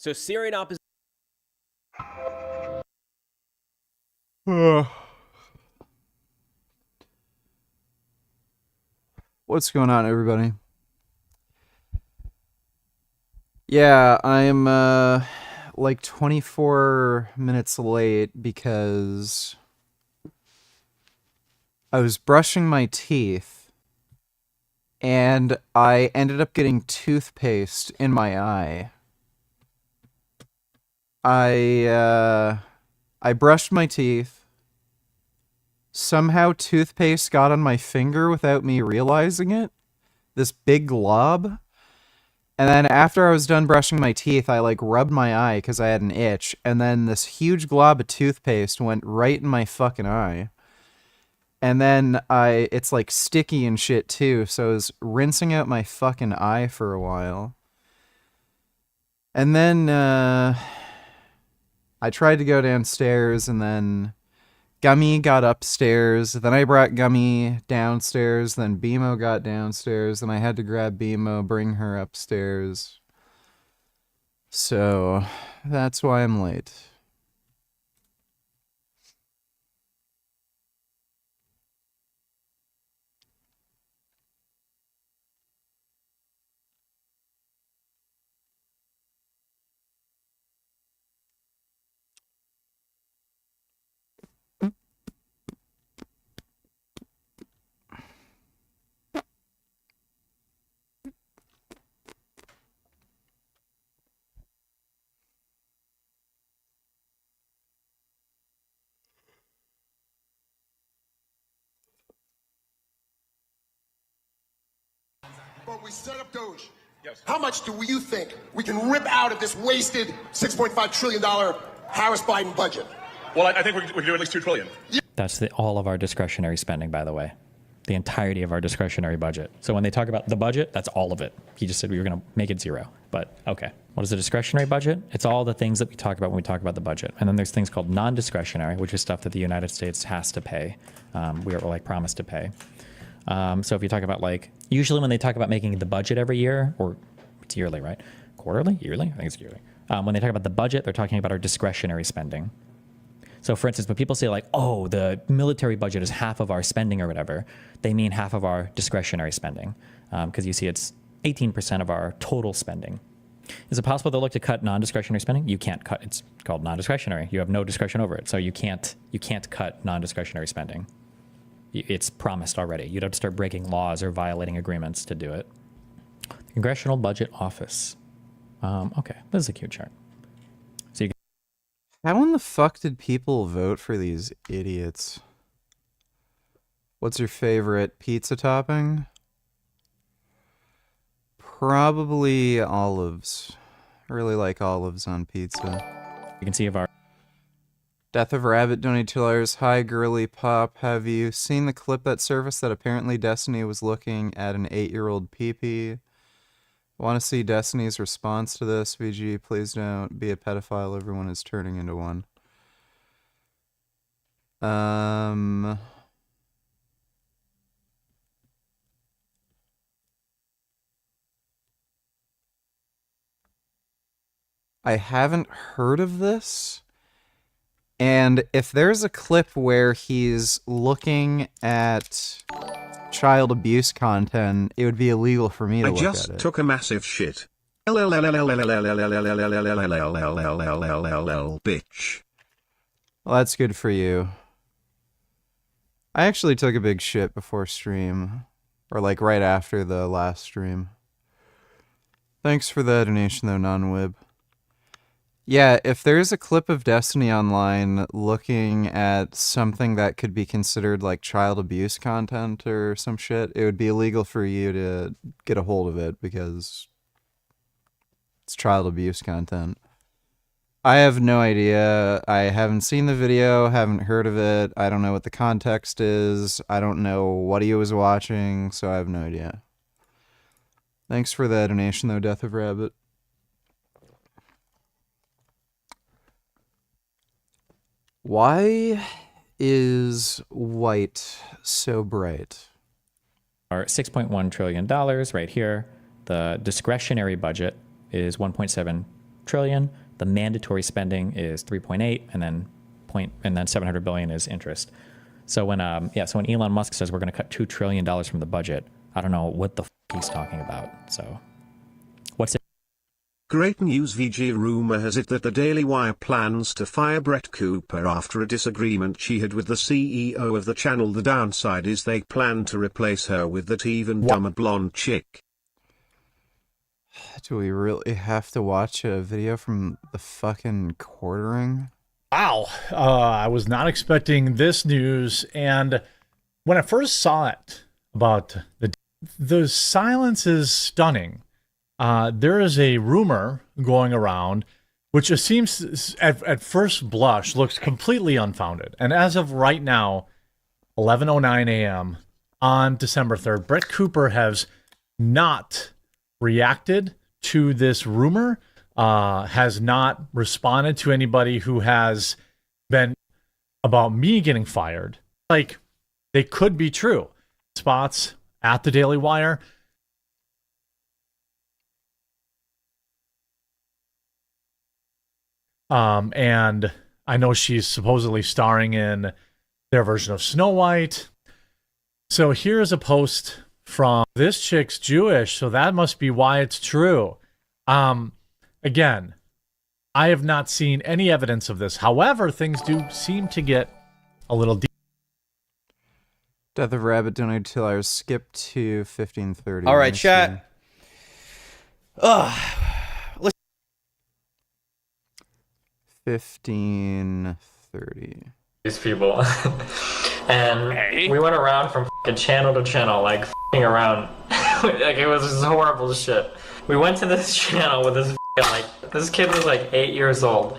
So Syrian opposition. What's going on, everybody? Yeah, I'm like 24 minutes late because I was brushing my teeth and I ended up getting toothpaste in my eye. I brushed my teeth. Somehow toothpaste got on my finger without me realizing it. This big glob. And then after I was done brushing my teeth, I like rubbed my eye because I had an itch. And then this huge glob of toothpaste went right in my fucking eye. And then it's like sticky and shit too. So I was rinsing out my fucking eye for a while. And then I tried to go downstairs, and then Gummy got upstairs. Then I brought Gummy downstairs. Then BMO got downstairs. Then I had to grab BMO, bring her upstairs. So that's why I'm late. But we set up Doge. Yes. How much do you think we can rip out of this wasted $6.5 trillion Harris-Biden budget? Well, I think we can do at least $2 trillion. That's all of our discretionary spending, by the way. The entirety of our discretionary budget. So when they talk about the budget, that's all of it. He just said we were going to make it zero. But okay. What is the discretionary budget? It's all the things that we talk about when we talk about the budget. And then there's things called non-discretionary, which is stuff that the United States has to pay. We are like promised to pay. So if you talk about like, usually when they talk about making the budget every year, or it's yearly, right? Quarterly? Yearly? I think it's yearly. When they talk about the budget, they're talking about our discretionary spending. So for instance, when people say like, oh, the military budget is half of our spending or whatever, they mean half of our discretionary spending. Because you see it's 18% of our total spending. Is it possible they'll look to cut non-discretionary spending? You can't cut, it's called non-discretionary. You have no discretion over it. So you can't cut non-discretionary spending. It's promised already. You'd have to start breaking laws or violating agreements to do it. The Congressional Budget Office. Okay, this is a cute chart. So you How in the fuck did people vote for these idiots? What's your favorite pizza topping? Probably olives. I really like olives on pizza. can see of our Death of Rabbit donated $2. Hi, girly pop. Have you seen the clip that surfaced that apparently Destiny was looking at an 8-year-old pee-pee? Want to see Destiny's response to this? VG, please don't be a pedophile. Everyone is turning into one. I haven't heard of this. And if there's a clip where he's looking at child abuse content, it would be illegal for me to look at it. I just took a massive shit. Bitch. Well, that's good for you. I actually took a big shit before stream. Or like right after the last stream. Thanks for the donation though, non-wib. Yeah, if there's a clip of Destiny online looking at something that could be considered like child abuse content or some shit, it would be illegal for you to get a hold of it because it's child abuse content. I have no idea. I haven't seen the video, haven't heard of it. I don't know what the context is. I don't know what he was watching, so I have no idea. Thanks for the donation though, Death of Rabbit. Why is white so bright? Our $6.1 trillion right here. The discretionary budget is $1.7 trillion. The mandatory spending is 3.8, and then 700 billion is interest. So when when Elon Musk says we're going to cut $2 trillion from the budget, I don't know what the he's talking about. So what's it? Great news. VG rumor has it that the Daily Wire plans to fire Brett Cooper after a disagreement she had with the CEO of the channel. The downside is they plan to replace her with that even dumber blonde chick. Do we really have to watch a video from the fucking quartering? Wow. I was not expecting this news. And when I first saw it about the silence is stunning. There is a rumor going around, which just seems at first blush looks completely unfounded. And as of right now, 11:09 a.m. on December 3rd, Brett Cooper has not reacted to this rumor, has not responded to anybody who has been about me getting fired. Like, they could be true. Spots at the Daily Wire. And I know she's supposedly starring in their version of Snow White. So here's a post from this chick's Jewish, so that must be why it's true. Again, I have not seen any evidence of this. However, things do seem to get a little deep. Death of Rabbit donated $2. Skip to 1530. All right, chat. Ugh. 1530. These people. And we went around from channel to channel, like around. Like, it was just horrible shit. We went to this channel with this this kid was like 8 years old.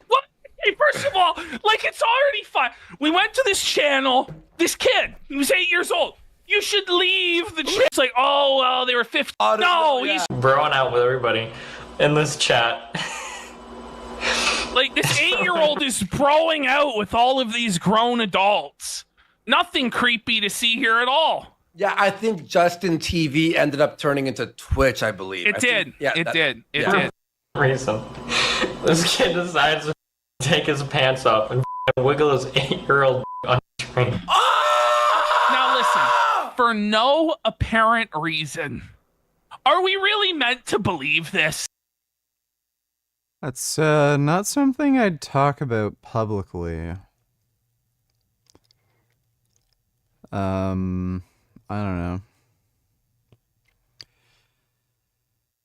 What? Hey, first of all, like, it's already fine. We went to this channel. This kid, he was 8 years old. You should leave the channel. It's like, oh, well, they were 15. No, he's broing out with everybody in this chat. like, this 8-year-old is broing out with all of these grown adults. Nothing creepy to see here at all. Yeah, I think Justin TV ended up turning into Twitch, I believe. It did. It did. Reason. This kid decides to take his pants off and wiggle his 8-year-old on screen. Now listen, for no apparent reason, are we really meant to believe this? That's not something I'd talk about publicly. I don't know.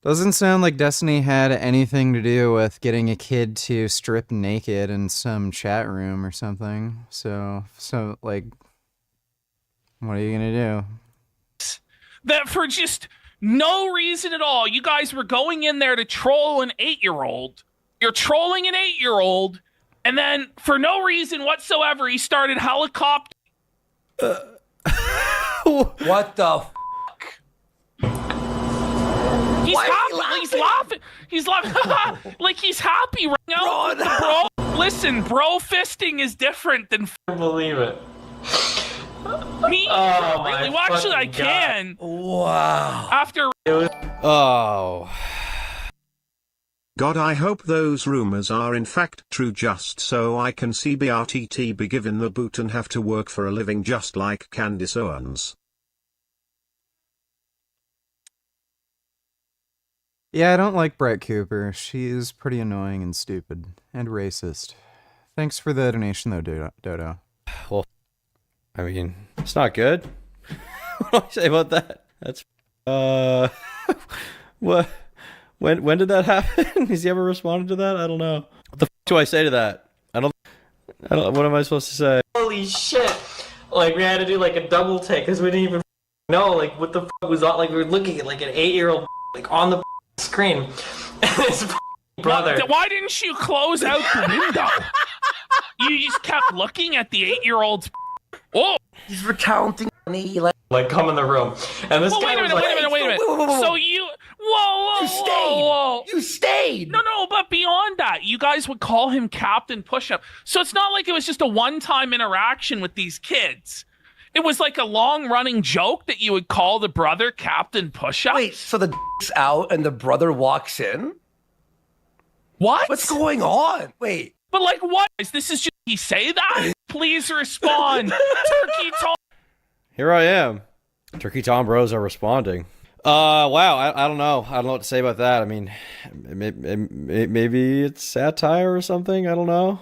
Doesn't sound like Destiny had anything to do with getting a kid to strip naked in some chat room or something. So like, what are you gonna do? That for just no reason at all, you guys were going in there to troll an 8-year-old. You're trolling an 8-year-old, and then for no reason whatsoever, he started helicopter. What the He's happy. He's laughing. He's laughing. Like, he's happy right now. With the bro. Listen, bro fisting is different than. I believe it. Me? Oh, really? Well, actually, I can. Wow. After. Oh. God, I hope those rumors are in fact true, just so I can see Pt2 be given the boot and have to work for a living just like Candace Owens. Yeah, I don't like Brett Cooper. She's pretty annoying and stupid and racist. Thanks for the donation, though, Dodo. Well, I mean, it's not good. What do I say about that? That's what? When did that happen? Has he ever responded to that? I don't know. What the do I say to that? I don't. What am I supposed to say? Holy shit! Like, we had to do like a double take because we didn't even know like what the was on. Like, we were looking at like an 8-year-old like on the screen. And his brother. Why didn't you close out the window? You just kept looking at the 8-year-old's. Oh, He's recounting me like come in the room, and this guy was like, wait a minute. So you, whoa. You stayed. No, but beyond that, you guys would call him Captain Push-Up. So it's not like it was just a one-time interaction with these kids. It was like a long-running joke that you would call the brother Captain Push-Up. Wait, so the out and the brother walks in? What? What's going on? Wait. But like what? This is just he say that? Please respond. Turkey Tom. Here I am. Turkey Tom bros are responding. Wow. I don't know. I don't know what to say about that. I mean, maybe it's satire or something. I don't know.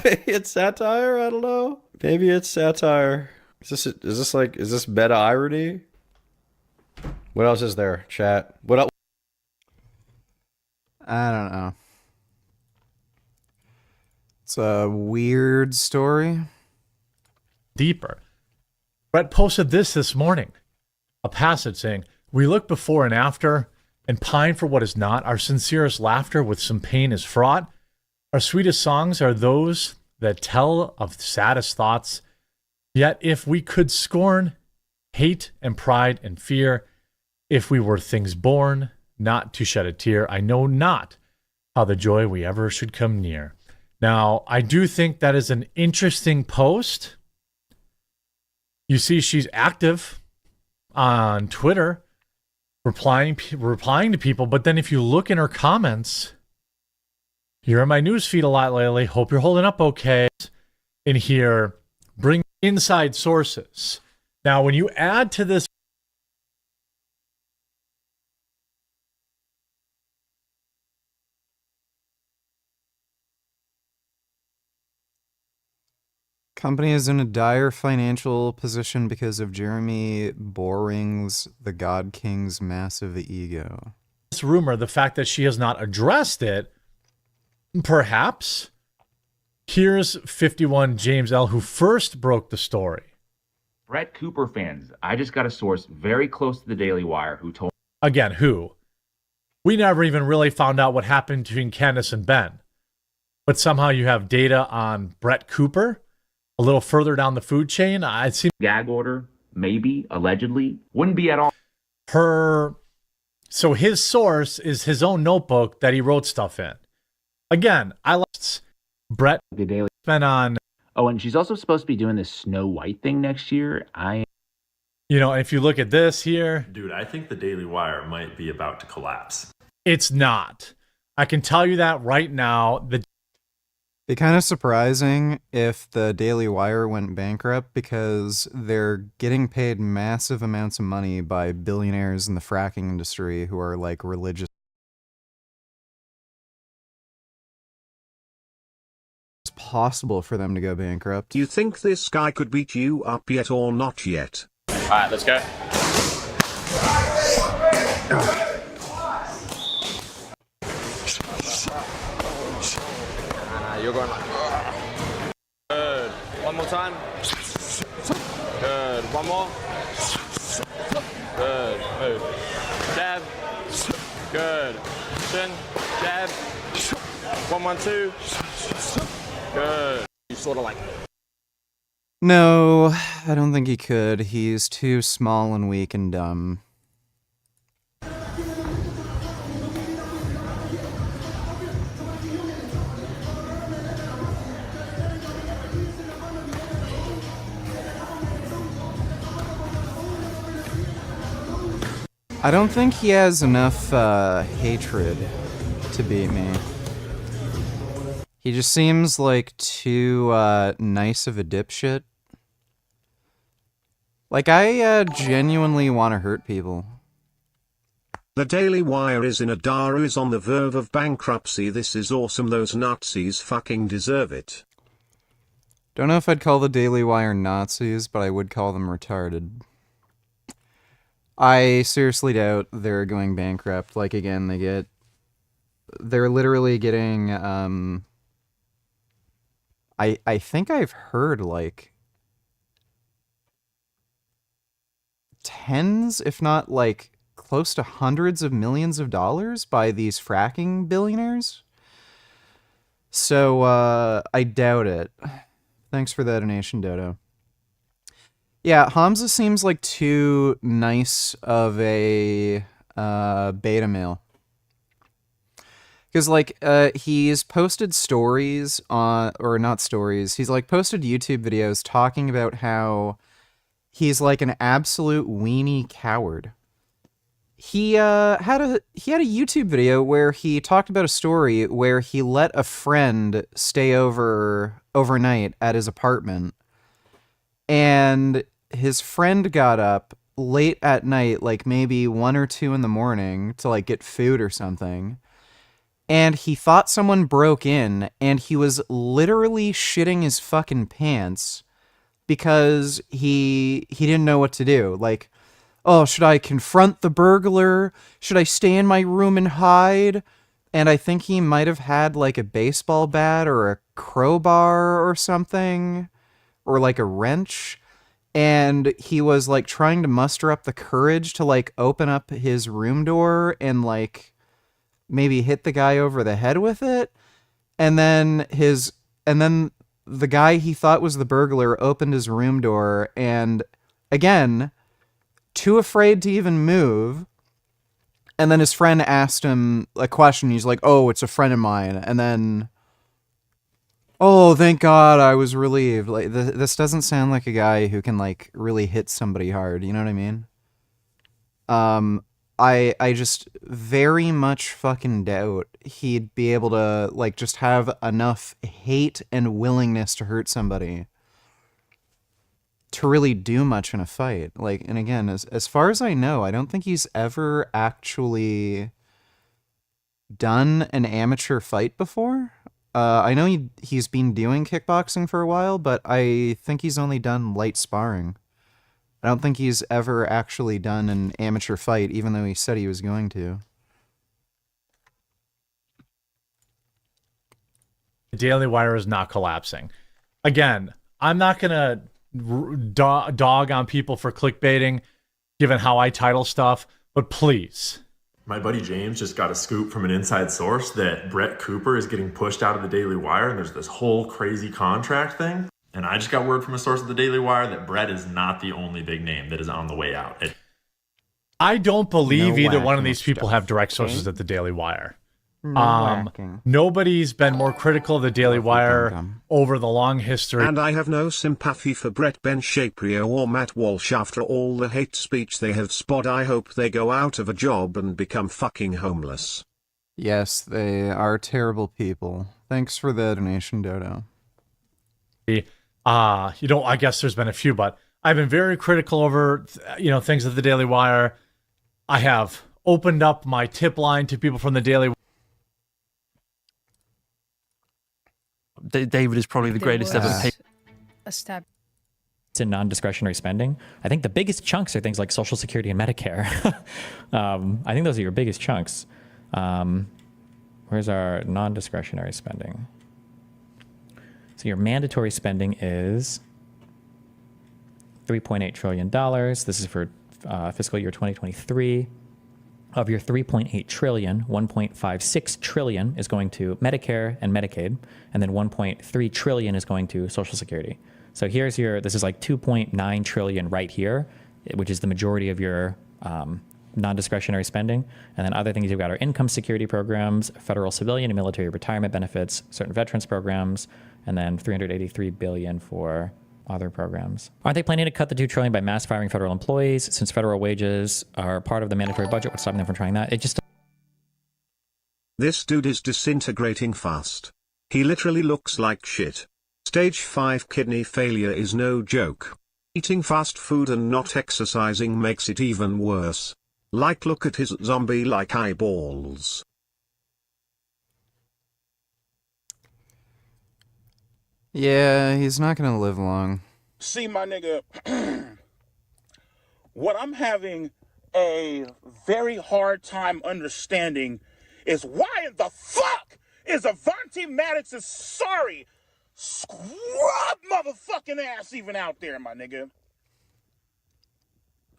Maybe it's satire. I don't know. Maybe it's satire. Is this meta irony? What else is there, chat? What else? I don't know. It's a weird story. Deeper. Brett posted this morning. A passage saying, "We look before and after and pine for what is not. Our sincerest laughter with some pain is fraught. Our sweetest songs are those that tell of saddest thoughts. Yet if we could scorn hate and pride and fear, if we were things born not to shed a tear, I know not how the joy we ever should come near." Now, I do think that is an interesting post. You see she's active on Twitter, replying to people, but then if you look in her comments, you're in my newsfeed a lot lately. Hope you're holding up okay. In here, bring inside sources. Now, when you add to this, Company is in a dire financial position because of Jeremy Boring's The God King's massive ego. this rumor, the fact that she has not addressed it, perhaps. Here's 51 James L., who first broke the story. Brett Cooper fans, I just got a source very close to the Daily Wire who told... Again, who? We never even really found out what happened between Candace and Ben. But somehow you have data on Brett Cooper a little further down the food chain. I see Gag order, maybe, allegedly, wouldn't be at all... So his source is his own notebook that he wrote stuff in. Again, I left Brett The Daily... spent on... Oh, and she's also supposed to be doing this Snow White thing next year. You know, if you look at this here... Dude, I think the Daily Wire might be about to collapse. It's not. I can tell you that right now. Be kind of surprising if the Daily Wire went bankrupt because they're getting paid massive amounts of money by billionaires in the fracking industry who are like religious. It's possible for them to go bankrupt. You think this guy could beat you up yet or not yet? Alright, let's go. You're going like... Good. One more time. Good. One more. Good. Move. Jab. Good. Chin. Jab. 1, 1, 2. Good. You sort of like... No, I don't think he could. He's too small and weak and dumb. I don't think he has enough hatred to beat me. He just seems like too nice of a dipshit. Like, I genuinely want to hurt people. The Daily Wire is in a dire is on the verge of bankruptcy. This is awesome. Those Nazis fucking deserve it. Don't know if I'd call the Daily Wire Nazis, but I would call them retarded. I seriously doubt they're going bankrupt. Like, again, they're literally getting, I think I've heard, like, tens, if not, like, close to hundreds of millions of dollars by these fracking billionaires. So, I doubt it. Thanks for that donation, Dodo. Yeah, Hamza seems like too nice of a beta male. Because, like, he's posted stories on, or not stories, he's, like, posted YouTube videos talking about how he's, like, an absolute weenie coward. he had a YouTube video where he talked about a story where he let a friend stay overnight at his apartment, and his friend got up late at night, like maybe 1 or 2 in the morning, to like get food or something. And he thought someone broke in, and he was literally shitting his fucking pants because he didn't know what to do. Like, oh, should I confront the burglar? Should I stay in my room and hide? And I think he might have had like a baseball bat or a crowbar or something, or like a wrench. And he was like trying to muster up the courage to like open up his room door and like maybe hit the guy over the head with it. And then the guy he thought was the burglar opened his room door, and again, too afraid to even move. And then his friend asked him a question. He's like, oh, it's a friend of mine. And then, oh, thank God, I was relieved. Like, this doesn't sound like a guy who can like really hit somebody hard. You know what I mean? I just very much fucking doubt he'd be able to like just have enough hate and willingness to hurt somebody to really do much in a fight. Like, and again, as far as I know, I don't think he's ever actually done an amateur fight before. I know he's been doing kickboxing for a while, but I think he's only done light sparring. I don't think he's ever actually done an amateur fight, even though he said he was going to. The Daily Wire is not collapsing. Again, I'm not going to dog on people for clickbaiting, given how I title stuff, but please. My buddy James just got a scoop from an inside source that Brett Cooper is getting pushed out of the Daily Wire, and there's this whole crazy contract thing. And I just got word from a source of the Daily Wire that Brett is not the only big name that is on the way out. I don't believe No either one of whacking these people stuff, have direct sources okay? at the Daily Wire. No whacking. Nobody's been more critical of the Daily Wire dum-dum. over the long history. And I have no sympathy for Brett Ben Shapiro or Matt Walsh after all the hate speech they have spot. I hope they go out of a job and become fucking homeless. Yes, they are terrible people. Thanks for the donation, Dodo. I guess there's been a few, but I've been very critical over, things at the Daily Wire. I have opened up my tip line to people from the Daily Wire. David is probably the greatest ever. A step. It's in non-discretionary spending. I think the biggest chunks are things like Social Security and Medicare. I think those are your biggest chunks. Where's our non-discretionary spending? So your mandatory spending is $3.8 trillion. This is for fiscal year 2023. Of your 3.8 trillion, 1.56 trillion is going to Medicare and Medicaid, and then 1.3 trillion is going to Social Security. So this is like 2.9 trillion right here, which is the majority of your non-discretionary spending. And then other things you've got are income security programs, federal civilian and military retirement benefits, certain veterans programs, and then 383 billion for other programs. Aren't they planning to cut the $2 trillion by mass firing federal employees since federal wages are part of the mandatory budget? What's stopping them from trying that? This dude is disintegrating fast. He literally looks like shit. Stage 5 kidney failure is no joke. Eating fast food and not exercising makes it even worse. Like, look at his zombie-like eyeballs. Yeah, he's not gonna live long. See, my nigga, what I'm having a very hard time understanding is why in the fuck is Avanti Maddox's sorry scrub motherfucking ass even out there, my nigga?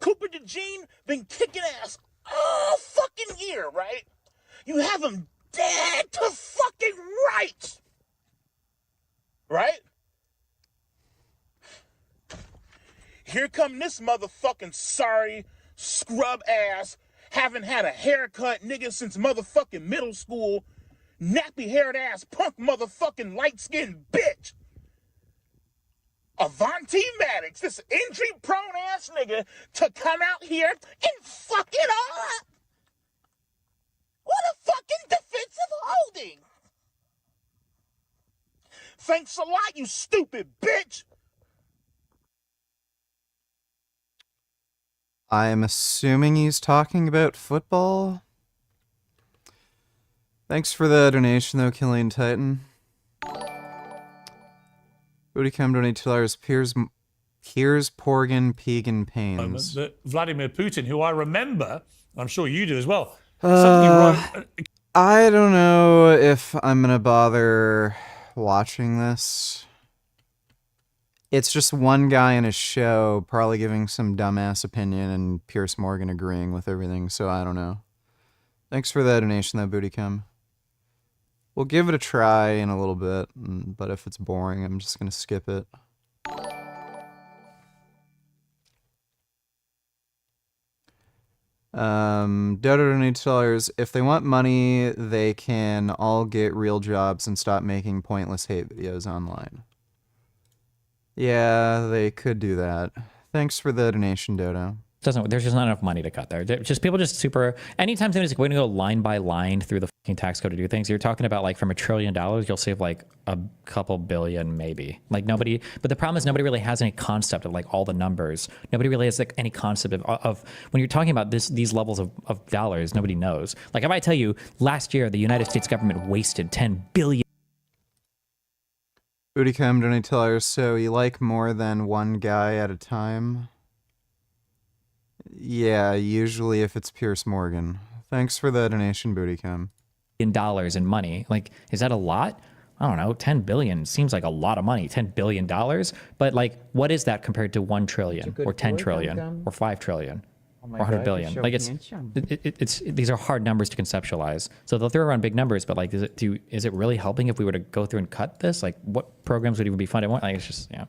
Cooper DeJean been kicking ass all fucking year, right? You have him dead to fucking rights. Right? Here come this motherfucking sorry scrub ass, haven't had a haircut nigga since motherfucking middle school, nappy haired ass punk motherfucking light skinned bitch. Avanti Maddox, this injury prone ass nigga, to come out here and fuck it all up. nothing. Thanks a lot, you stupid bitch. I'm assuming he's talking about football. Thanks for the donation, though, Killian Titan. Booty Cam donate $2. Piers Porgan Pegan Pains. That Vladimir Putin, who I remember, I'm sure you do as well. I don't know if I'm gonna bother watching this. It's just one guy in a show probably giving some dumbass opinion and Pierce Morgan agreeing with everything, so I don't know. Thanks for that donation, though, Booty Cam. We'll give it a try in a little bit, but if it's boring, I'm just gonna skip it. Dodo donates $2. If they want money, they can all get real jobs and stop making pointless hate videos online. Yeah, they could do that. Thanks for the donation, Dodo. There's just not enough money to cut there. People just super. Anytime somebody's like, we're gonna go line by line through the fucking tax code to do things, you're talking about like from $1 trillion, you'll save like a couple billion maybe. Like nobody. But the problem is nobody really has any concept of like all the numbers. Nobody really has like any concept of when you're talking about these levels of dollars. Nobody knows. Like if I tell you last year the United States government wasted $10 billion. Bootycam donate $2. So you like more than one guy at a time? Yeah, usually if it's Pierce Morgan. Thanks for the donation, Bootycam. In dollars and money. Like, is that a lot? I don't know. 10 billion seems like a lot of money. $10 billion. But like, what is that compared to 1 trillion or 10 trillion or 5 trillion or 100 billion? Like it's these are hard numbers to conceptualize. So they'll throw around big numbers, but like, is it really helping if we were to go through and cut this? Like what programs would even be funded? Like it's just, yeah.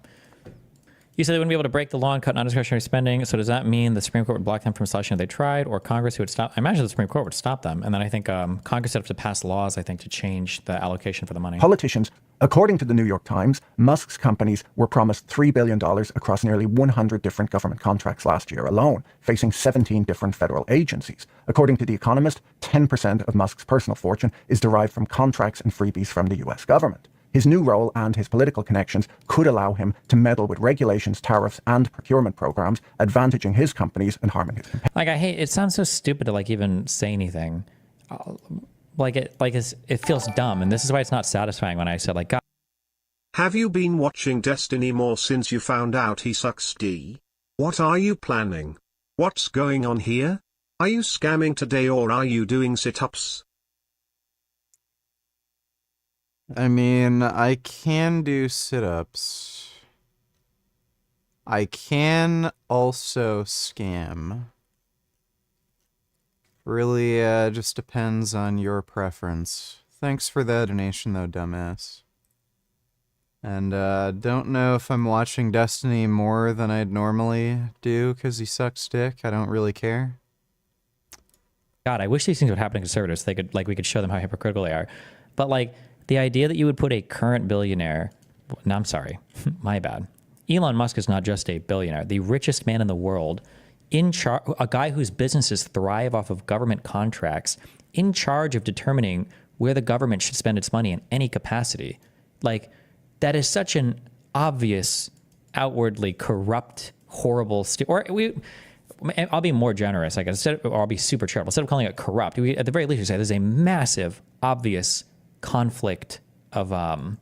You said they wouldn't be able to break the law and cut non-discretionary spending. So does that mean the Supreme Court would block them from slashing if they tried, or Congress who would stop? I imagine the Supreme Court would stop them. And then I think Congress would have to pass laws, I think, to change the allocation for the money. Politicians, according to the New York Times, Musk's companies were promised $3 billion across nearly 100 different government contracts last year alone, facing 17 different federal agencies. According to The Economist, 10% of Musk's personal fortune is derived from contracts and freebies from the US government. His new role and his political connections could allow him to meddle with regulations, tariffs, and procurement programs, advantaging his companies and harming his competitors. Like, I hate, it sounds so stupid to like even say anything. It feels dumb, and this is why it's not satisfying when I said like, God. Have you been watching Destiny more since you found out he sucks D? What are you planning? What's going on here? Are you scamming today or are you doing sit-ups? I mean, I can do sit-ups. I can also scam. Really, just depends on your preference. Thanks for the donation, though, dumbass. And, don't know if I'm watching Destiny more than I'd normally do, because he sucks dick. I don't really care. God, I wish these things would happen to conservatives. They could, like, we could show them how hypocritical they are. But, like, the idea that you would put a current billionaire, no, I'm sorry, my bad. Elon Musk is not just a billionaire, the richest man in the world, in charge, a guy whose businesses thrive off of government contracts, in charge of determining where the government should spend its money in any capacity. Like, that is such an obvious, outwardly corrupt, horrible, I'll be more generous, I guess, or I'll be super charitable. Instead of calling it corrupt, at the very least, we say there's a massive, obvious conflict of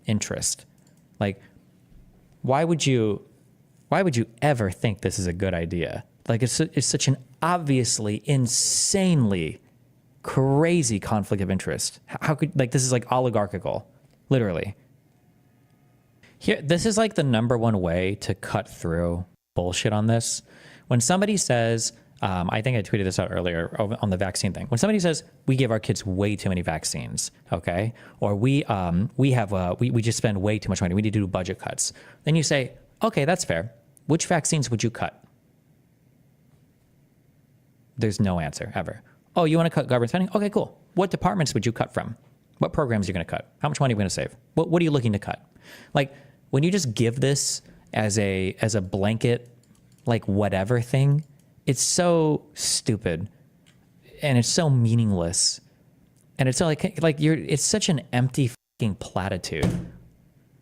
interest. Like, why would you ever think this is a good idea? Like, it's such an obviously insanely crazy conflict of interest. How could, like, this is like oligarchical, literally. Here, this is like the #1 way to cut through bullshit on this. When somebody says, I think I tweeted this out earlier on the vaccine thing. When somebody says we give our kids way too many vaccines, okay, or we just spend way too much money, we need to do budget cuts. Then you say, okay, that's fair. Which vaccines would you cut? There's no answer ever. Oh, you want to cut government spending? Okay, cool. What departments would you cut from? What programs are you going to cut? How much money are you going to save? What are you looking to cut? Like, when you just give this as a blanket, like whatever thing, it's so stupid and it's so meaningless. And it's like it's such an empty fucking platitude.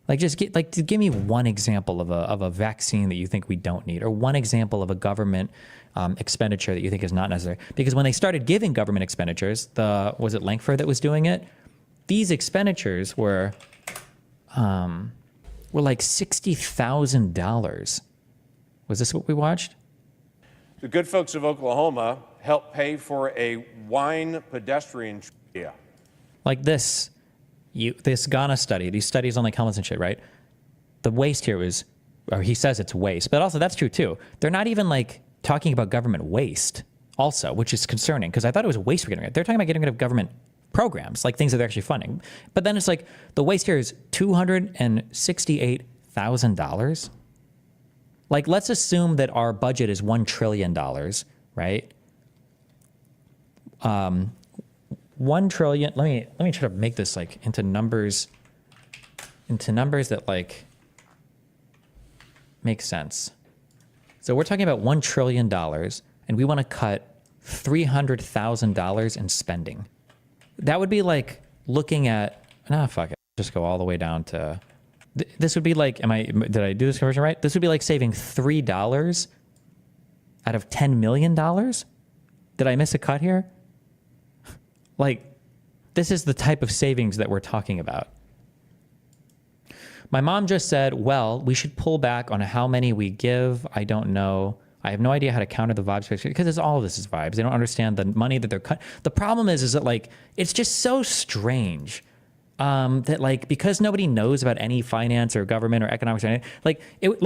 Like just give me one example of a vaccine that you think we don't need, or one example of a government expenditure that you think is not necessary. Because when they started giving government expenditures, was it Langford that was doing it? These expenditures were like $60,000. Was this what we watched? The good folks of Oklahoma helped pay for a wine pedestrian trail. Like this Ghana study, these studies on like helmets and shit, right? The waste here was, or he says it's waste, but also that's true too. They're not even like talking about government waste also, which is concerning because I thought it was waste we're getting rid of. They're talking about getting rid of government programs, like things that they're actually funding. But then it's like the waste here is $268,000. Like, let's assume that our budget is $1 trillion, right? 1 trillion. Let me try to make this like into numbers that like make sense. So we're talking about $1 trillion, and we want to cut $300,000 in spending. That would be like looking at fuck it. Just go all the way down to. This would be like, did I do this conversion right? This would be like saving $3 out of $10 million. Did I miss a cut here? Like, this is the type of savings that we're talking about. My mom just said, well, we should pull back on how many we give. I don't know. I have no idea how to counter the vibes because all of this is vibes. They don't understand the money that they're cut. The problem is that like, it's just so strange. That like, because nobody knows about any finance or government or economics or anything, like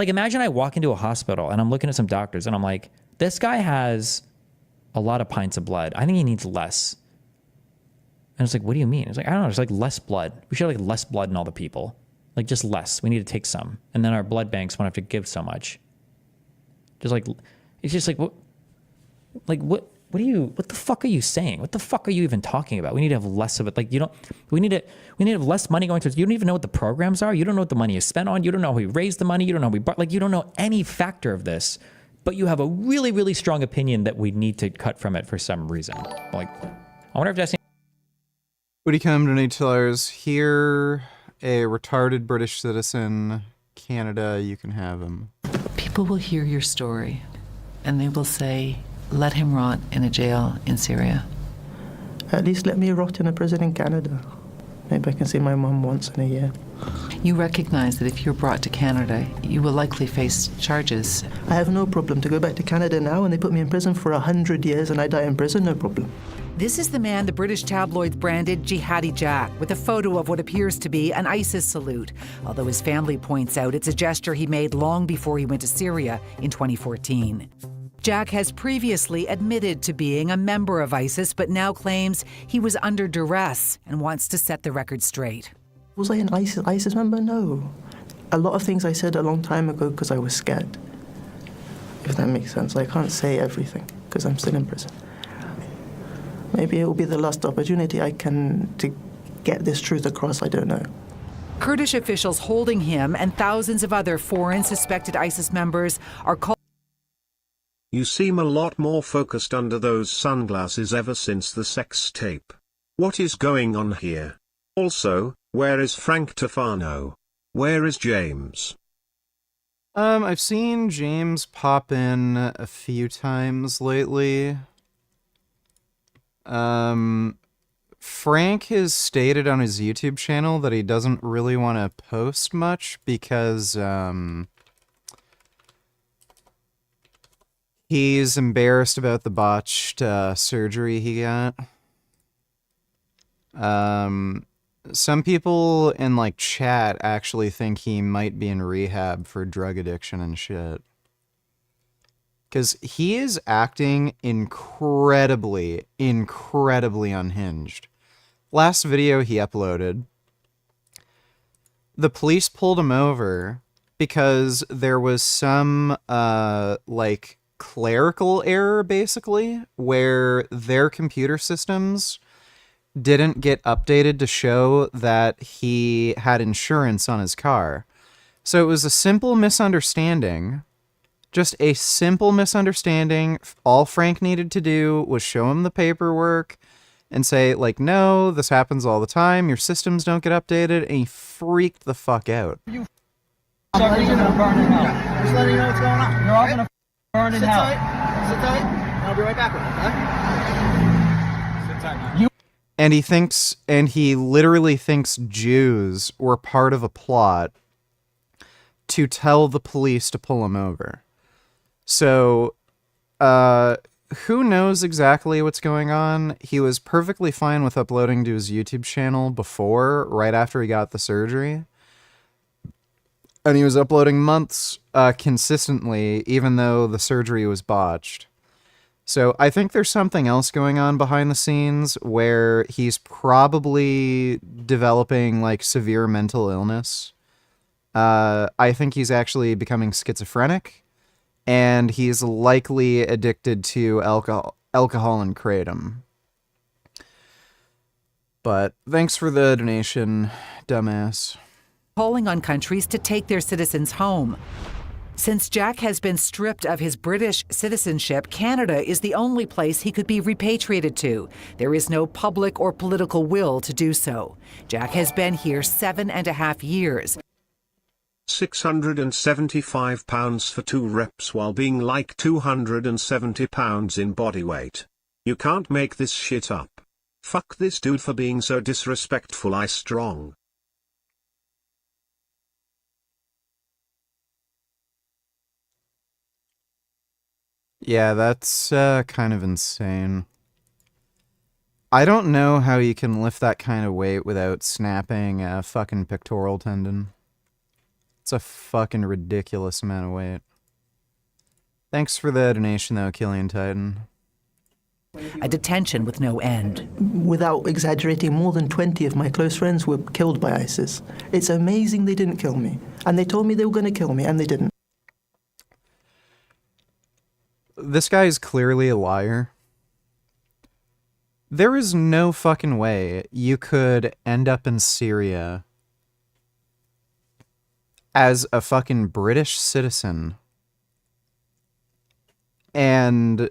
imagine I walk into a hospital and I'm looking at some doctors and I'm like, this guy has a lot of pints of blood. I think he needs less. And it's like, what do you mean? It's like, I don't know. There's like less blood. We should have like less blood in all the people. Like just less. We need to take some. And then our blood banks won't have to give so much. Just like, it's just like, what the fuck are you saying? What the fuck are you even talking about? We need to have less of it. Like, we need to have less money going towards, you don't even know what the programs are. You don't know what the money is spent on. You don't know how we raised the money. You don't know how we bought, like, you don't know any factor of this, but you have a really, really strong opinion that we need to cut from it for some reason. Like, I wonder if that's. Would he come to $8 here? A retarded British citizen, Canada, you can have him. People will hear your story and they will say, let him rot in a jail in Syria. At least let me rot in a prison in Canada. Maybe I can see my mum once in a year. You recognize that if you're brought to Canada, you will likely face charges. I have no problem to go back to Canada now and they put me in prison for 100 years and I die in prison, no problem. This is the man the British tabloids branded Jihadi Jack, with a photo of what appears to be an ISIS salute, although his family points out it's a gesture he made long before he went to Syria in 2014. Jack has previously admitted to being a member of ISIS, but now claims he was under duress and wants to set the record straight. Was I an ISIS member? No. A lot of things I said a long time ago because I was scared. If that makes sense. I can't say everything because I'm still in prison. Maybe it will be the last opportunity I can to get this truth across, I don't know. Kurdish officials holding him and thousands of other foreign suspected ISIS members are called. You seem a lot more focused under those sunglasses ever since the sex tape. What is going on here? Also, where is Frank Tufano? Where is James? I've seen James pop in a few times lately. Frank has stated on his YouTube channel that he doesn't really want to post much because, he's embarrassed about the botched, surgery he got. Some people in, like, chat actually think he might be in rehab for drug addiction and shit. Because he is acting incredibly unhinged. Last video he uploaded, the police pulled him over because there was some, like, clerical error, basically, where their computer systems didn't get updated to show that he had insurance on his car. So it was a simple misunderstanding. Just a simple misunderstanding. All Frank needed to do was show him the paperwork, and say, like, no, this happens all the time. Your systems don't get updated. And he freaked the fuck out. You suckers are gonna burn in hell. Just letting you know what's going on. You're all gonna burn in hell. Sit tight. I'll be right back with you, okay? Sit tight, man. And he literally thinks Jews were part of a plot to tell the police to pull him over. So, who knows exactly what's going on? He was perfectly fine with uploading to his YouTube channel before, right after he got the surgery. And he was uploading months consistently, even though the surgery was botched. So I think there's something else going on behind the scenes where he's probably developing like severe mental illness. I think he's actually becoming schizophrenic, and he's likely addicted to alcohol and kratom. But thanks for the donation, dumbass. Calling on countries to take their citizens home. Since Jack has been stripped of his British citizenship, Canada is the only place he could be repatriated to. There is no public or political will to do so. Jack has been here 7.5 years. £675 for 2 reps while being like 270 pounds in body weight. You can't make this shit up. Fuck this dude for being so disrespectful. I strong. Yeah, that's kind of insane. I don't know how you can lift that kind of weight without snapping a fucking pectoral tendon. It's a fucking ridiculous amount of weight. Thanks for the donation though, Killian Titan. A detention with no end. Without exaggerating, more than 20 of my close friends were killed by ISIS. It's amazing they didn't kill me. And they told me they were going to kill me, and they didn't. This guy is clearly a liar. There is no fucking way you could end up in Syria as a fucking British citizen and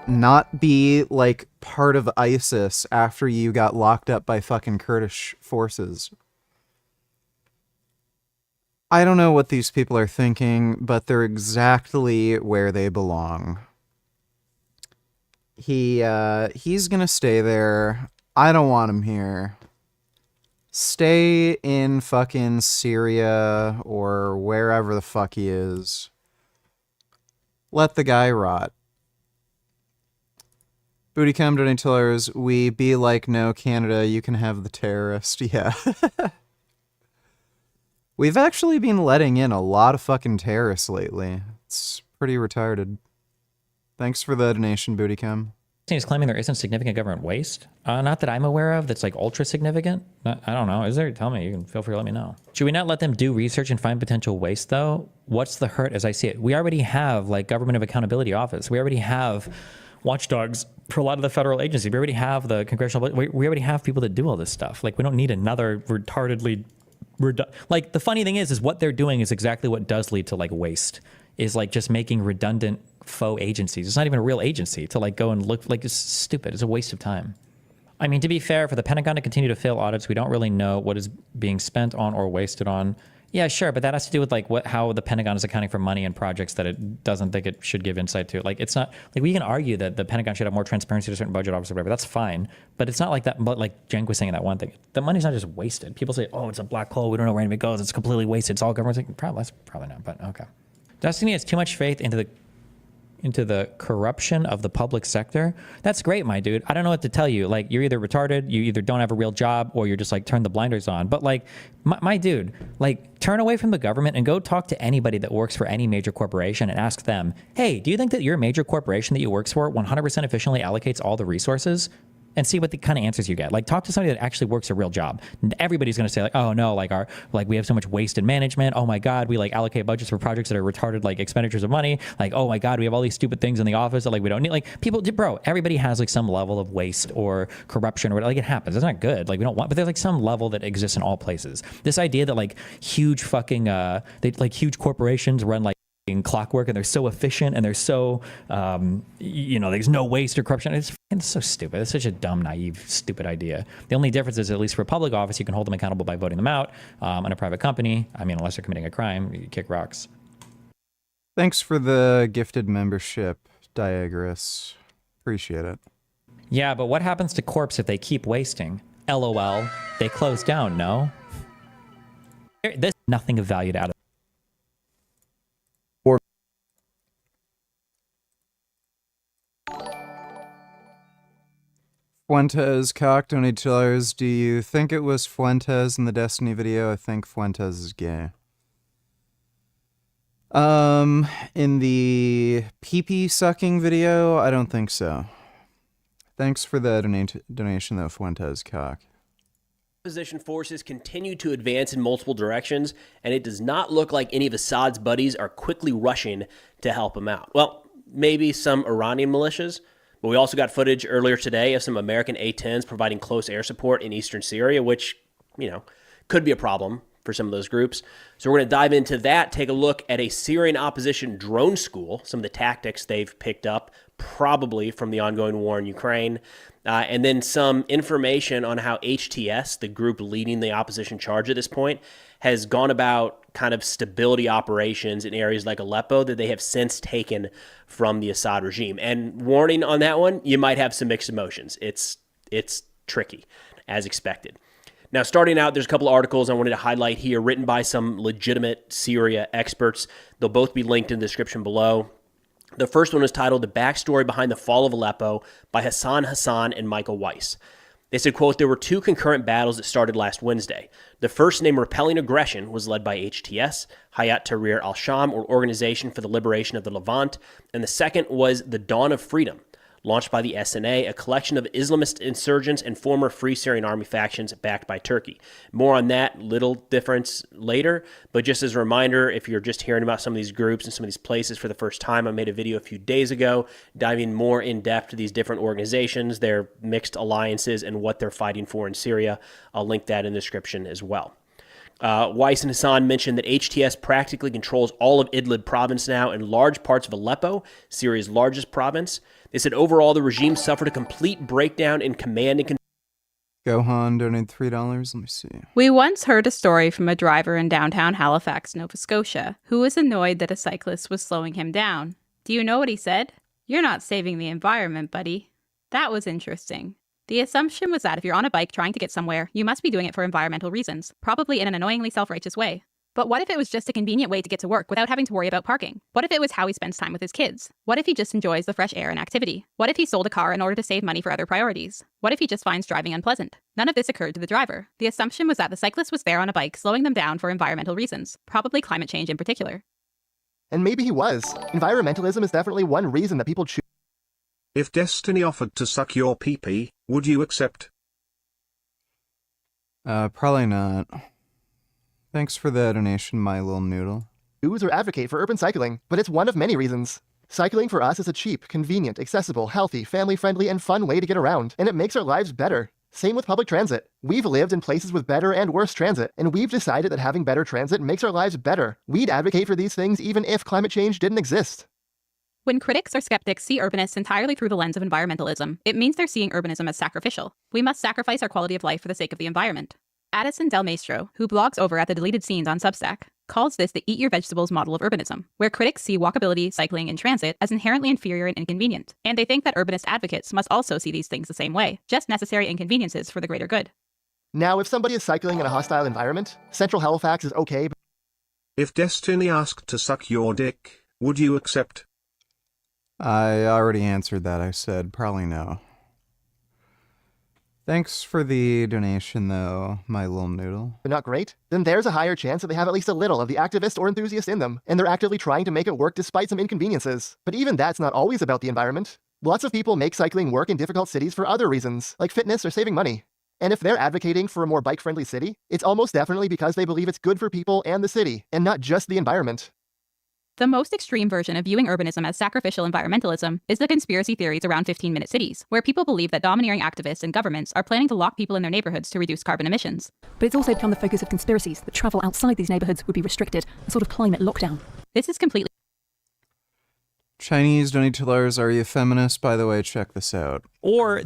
not be, like, part of ISIS after you got locked up by fucking Kurdish forces. I don't know what these people are thinking, but they're exactly where they belong. He's gonna stay there. I don't want him here. Stay in fucking Syria or wherever the fuck he is. Let the guy rot. Bootycam donating tellers, we be like, no, Canada, you can have the terrorist. Yeah. We've actually been letting in a lot of fucking terrorists lately. It's pretty retarded. Thanks for the donation, Bootycam. He's claiming there isn't significant government waste. Not that I'm aware of that's like ultra significant. I don't know. Is there? Tell me. You can feel free to let me know. Should we not let them do research and find potential waste though? What's the hurt as I see it? We already have like Government of Accountability Office. We already have watchdogs for a lot of the federal agencies. We already have the congressional, we already have people that do all this stuff. Like we don't need another retardedly like the funny thing is what they're doing is exactly what does lead to like waste, is like just making redundant faux agencies. It's not even a real agency to like go and look, like it's stupid. It's a waste of time. I mean, to be fair, for the Pentagon to continue to fail audits, we don't really know what is being spent on or wasted on. Yeah, sure, but that has to do with like how the Pentagon is accounting for money and projects that it doesn't think it should give insight to. Like it's not like we can argue that the Pentagon should have more transparency to certain budget office or whatever. That's fine, but it's not like that. But like Jenk was saying that one thing, the money's not just wasted. People say, "Oh, it's a black hole. We don't know where it goes. It's completely wasted. It's all government." Like, that's probably not, but okay. Destiny has too much faith into the corruption of the public sector. That's great, my dude. I don't know what to tell you. Like, you're either retarded, you either don't have a real job, or you're just like turn the blinders on. But like, my dude, like turn away from the government and go talk to anybody that works for any major corporation and ask them, hey, do you think that your major corporation that you works for 100% efficiently allocates all the resources? And see what the kind of answers you get. Like, talk to somebody that actually works a real job. Everybody's going to say like, oh no, like we have so much waste in management. Oh my God, we like allocate budgets for projects that are retarded, like expenditures of money. Like, oh my God, we have all these stupid things in the office that like we don't need. Like people, bro, everybody has like some level of waste or corruption or whatever. Like it happens. It's not good. Like we don't want, but there's like some level that exists in all places. This idea that like huge fucking, huge corporations run like clockwork, and they're so efficient, and they're so, there's no waste or corruption. It's so stupid. It's such a dumb, naive, stupid idea. The only difference is, at least for public office, you can hold them accountable by voting them out. In a private company, unless they're committing a crime, you kick rocks. Thanks for the gifted membership, Diagorus. Appreciate it. Yeah, but what happens to corpse if they keep wasting? LOL. They close down, no? There's nothing of value to out of. Fuentes cock donated $2. Do you think it was Fuentes in the Destiny video? I think Fuentes is gay. In the pee-pee sucking video, I don't think so. Thanks for the donation though, Fuentes cock. Opposition forces continue to advance in multiple directions, and it does not look like any of Assad's buddies are quickly rushing to help him out. Well, maybe some Iranian militias, but we also got footage earlier today of some American A-10s providing close air support in eastern Syria, which, could be a problem for some of those groups. So we're going to dive into that, take a look at a Syrian opposition drone school, some of the tactics they've picked up, probably from the ongoing war in Ukraine, and then some information on how HTS, the group leading the opposition charge at this point, has gone about kind of stability operations in areas like Aleppo that they have since taken from the Assad regime. And warning on that one, you might have some mixed emotions. It's tricky, as expected. Now, starting out, there's a couple of articles I wanted to highlight here written by some legitimate Syria experts. They'll both be linked in the description below. The first one is titled The Backstory Behind the Fall of Aleppo by Hassan Hassan and Michael Weiss. They said, quote, there were two concurrent battles that started last Wednesday. The first, named Repelling Aggression, was led by HTS, Hayat Tahrir al-Sham, or Organization for the Liberation of the Levant, and the second was The Dawn of Freedom, launched by the SNA, a collection of Islamist insurgents and former Free Syrian Army factions backed by Turkey. More on that, little difference later, but just as a reminder, if you're just hearing about some of these groups and some of these places for the first time, I made a video a few days ago diving more in depth to these different organizations, their mixed alliances, and what they're fighting for in Syria. I'll link that in the description as well. Weiss and Hassan mentioned that HTS practically controls all of Idlib province now and large parts of Aleppo, Syria's largest province. They said overall the regime suffered a complete breakdown in command and control. Gohan donated $3. Let me see. We once heard a story from a driver in downtown Halifax, Nova Scotia, who was annoyed that a cyclist was slowing him down. Do you know what he said? You're not saving the environment, buddy. That was interesting. The assumption was that if you're on a bike trying to get somewhere, you must be doing it for environmental reasons, probably in an annoyingly self-righteous way. But what if it was just a convenient way to get to work without having to worry about parking? What if it was how he spends time with his kids? What if he just enjoys the fresh air and activity? What if he sold a car in order to save money for other priorities? What if he just finds driving unpleasant? None of this occurred to the driver. The assumption was that the cyclist was there on a bike, slowing them down for environmental reasons, probably climate change in particular. And maybe he was. Environmentalism is definitely one reason that people choose. If Destiny offered to suck your pee-pee, would you accept? Probably not. Thanks for the donation, my little noodle. Use or advocate for urban cycling, but it's one of many reasons. Cycling for us is a cheap, convenient, accessible, healthy, family-friendly, and fun way to get around, and it makes our lives better. Same with public transit. We've lived in places with better and worse transit, and we've decided that having better transit makes our lives better. We'd advocate for these things even if climate change didn't exist. When critics or skeptics see urbanists entirely through the lens of environmentalism, it means they're seeing urbanism as sacrificial. We must sacrifice our quality of life for the sake of the environment. Addison Del Maestro, who blogs over at the Deleted Scenes on Substack, calls this the eat your vegetables model of urbanism, where critics see walkability, cycling, and transit as inherently inferior and inconvenient. And they think that urbanist advocates must also see these things the same way, just necessary inconveniences for the greater good. Now, if somebody is cycling in a hostile environment, Central Halifax is okay, but if Destiny asked to suck your dick, would you accept? I already answered that. I said probably no. Thanks for the donation, though, my little noodle. Not great? Then there's a higher chance that they have at least a little of the activist or enthusiast in them, and they're actively trying to make it work despite some inconveniences. But even that's not always about the environment. Lots of people make cycling work in difficult cities for other reasons, like fitness or saving money. And if they're advocating for a more bike-friendly city, it's almost definitely because they believe it's good for people and the city, and not just the environment. The most extreme version of viewing urbanism as sacrificial environmentalism is the conspiracy theories around 15-minute cities, where people believe that domineering activists and governments are planning to lock people in their neighborhoods to reduce carbon emissions. But it's also become the focus of conspiracies that travel outside these neighborhoods would be restricted, a sort of climate lockdown. This is completely Chinese Donatelars, are you a feminist? By the way, check this out. Or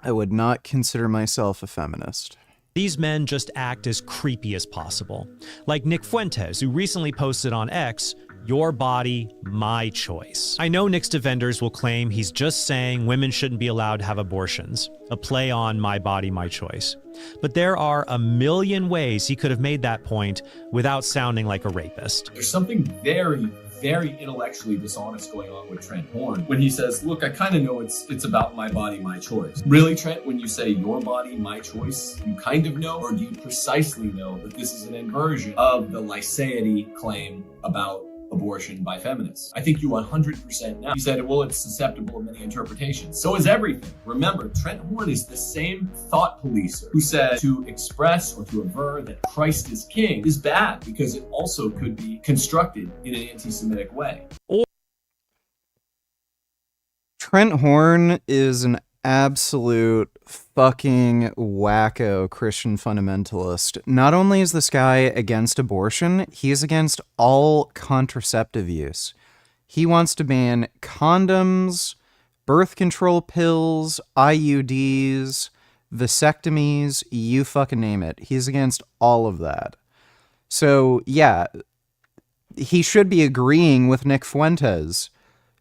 I would not consider myself a feminist. these men just act as creepy as possible. Like Nick Fuentes, who recently posted on X, "Your body, my choice." I know Nick's defenders will claim he's just saying women shouldn't be allowed to have abortions, a play on my body, my choice. But there are a million ways he could have made that point without sounding like a rapist. There's something very intellectually dishonest going on with Trent Horn when he says, look, I kind of know it's about my body, my choice. Really, Trent, when you say your body, my choice, you kind of know, or do you precisely know that this is an inversion of the lyceity claim about abortion by feminists? I think you 100% know. You said, well, it's susceptible of many interpretations. So is everything. Remember, Trent Horn is the same thought policer who said to express or to aver that Christ is king is bad because it also could be constructed in an anti-Semitic way. Trent Horn is an absolute fucking wacko Christian fundamentalist. Not only is this guy against abortion, he is against all contraceptive use. He wants to ban condoms, birth control pills, IUDs, vasectomies, you fucking name it. He's against all of that. So, yeah, he should be agreeing with Nick Fuentes.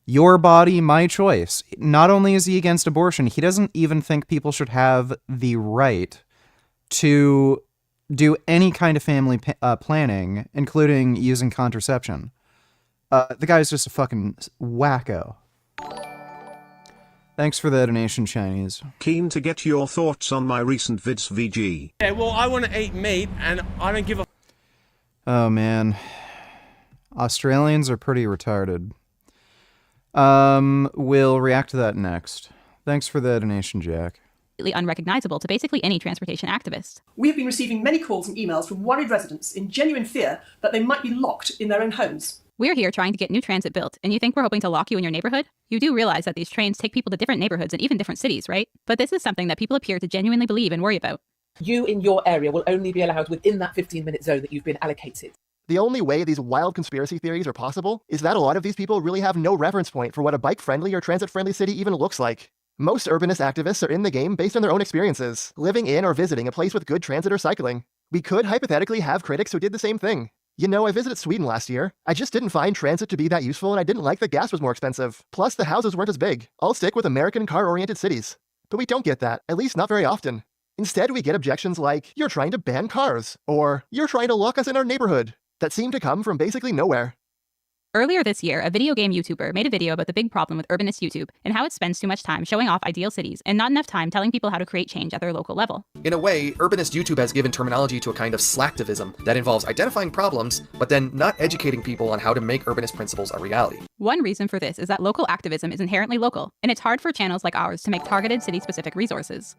Your body, my choice. Not only is he against abortion, he doesn't even think people should have the right to do any kind of family planning, including using contraception. The guy's just a fucking wacko. Thanks for the donation, Chinese. Keen to get your thoughts on my recent vids, VG. Yeah, well, I want to eat meat, and I don't give a... Oh, man. Australians are pretty retarded. We'll react to that next. Thanks for the donation, Jack. Unrecognizable to basically any transportation activist. We have been receiving many calls and emails from worried residents in genuine fear that they might be locked in their own homes. We're here trying to get new transit built, and you think we're hoping to lock you in your neighborhood? You do realize that these trains take people to different neighborhoods and even different cities, right? But this is something that people appear to genuinely believe and worry about. You in your area will only be allowed within that 15-minute zone that you've been allocated. The only way these wild conspiracy theories are possible is that a lot of these people really have no reference point for what a bike-friendly or transit-friendly city even looks like. Most urbanist activists are in the game based on their own experiences, living in or visiting a place with good transit or cycling. We could hypothetically have critics who did the same thing. You know, I visited Sweden last year. I just didn't find transit to be that useful, and I didn't like that gas was more expensive. Plus, the houses weren't as big. I'll stick with American car-oriented cities. But we don't get that, at least not very often. Instead, we get objections like, you're trying to ban cars, or you're trying to lock us in our neighborhood, that seem to come from basically nowhere. Earlier this year, a video game YouTuber made a video about the big problem with urbanist YouTube and how it spends too much time showing off ideal cities and not enough time telling people how to create change at their local level. In a way, urbanist YouTube has given terminology to a kind of slacktivism that involves identifying problems, but then not educating people on how to make urbanist principles a reality. One reason for this is that local activism is inherently local, and it's hard for channels like ours to make targeted city-specific resources.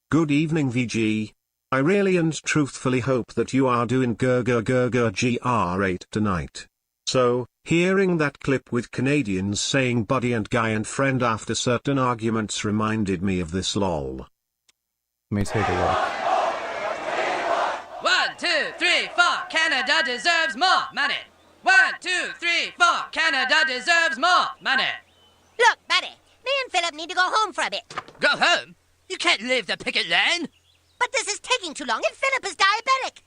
Good evening, VG. I really and truthfully hope that you are doing GR8 tonight. So, hearing that clip with Canadians saying buddy and guy and friend after certain arguments reminded me of this lol. Let me take a look. 1, 2, 3, 4, Canada deserves more money. 1, 2, 3, 4, Canada deserves more money. Look, buddy, me and Philip need to go home for a bit. Go home? You can't leave the picket line. But this is taking too long and Philip is diabetic.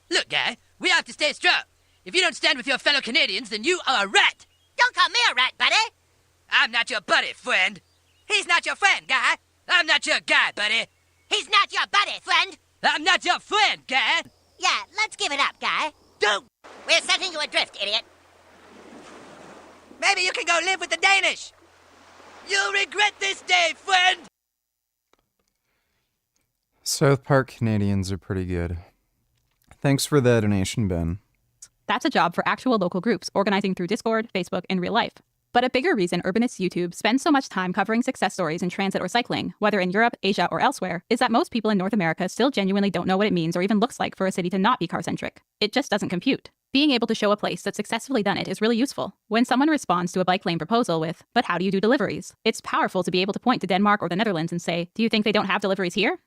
Look, guy, we have to stay strong. If you don't stand with your fellow Canadians, then you are a rat. Don't call me a rat, buddy. I'm not your buddy, friend. He's not your friend, guy. I'm not your guy, buddy. He's not your buddy, friend. I'm not your friend, guy. Yeah, let's give it up, guy. Don't. We're setting you adrift, idiot. Maybe you can go live with the Danish. You'll regret this day, friend. South Park Canadians are pretty good. Thanks for the donation, Ben. That's a job for actual local groups organizing through Discord, Facebook, and real life. But a bigger reason urbanist YouTube spends so much time covering success stories in transit or cycling, whether in Europe, Asia, or elsewhere, is that most people in North America still genuinely don't know what it means or even looks like for a city to not be car-centric. It just doesn't compute. Being able to show a place that's successfully done it is really useful. When someone responds to a bike lane proposal with, but how do you do deliveries? It's powerful to be able to point to Denmark or the Netherlands and say, do you think they don't have deliveries here?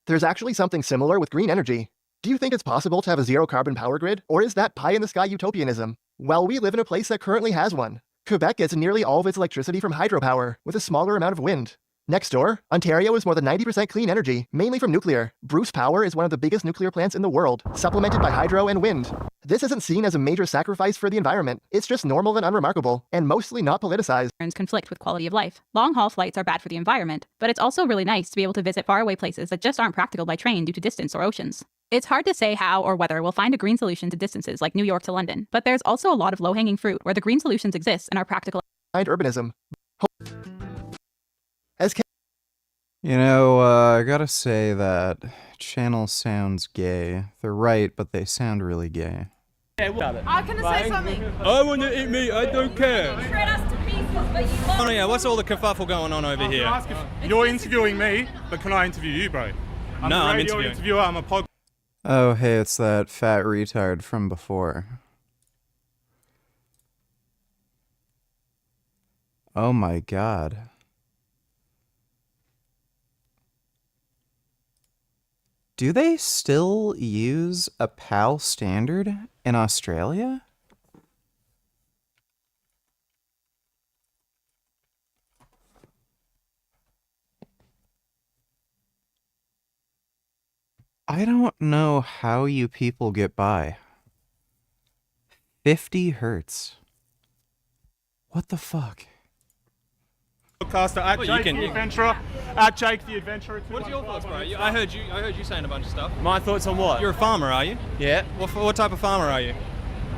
There's actually something similar with green energy. Do you think it's possible to have a zero-carbon power grid, or is that pie-in-the-sky utopianism? Well, we live in a place that currently has one. Quebec gets nearly all of its electricity from hydropower, with a smaller amount of wind. Next door, Ontario is more than 90% clean energy, mainly from nuclear. Bruce Power is one of the biggest nuclear plants in the world, supplemented by hydro and wind. This isn't seen as a major sacrifice for the environment. It's just normal and unremarkable, and mostly not politicized. Conflict with quality of life. Long-haul flights are bad for the environment, but it's also really nice to be able to visit faraway places that just aren't practical by train due to distance or oceans. It's hard to say how or whether we'll find a green solution to distances like New York to London, but there's also a lot of low-hanging fruit where the green solutions exist and are practical. Urbanism. You know, I gotta say that channel sounds gay. They're right, but they sound really gay. I can say something. I want to eat meat, I don't care. Shred us to pieces, but you Oh yeah, what's all the kerfuffle going on over here? You're interviewing me, but can I interview you, bro? I'm No, a I'm radio interviewing. interviewer, I'm a pod. Oh, hey, it's that fat retard from before. Oh my god. Do they still use a PAL standard in Australia? I don't know how you people get by. 50 hertz. What the fuck? Podcaster at Well, Jake you the can- Adventurer. At Jake the Adventurer. What's your thoughts, bro? I heard you saying a bunch of stuff. My thoughts on what? You're a farmer, are you? Yeah. What type of farmer are you?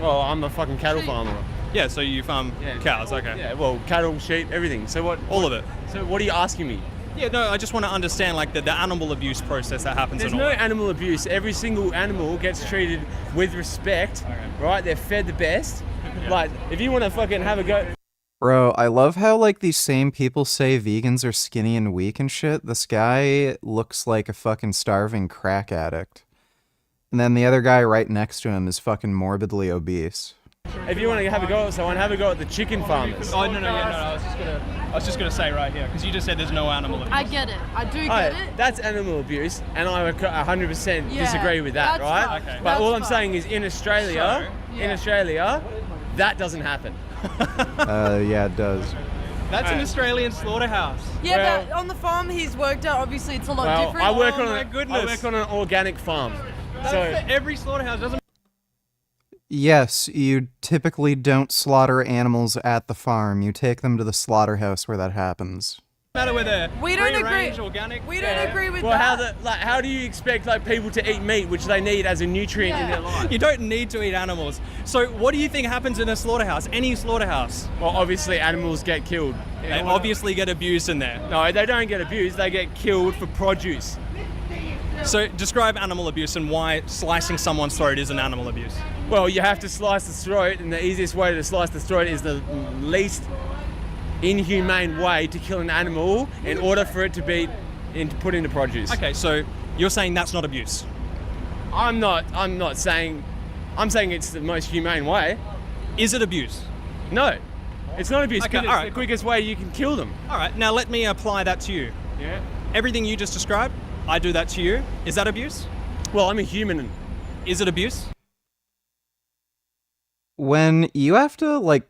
Well, I'm a fucking cattle farmer. Yeah, so you farm cows, okay. Yeah, well, cattle, sheep, everything. So what? All of it. So what are you asking me? Yeah, no, I just want to understand like the animal abuse process that happens There's in all no that. animal abuse. Every single animal gets treated with respect, right? They're fed the best. Like, if you want to fucking have a go... Bro, I love how, like, these same people say vegans are skinny and weak and shit. This guy looks like a fucking starving crack addict. And then the other guy right next to him is fucking morbidly obese. If you want to have a go at someone, have a go at the chicken farmers. Oh, no, I was just gonna say right here, because you just said there's no animal abuse. I get it. I do get Alright, it. that's animal abuse, and I 100% Yeah, disagree with that, that's right? fine. Okay. But That's all I'm fine. saying is in Australia, that doesn't happen. Yeah, it does. That's an Australian slaughterhouse. Yeah, but on the farm he's worked at, obviously it's a lot Well, different. I work Oh on my I goodness. work on an organic farm. So every slaughterhouse doesn't. Yes, you typically don't slaughter animals at the farm. You take them to the slaughterhouse where that happens. Matter whether We don't free-range, agree. organic. We don't agree with Well, that. how do you expect like people to eat meat, which they need as a nutrient in their life? You don't need to eat animals. So what do you think happens in a slaughterhouse? Any slaughterhouse? Well, obviously animals get killed. They obviously get abused in there. No, they don't get abused. They get killed for produce. So describe animal abuse and why slicing someone's throat is an animal abuse. Well, you have to slice the throat, and the easiest way to slice the throat is the least inhumane way to kill an animal in order for it to be put into produce. Okay, so you're saying that's not abuse? I'm not saying. I'm saying it's the most humane way. Is it abuse? No, it's not abuse. Okay, It's alright, the quickest way you can kill them. All right, now let me apply that to you. Yeah. Everything you just described, I do that to you. Is that abuse? Well, I'm a human. Is it abuse? When you have to, like,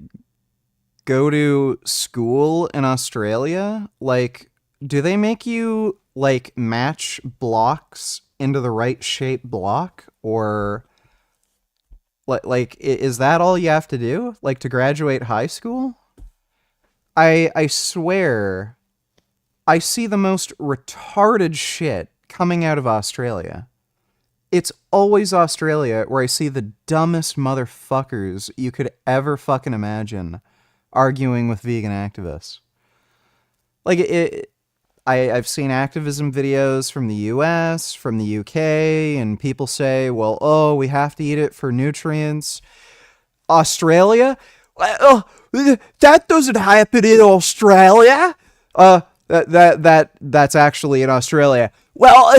go to school in Australia, like, do they make you, like, match blocks into the right shape block? Or, like, is that all you have to do? Like, to graduate high school? I swear, I see the most retarded shit coming out of Australia. It's always Australia where I see the dumbest motherfuckers you could ever fucking imagine arguing with vegan activists. Like, I've seen activism videos from the US, from the UK, and people say, well, oh, we have to eat it for nutrients. Australia? That doesn't happen in Australia. That's actually in Australia. Well,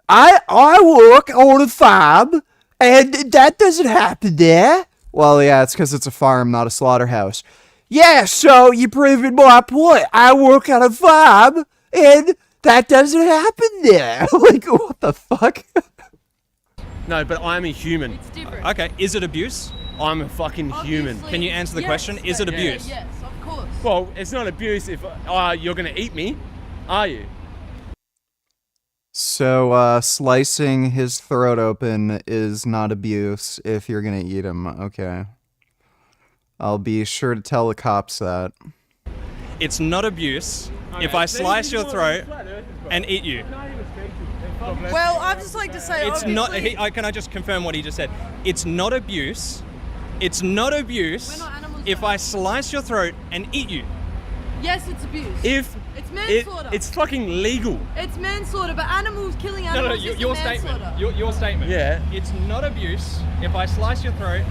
I work on a farm, and that doesn't happen there. Well, yeah, it's because it's a farm, not a slaughterhouse. Yeah, so you're proving my point. I work on a farm, and that doesn't happen there. Like, what the fuck? No, but I'm a human. Okay, is it abuse? I'm a fucking human. Can you answer the question? Is it abuse? Yes, of course. Well, it's not abuse if you're going to eat me, are you? So, slicing his throat open is not abuse if you're gonna eat him. Okay. I'll be sure to tell the cops that. It's not abuse if I slice your throat and eat you. Well, I'd just like to say, It's not. Can I just confirm what he just said? It's not abuse. It's not abuse if I slice your throat and eat you. Yes, it's abuse. If it's manslaughter. It's fucking legal. It's manslaughter, but animals killing animals is your manslaughter. statement. Your statement. Yeah. It's not abuse if I slice your throat.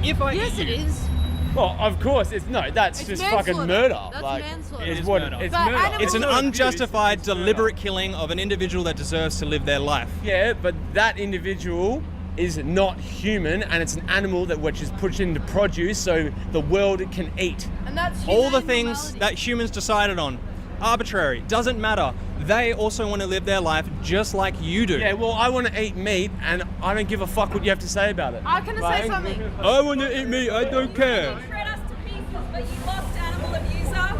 If I Yes, eat you. it is. Well, of course, it's no. That's It's just manslaughter. fucking murder. That's like, manslaughter. It's It is what murder. it's But murder. animals- It's an not abuse, unjustified, it's murder. deliberate killing of an individual that deserves to live their life. Yeah, but that individual is not human, and it's an animal which is put into produce so the world can eat. And that's All the things that humans decided on, arbitrary, doesn't matter. They also want to live their life just like you do. Yeah, well, I want to eat meat, and I don't give a fuck what you have to say about it. I can say something. I want to eat meat. I don't care. Shred us to pieces, but you lost, animal abuser.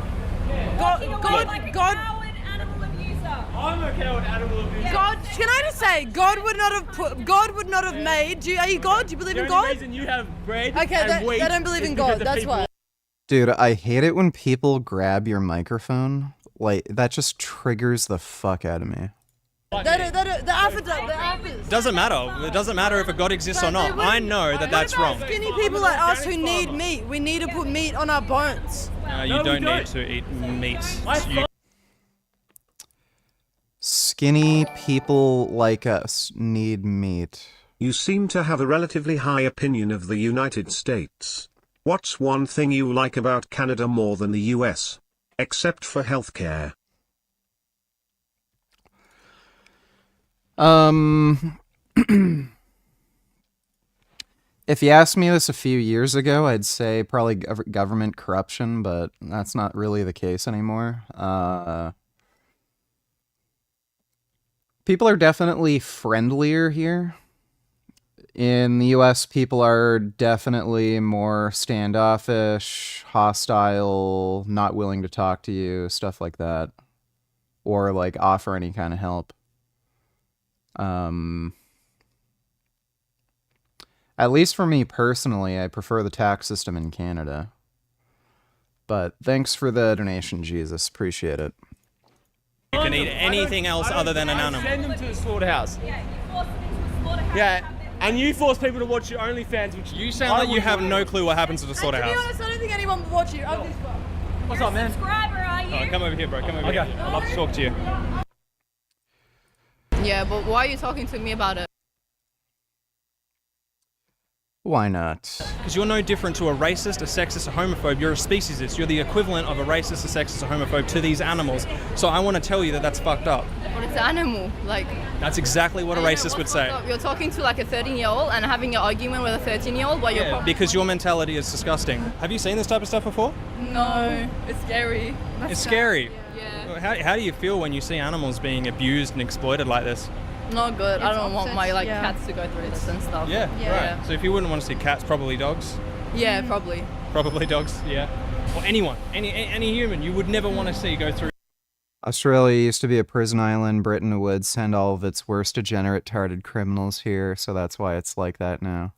God, Animal abuser. I'm okay with animal abuse. God, can I just say, God would not have made. Are you God? Do you believe in The only God? reason you have bread Okay, and wheat they don't believe is in because God. the That's people- why. Dude, I hate it when people grab your microphone. Like, that just triggers the fuck out of me. The affidavit. Doesn't matter. It doesn't matter if a God exists or not. I know that that's wrong. Skinny people like us who need meat. We need to put meat on our bones. You don't need to eat meat. Skinny people like us need meat. You seem to have a relatively high opinion of the United States. What's one thing you like about Canada more than the US? Except for healthcare. If you asked me this a few years ago, I'd say probably government corruption, but that's not really the case anymore. People are definitely friendlier here. In the US, people are definitely more standoffish, hostile, not willing to talk to you, stuff like that. Or, like, offer any kind of help. At least for me personally, I prefer the tax system in Canada. But thanks for the donation, Jesus. Appreciate it. You can eat anything else other than an animal. Send them to the slaughterhouse. Yeah, you forced them into a slaughterhouse. Yeah, and you force people to watch your OnlyFans, which You sound like you have no clue what happens at the To be slaughterhouse. honest, I don't think anyone would watch you. What's up, man? Subscriber, are you? Oh, come over here, bro. Come over here. I'd love to talk to you. Yeah, but why are you talking to me about it? Why not? Because you're no different to a racist, a sexist, a homophobe. You're a speciesist. You're the equivalent of a racist, a sexist, a homophobe to these animals. So I want to tell you that that's fucked up. But it's an animal, like... That's exactly what a racist would say. You're talking to like a 13-year-old and having an argument with a 13-year-old while you're... Yeah, because your mentality is disgusting. Have you seen this type of stuff before? No, it's scary. It's scary. Yeah. How do you feel when you see animals being abused and exploited like this? Not good. I It's don't want my upset, like cats to go through this and stuff. Yeah, right. So if you wouldn't want to see cats, probably dogs. Yeah, probably. Probably dogs, yeah. Or anyone, any human you would never want to see go through. Australia used to be a prison island. Britain would send all of its worst degenerate, tarded criminals here, so that's why it's like that now.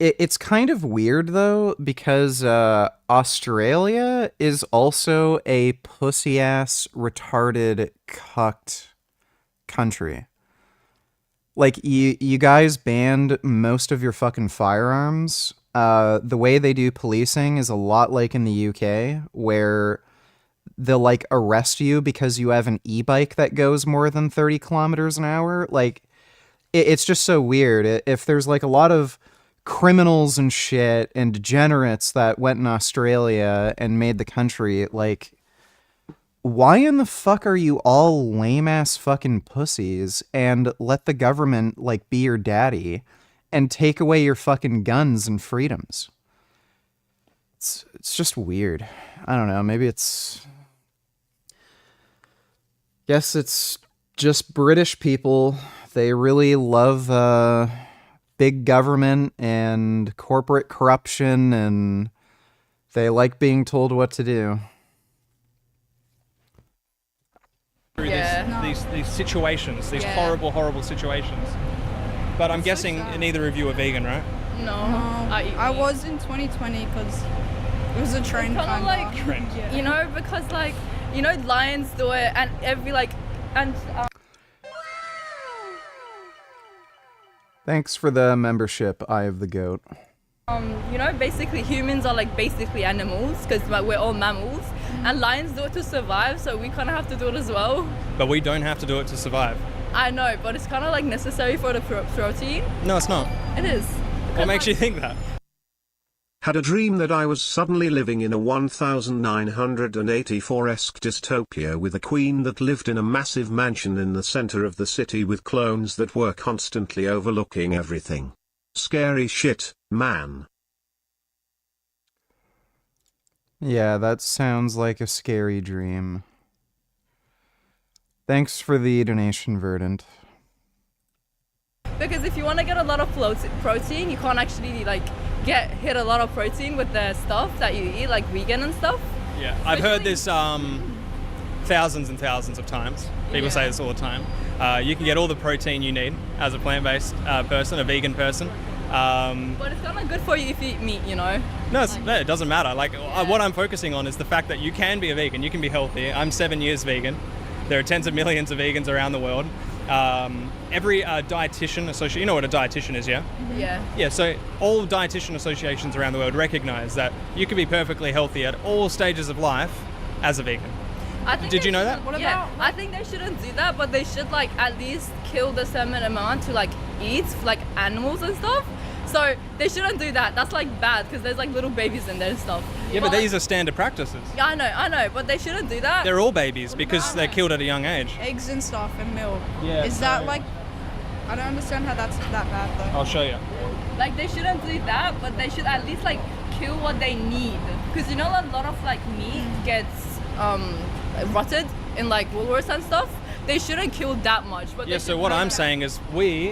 It's kind of weird, though, because Australia is also a pussy-ass, retarded, cucked country. Like, you guys banned most of your fucking firearms. The way they do policing is a lot like in the UK, where they'll, like, arrest you because you have an e-bike that goes more than 30 kilometers an hour. Like, it's just so weird. If there's, like, a lot of criminals and shit and degenerates that went in Australia and made the country, like, why in the fuck are you all lame-ass fucking pussies and let the government, like, be your daddy and take away your fucking guns and freedoms? It's just weird. I don't know, maybe it's... Guess it's just British people. They really love, big government and corporate corruption, and they like being told what to do. Through these situations, these horrible situations. But I'm guessing neither of you are vegan, right? No. I was in 2020 because it was a trend. Kind of like, Trend. you know, because like, you know, lions do it, and every like, and. Thanks for the membership, Eye of the Goat. You know, basically humans are like basically animals because like, we're all mammals, and lions do it to survive, so we kind of have to do it as well. But we don't have to do it to survive. I know, but it's kind of like necessary for the protein. No, it's not. It is. What makes you think that? Had a dream that I was suddenly living in a 1984-esque dystopia with a queen that lived in a massive mansion in the center of the city with clones that were constantly overlooking everything. Scary shit, man. Yeah, that sounds like a scary dream. Thanks for the donation, Verdant. Because if you want to get a lot of protein, you can't actually like hit a lot of protein with the stuff that you eat, like vegan and stuff. Yeah, I've heard this thousands and thousands of times. People say this all the time. You can get all the protein you need as a plant-based person, a vegan person. But it's kind of good for you if you eat meat, you know? No, it doesn't matter. Like, what I'm focusing on is the fact that you can be a vegan, you can be healthy. I'm 7 years vegan. There are tens of millions of vegans around the world. Every dietitian association, you know what a dietitian is, yeah? Yeah. Yeah, so all dietitian associations around the world recognize that you can be perfectly healthy at all stages of life as a vegan. Did you know that? I think they shouldn't do that, but they should like at least kill the certain amount to like eat like animals and stuff. So they shouldn't do that. That's like bad because there's like little babies in there and stuff. Yeah, but these are standard practices. Yeah, I know, but they shouldn't do that. They're all babies because they're killed at a young age. Eggs and stuff and milk. Yeah. Is that like? I don't understand how that's that bad though. I'll show you. Like they shouldn't do that, but they should at least like kill what they need. Because you know a lot of like meat gets rotted in like Woolworths and stuff. They shouldn't kill that much. But yeah. So what I'm saying is we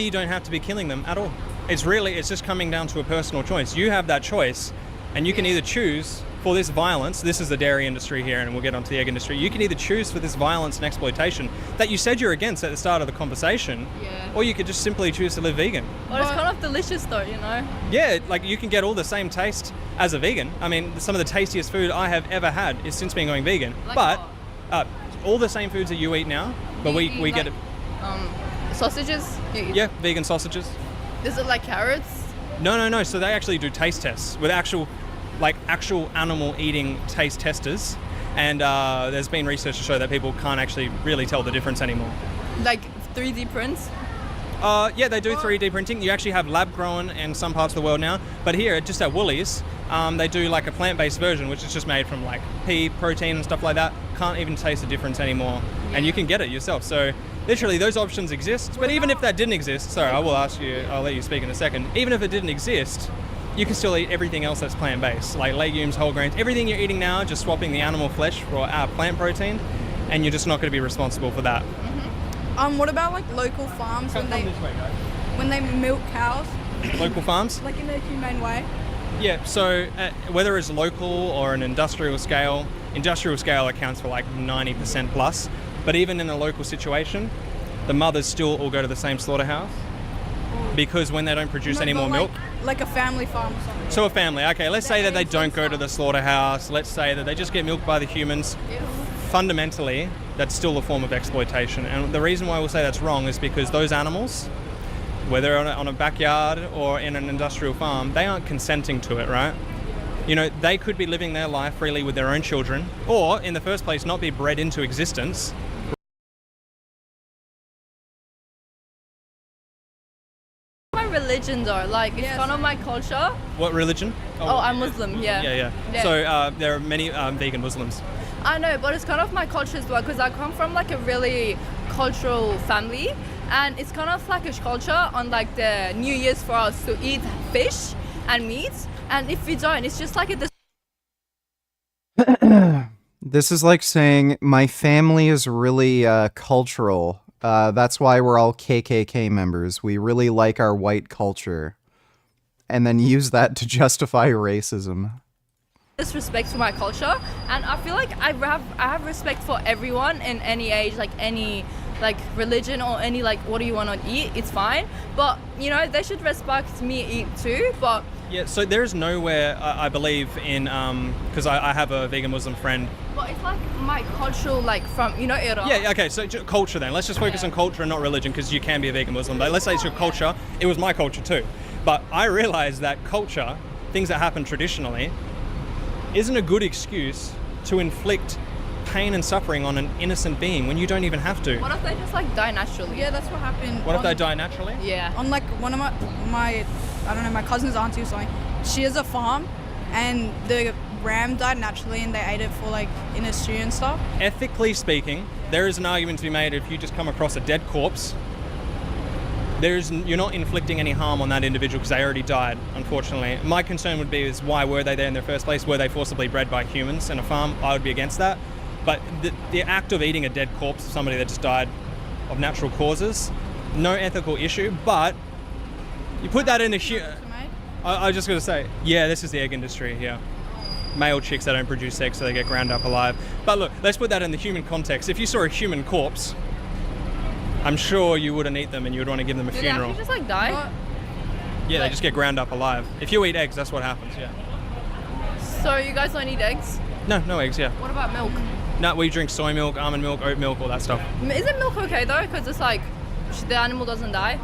don't have to be killing them at all. It's just coming down to a personal choice. You have that choice, and you can either choose for this violence. This is the dairy industry here, and we'll get onto the egg industry. You can either choose for this violence and exploitation that you said you're against at the start of the conversation, or you could just simply choose to live vegan. But it's kind of delicious though, you know? Yeah, like you can get all the same taste as a vegan. I mean, some of the tastiest food I have ever had is since being going vegan. Like but all the same foods that you eat now, but we get it. Sausages? Yeah, vegan sausages. Is it like carrots? No. So they actually do taste tests with actual animal eating taste testers, and there's been research to show that people can't actually really tell the difference anymore. Like 3D prints? Yeah, they do 3D printing. You actually have lab grown in some parts of the world now, but here, just at Woolies, they do like a plant-based version, which is just made from like pea protein and stuff like that. Can't even taste the difference anymore, and you can get it yourself. So literally, those options exist. But even if that didn't exist, sorry, I'll let you speak in a second. Even if it didn't exist, you can still eat everything else that's plant-based, like legumes, whole grains, everything you're eating now, just swapping the animal flesh for our plant protein, and you're just not going to be responsible for that. What about like local farms when they milk cows? Local farms? Like in a humane way? Yeah, so whether it's local or an industrial scale accounts for like 90% plus, but even in a local situation, the mothers still all go to the same slaughterhouse because when they don't produce any more milk. Like a family farm or something. So a family, okay, let's say that they don't go to the slaughterhouse, let's say that they just get milked by the humans. Fundamentally, that's still a form of exploitation. And the reason why we'll say that's wrong is because those animals, whether on a backyard or in an industrial farm, they aren't consenting to it, right? You know, they could be living their life freely with their own children, or in the first place, not be bred into existence. My religion though, like it's kind of my culture. What religion? Oh, I'm Muslim, yeah. Yeah. So there are many vegan Muslims. I know, but it's kind of my culture as well because I come from like a really cultural family, and it's kind of like a culture on like the New Year's for us to eat fish and meat, and if we don't, it's just like This is like saying my family is really cultural, That's why we're all KKK members. We really like our white culture. And then use that to justify racism. Disrespect for my culture, and I feel like I have respect for everyone in any age, like any like religion or any like what do you want to eat, it's fine, but you know they should respect me eat too. But yeah, so there's nowhere I believe in because I have a vegan Muslim friend. But it's like my cultural, like from Iran. Yeah, okay, so culture then. Let's just focus on culture and not religion, because you can be a vegan Muslim. But let's say it's your culture. It was my culture too. But I realized that culture, things that happen traditionally, isn't a good excuse to inflict pain and suffering on an innocent being when you don't even have to. What if they just like die naturally? Yeah, that's what happened. What if they die naturally? Yeah. On like one of my I don't know, my cousin's auntie or something. She has a farm, and the ram died naturally, and they ate it for like in a stew and stuff. Ethically speaking, there is an argument to be made if you just come across a dead corpse. You're not inflicting any harm on that individual because they already died, unfortunately. My concern would be is why were they there in the first place? Were they forcibly bred by humans in a farm? I would be against that. But the act of eating a dead corpse of somebody that just died of natural causes, no ethical issue, but you put that in the... I was just going to say, yeah, this is the egg industry, yeah. Male chicks that don't produce eggs so they get ground up alive. But look, let's put that in the human context. If you saw a human corpse, I'm sure you wouldn't eat them and you would want to give them a funeral. Do they just like die? Yeah, they just get ground up alive. If you eat eggs, that's what happens, yeah. So you guys don't eat eggs? No eggs, yeah. What about milk? No, we drink soy milk, almond milk, oat milk, all that stuff. Isn't milk okay though? Because it's like the animal doesn't die.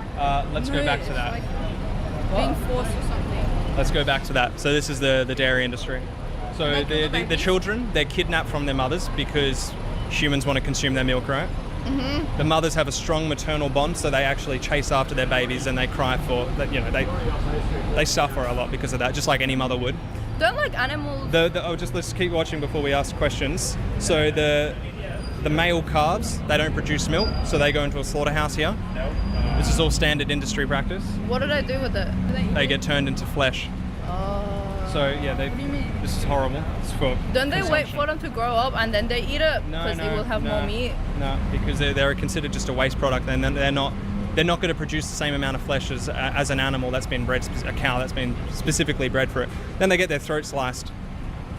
Let's go back to that. Being forced or something. Let's go back to that. So this is the dairy industry. So the children, they're kidnapped from their mothers because humans want to consume their milk, right? Mm-hmm. The mothers have a strong maternal bond, so they actually chase after their babies and they cry for that. You know, they suffer a lot because of that, just like any mother would. Don't like animals. Let's keep watching before we ask questions. So the male calves, they don't produce milk, so they go into a slaughterhouse here. This is all standard industry practice. What do they do with it? They get turned into flesh. Oh. So yeah, What do you mean? This is horrible. It's for Don't they wait for them to grow up and then they eat it because they will have more meat? No, because they're considered just a waste product, and they're not going to produce the same amount of flesh as an animal that's been bred, a cow that's been specifically bred for it. Then they get their throat sliced,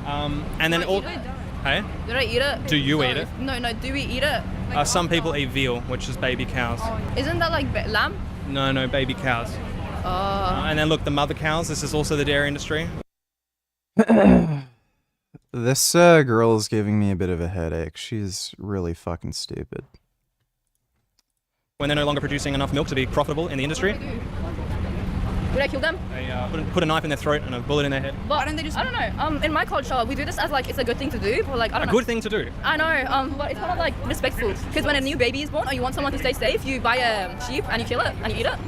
and then all. Hey? Do they eat it? Do you eat it? No. Do we eat it? Some people eat veal, which is baby cows. Isn't that like lamb? No, baby cows. And then look, the mother cows. This is also the dairy industry. This girl is giving me a bit of a headache. She's really fucking stupid. When they're no longer producing enough milk to be profitable in the industry, Would I kill them? they put a knife in their throat and a bullet in their head. But I don't know. In my culture, we do this as like it's a good thing to do, but like I don't know. A good thing to do. I know. But it's kind of like respectful because when a new baby is born, or you want someone to stay safe, you buy a sheep and you kill it and you eat it.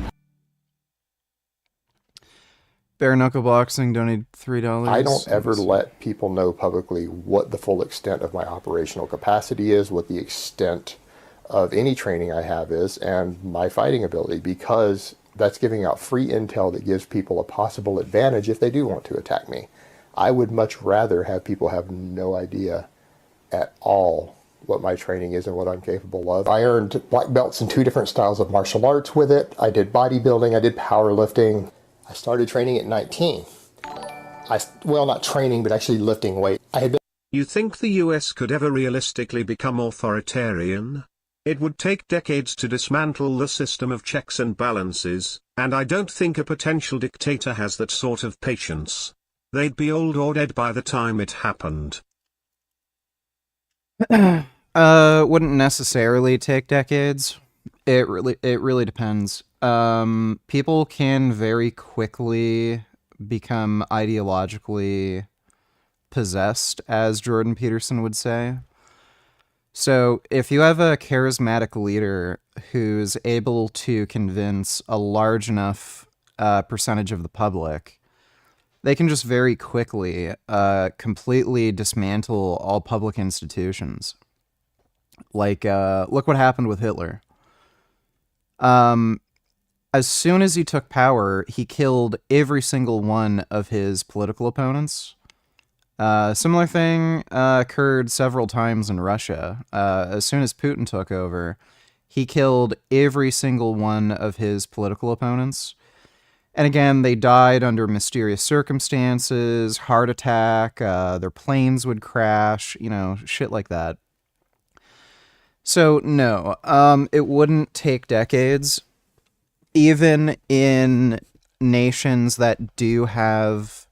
Bare knuckle boxing, donate $3. I don't ever let people know publicly what the full extent of my operational capacity is, what the extent of any training I have is, and my fighting ability, because that's giving out free intel that gives people a possible advantage if they do want to attack me. I would much rather have people have no idea at all what my training is and what I'm capable of. I earned black belts in 2 different styles of martial arts with it. I did bodybuilding, I did powerlifting. I started training at 19. Well, not training, but actually lifting weight. You think the US could ever realistically become authoritarian? It would take decades to dismantle the system of checks and balances, and I don't think a potential dictator has that sort of patience. They'd be old or dead by the time it happened. Wouldn't necessarily take decades. It really depends. People can very quickly become ideologically possessed, as Jordan Peterson would say. So if you have a charismatic leader who's able to convince a large enough percentage of the public, they can just very quickly completely dismantle all public institutions. Like, look what happened with Hitler. As soon as he took power, he killed every single one of his political opponents. Similar thing occurred several times in Russia. As soon as Putin took over, He killed every single one of his political opponents. And again, they died under mysterious circumstances, heart attack, their planes would crash, you know, shit like that. So, no, it wouldn't take decades. Even in nations that do have,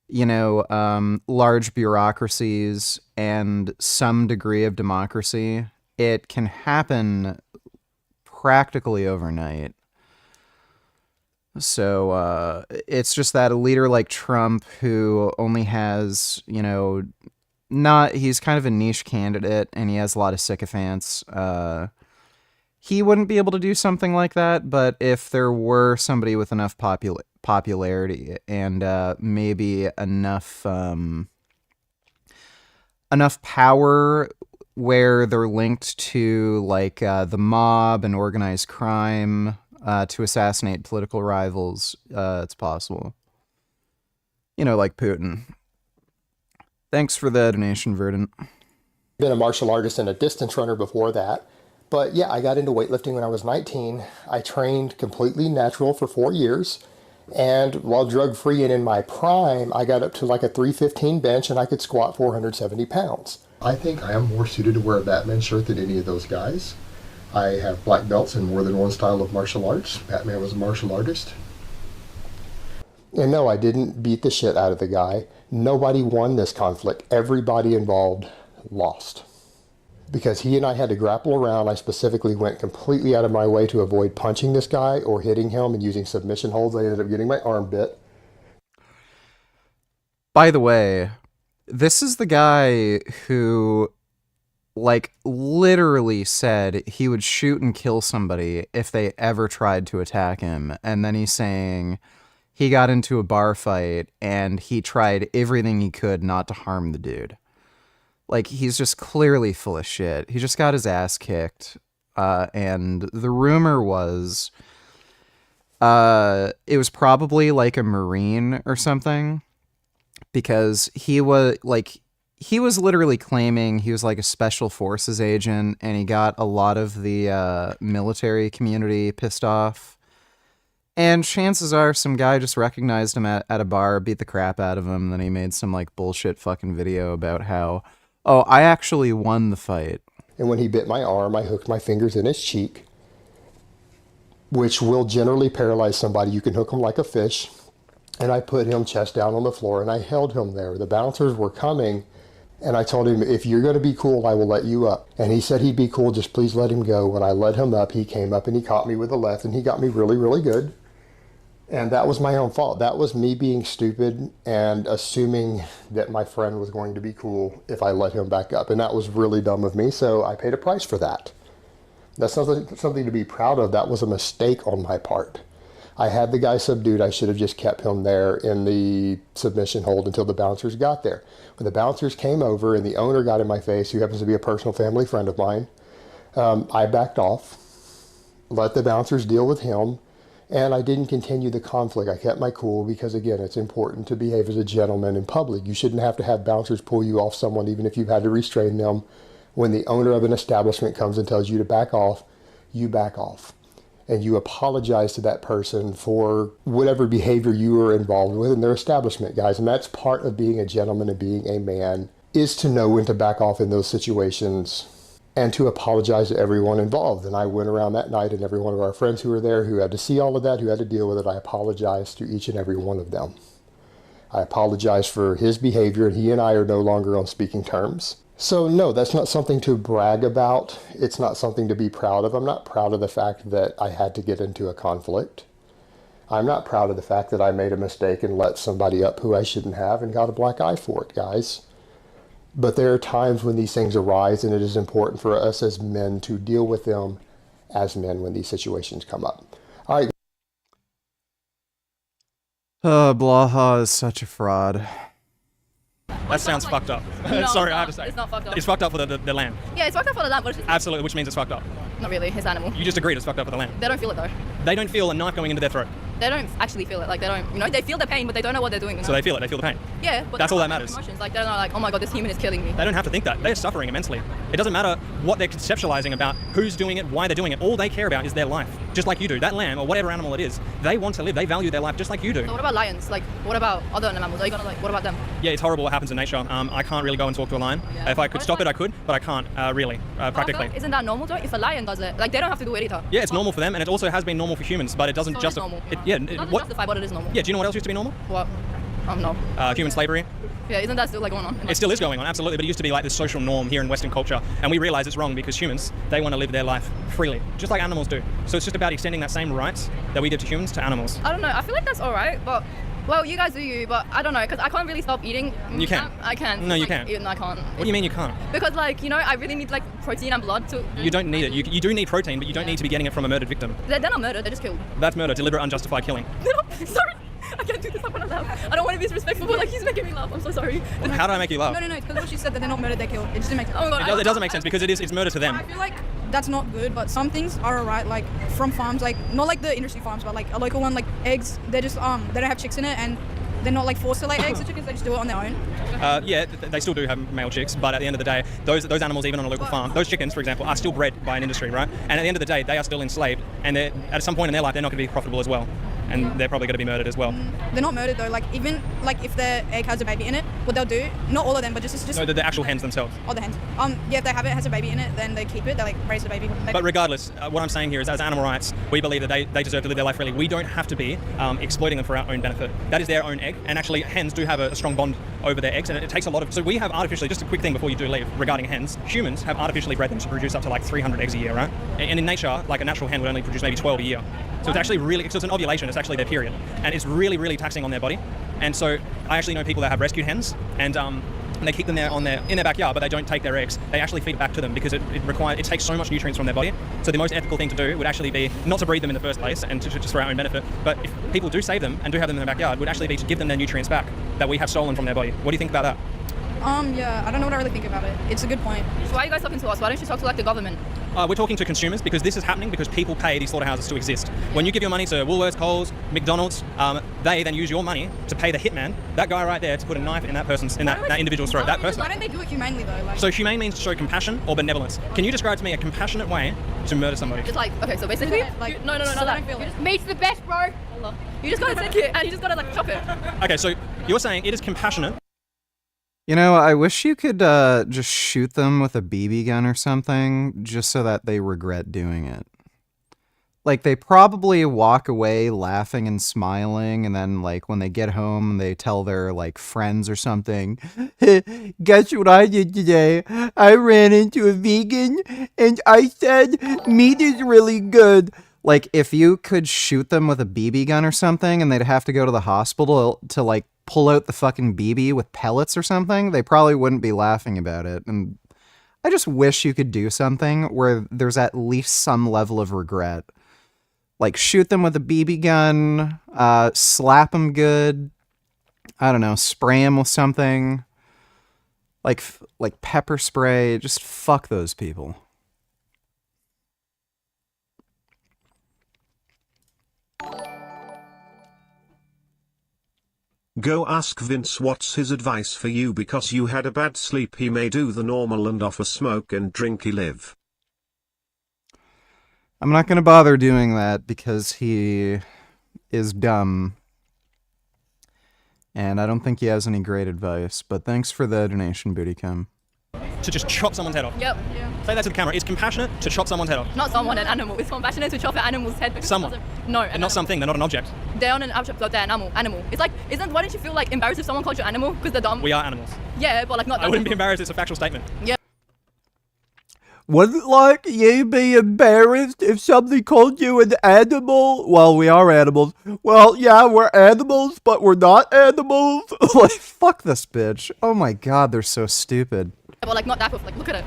you know, large bureaucracies and some degree of democracy, it can happen practically overnight. So it's just that a leader like Trump, who only has, you know, he's kind of a niche candidate and he has a lot of sycophants. He wouldn't be able to do something like that, but if there were somebody with enough popularity and maybe enough power where they're linked to like the mob and organized crime, to assassinate political rivals, it's possible. You know, like Putin. Thanks for the donation, Verdant. Been a martial artist and a distance runner before that. But yeah, I got into weightlifting when I was 19. I trained completely natural for 4 years. And while drug-free and in my prime, I got up to like a 315 bench and I could squat 470 pounds. I think I am more suited to wear a Batman shirt than any of those guys. I have black belts in more than one style of martial arts. Batman was a martial artist. And no, I didn't beat the shit out of the guy. Nobody won this conflict. Everybody involved lost. Because he and I had to grapple around, I specifically went completely out of my way to avoid punching this guy or hitting him and using submission holds. I ended up getting my arm bit. By the way, this is the guy who, like, literally said he would shoot and kill somebody if they ever tried to attack him. And then he's saying he got into a bar fight and he tried everything he could not to harm the dude. Like, he's just clearly full of shit. He just got his ass kicked. And the rumor was, it was probably like a Marine or something, because he was literally claiming he was like a special forces agent, and he got a lot of the military community pissed off. And chances are some guy just recognized him at a bar, beat the crap out of him, and then he made some like bullshit fucking video about how, oh, I actually won the fight. And when he bit my arm, I hooked my fingers in his cheek, which will generally paralyze somebody. You can hook them like a fish. And I put him chest down on the floor and I held him there. The bouncers were coming and I told him, if you're going to be cool, I will let you up. And he said he'd be cool, just please let him go. When I let him up, he came up and he caught me with the left and he got me really, really good. And that was my own fault. That was me being stupid and assuming that my friend was going to be cool if I let him back up. And that was really dumb of me, so I paid a price for that. That's something to be proud of. That was a mistake on my part. I had the guy subdued. I should have just kept him there in the submission hold until the bouncers got there. When the bouncers came over and the owner got in my face, who happens to be a personal family friend of mine, I backed off, let the bouncers deal with him, and I didn't continue the conflict. I kept my cool because, again, it's important to behave as a gentleman in public. You shouldn't have to have bouncers pull you off someone, even if you've had to restrain them. When the owner of an establishment comes and tells you to back off, you back off. And you apologize to that person for whatever behavior you were involved with in their establishment, guys. And that's part of being a gentleman and being a man, is to know when to back off in those situations and to apologize to everyone involved. And I went around that night, and every one of our friends who were there, who had to see all of that, who had to deal with it, I apologized to each and every one of them. I apologized for his behavior, and he and I are no longer on speaking terms. So no, that's not something to brag about. It's not something to be proud of. I'm not proud of the fact that I had to get into a conflict. I'm not proud of the fact that I made a mistake and let somebody up who I shouldn't have and got a black eye for it, guys. But there are times when these things arise, and it is important for us as men to deal with them as men when these situations come up. All right. Blaha is such a fraud. That sounds fucked up. No, Sorry, I have to say. It's not fucked up. It's fucked up for the land. Yeah, it's fucked up for the land, but it's Absolutely, which means it's fucked up. not really. It's animal. You just agreed it's fucked up for the land. They don't feel it though. They don't feel a knife going into their throat. They don't actually feel it. Like they don't, they feel the pain, but they don't know what they're doing. So they feel it. They feel the pain. Yeah, but that's all that matters. Emotions. Like they're not like, oh my god, this human is killing me. They don't have to think that. They're suffering immensely. It doesn't matter what they're conceptualizing about, who's doing it, why they're doing it. All they care about is their life, just like you do. That lamb or whatever animal it is, they want to live. They value their life just like you do. So what about lions? Like, what about other animals? Are you gonna what about them? Yeah, it's horrible what happens in nature. I can't really go and talk to a lion. Yeah. If I could stop it, I could, but I can't really, practically. Isn't that normal though? If a lion does it, like they don't have to do it either. Yeah, it's normal for them, and it also has been normal for humans, but it doesn't So justify. it's normal. Yeah, It doesn't what? justify, but it is normal. Yeah, do you know what else used to be normal? What? No. Human slavery. Yeah, isn't that still like going on? It still is going on, absolutely, but it used to be like this social norm here in Western culture, and we realize it's wrong because humans, they want to live their life freely, just like animals do. So it's just about extending that same rights that we give to humans to animals. I don't know. I feel like that's all right, but well, you guys do you, but I don't know because I can't really stop eating. You can. I can. No, you like, can't. I can't. What do you mean you can't? Because like I really need like protein and blood to. You don't need it. You do need protein, but you don't need to be getting it from a murdered victim. They're not murdered. They're just killed. That's murder, deliberate, unjustified killing. Sorry. I can't do this. I'm gonna laugh. I don't want to be disrespectful, but like he's making me laugh. I'm so sorry. How did I make you laugh? No, because what she said that they're not murdered, they're killed. It just didn't make sense. Oh my God. It doesn't make sense because it's murder to them. I feel like that's not good, but some things are alright, like from farms, like not like the industry farms, but like a local one, like eggs. They're just they don't have chicks in it, and they're not like forced to lay eggs. The chickens, they just do it on their own. Yeah, they still do have male chicks, but at the end of the day, those animals, even on a local farm, those chickens, for example, are still bred by an industry, right? And at the end of the day, they are still enslaved, and at some point in their life, they're not going to be profitable as well. And they're probably going to be murdered as well. They're not murdered though. Like even like if their egg has a baby in it, what they'll do, not all of them, but just No, the actual hens themselves. Oh, the hens. Yeah, if they have it has a baby in it, then they keep it. They like raise the baby. But regardless, what I'm saying here is, as animal rights, we believe that they deserve to live their life freely. We don't have to be exploiting them for our own benefit. That is their own egg, and actually, hens do have a strong bond over their eggs, and it takes a lot of. So we have artificially. Just a quick thing before you do leave regarding hens. Humans have artificially bred them to produce up to like 300 eggs a year, right? And in nature, like a natural hen would only produce maybe 12 a year. So it's actually so it's an ovulation. It's actually their period, and it's really, really taxing on their body. And so I actually know people that have rescued hens, and they keep them there in their backyard, but they don't take their eggs. They actually feed it back to them because it takes so much nutrients from their body. So the most ethical thing to do would actually be not to breed them in the first place and just for our own benefit. But if people do save them and do have them in their backyard, would actually be to give them their nutrients back that we have stolen from their body. What do you think about that? Yeah, I don't know what I really think about it. It's a good point. So why are you guys talking to us? Why don't you talk to like the government? We're talking to consumers because this is happening because people pay these slaughterhouses to exist. When you give your money to Woolworths, Coles, McDonald's, they then use your money to pay the hitman, that guy right there, to put a knife in that individual's throat. That person. Why don't they do it humanely though? Like... So humane means to show compassion or benevolence. Can you describe to me a compassionate way to murder somebody? Just like okay, so basically, like no, so that. Meat's the best, bro. You just gotta take it and you just gotta like chop it. Okay, so you're saying it is compassionate. You know, I wish you could just shoot them with a BB gun or something, just so that they regret doing it. Like, they probably walk away laughing and smiling, and then, like, when they get home, they tell their, like, friends or something, guess what I did today? I ran into a vegan, and I said, meat is really good. Like, if you could shoot them with a BB gun or something, and they'd have to go to the hospital to, like, pull out the fucking BB with pellets or something, they probably wouldn't be laughing about it. And I just wish you could do something where there's at least some level of regret. Like, shoot them with a BB gun, slap them good, I don't know, spray them with something, like pepper spray, just fuck those people. Go ask Vince what's his advice for you because you had a bad sleep. He may do the normal and offer smoke and drinky live. I'm not going to bother doing that because he is dumb. And I don't think he has any great advice, but thanks for the donation, Bootycum. To just chop someone's head off. Yep. Yeah. Say that to the camera. It's compassionate to chop someone's head off. Not someone, an animal. It's compassionate to chop an animal's head. Someone. No. And not something. They're not an object. They're not an object. They're an animal. It's like, why don't you feel like embarrassed if someone calls you an animal because they're dumb? We are animals. Yeah, but like not. I wouldn't be embarrassed. It's a factual statement. Yeah. Wouldn't like you be embarrassed if somebody called you an animal? Well, we are animals. Well, yeah, we're animals, but we're not animals. Like, fuck this bitch. Oh my god, they're so stupid. But like not that, like look at it.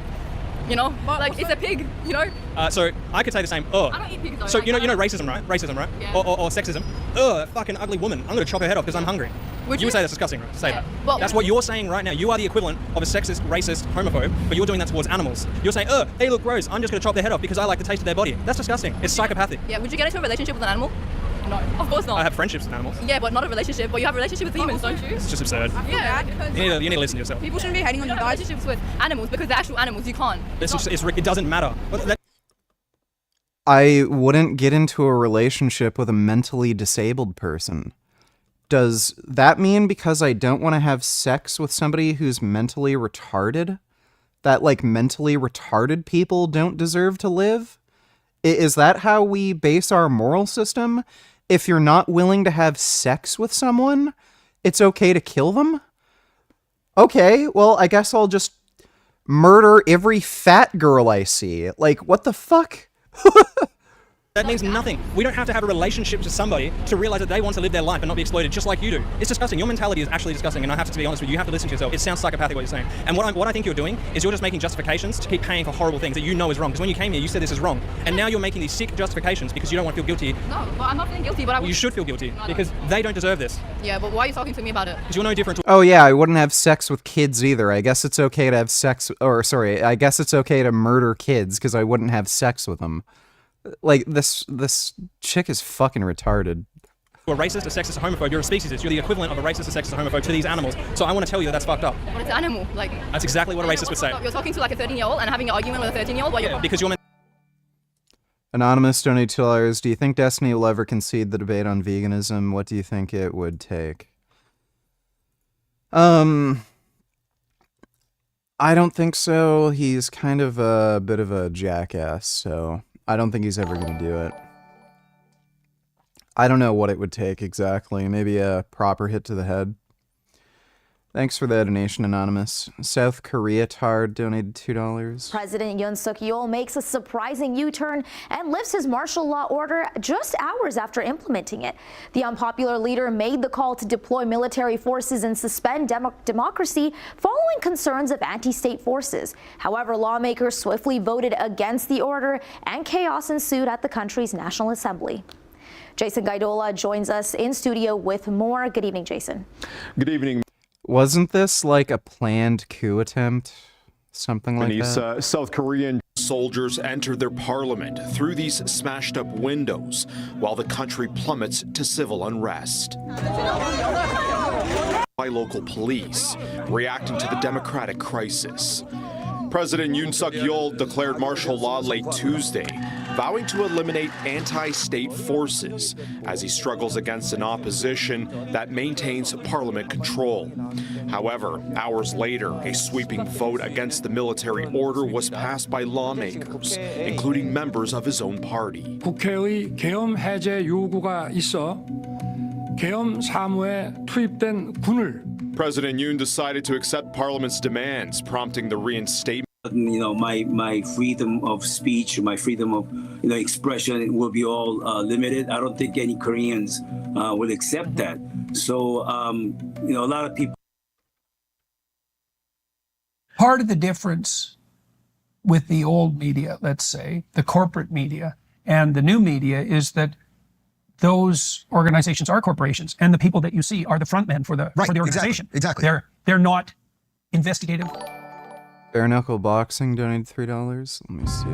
You know, but like it's a pig. You know. So I could say the same. I don't eat pigs though. So you know racism, right? Racism, right? Yeah. Or sexism. That fucking ugly woman. I'm gonna chop her head off because I'm hungry. Would you would say that's disgusting, right? Say that. Well, that's what you're saying right now. You are the equivalent of a sexist, racist, homophobe, but you're doing that towards animals. You're saying, they look gross. I'm just gonna chop their head off because I like the taste of their body. That's disgusting. It's psychopathic. Yeah. Would you get into a relationship with an animal? No, of course not. I have friendships with animals. Yeah, but not a relationship. But you have a relationship with humans, don't you? It's just absurd. Yeah. You need to listen to yourself. People shouldn't be hating on you guys. Relationships with animals because they're actual animals. You can't. It doesn't matter. I wouldn't get into a relationship with a mentally disabled person. Does that mean because I don't want to have sex with somebody who's mentally retarded, that, like, mentally retarded people don't deserve to live? Is that how we base our moral system? If you're not willing to have sex with someone, it's okay to kill them? Okay, well, I guess I'll just murder every fat girl I see. Like, what the fuck? That means nothing. We don't have to have a relationship to somebody to realize that they want to live their life and not be exploited just like you do. It's disgusting. Your mentality is actually disgusting, and I have to be honest with you. You have to listen to yourself. It sounds psychopathic what you're saying. And what I think you're doing is you're just making justifications to keep paying for horrible things that you know is wrong. Because when you came here, you said this is wrong. And now you're making these sick justifications because you don't want to feel guilty. No, well, I'm not feeling guilty, but You should feel guilty because they don't deserve this. Yeah, but why are you talking to me about it? Because you're no different to... Oh yeah, I wouldn't have sex with kids either. I guess it's okay to have sex, I guess it's okay to murder kids because I wouldn't have sex with them. Like, this chick is fucking retarded. You're a racist, a sexist, a homophobe. You're a speciesist. You're the equivalent of a racist, a sexist, a homophobe to these animals. So I want to tell you that that's fucked up. But it's an animal. Like, that's exactly what a racist would say. You're talking to like a 13-year-old and having an argument with a 13-year-old while you're... because you're... Anonymous donate $2. Do you think Destiny will ever concede the debate on veganism? What do you think it would take? I don't think so. He's kind of a bit of a jackass, so I don't think he's ever going to do it. I don't know what it would take exactly. Maybe a proper hit to the head. Thanks for the donation, Anonymous. South Korea Tard donated $2. President Yoon Suk-yeol makes a surprising U-turn and lifts his martial law order just hours after implementing it. The unpopular leader made the call to deploy military forces and suspend democracy following concerns of anti-state forces. However, lawmakers swiftly voted against the order and chaos ensued at the country's National Assembly. Jason Gaidola joins us in studio with more. Good evening, Jason. Good evening. Wasn't this like a planned coup attempt? Something like that? South Korean soldiers entered their parliament through these smashed up windows while the country plummets to civil unrest. By local police reacting to the democratic crisis. President Yoon Suk-yeol declared martial law late Tuesday, vowing to eliminate anti-state forces as he struggles against an opposition that maintains parliament control. However, hours later, a sweeping vote against the military order was passed by lawmakers, including members of his own party. 국회의 계엄 해제 요구가 있어 계엄 사무에 투입된 군을 President Yoon decided to accept Parliament's demands, prompting the reinstatement. My freedom of speech, my freedom of expression will be all limited. I don't think any Koreans will accept that. So a lot of people. Part of the difference with the old media, let's say, the corporate media, and the new media is that those organizations are corporations, and the people that you see are the front men for the organization. Exactly. They're not investigative. Bare Knuckle Boxing donated $3. Let me see.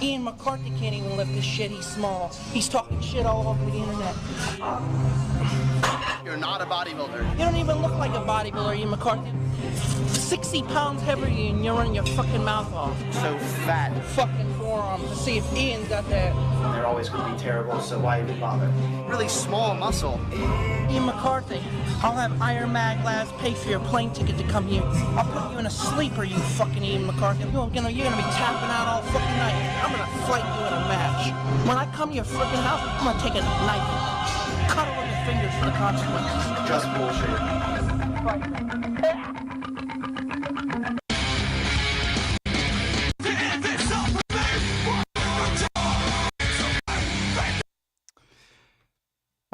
Ian McCarthy can't even lift this shit. He's small. He's talking shit all over the internet. You're not a bodybuilder. You don't even look like a bodybuilder, Ian McCarthy. 60 pounds heavier and you're running your fucking mouth off. So fat. Fucking forearms to see if Ian's got that. They're always going to be terrible, so why even bother? Really small muscle. Ian McCarthy, I'll have Iron Mag Labs pay for your plane ticket to come here. I'll put you in a sleeper, you fucking Ian McCarthy. You're gonna be tapping out all fucking night. I'm gonna fight you in a match. When I come to your freaking house, I'm gonna take a knife and cut away your fingers for the consequences. Just bullshit.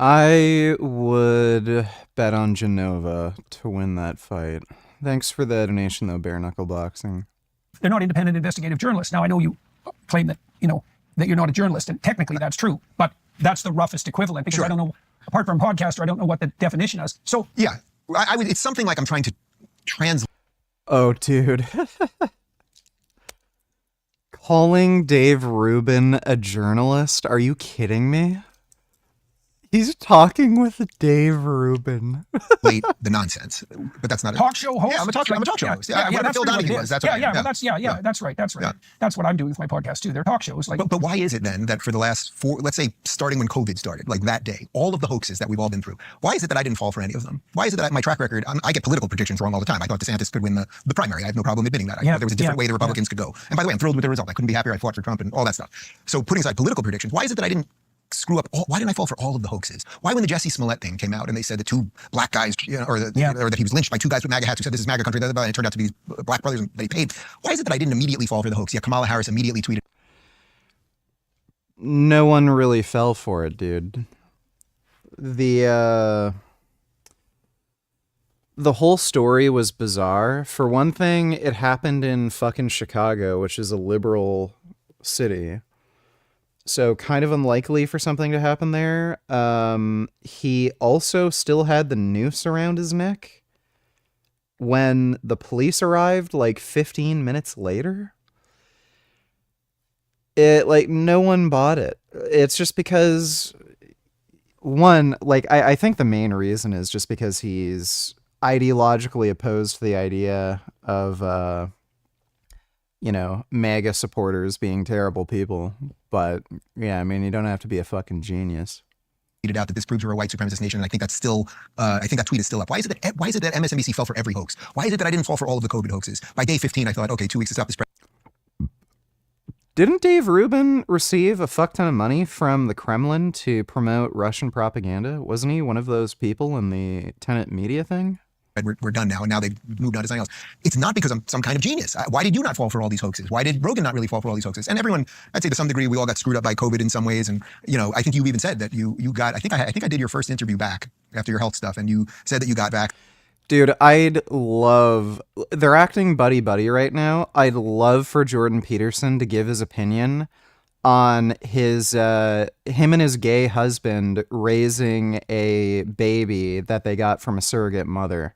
I would bet on Genova to win that fight. Thanks for the donation, though, Bare Knuckle Boxing. They're not independent investigative journalists. Now, I know you claim that, that you're not a journalist, and technically that's true, but that's the roughest equivalent, because I don't know, apart from podcaster, I don't know what the definition is. So yeah, it's something like I'm trying to translate. Oh, dude. Calling Dave Rubin a journalist? Are you kidding me? He's talking with Dave Rubin. Wait, the nonsense. But that's not talk show host. Yeah, I'm a talk show host. That's Phil Donahue was. That's right. That's right. That's right. That's what I'm doing with my podcast too. They're talk shows. Like, but why is it then that for the last let's say starting when COVID started, like that day, all of the hoaxes that we've all been through, why is it that I didn't fall for any of them? Why is it that my track record, I get political predictions wrong all the time. I thought DeSantis could win the primary. I have no problem admitting that. I thought there was a different way the Republicans could go. And by the way, I'm thrilled with the result. I couldn't be happier. I fought for Trump and all that stuff. So putting aside political predictions, why is it that I didn't screw up? Why didn't I fall for all of the hoaxes? Why, when the Jesse Smollett thing came out and they said the two black guys, or that he was lynched by two guys with MAGA hats who said this is MAGA country, and it turned out to be these black brothers that he paid. Why is it that I didn't immediately fall for the hoax? Yeah, Kamala Harris immediately tweeted. No one really fell for it, dude. The whole story was bizarre. For one thing, it happened in fucking Chicago, which is a liberal city. So kind of unlikely for something to happen there. He also still had the noose around his neck when the police arrived like 15 minutes later. No one bought it. It's just because, one, I think the main reason is just because he's ideologically opposed to the idea of, MAGA supporters being terrible people. But yeah, I mean, you don't have to be a fucking genius. Tweeted out that this proves we're a white supremacist nation, and I think that's still, I think that tweet is still up. Why is it that MSNBC fell for every hoax? Why is it that I didn't fall for all of the COVID hoaxes? By day 15, I thought, okay, 2 weeks to stop the spread. Didn't Dave Rubin receive a fuck ton of money from the Kremlin to promote Russian propaganda? Wasn't he one of those people in the Tenet Media thing? We're done now, and now they've moved on to something else. It's not because I'm some kind of genius. Why did you not fall for all these hoaxes? Why did Rogan not really fall for all these hoaxes? And everyone, I'd say to some degree, we all got screwed up by COVID in some ways. And I think you even said that you got. I think I did your first interview back after your health stuff, and you said that you got back. Dude, they're acting buddy-buddy right now. I'd love for Jordan Peterson to give his opinion on him and his gay husband raising a baby that they got from a surrogate mother.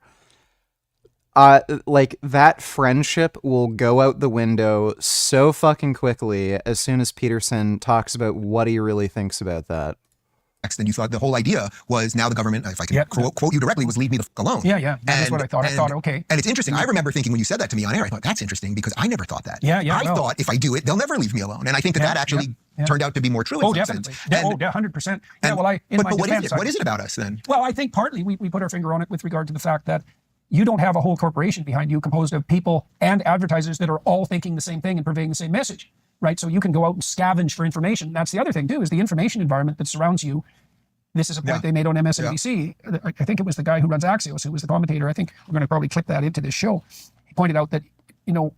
That friendship will go out the window so fucking quickly as soon as Peterson talks about what he really thinks about that. Then you thought the whole idea was now the government, if I can quote you directly, was leave me the fuck alone. Yeah. That's what I thought. I thought, okay. And it's interesting. I remember thinking when you said that to me on air, I thought, that's interesting because I never thought that. I thought if I do it, they'll never leave me alone. And I think that actually turned out to be more true. Oh, definitely. 100%. But what is it? What is it about us then? Well, I think partly we put our finger on it with regard to the fact that you don't have a whole corporation behind you composed of people and advertisers that are all thinking the same thing and purveying the same message, right? So you can go out and scavenge for information. That's the other thing too, is the information environment that surrounds you. This is a point they made on MSNBC. I think it was the guy who runs Axios, who was the commentator. I think we're going to probably clip that into this show. He pointed out that,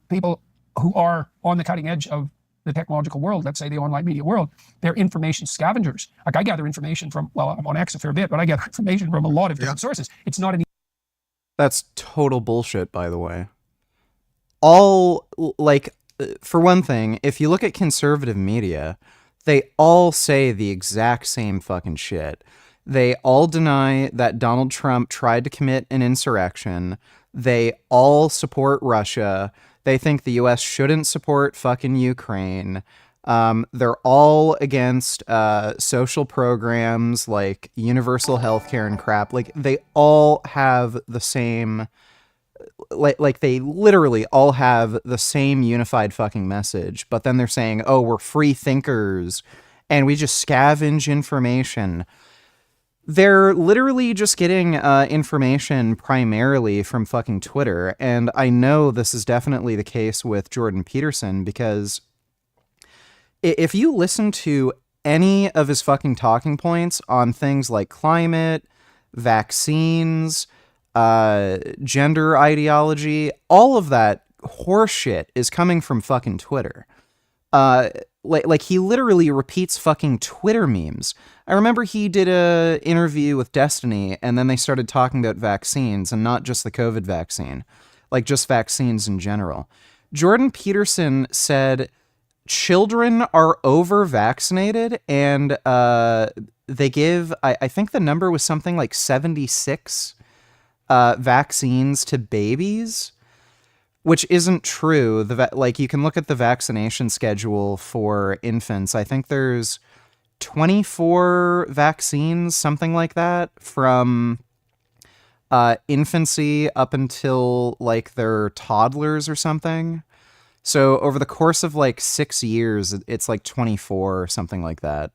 people who are on the cutting edge of the technological world, let's say the online media world, they're information scavengers. Like I gather information from, I'm on X a fair bit, but I gather information from a lot of different sources. It's not an... That's total bullshit, by the way. For one thing, if you look at conservative media, they all say the exact same fucking shit. They all deny that Donald Trump tried to commit an insurrection. They all support Russia. They think the U.S. shouldn't support fucking Ukraine. They're all against social programs like universal healthcare and crap. They all have the same... they literally all have the same unified fucking message, but then they're saying, oh, we're free thinkers and we just scavenge information. They're literally just getting information primarily from fucking Twitter. And I know this is definitely the case with Jordan Peterson, because if you listen to any of his fucking talking points on things like climate, vaccines, gender ideology, all of that horseshit is coming from fucking Twitter. He literally repeats fucking Twitter memes. I remember he did a interview with Destiny, and then they started talking about vaccines, and not just the COVID vaccine, just vaccines in general. Jordan Peterson said children are over-vaccinated, and they give, I think the number was something like 76 vaccines to babies, which isn't true. Like, you can look at the vaccination schedule for infants. I think there's 24 vaccines, something like that, from infancy up until like they're toddlers or something. So over the course of like 6 years, it's like 24 or something like that.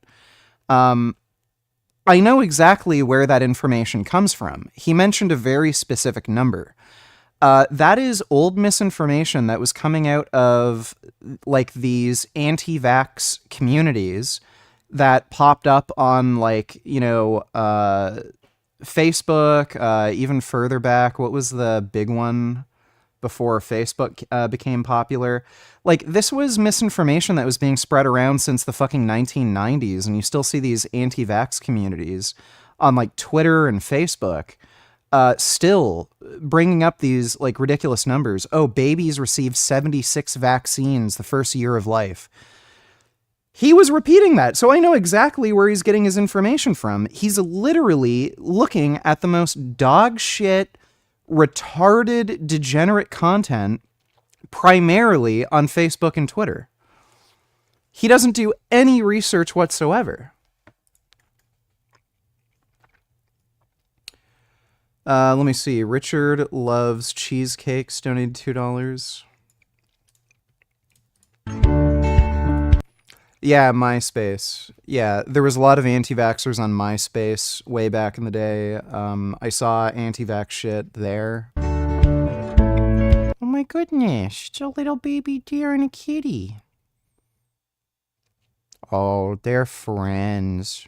I know exactly where that information comes from. He mentioned a very specific number. That is old misinformation that was coming out of like these anti-vax communities that popped up on like, you know, Facebook, even further back. What was the big one before Facebook became popular? Like, this was misinformation that was being spread around since the fucking 1990s, and you still see these anti-vax communities on like Twitter and Facebook still bringing up these like ridiculous numbers. Oh, babies receive 76 vaccines the first year of life. He was repeating that, so I know exactly where he's getting his information from. He's literally looking at the most dog shit, retarded, degenerate content primarily on Facebook and Twitter. He doesn't do any research whatsoever. Let me see. Richard loves cheesecakes. Donated $2. Yeah, MySpace. Yeah, there was a lot of anti-vaxxers on MySpace way back in the day. I saw anti-vax shit there. Oh my goodness, it's a little baby deer and a kitty. Oh, they're friends.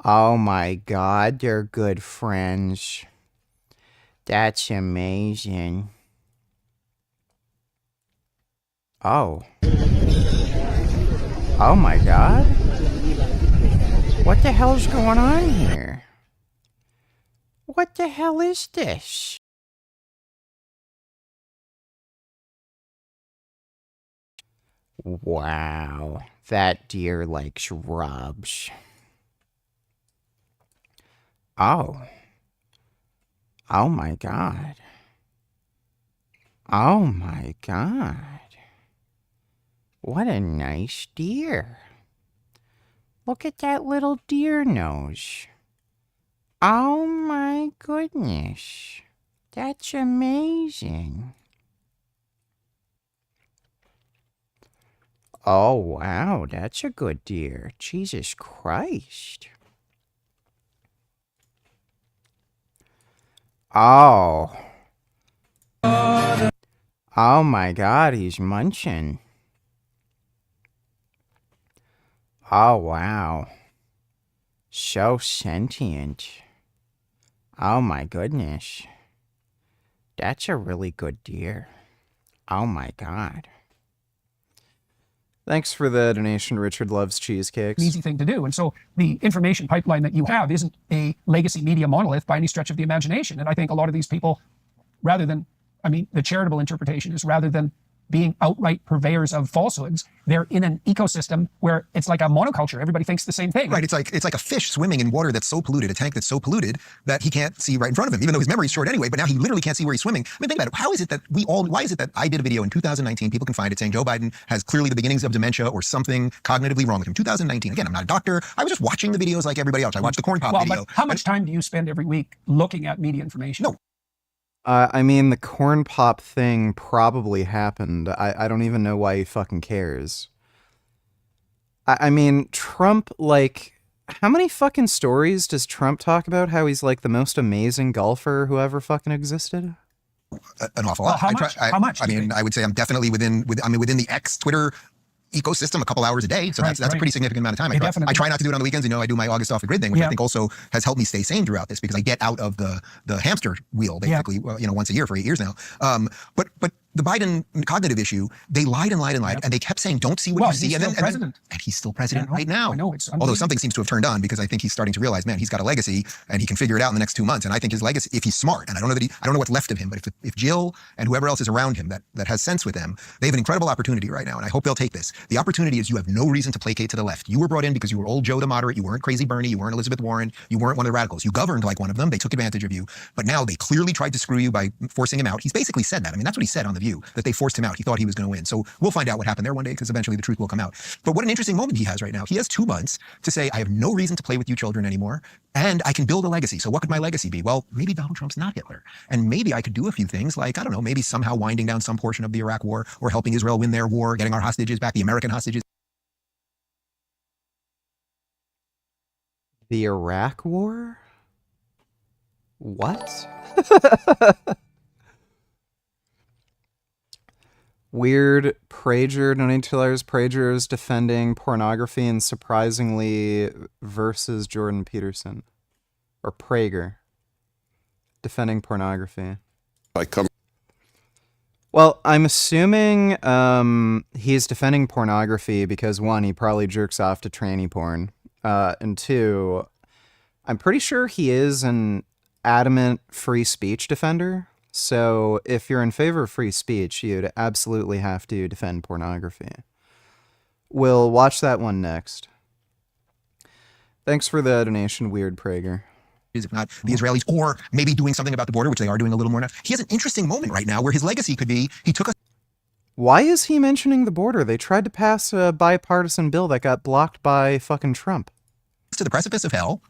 Oh my God, they're good friends. That's amazing. Oh. Oh my God. What the hell's going on here? What the hell is this? Wow, that deer likes rubs. Oh. Oh my God. Oh my God. What a nice deer. Look at that little deer nose. Oh my goodness. That's amazing. Oh wow, that's a good deer. Jesus Christ. Oh. Oh my God, he's munching. Oh, wow. So sentient. Oh my goodness. That's a really good deer. Oh my God. Thanks for the donation. Richard loves cheesecakes. An easy thing to do. And so the information pipeline that you have isn't a legacy media monolith by any stretch of the imagination. And I think a lot of these people, rather than, I mean, the charitable interpretation is rather than being outright purveyors of falsehoods, they're in an ecosystem where it's like a monoculture. Everybody thinks the same thing. Right. It's like a fish swimming in water that's so polluted, a tank that's so polluted that he can't see right in front of him, even though his memory's short anyway, but now he literally can't see where he's swimming. I mean, think about it. How is it that why is it that I did a video in 2019, people can find it, saying Joe Biden has clearly the beginnings of dementia or something cognitively wrong with him? 2019. Again, I'm not a doctor. I was just watching the videos like everybody else. I watched the corn pop video. But how much time do you spend every week looking at media information? No. I mean, the corn pop thing probably happened. I don't even know why he fucking cares. I mean, Trump, like, how many fucking stories does Trump talk about how he's like the most amazing golfer who ever fucking existed? An awful lot. How much? I mean, I would say I'm definitely within the X Twitter ecosystem a couple hours a day. So that's a pretty significant amount of time. I try not to do it on the weekends. You know, I do my August off the grid thing, which I think also has helped me stay sane throughout this because I get out of the hamster wheel basically, once a year for 8 years now. But the Biden cognitive issue, they lied and lied and lied, and they kept saying, don't see what you see. And he's still president right now. I know, it's although something seems to have turned on, because I think he's starting to realize, man, he's got a legacy and he can figure it out in the next 2 months. And I think his legacy, if he's smart, and I don't know what's left of him, but if Jill and whoever else is around him that has sense with them, they have an incredible opportunity right now. And I hope they'll take this. The opportunity is you have no reason to placate to the left. You were brought in because you were old Joe the moderate. You weren't crazy Bernie. You weren't Elizabeth Warren. You weren't one of the radicals. You governed like one of them. They took advantage of you. But now they clearly tried to screw you by forcing him out. He's basically said that. I mean, that's what he said on The View, that they forced him out. He thought he was going to win. So we'll find out what happened there one day, because eventually the truth will come out. But what an interesting moment he has right now. He has 2 months to say, I have no reason to play with you children anymore, and I can build a legacy. So what could my legacy be? Well, maybe Donald Trump's not Hitler. And maybe I could do a few things like, I don't know, maybe somehow winding down some portion of the Iraq war, or helping Israel win their war, getting our hostages back, the American hostages. The Iraq war? What? Weird Prager donating $2. Prager is defending pornography and surprisingly versus Jordan Peterson. Or Prager. Defending pornography. Well, I'm assuming he's defending pornography because 1, he probably jerks off to tranny porn. And 2, I'm pretty sure he is an adamant free speech defender. So if you're in favor of free speech, you'd absolutely have to defend pornography. We'll watch that one next. Thanks for the donation, Weird Prager. If not the Israelis, or maybe doing something about the border, which they are doing a little more now. He has an interesting moment right now where his legacy could be, he took us. Why is he mentioning the border? They tried to pass a bipartisan bill that got blocked by fucking Trump. To the precipice of hell.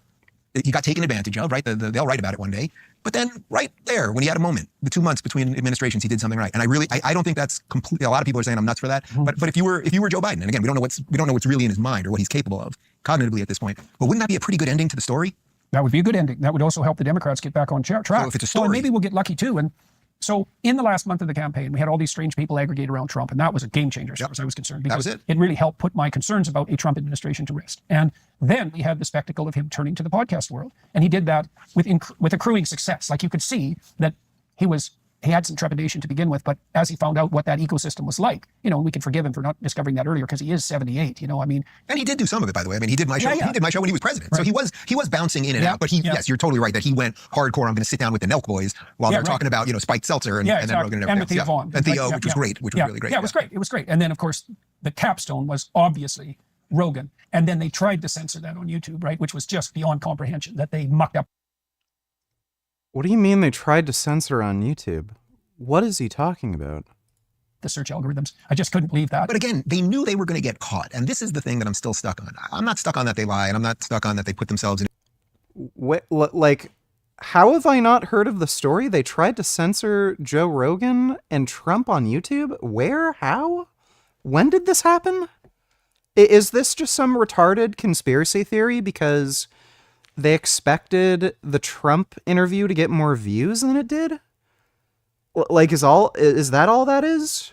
He got taken advantage of, right? They'll write about it one day. But then right there, when he had a moment, the 2 months between administrations, he did something right. And I don't think that's completely, a lot of people are saying I'm nuts for that. But if you were Joe Biden, and again, we don't know what's really in his mind or what he's capable of cognitively at this point, but wouldn't that be a pretty good ending to the story? That would be a good ending. That would also help the Democrats get back on track. So if it's a story. So maybe we'll get lucky too. And so in the last month of the campaign, we had all these strange people aggregate around Trump, and that was a game changer as far as I was concerned. Because that was it. It really helped put my concerns about a Trump administration to rest. And then we had the spectacle of him turning to the podcast world, and he did that with accruing success. Like you could see that he had some trepidation to begin with, but as he found out what that ecosystem was like, we can forgive him for not discovering that earlier because he is 78, I mean. And he did do some of it, by the way. I mean, he did my show. Yeah. He did my show when he was president. Right. So he was bouncing in and out, but yes, you're totally right that he went hardcore. I'm going to sit down with the Nelk boys while they're talking about, Spiked Seltzer and then Rogan and everything and with Theo Vaughn. And Theo, which was great, which was really great. Yeah, it was great. It was great. And then, of course, the capstone was obviously Rogan. And then they tried to censor that on YouTube, right? Which was just beyond comprehension that they mucked up. What do you mean they tried to censor on YouTube? What is he talking about? The search algorithms. I just couldn't believe that. But again, they knew they were going to get caught. And this is the thing that I'm still stuck on. I'm not stuck on that they lie, and I'm not stuck on that they put themselves in. Like, how have I not heard of the story? They tried to censor Joe Rogan and Trump on YouTube? Where? How? When did this happen? Is this just some retarded conspiracy theory because they expected the Trump interview to get more views than it did? Like, is that all that is?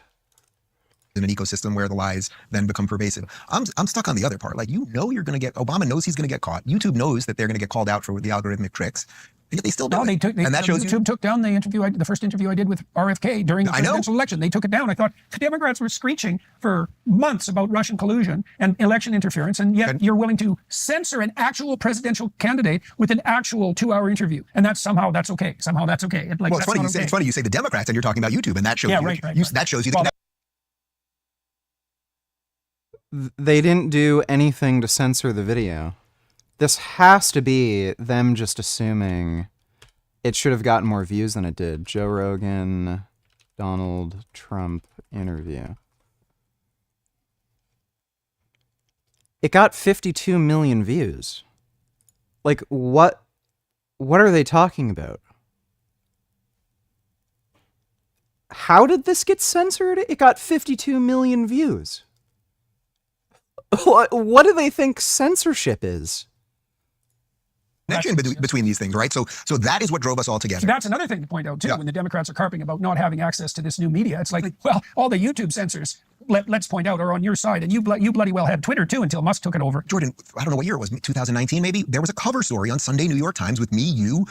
In an ecosystem where the lies then become pervasive. I'm stuck on the other part. Like, you're going to get, Obama knows he's going to get caught. YouTube knows that they're going to get called out for the algorithmic tricks. Yet they still do it. And that shows YouTube took down the first interview I did with RFK during the presidential election. They took it down. I thought the Democrats were screeching for months about Russian collusion and election interference, and yet you're willing to censor an actual presidential candidate with an actual 2-hour interview, and that's okay. Somehow that's okay. Well, it's funny. It's funny you say the Democrats, and you're talking about YouTube, and that shows that shows you. They didn't do anything to censor the video. This has to be them just assuming it should have gotten more views than it did. Joe Rogan, Donald Trump interview. It got 52 million views. Like, what are they talking about? How did this get censored? It got 52 million views. What do they think censorship is? connection between these things, right? So that is what drove us all together. So that's another thing to point out too. When the Democrats are carping about not having access to this new media, it's like, well, all the YouTube censors, let's point out, are on your side, and you bloody well had Twitter too until Musk took it over. Jordan, I don't know what year it was, 2019 maybe. There was a cover story on Sunday New York Times with me, you,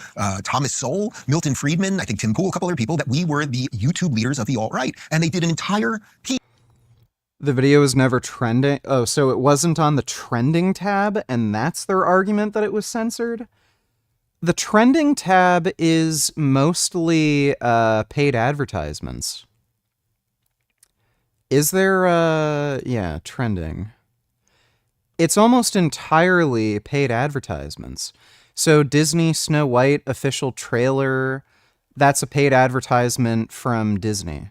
Thomas Sowell, Milton Friedman, I think Tim Pool, a couple other people, that we were the YouTube leaders of the alt-right, and they did an entire piece. The video was never trending. Oh, so it wasn't on the trending tab, and that's their argument that it was censored? The trending tab is mostly paid advertisements. Is there, yeah, trending. It's almost entirely paid advertisements. So Disney Snow White official trailer, that's a paid advertisement from Disney.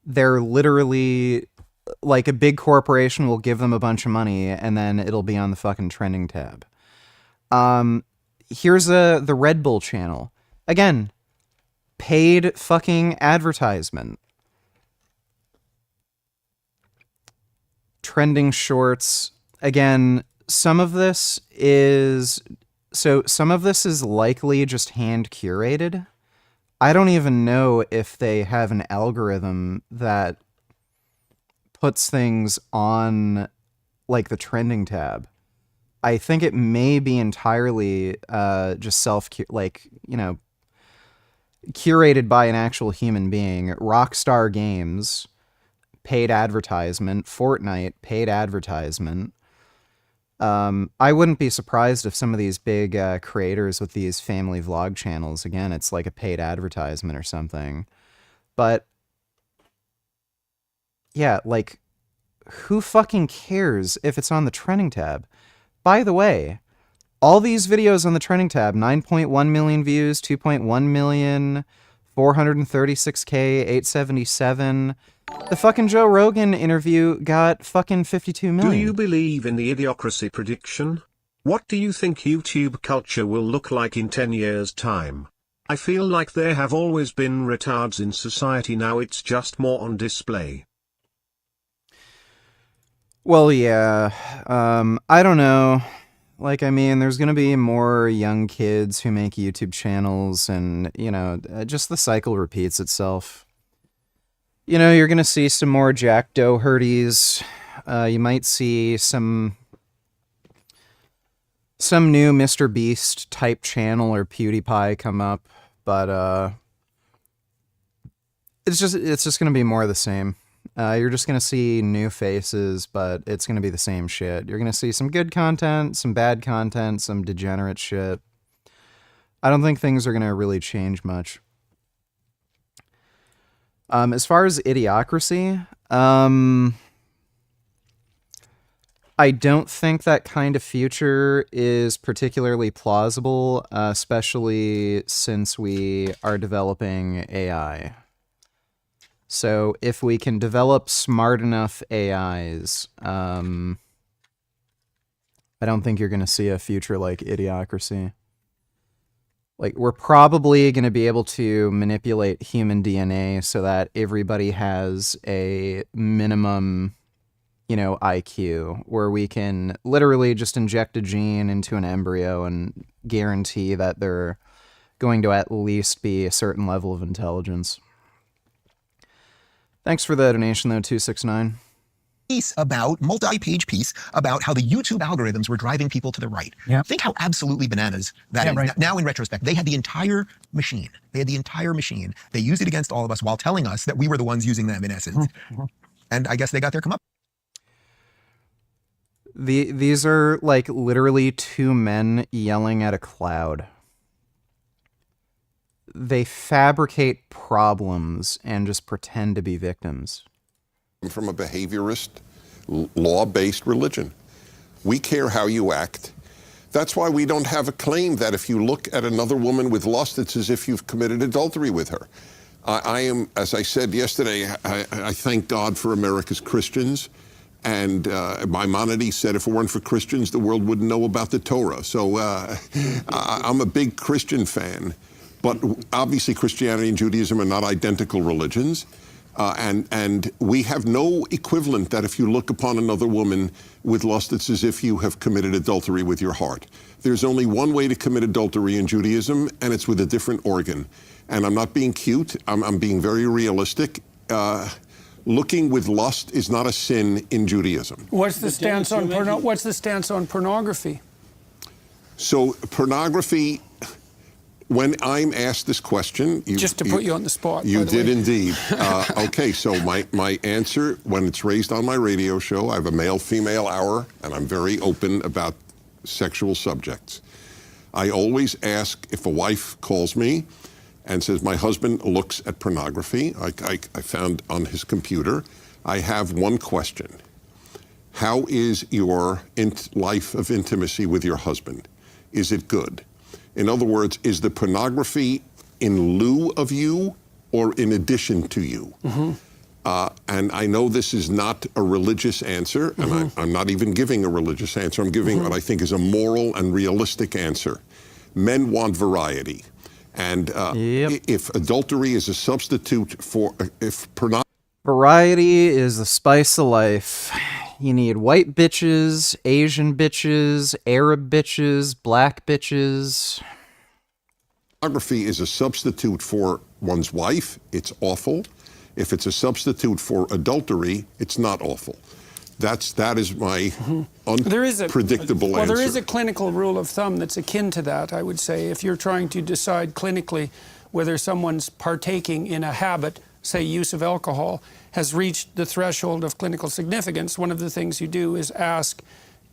They're literally, like, a big corporation will give them a bunch of money and then it'll be on the fucking trending tab. Here's the Red Bull channel. Again, paid fucking advertisement. Trending shorts. Again, some of this is likely just hand curated. I don't even know if they have an algorithm that puts things on, like, the trending tab. I think it may be entirely just curated by an actual human being. Rockstar Games, paid advertisement. Fortnite, paid advertisement. I wouldn't be surprised if some of these big creators with these family vlog channels, again, it's like a paid advertisement or something. But yeah, like, who fucking cares if it's on the trending tab? By the way, all these videos on the trending tab, 9.1 million views, 2.1 million, 436K, 877. The fucking Joe Rogan interview got fucking 52 million. Do you believe in the idiocracy prediction? What do you think YouTube culture will look like in 10 years' time? I feel like there have always been retards in society, now it's just more on display. Well, yeah, I don't know. Like, I mean, there's going to be more young kids who make YouTube channels and, you know, just the cycle repeats itself. You know, you're going to see some more Jack Dohertys. You might see some new Mr. Beast type channel or PewDiePie come up, but it's just going to be more of the same. You're just going to see new faces, but it's going to be the same shit. You're going to see some good content, some bad content, some degenerate shit. I don't think things are going to really change much. As far as idiocracy, I don't think that kind of future is particularly plausible, especially since we are developing AI. So if we can develop smart enough AIs, I don't think you're going to see a future like idiocracy. Like, we're probably going to be able to manipulate human DNA so that everybody has a minimum, you know, IQ, where we can literally just inject a gene into an embryo and guarantee that they're going to at least be a certain level of intelligence. Thanks for the donation, though, 269. Multi-page piece about how the YouTube algorithms were driving people to the right. Yeah. Think how absolutely bananas that is. Right. Now, in retrospect, they had the entire machine. They used it against all of us while telling us that we were the ones using them, in essence. Mm-hmm. And I guess they got their come up. These are, like, literally two men yelling at a cloud. They fabricate problems and just pretend to be victims. From a behaviorist, law-based religion. We care how you act. That's why we don't have a claim that if you look at another woman with lust, it's as if you've committed adultery with her. I am, as I said yesterday, I thank God for America's Christians. And Maimonides said if it weren't for Christians, the world wouldn't know about the Torah. So I'm a big Christian fan. But obviously Christianity and Judaism are not identical religions. And we have no equivalent that if you look upon another woman with lust, it's as if you have committed adultery with your heart. There's only one way to commit adultery in Judaism, and it's with a different organ. And I'm not being cute, I'm being very realistic. Looking with lust is not a sin in Judaism. What's the stance on pornography? So pornography, when I'm asked this question... Just to put you on the spot. You did indeed. Okay, so my answer, when it's raised on my radio show, I have a male-female hour, and I'm very open about sexual subjects. I always ask if a wife calls me and says, my husband looks at pornography, I found on his computer, I have one question. How is your life of intimacy with your husband? Is it good? In other words, is the pornography in lieu of you or in addition to you? And I know this is not a religious answer, and I'm not even giving a religious answer. I'm giving what I think is a moral and realistic answer. Men want variety. And if adultery is a substitute for, Variety is the spice of life. You need white bitches, Asian bitches, Arab bitches, black bitches. Pornography is a substitute for one's wife, it's awful. If it's a substitute for adultery, it's not awful. That is my unpredictable answer. Well, there is a clinical rule of thumb that's akin to that, I would say. If you're trying to decide clinically whether someone's partaking in a habit, say use of alcohol, has reached the threshold of clinical significance, one of the things you do is ask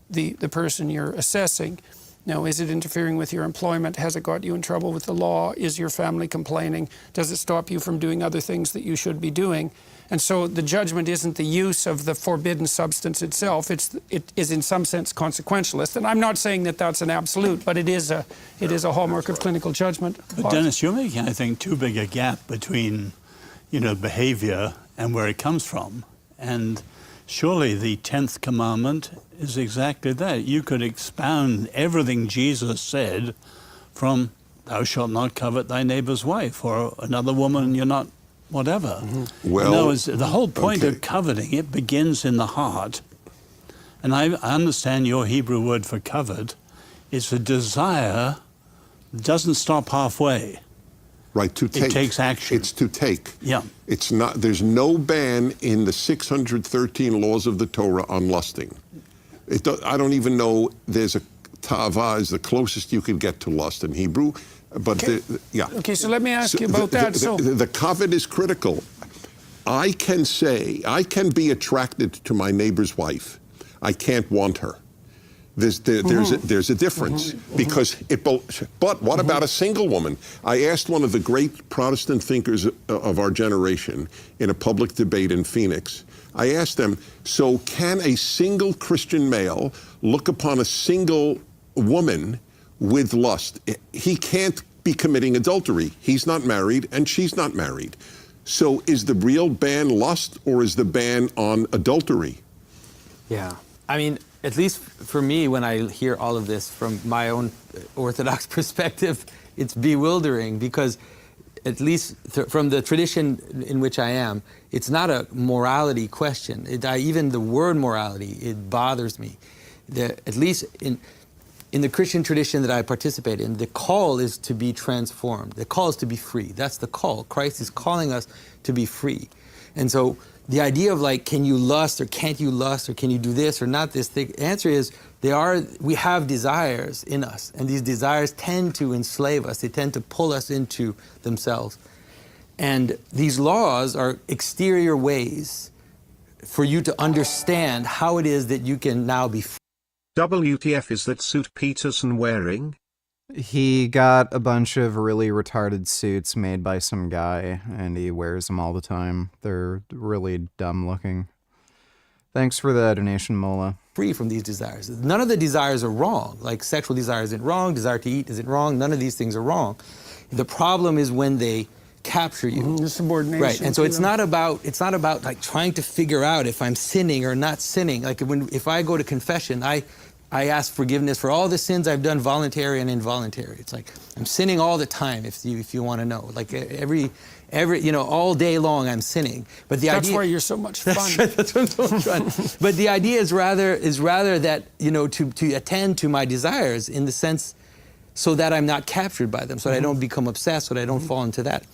the person you're assessing, now, is it interfering with your employment? Has it got you in trouble with the law? Is your family complaining? Does it stop you from doing other things that you should be doing? And so the judgment isn't the use of the forbidden substance itself. It is in some sense consequentialist. And I'm not saying that that's an absolute, but it is a hallmark of clinical judgment. But Dennis, you're making, I think, too big a gap between, behavior and where it comes from. And surely the 10th commandment is exactly that. You could expound everything Jesus said from thou shalt not covet thy neighbor's wife, or another woman you're not whatever. Well, the whole point of coveting, it begins in the heart. And I understand your Hebrew word for covet is a desire that doesn't stop halfway. Right, to take. It takes action. It's to take. Yeah. It's not, there's no ban in the 613 laws of the Torah on lusting. I don't even know, there's a ta'ava is the closest you can get to lust in Hebrew, but yeah. Okay, so let me ask you about that. The covet is critical. I can be attracted to my neighbor's wife. I can't want her. There's a difference because but what about a single woman? I asked one of the great Protestant thinkers of our generation in a public debate in Phoenix. I asked them, so can a single Christian male look upon a single woman with lust? He can't be committing adultery. He's not married and she's not married. So is the real ban lust or is the ban on adultery? Yeah, I mean, at least for me, when I hear all of this from my own Orthodox perspective, it's bewildering because at least from the tradition in which I am, it's not a morality question. Even the word morality, it bothers me. At least in the Christian tradition that I participate in, the call is to be transformed. The call is to be free. That's the call. Christ is calling us to be free. And so the idea of like, can you lust or can't you lust or can you do this or not this? The answer is we have desires in us, and these desires tend to enslave us. They tend to pull us into themselves. And these laws are exterior ways for you to understand how it is that you can now be free. WTF is that suit Peterson wearing? He got a bunch of really retarded suits made by some guy, and he wears them all the time. They're really dumb looking. Thanks for the donation, Mola. Free from these desires. None of the desires are wrong. Like sexual desire isn't wrong, desire to eat isn't wrong, none of these things are wrong. The problem is when they capture you. The subordination. Right, and so it's not about like trying to figure out if I'm sinning or not sinning. Like if I go to confession, I ask forgiveness for all the sins I've done, voluntary and involuntary. It's like I'm sinning all the time, if you want to know. Like every all day long I'm sinning. But That's why you're so much fun. That's why I'm so much fun. But the idea is rather that to attend to my desires in the sense so that I'm not captured by them, so that I don't become obsessed, so that I don't fall into that.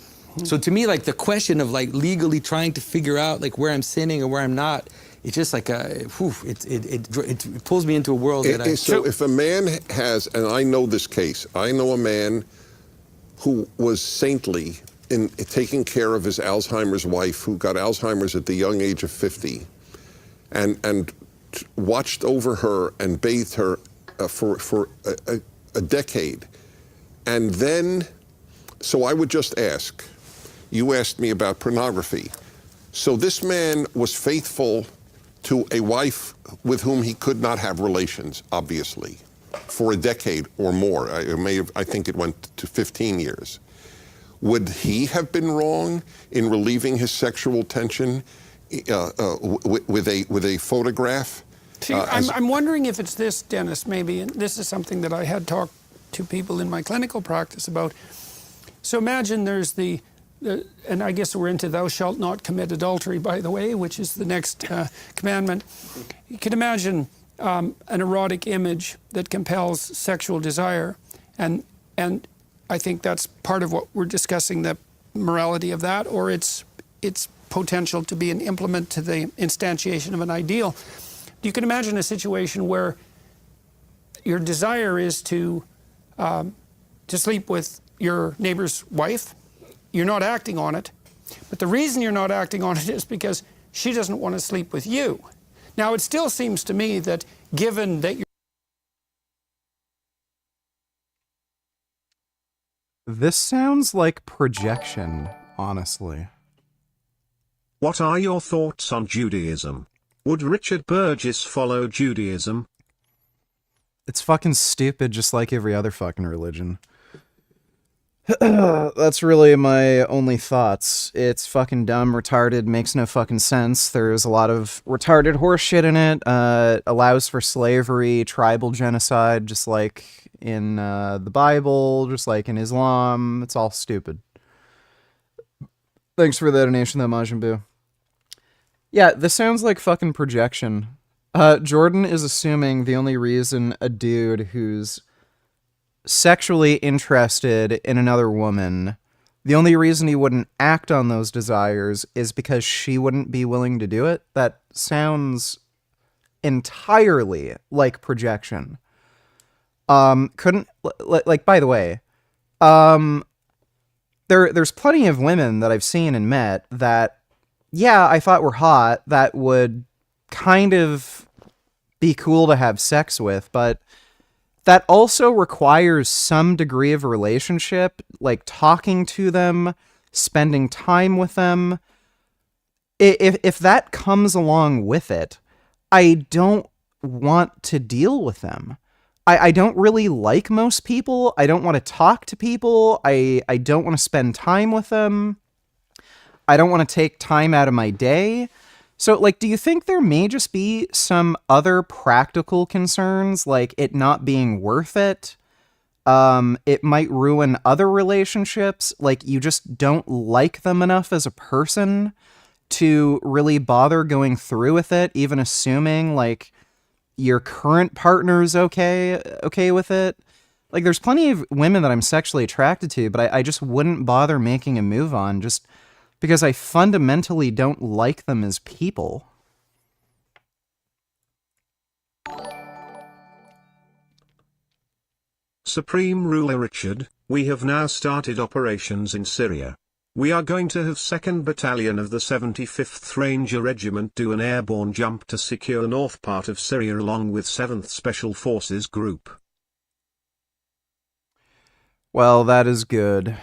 So to me, like the question of like legally trying to figure out like where I'm sinning or where I'm not, it's just like it pulls me into a world that I... So if a man has, and I know this case, I know a man who was saintly in taking care of his Alzheimer's wife, who got Alzheimer's at the young age of 50, and watched over her and bathed her for a decade. And then, so I would just ask, you asked me about pornography. So this man was faithful to a wife with whom he could not have relations, obviously, for a decade or more. I think it went to 15 years. Would he have been wrong in relieving his sexual tension with a photograph? See, I'm wondering if it's this, Dennis, maybe, and this is something that I had talked to people in my clinical practice about. So imagine there's and I guess we're into thou shalt not commit adultery, by the way, which is the next commandment. You can imagine an erotic image that compels sexual desire, and I think that's part of what we're discussing, the morality of that, or its potential to be an implement to the instantiation of an ideal. You can imagine a situation where your desire is to sleep with your neighbor's wife. You're not acting on it, but the reason you're not acting on it is because she doesn't want to sleep with you. Now, it still seems to me that given that you're... This sounds like projection, honestly. What are your thoughts on Judaism? Would Richard Burgess follow Judaism? It's fucking stupid, just like every other fucking religion. That's really my only thoughts. It's fucking dumb, retarded, makes no fucking sense. There's a lot of retarded horseshit in it. Allows for slavery, tribal genocide, just like in the Bible, just like in Islam. It's all stupid. Thanks for the donation, though, Majin Buu. Yeah, this sounds like fucking projection. Jordan is assuming the only reason a dude who's sexually interested in another woman, the only reason he wouldn't act on those desires is because she wouldn't be willing to do it. That sounds entirely like projection. Couldn't, like, by the way, there's plenty of women that I've seen and met that, yeah, I thought were hot, that would kind of be cool to have sex with, but that also requires some degree of relationship, like talking to them, spending time with them. If that comes along with it, I don't want to deal with them. I don't really like most people. I don't want to talk to people. I don't want to spend time with them. I don't want to take time out of my day. So, like, do you think there may just be some other practical concerns, like it not being worth it? It might ruin other relationships, like you just don't like them enough as a person to really bother going through with it, even assuming, like, your current partner's okay with it? Like, there's plenty of women that I'm sexually attracted to, but I just wouldn't bother making a move on, just because I fundamentally don't like them as people. Supreme Ruler Richard, we have now started operations in Syria. We are going to have 2nd Battalion of the 75th Ranger Regiment do an airborne jump to secure the north part of Syria along with 7th Special Forces Group. Well, that is good.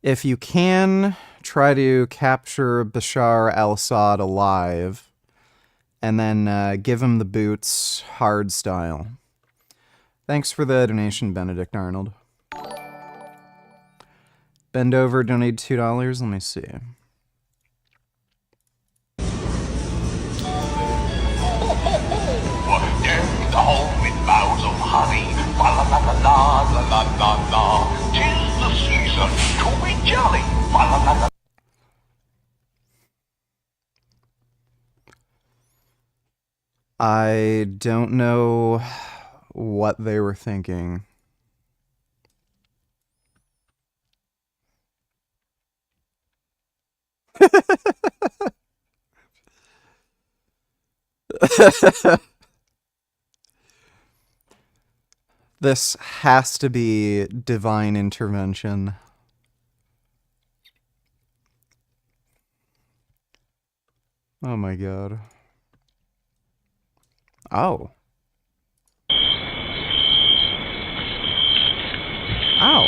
If you can, try to capture Bashar al-Assad alive, and then give him the boots hard style. Thanks for the donation, Benedict Arnold. Bend over, donate $2. Let me see. I don't know what they were thinking. This has to be divine intervention. Oh my god. Oh. Ow.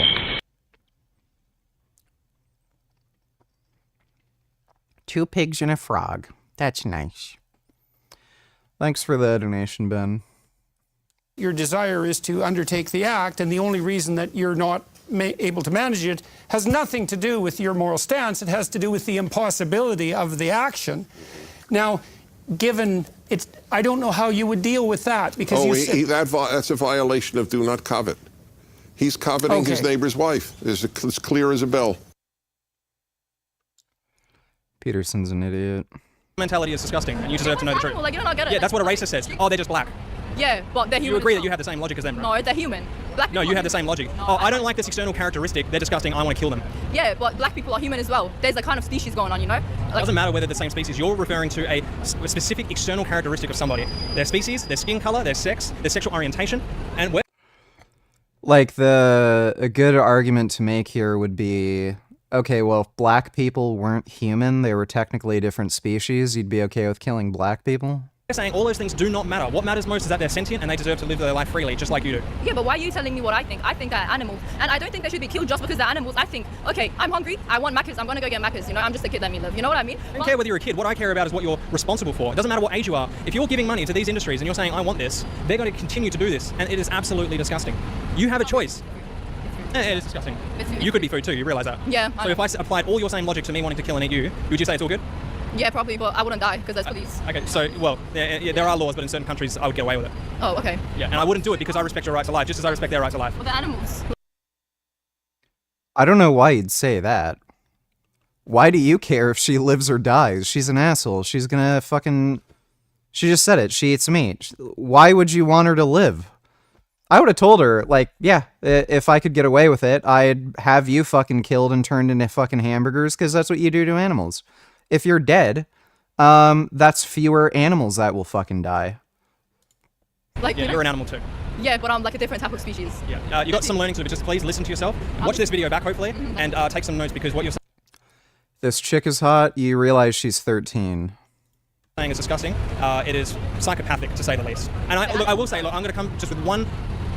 Two pigs and a frog. That's nice. Thanks for the donation, Ben. Your desire is to undertake the act, and the only reason that you're not able to manage it has nothing to do with your moral stance. It has to do with the impossibility of the action. Now, given it's, I don't know how you would deal with that, because that's a violation of do not covet. He's coveting his neighbor's wife. It's clear as a bell. Peterson's an idiot. Mentality is disgusting, and you deserve to know the truth. Like, you don't get it. Yeah, that's what a racist says. Oh, they're just black. Yeah, but they're human. You agree that you have the same logic as them, right? No, they're human. Black people no, you have the same logic. Oh, I don't like this external characteristic. They're disgusting. I want to kill them. Yeah, but black people are human as well. There's a kind of species going on, you know? It doesn't matter whether they're the same species. You're referring to a specific external characteristic of somebody. Their species, their skin color, their sex, their sexual orientation, and we're... Like, a good argument to make here would be, okay, well, if black people weren't human, they were technically a different species, you'd be okay with killing black people? saying all those things do not matter. What matters most is that they're sentient and they deserve to live their life freely, just like you do. Yeah, but why are you telling me what I think? I think they're animals. And I don't think they should be killed just because they're animals. I think, okay, I'm hungry, I want Macca's, I'm gonna go get Macca's, you know, I'm just a kid, let me live. You know what I mean? I don't care whether you're a kid. What I care about is what you're responsible for. It doesn't matter what age you are. If you're giving money to these industries and you're saying, I want this, they're going to continue to do this. And it is absolutely disgusting. You have a choice. It is disgusting. You could be food too, you realise that? Yeah. So if I applied all your same logic to me wanting to kill and eat you, would you say it's all good? Yeah, probably, but I wouldn't die because there's police. Okay, so, well, yeah, there are laws, but in certain countries I would get away with it. Oh, okay. Yeah, and I wouldn't do it because I respect your right to life, just as I respect their right to life. Well, they're animals. I don't know why you'd say that. Why do you care if she lives or dies? She's an asshole. She's gonna fucking... She just said it. She eats meat. Why would you want her to live? I would have told her, like, yeah, if I could get away with it, I'd have you fucking killed and turned into fucking hamburgers, because that's what you do to animals. If you're dead, that's fewer animals that will fucking die. Like, yeah, you're an animal too. Yeah, but I'm like a different type of species. Yeah, you got some learning to do, but just please listen to yourself. Watch this video back, hopefully, and take some notes, because what you're This chick is hot. You realize she's 13. saying is disgusting. It is psychopathic, to say the least. And I will say, look, I'm going to come just with one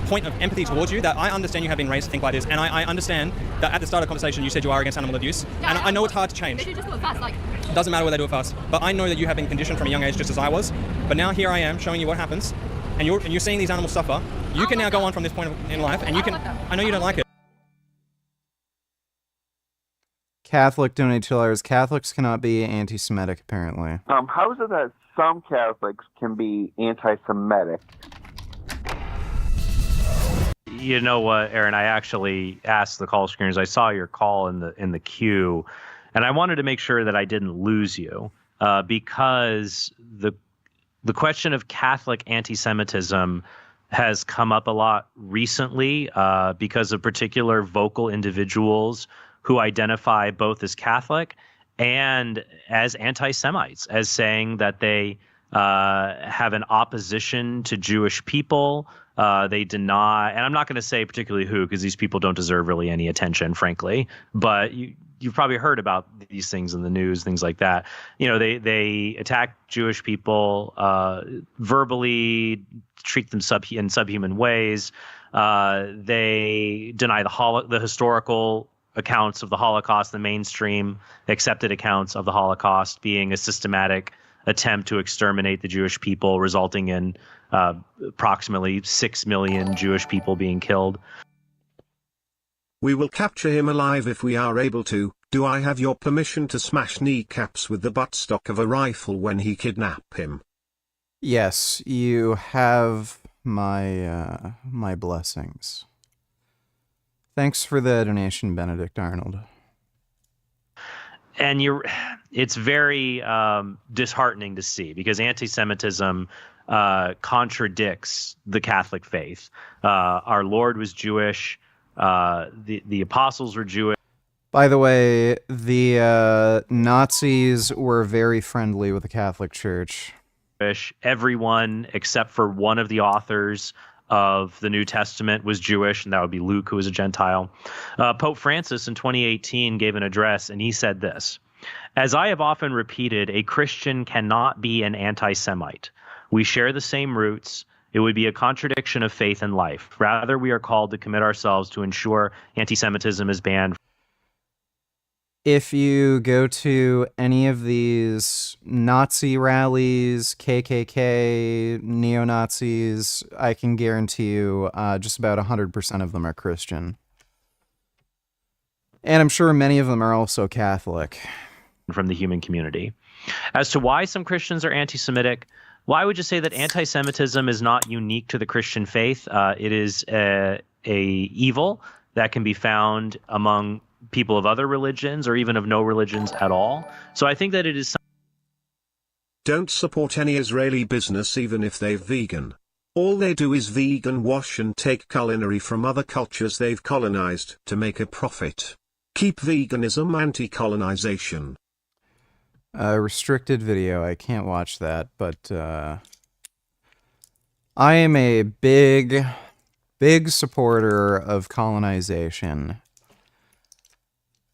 point of empathy towards you, that I understand you have been raised to think like this, and I understand that at the start of the conversation you said you are against animal abuse, and I know it's hard to change. They should just do it fast, like... It doesn't matter whether they do it fast, but I know that you have been conditioned from a young age just as I was, but now here I am showing you what happens, and you're seeing these animals suffer. You can now go on from this point in life, and you can... I know you don't like it. Catholic donated $2. Catholics cannot be anti-Semitic, apparently. How is it that some Catholics can be anti-Semitic? You know what, Aaron? I actually asked the call screeners. I saw your call in the queue, and I wanted to make sure that I didn't lose you because the question of Catholic anti-Semitism has come up a lot recently because of particular vocal individuals who identify both as Catholic and as anti-Semites, as saying that they have an opposition to Jewish people. They deny, and I'm not going to say particularly who, because these people don't deserve really any attention, frankly. But you've probably heard about these things in the news, things like that. You know, they attack Jewish people, verbally treat them in subhuman ways. They deny the historical accounts of the Holocaust, the mainstream accepted accounts of the Holocaust being a systematic attempt to exterminate the Jewish people, resulting in approximately 6 million Jewish people being killed. We will capture him alive if we are able to. Do I have your permission to smash kneecaps with the buttstock of a rifle when he kidnap him? Yes, you have my my blessings. Thanks for the donation, Benedict Arnold. And it's very disheartening to see, because anti-Semitism contradicts the Catholic faith. Our Lord was Jewish. The apostles were Jewish. By the way, the Nazis were very friendly with the Catholic Church. Everyone except for one of the authors of the New Testament was Jewish, and that would be Luke, who was a Gentile. Pope Francis in 2018 gave an address, and he said this: "As I have often repeated, a Christian cannot be an anti-Semite. We share the same roots. It would be a contradiction of faith and life. Rather, we are called to commit ourselves to ensure anti-Semitism is banned." If you go to any of these Nazi rallies, KKK, neo-Nazis, I can guarantee you just about 100% of them are Christian. And I'm sure many of them are also Catholic. From the human community. As to why some Christians are anti-Semitic, why would you say that anti-Semitism is not unique to the Christian faith? It is a evil that can be found among people of other religions or even of no religions at all. So I think that it is. Don't support any Israeli business even if they're vegan. All they do is vegan wash and take culinary from other cultures they've colonized to make a profit. Keep veganism anti-colonization. Restricted video, I can't watch that, but I am a big supporter of colonization.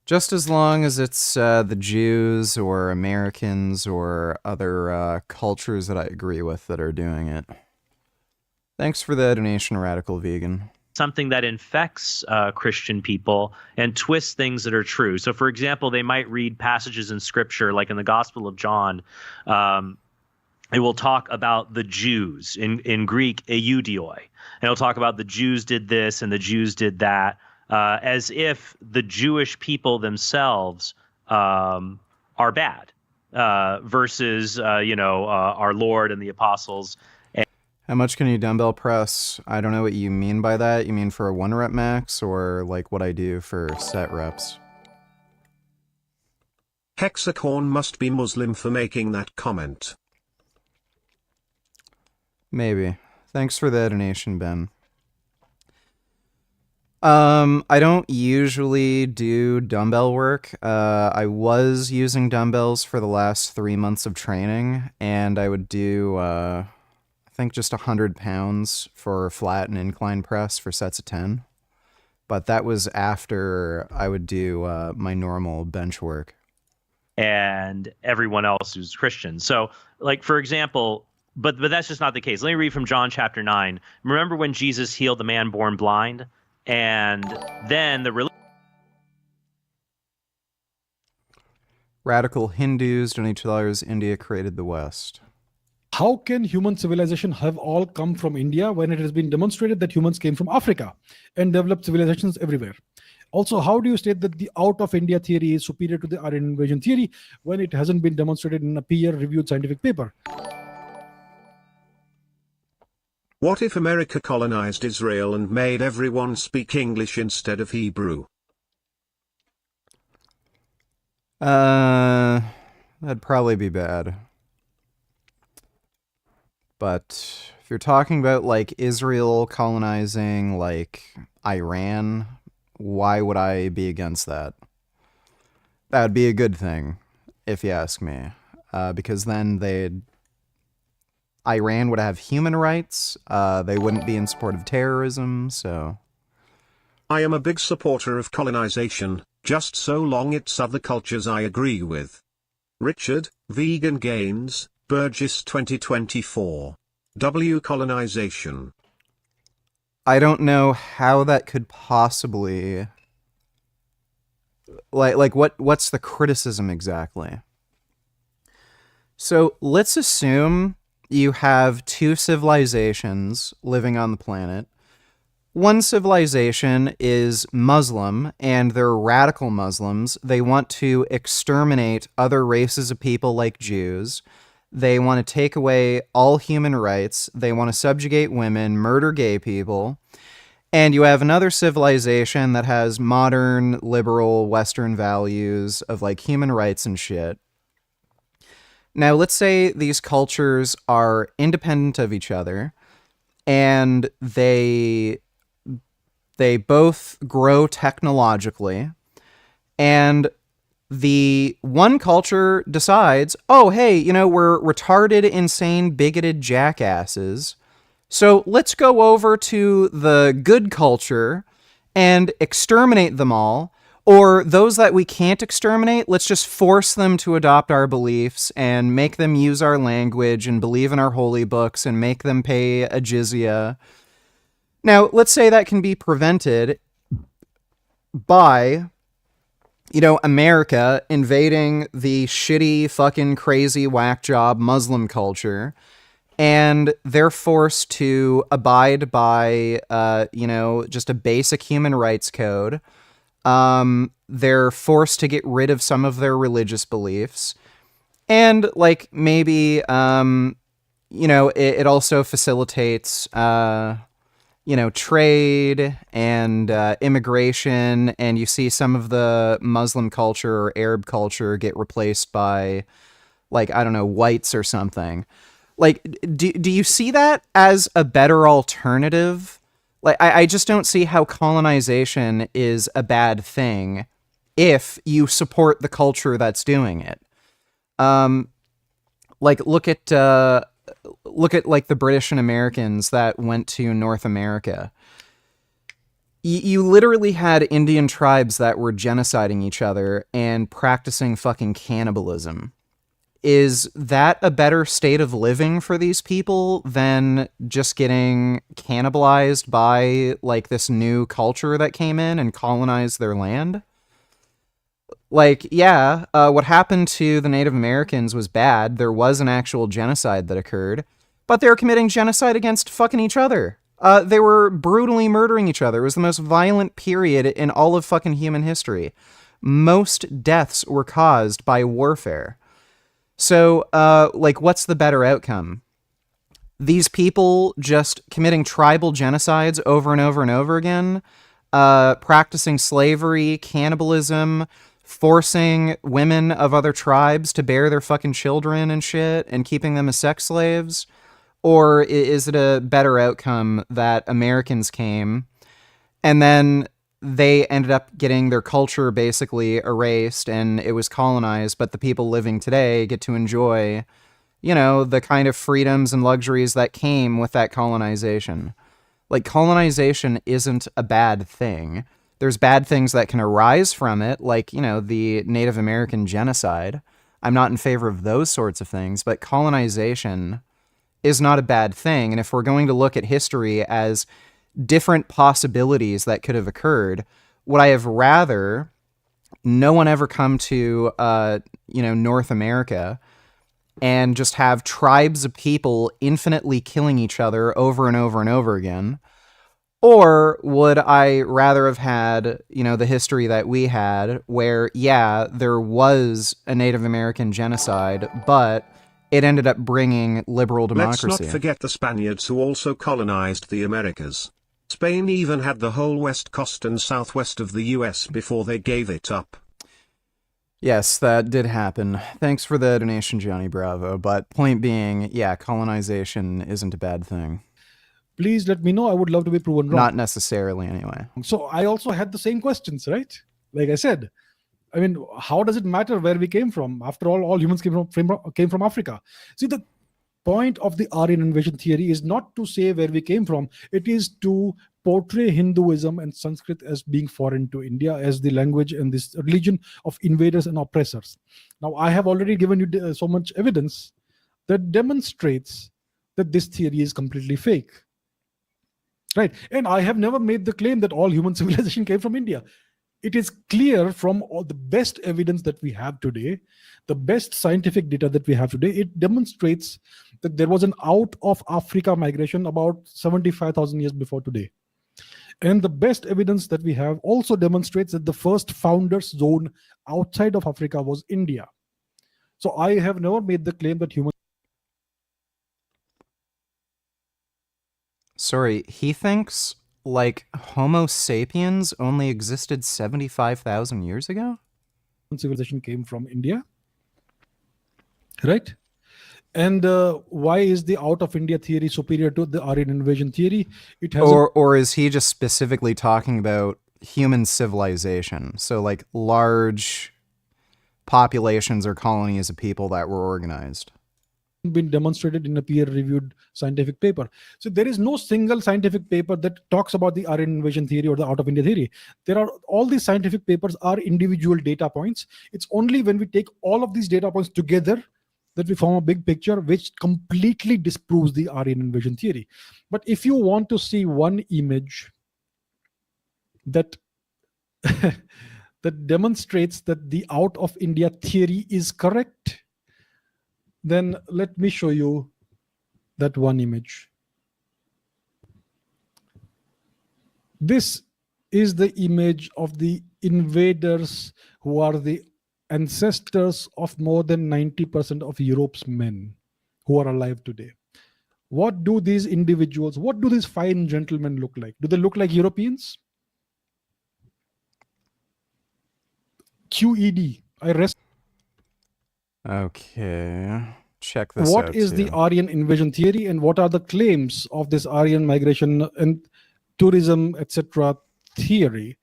Just as long as it's the Jews or Americans or other cultures that I agree with that are doing it. Thanks for the donation, Radical Vegan. Something that infects Christian people and twists things that are true. So, for example, they might read passages in Scripture, like in the Gospel of John. It will talk about the Jews, in Greek, eudioi. And it'll talk about the Jews did this and the Jews did that. As if the Jewish people themselves are bad, versus our Lord and the apostles. How much can you dumbbell press? I don't know what you mean by that. You mean for a 1 rep max, or like what I do for set reps? Hexacorn must be Muslim for making that comment. Maybe. Thanks for the donation, Ben. I don't usually do dumbbell work. I was using dumbbells for the last 3 months of training, and I would do, I think just 100 pounds for flat and incline press for sets of 10. But that was after I would do my normal bench work. And everyone else who's Christian. So, like, for example, but that's just not the case. Let me read from John chapter 9. Remember when Jesus healed the man born blind? And then the Radical Hindus donate $2. India created the West. How can human civilization have all come from India when it has been demonstrated that humans came from Africa and developed civilizations everywhere? Also, how do you state that the out of India theory is superior to the Aryan invasion theory when it hasn't been demonstrated in a peer-reviewed scientific paper? What if America colonized Israel and made everyone speak English instead of Hebrew? That'd probably be bad. But if you're talking about, like, Israel colonizing, like, Iran, why would I be against that? That would be a good thing, if you ask me. Because then Iran would have human rights, they wouldn't be in support of terrorism, so... I am a big supporter of colonization, just so long it's other cultures I agree with. Richard, Vegan Gains, Burgess 2024. W colonization. I don't know how that could possibly... Like what's the criticism exactly? So, let's assume you have 2 civilizations living on the planet. One civilization is Muslim, and they're radical Muslims. They want to exterminate other races of people like Jews. They want to take away all human rights. They want to subjugate women, murder gay people. And you have another civilization that has modern, liberal, Western values of, like, human rights and shit. Now, let's say these cultures are independent of each other, and they both grow technologically, and the one culture decides, oh, hey, you know, we're retarded, insane, bigoted jackasses, so let's go over to the good culture and exterminate them all. Or those that we can't exterminate, let's just force them to adopt our beliefs and make them use our language and believe in our holy books and make them pay a jizya. Now, let's say that can be prevented by, you know, America invading the shitty, fucking crazy, whack job Muslim culture, and they're forced to abide by, you know, just a basic human rights code. They're forced to get rid of some of their religious beliefs. And, like, maybe, you know, it also facilitates, you know, trade and immigration, and you see some of the Muslim culture or Arab culture get replaced by, like, I don't know, whites or something. Like, do you see that as a better alternative? Like, I just don't see how colonization is a bad thing if you support the culture that's doing it. Like, look at like the British and Americans that went to North America. You literally had Indian tribes that were genociding each other and practicing fucking cannibalism. Is that a better state of living for these people than just getting cannibalized by, like, this new culture that came in and colonized their land? Like, yeah, what happened to the Native Americans was bad. There was an actual genocide that occurred, but they were committing genocide against fucking each other. They were brutally murdering each other. It was the most violent period in all of fucking human history. Most deaths were caused by warfare. So, like, what's the better outcome? These people just committing tribal genocides over and over and over again, practicing slavery, cannibalism, forcing women of other tribes to bear their fucking children and shit, and keeping them as sex slaves? Or is it a better outcome that Americans came, and then they ended up getting their culture basically erased and it was colonized, but the people living today get to enjoy, you know, the kind of freedoms and luxuries that came with that colonization? Like, colonization isn't a bad thing. There's bad things that can arise from it, like, you know, the Native American genocide. I'm not in favor of those sorts of things, but colonization is not a bad thing. And if we're going to look at history as different possibilities that could have occurred, would I have rather no one ever come to, you know, North America and just have tribes of people infinitely killing each other over and over and over again? Or would I rather have had, you know, the history that we had where, yeah, there was a Native American genocide, but it ended up bringing liberal democracy? Let's not forget the Spaniards who also colonized the Americas. Spain even had the whole west coast and southwest of the US before they gave it up. Yes, that did happen. Thanks for the donation, Johnny Bravo. But point being, yeah, colonization isn't a bad thing. Please let me know. I would love to be proven wrong. Not necessarily, anyway. So I also had the same questions, right? Like I said, I mean, how does it matter where we came from? After all humans came from Africa. See, the point of the Aryan invasion theory is not to say where we came from. It is to portray Hinduism and Sanskrit as being foreign to India, as the language and this religion of invaders and oppressors. Now, I have already given you so much evidence that demonstrates that this theory is completely fake. Right? And I have never made the claim that all human civilization came from India. It is clear from all the best evidence that we have today, the best scientific data that we have today, it demonstrates that there was an out of Africa migration about 75,000 years before today. And the best evidence that we have also demonstrates that the first founders zone outside of Africa was India. So I have never made the claim that humans... Sorry, he thinks, like, Homo sapiens only existed 75,000 years ago? Civilization came from India, right? And why is the out of India theory superior to the Aryan invasion theory? It has Or is he just specifically talking about human civilization? So like large populations or colonies of people that were organized. Been demonstrated in a peer-reviewed scientific paper. So there is no single scientific paper that talks about the Aryan invasion theory or the out of India theory. There are all these scientific papers are individual data points. It's only when we take all of these data points together that we form a big picture which completely disproves the Aryan invasion theory. But if you want to see one image that that demonstrates that the out of India theory is correct, then let me show you that one image. This is the image of the invaders who are the ancestors of more than 90% of Europe's men who are alive today. What do these individuals, what do these fine gentlemen look like? Do they look like Europeans? QED. I rest. Okay. Check this What out. is the Aryan invasion theory and what are the claims of this Aryan migration and tourism, etc. theory?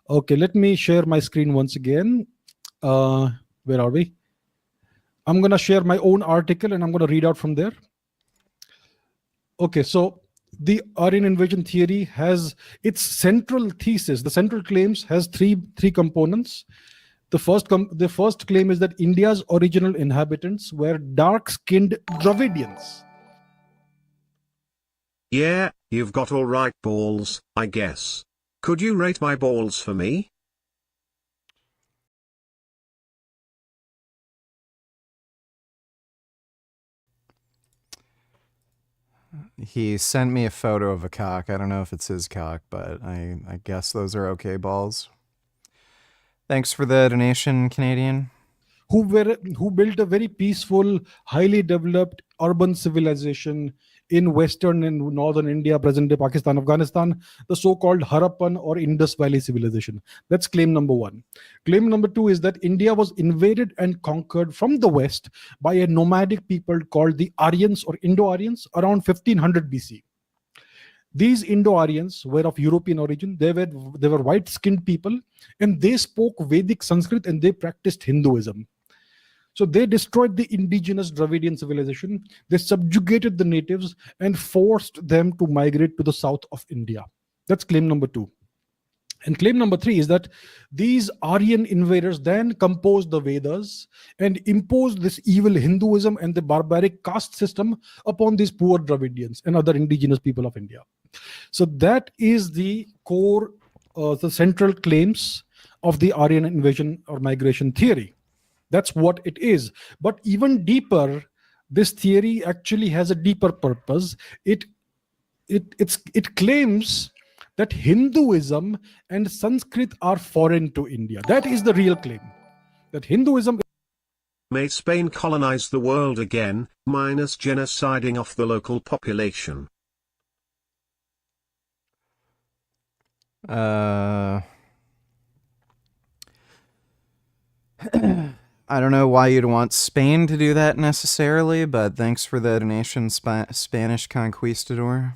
Okay, let me share my screen once again. Where are we? I'm going to share my own article and I'm going to read out from there. Okay, so the Aryan invasion theory has its central thesis, the central claims has three components. The first claim is that India's original inhabitants were dark-skinned Dravidians. Yeah, you've got all right balls, I guess. Could you rate my balls for me? He sent me a photo of a cock. I don't know if it's his cock, but I guess those are okay balls. Thanks for the donation, Canadian. Who built a very peaceful, highly developed urban civilization in western and northern India, present-day Pakistan, Afghanistan, the so-called Harappan or Indus Valley civilization. That's claim number one. Claim number two is that India was invaded and conquered from the west by a nomadic people called the Aryans or Indo-Aryans around 1500 BC. These Indo-Aryans were of European origin. They were white-skinned people, and they spoke Vedic Sanskrit and they practiced Hinduism. So they destroyed the indigenous Dravidian civilization. They subjugated the natives and forced them to migrate to the south of India. That's claim number two. And claim number three is that these Aryan invaders then composed the Vedas and imposed this evil Hinduism and the barbaric caste system upon these poor Dravidians and other indigenous people of India. So that is the core, the central claims of the Aryan invasion or migration theory. That's what it is. But even deeper, this theory actually has a deeper purpose. It claims that Hinduism and Sanskrit are foreign to India. That is the real claim. That Hinduism. May Spain colonize the world again, minus genociding off the local population. I don't know why you'd want Spain to do that necessarily, but thanks for the donation, Spanish conquistador.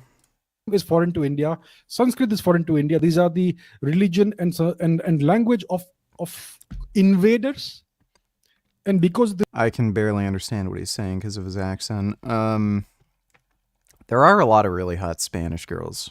Is foreign to India. Sanskrit is foreign to India. These are the religion and language of invaders. And because I can barely understand what he's saying because of his accent. There are a lot of really hot Spanish girls.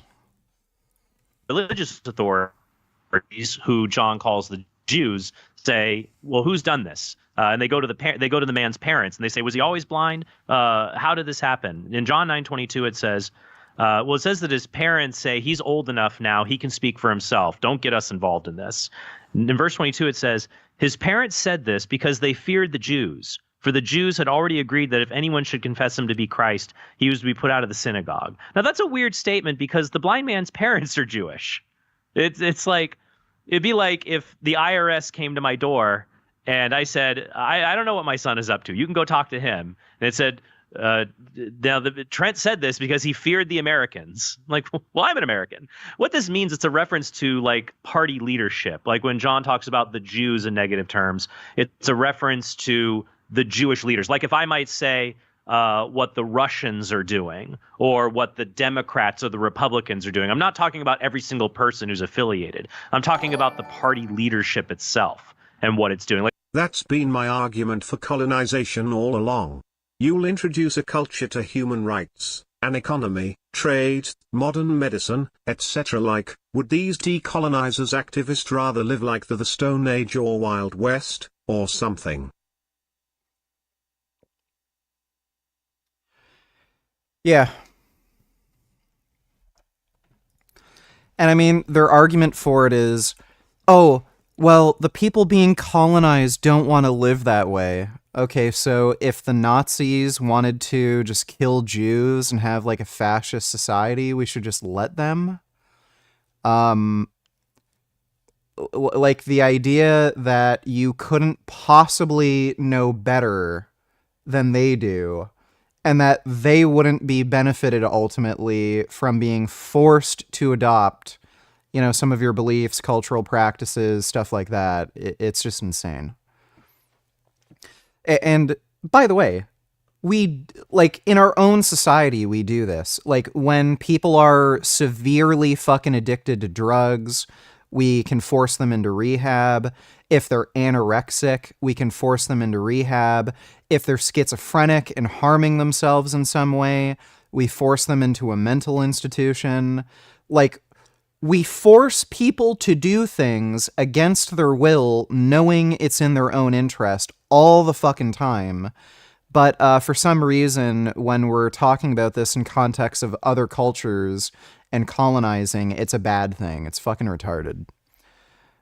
Religious authorities, who John calls the Jews, say, "Well, who's done this?" And they go to the man's parents and they say, "Was he always blind? How did this happen?" In John 9:22, it says, it says that his parents say he's old enough now, he can speak for himself. Don't get us involved in this. In verse 22, it says, his parents said this because they feared the Jews. For the Jews had already agreed that if anyone should confess him to be Christ, he was to be put out of the synagogue. Now, that's a weird statement because the blind man's parents are Jewish. It's like, it'd be like if the IRS came to my door and I said, I don't know what my son is up to. You can go talk to him. And it said, Trent said this because he feared the Americans. Like, well, I'm an American. What this means, it's a reference to like party leadership. Like when John talks about the Jews in negative terms, it's a reference to the Jewish leaders. Like if I might say, what the Russians are doing or what the Democrats or the Republicans are doing. I'm not talking about every single person who's affiliated. I'm talking about the party leadership itself and what it's doing. Like, that's been my argument for colonization all along. You'll introduce a culture to human rights, an economy, trade, modern medicine, etc. Like, would these decolonizers activists rather live like the Stone Age or Wild West, or something? Yeah. And I mean, their argument for it is, oh, well, the people being colonized don't want to live that way. Okay, so if the Nazis wanted to just kill Jews and have like a fascist society, we should just let them? Like the idea that you couldn't possibly know better than they do, and that they wouldn't be benefited ultimately from being forced to adopt, you know, some of your beliefs, cultural practices, stuff like that. It's just insane. And by the way, we, like, in our own society, we do this. Like, when people are severely fucking addicted to drugs, we can force them into rehab. If they're anorexic, we can force them into rehab. If they're schizophrenic and harming themselves in some way, we force them into a mental institution. Like, we force people to do things against their will, knowing it's in their own interest all the fucking time. But for some reason, when we're talking about this in context of other cultures and colonizing, it's a bad thing. It's fucking retarded.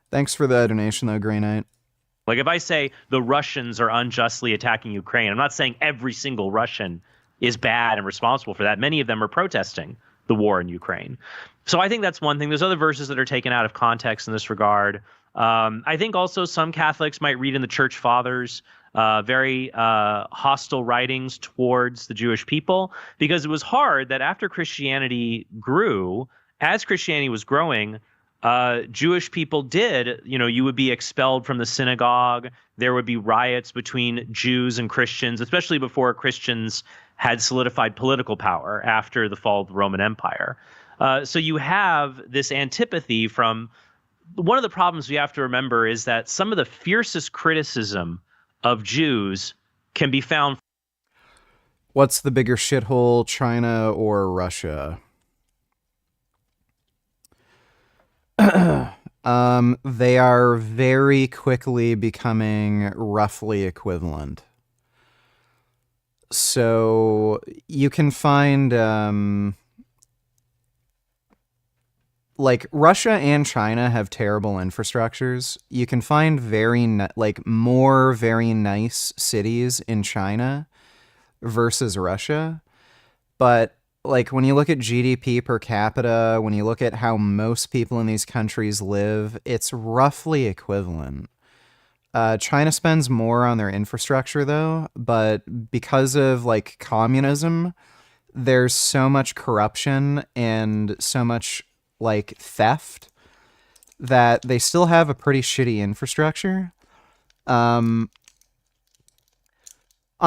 Thanks for the donation, though, Grey Knight. Like, if I say the Russians are unjustly attacking Ukraine, I'm not saying every single Russian is bad and responsible for that. Many of them are protesting the war in Ukraine. So I think that's one thing. There's other verses that are taken out of context in this regard. I think also some Catholics might read in the Church Fathers very hostile writings towards the Jewish people, because it was hard that after Christianity grew, as Christianity was growing, Jewish people did, you know, you would be expelled from the synagogue. There would be riots between Jews and Christians, especially before Christians had solidified political power after the fall of the Roman Empire. So you have this antipathy from, one of the problems we have to remember is that some of the fiercest criticism of Jews can be found. What's the bigger shithole, China or Russia? They are very quickly becoming roughly equivalent. So you can find, like, Russia and China have terrible infrastructures. You can find more very nice cities in China versus Russia. But like, when you look at GDP per capita, when you look at how most people in these countries live, it's roughly equivalent. China spends more on their infrastructure, though, but because of, like, communism, there's so much corruption and so much, like, theft that they still have a pretty shitty infrastructure. On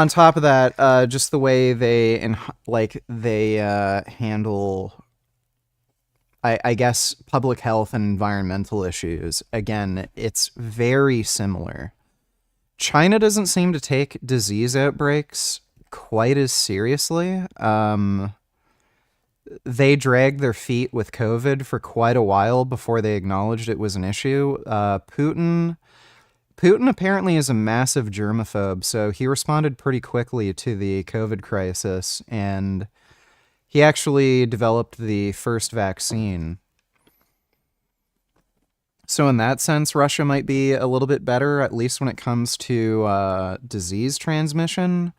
top of that, just the way they handle, I guess, public health and environmental issues. Again, it's very similar. China doesn't seem to take disease outbreaks quite as seriously. They dragged their feet with COVID for quite a while before they acknowledged it was an issue. Putin apparently is a massive germaphobe, so he responded pretty quickly to the COVID crisis, and he actually developed the first vaccine. So in that sense, Russia might be a little bit better, at least when it comes to disease transmission.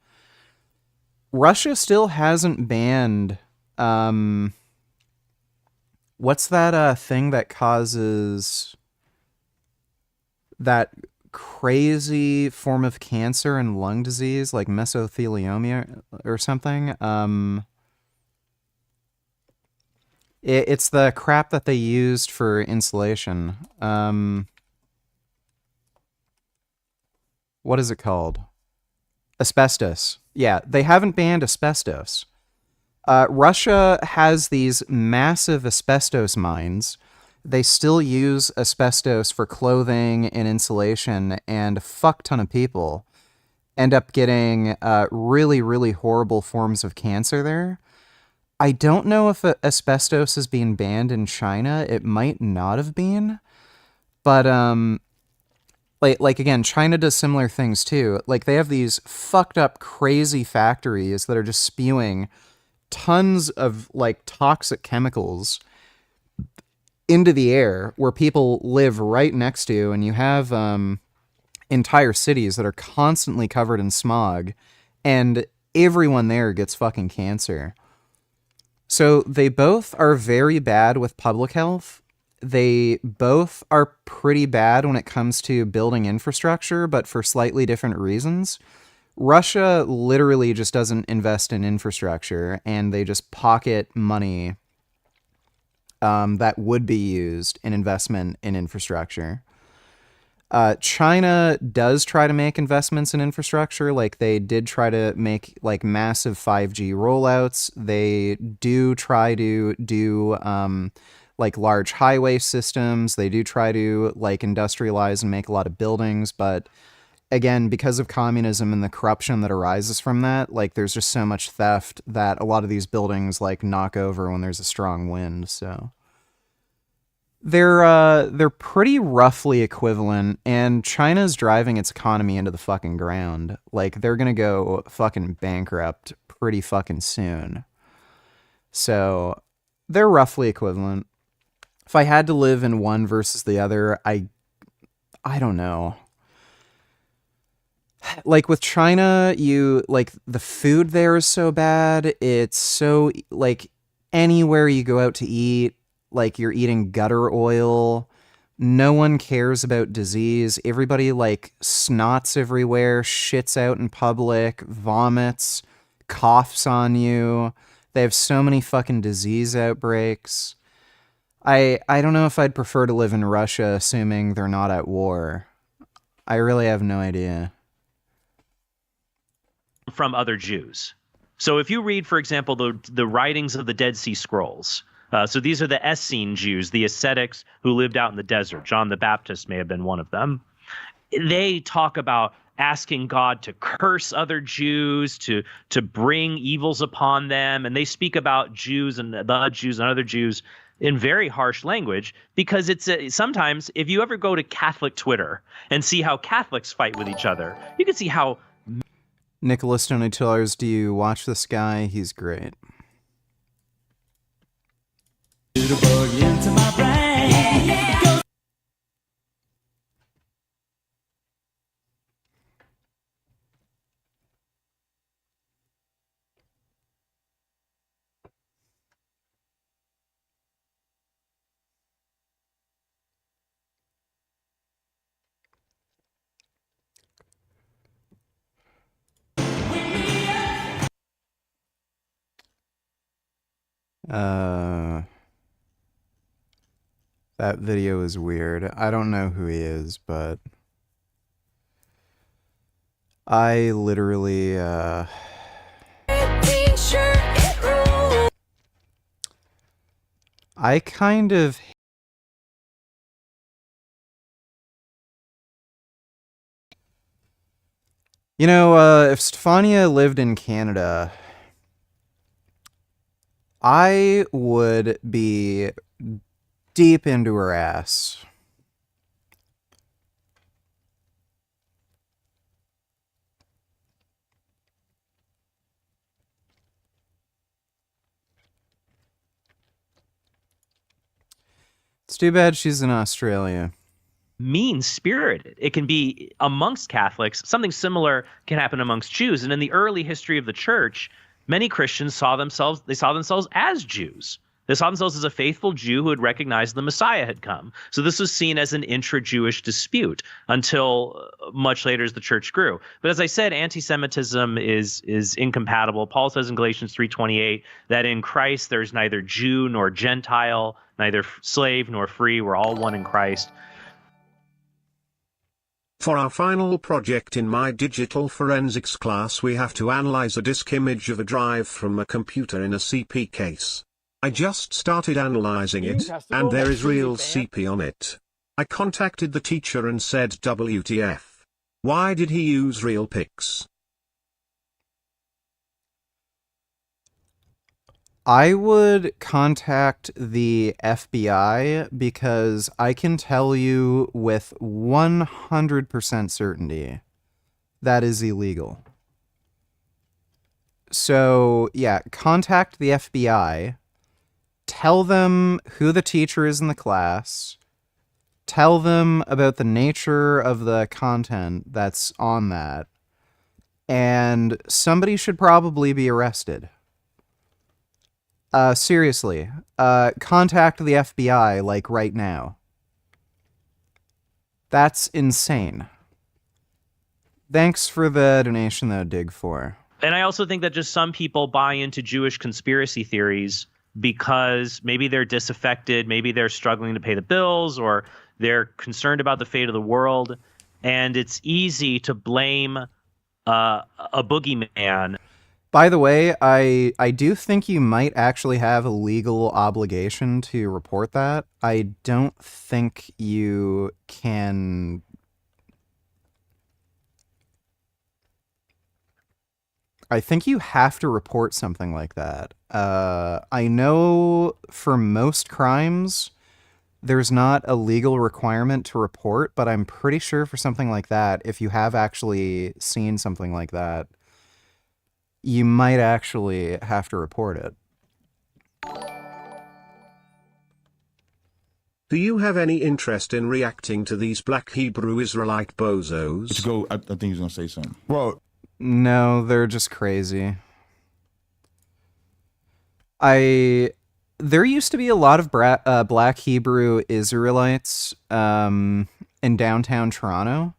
Russia still hasn't banned... what's that thing that causes that crazy form of cancer and lung disease, like mesothelioma or something? It's the crap that they used for insulation. What is it called? Asbestos. Yeah, they haven't banned asbestos. Russia has these massive asbestos mines. They still use asbestos for clothing and insulation, and a fuck ton of people end up getting really, really horrible forms of cancer there. I don't know if asbestos is being banned in China. It might not have been, but like again, China does similar things too. Like they have these fucked up, crazy factories that are just spewing tons of like toxic chemicals into the air where people live right next to, and you have entire cities that are constantly covered in smog, and everyone there gets fucking cancer. So they both are very bad with public health. They both are pretty bad when it comes to building infrastructure, but for slightly different reasons. Russia literally just doesn't invest in infrastructure, and they just pocket money that would be used in investment in infrastructure. China does try to make investments in infrastructure. Like they did try to make like massive 5G rollouts. They do try to do like large highway systems. They do try to like industrialize and make a lot of buildings. But again, because of communism and the corruption that arises from that, like there's just so much theft that a lot of these buildings like knock over when there's a strong wind. So they're pretty roughly equivalent, and China's driving its economy into the fucking ground. Like they're gonna go fucking bankrupt pretty fucking soon. So they're roughly equivalent. If I had to live in one versus the other, I don't know. Like with China, you like the food there is so bad. It's so like anywhere you go out to eat, like you're eating gutter oil. No one cares about disease. Everybody like snots everywhere, shits out in public, vomits, coughs on you. They have so many fucking disease outbreaks. I don't know if I'd prefer to live in Russia, assuming they're not at war. I really have no idea. From other Jews. So if you read, for example, the writings of the Dead Sea Scrolls, so these are the Essene Jews, the ascetics who lived out in the desert. John the Baptist may have been one of them. They talk about asking God to curse other Jews, to bring evils upon them, and they speak about Jews and the Jews and other Jews in very harsh language, because it's sometimes if you ever go to Catholic Twitter and see how Catholics fight with each other, you can see how. Nicholas Tony Tillers, do you watch this guy? He's great. That video is weird. I don't know who he is, but I literally I kind of if Stefania lived in Canada, I would be deep into her ass. It's too bad she's in Australia. Mean-spirited. It can be amongst Catholics. Something similar can happen amongst Jews. And in the early history of the church, many Christians saw themselves as Jews. They saw themselves as a faithful Jew who had recognized the Messiah had come. So this was seen as an intra-Jewish dispute until much later as the church grew. But as I said, anti-Semitism is incompatible. Paul says in Galatians 3:28 that in Christ there's neither Jew nor Gentile, neither slave nor free. We're all one in Christ. For our final project in my digital forensics class, we have to analyze a disk image of a drive from a computer in a CP case. I just started analyzing it, and there is real CP on it. I contacted the teacher and said, WTF. Why did he use real pics? I would contact the FBI because I can tell you with 100% certainty that is illegal. So, yeah, contact the FBI, tell them who the teacher is in the class, tell them about the nature of the content that's on that, and somebody should probably be arrested. Seriously, contact the FBI, like, right now. That's insane. Thanks for the donation, though, Dig4. And I also think that just some people buy into Jewish conspiracy theories because maybe they're disaffected, maybe they're struggling to pay the bills, or they're concerned about the fate of the world. And it's easy to blame a boogeyman. By the way, I do think you might actually have a legal obligation to report that. I don't think you can... I think you have to report something like that. I know for most crimes, there's not a legal requirement to report, but I'm pretty sure for something like that, if you have actually seen something like that, you might actually have to report it. Do you have any interest in reacting to these black Hebrew Israelite bozos? Let's go. I think he's gonna say something. Well, no, they're just crazy. There used to be a lot of black Hebrew Israelites in downtown Toronto.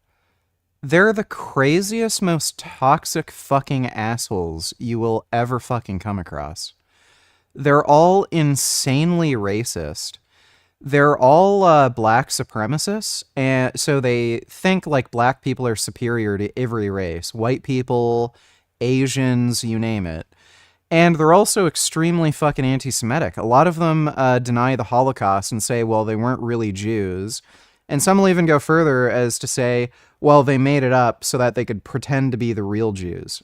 They're the craziest, most toxic fucking assholes you will ever fucking come across. They're all insanely racist. They're all black supremacists, and so they think like black people are superior to every race. White people, Asians, you name it. And they're also extremely fucking anti-Semitic. A lot of them deny the Holocaust and say, well, they weren't really Jews. And some will even go further as to say, well, they made it up so that they could pretend to be the real Jews.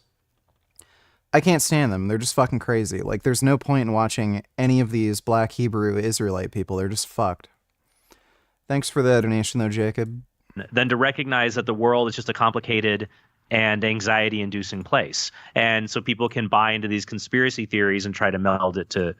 I can't stand them. They're just fucking crazy. Like, there's no point in watching any of these black Hebrew Israelite people. They're just fucked. Thanks for the donation, though, Jacob. Than to recognize that the world is just a complicated and anxiety-inducing place. And so people can buy into these conspiracy theories and try to meld it to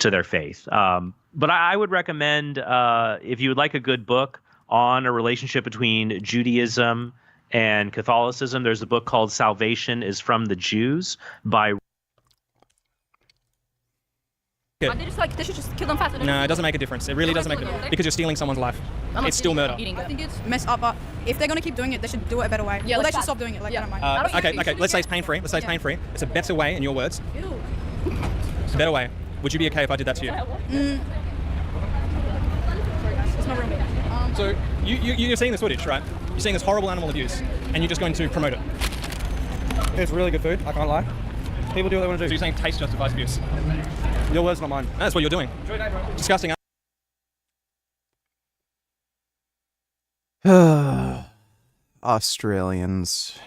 their faith. But I would recommend, if you would like a good book on a relationship between Judaism and Catholicism, there's a book called Salvation is from the Jews by... Are they just like, they should just kill them faster? No, it doesn't make a difference. It really doesn't make a difference. Because you're stealing someone's life. It's still murder. I think it's messed up, but if they're going to keep doing it, they should do it a better way. Yeah, Or like they should that. stop doing it. Like, I don't mind. Okay, let's say it's pain-free. Let's say it's pain-free. It's a better way, in your words. Ew. It's a better way. Would you be okay if I did that to you? It's not real me. So you're seeing this footage, right? You're seeing this horrible animal abuse, and you're just going to promote it. It's really good food, I can't lie. People do what they want to do. So you're saying taste justifies abuse? Your words, not mine. That's what you're doing. Disgusting. Australians.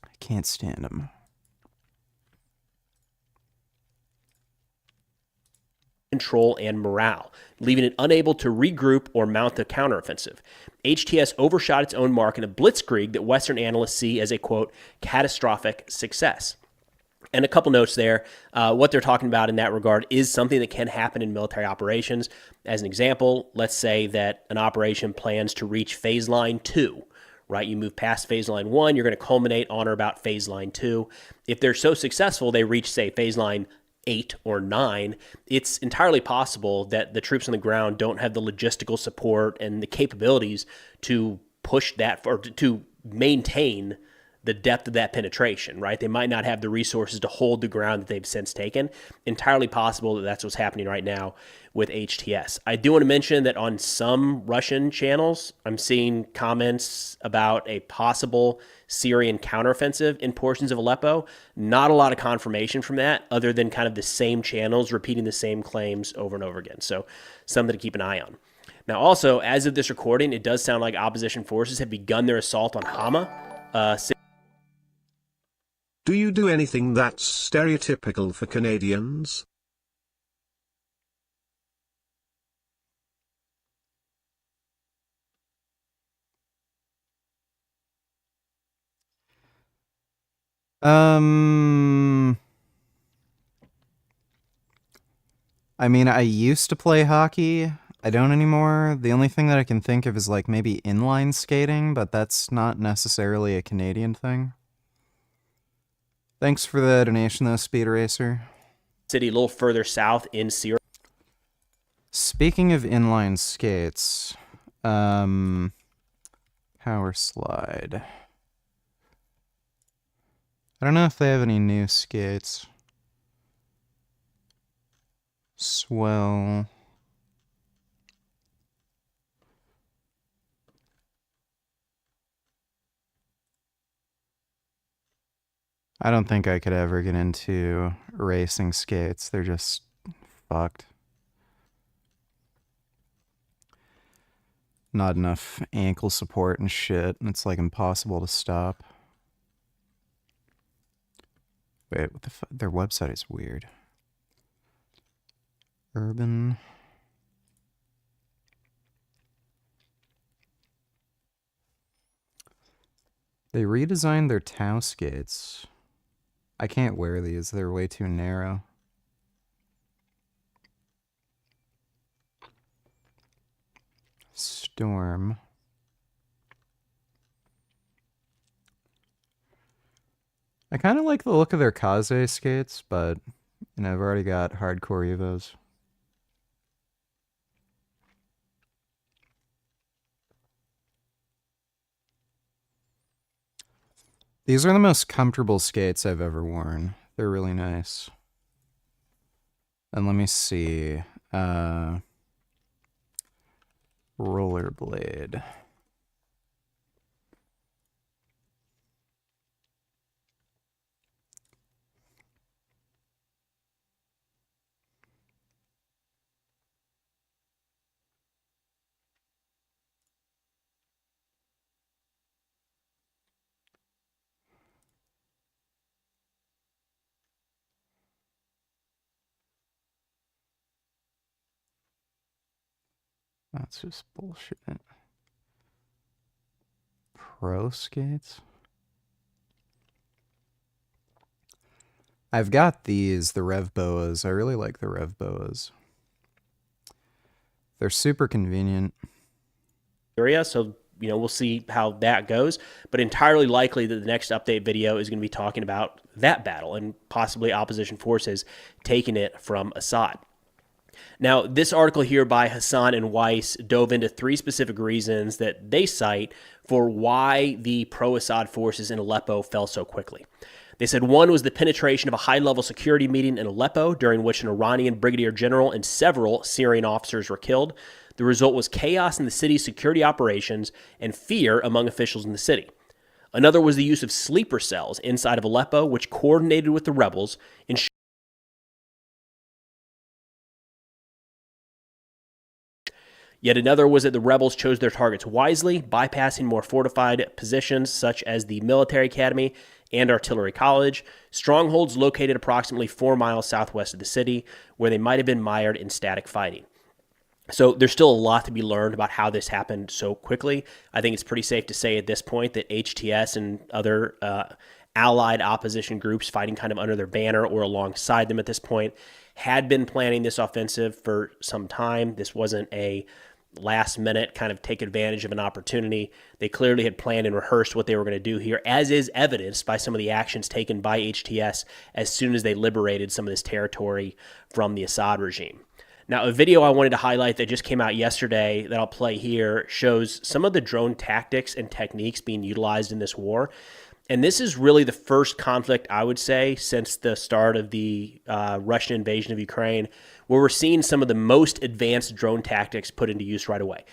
I can't stand them. Control and morale, leaving it unable to regroup or mount the counteroffensive. HTS overshot its own mark in a blitzkrieg that Western analysts see as a, quote, catastrophic success. And a couple notes there. What they're talking about in that regard is something that can happen in military operations. As an example, let's say that an operation plans to reach phase line 2, right? You move past phase line 1, you're going to culminate on or about phase line 2. If they're so successful, they reach, say, phase line 8 or 9, it's entirely possible that the troops on the ground don't have the logistical support and the capabilities to push that or to maintain the depth of that penetration, right? They might not have the resources to hold the ground that they've since taken. Entirely possible that that's what's happening right now with HTS. I do want to mention that on some Russian channels, I'm seeing comments about a possible Syrian counteroffensive in portions of Aleppo. Not a lot of confirmation from that, other than kind of the same channels repeating the same claims over and over again. So something to keep an eye on. Now, also, as of this recording, it does sound like opposition forces have begun their assault on Hama. Do you do anything that's stereotypical for Canadians? I mean, I used to play hockey. I don't anymore. The only thing that I can think of is like maybe inline skating, but that's not necessarily a Canadian thing. Thanks for the donation though, Speed Racer. City a little further south in Syria. Speaking of inline skates, Power Slide. I don't know if they have any new skates. Swell. I don't think I could ever get into racing skates. They're just fucked. Not enough ankle support and shit, and it's like impossible to stop. Wait, what the fuck? Their website is weird. Urban. They redesigned their Tau skates. I can't wear these, they're way too narrow. Storm. I kind of like the look of their Kaze skates, but you know, I've already got hardcore Evos. These are the most comfortable skates I've ever worn. They're really nice. And let me see. Rollerblade. That's just bullshit. Pro skates? I've got these, the Rev Boas. I really like the Rev Boas. They're super convenient. Area, so you know, we'll see how that goes, but entirely likely that the next update video is going to be talking about that battle and possibly opposition forces taking it from Assad. Now, this article here by Hassan and Weiss dove into 3 specific reasons that they cite for why the pro-Assad forces in Aleppo fell so quickly. They said one was the penetration of a high-level security meeting in Aleppo, during which an Iranian brigadier general and several Syrian officers were killed. The result was chaos in the city's security operations and fear among officials in the city. Another was the use of sleeper cells inside of Aleppo, which coordinated with the rebels, Yet another was that the rebels chose their targets wisely, bypassing more fortified positions such as the military academy and artillery college, strongholds located approximately 4 miles southwest of the city, where they might have been mired in static fighting. So there's still a lot to be learned about how this happened so quickly. I think it's pretty safe to say at this point that HTS and other allied opposition groups fighting kind of under their banner or alongside them at this point had been planning this offensive for some time. This wasn't a last minute kind of take advantage of an opportunity. They clearly had planned and rehearsed what they were going to do here, as is evidenced by some of the actions taken by HTS as soon as they liberated some of this territory from the Assad regime. Now, a video I wanted to highlight that just came out yesterday that I'll play here shows some of the drone tactics and techniques being utilized in this war. And this is really the first conflict, I would say, since the start of the Russian invasion of Ukraine, where we're seeing some of the most advanced drone tactics put into use right away.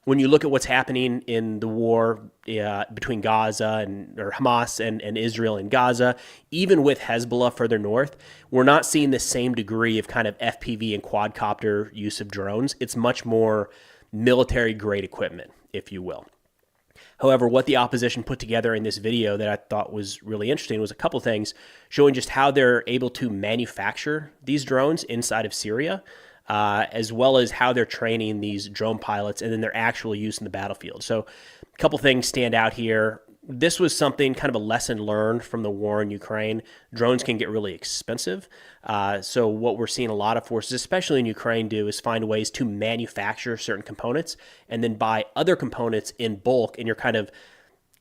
When you look at what's happening in the war between Gaza or Hamas and Israel in Gaza, even with Hezbollah further north, we're not seeing the same degree of kind of FPV and quadcopter use of drones. It's much more military-grade equipment, if you will. However, what the opposition put together in this video that I thought was really interesting was a couple things showing just how they're able to manufacture these drones inside of Syria, as well as how they're training these drone pilots and then their actual use in the battlefield. So a couple things stand out here. This was something, kind of a lesson learned from the war in Ukraine. Drones can get really expensive. So what we're seeing a lot of forces, especially in Ukraine, do is find ways to manufacture certain components and then buy other components in bulk, and you're kind of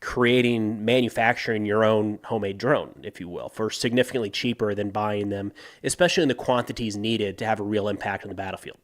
manufacturing your own homemade drone, if you will, for significantly cheaper than buying them, especially in the quantities needed to have a real impact on the battlefield.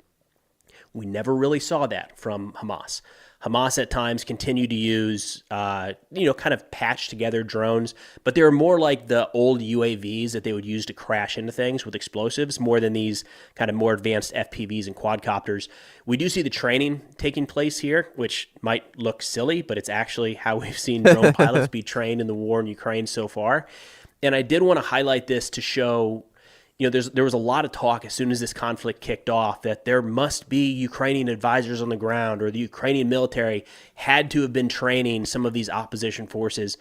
We never really saw that from Hamas. Hamas at times continued to use, kind of patched together drones, but they were more like the old UAVs that they would use to crash into things with explosives more than these kind of more advanced FPVs and quadcopters. We do see the training taking place here, which might look silly, but it's actually how we've seen drone pilots be trained in the war in Ukraine so far. And I did want to highlight this to show, there was a lot of talk as soon as this conflict kicked off that there must be Ukrainian advisors on the ground, or the Ukrainian military had to have been training some of these opposition forces.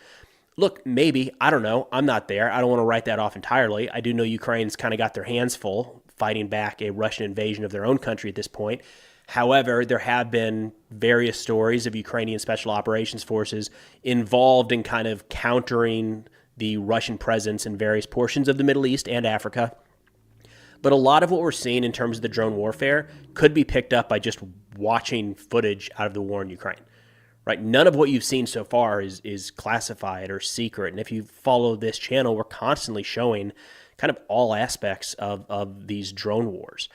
Look, maybe, I don't know. I'm not there. I don't want to write that off entirely. I do know Ukraine's kind of got their hands full fighting back a Russian invasion of their own country at this point. However, there have been various stories of Ukrainian special operations forces involved in kind of countering the Russian presence in various portions of the Middle East and Africa. But a lot of what we're seeing in terms of the drone warfare could be picked up by just watching footage out of the war in Ukraine, right? None of what you've seen so far is classified or secret. And if you follow this channel, we're constantly showing kind of all aspects of these drone wars.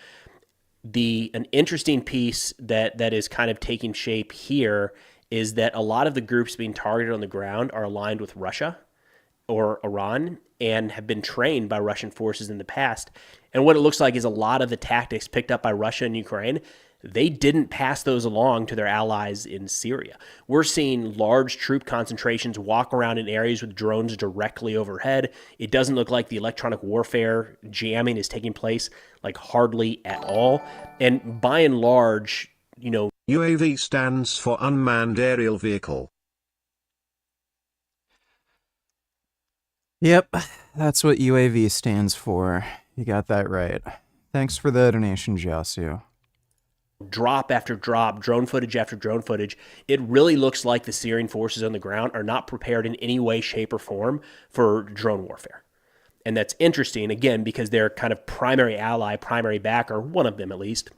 An interesting piece that is kind of taking shape here is that a lot of the groups being targeted on the ground are aligned with Russia or Iran and have been trained by Russian forces in the past. And what it looks like is a lot of the tactics picked up by Russia and Ukraine, they didn't pass those along to their allies in Syria. We're seeing large troop concentrations walk around in areas with drones directly overhead. It doesn't look like the electronic warfare jamming is taking place, like hardly at all. And by and large, UAV stands for Unmanned Aerial Vehicle. Yep, that's what UAV stands for. You got that right. Thanks for the donation, Jiasu. Drop after drop, drone footage after drone footage. It really looks like the Syrian forces on the ground are not prepared in any way, shape, or form for drone warfare. And that's interesting, again, because their kind of primary ally, primary backer, one of them at least,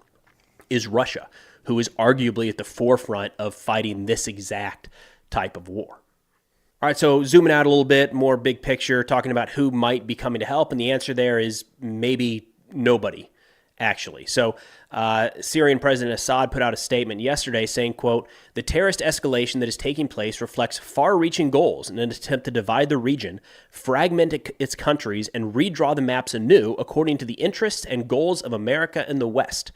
is Russia, who is arguably at the forefront of fighting this exact type of war. All right, so zooming out a little bit, more big picture, talking about who might be coming to help, and the answer there is maybe nobody, actually. So Syrian President Assad put out a statement yesterday saying, quote, "The terrorist escalation that is taking place reflects far-reaching goals in an attempt to divide the region, fragment its countries, and redraw the maps anew according to the interests and goals of America and the West.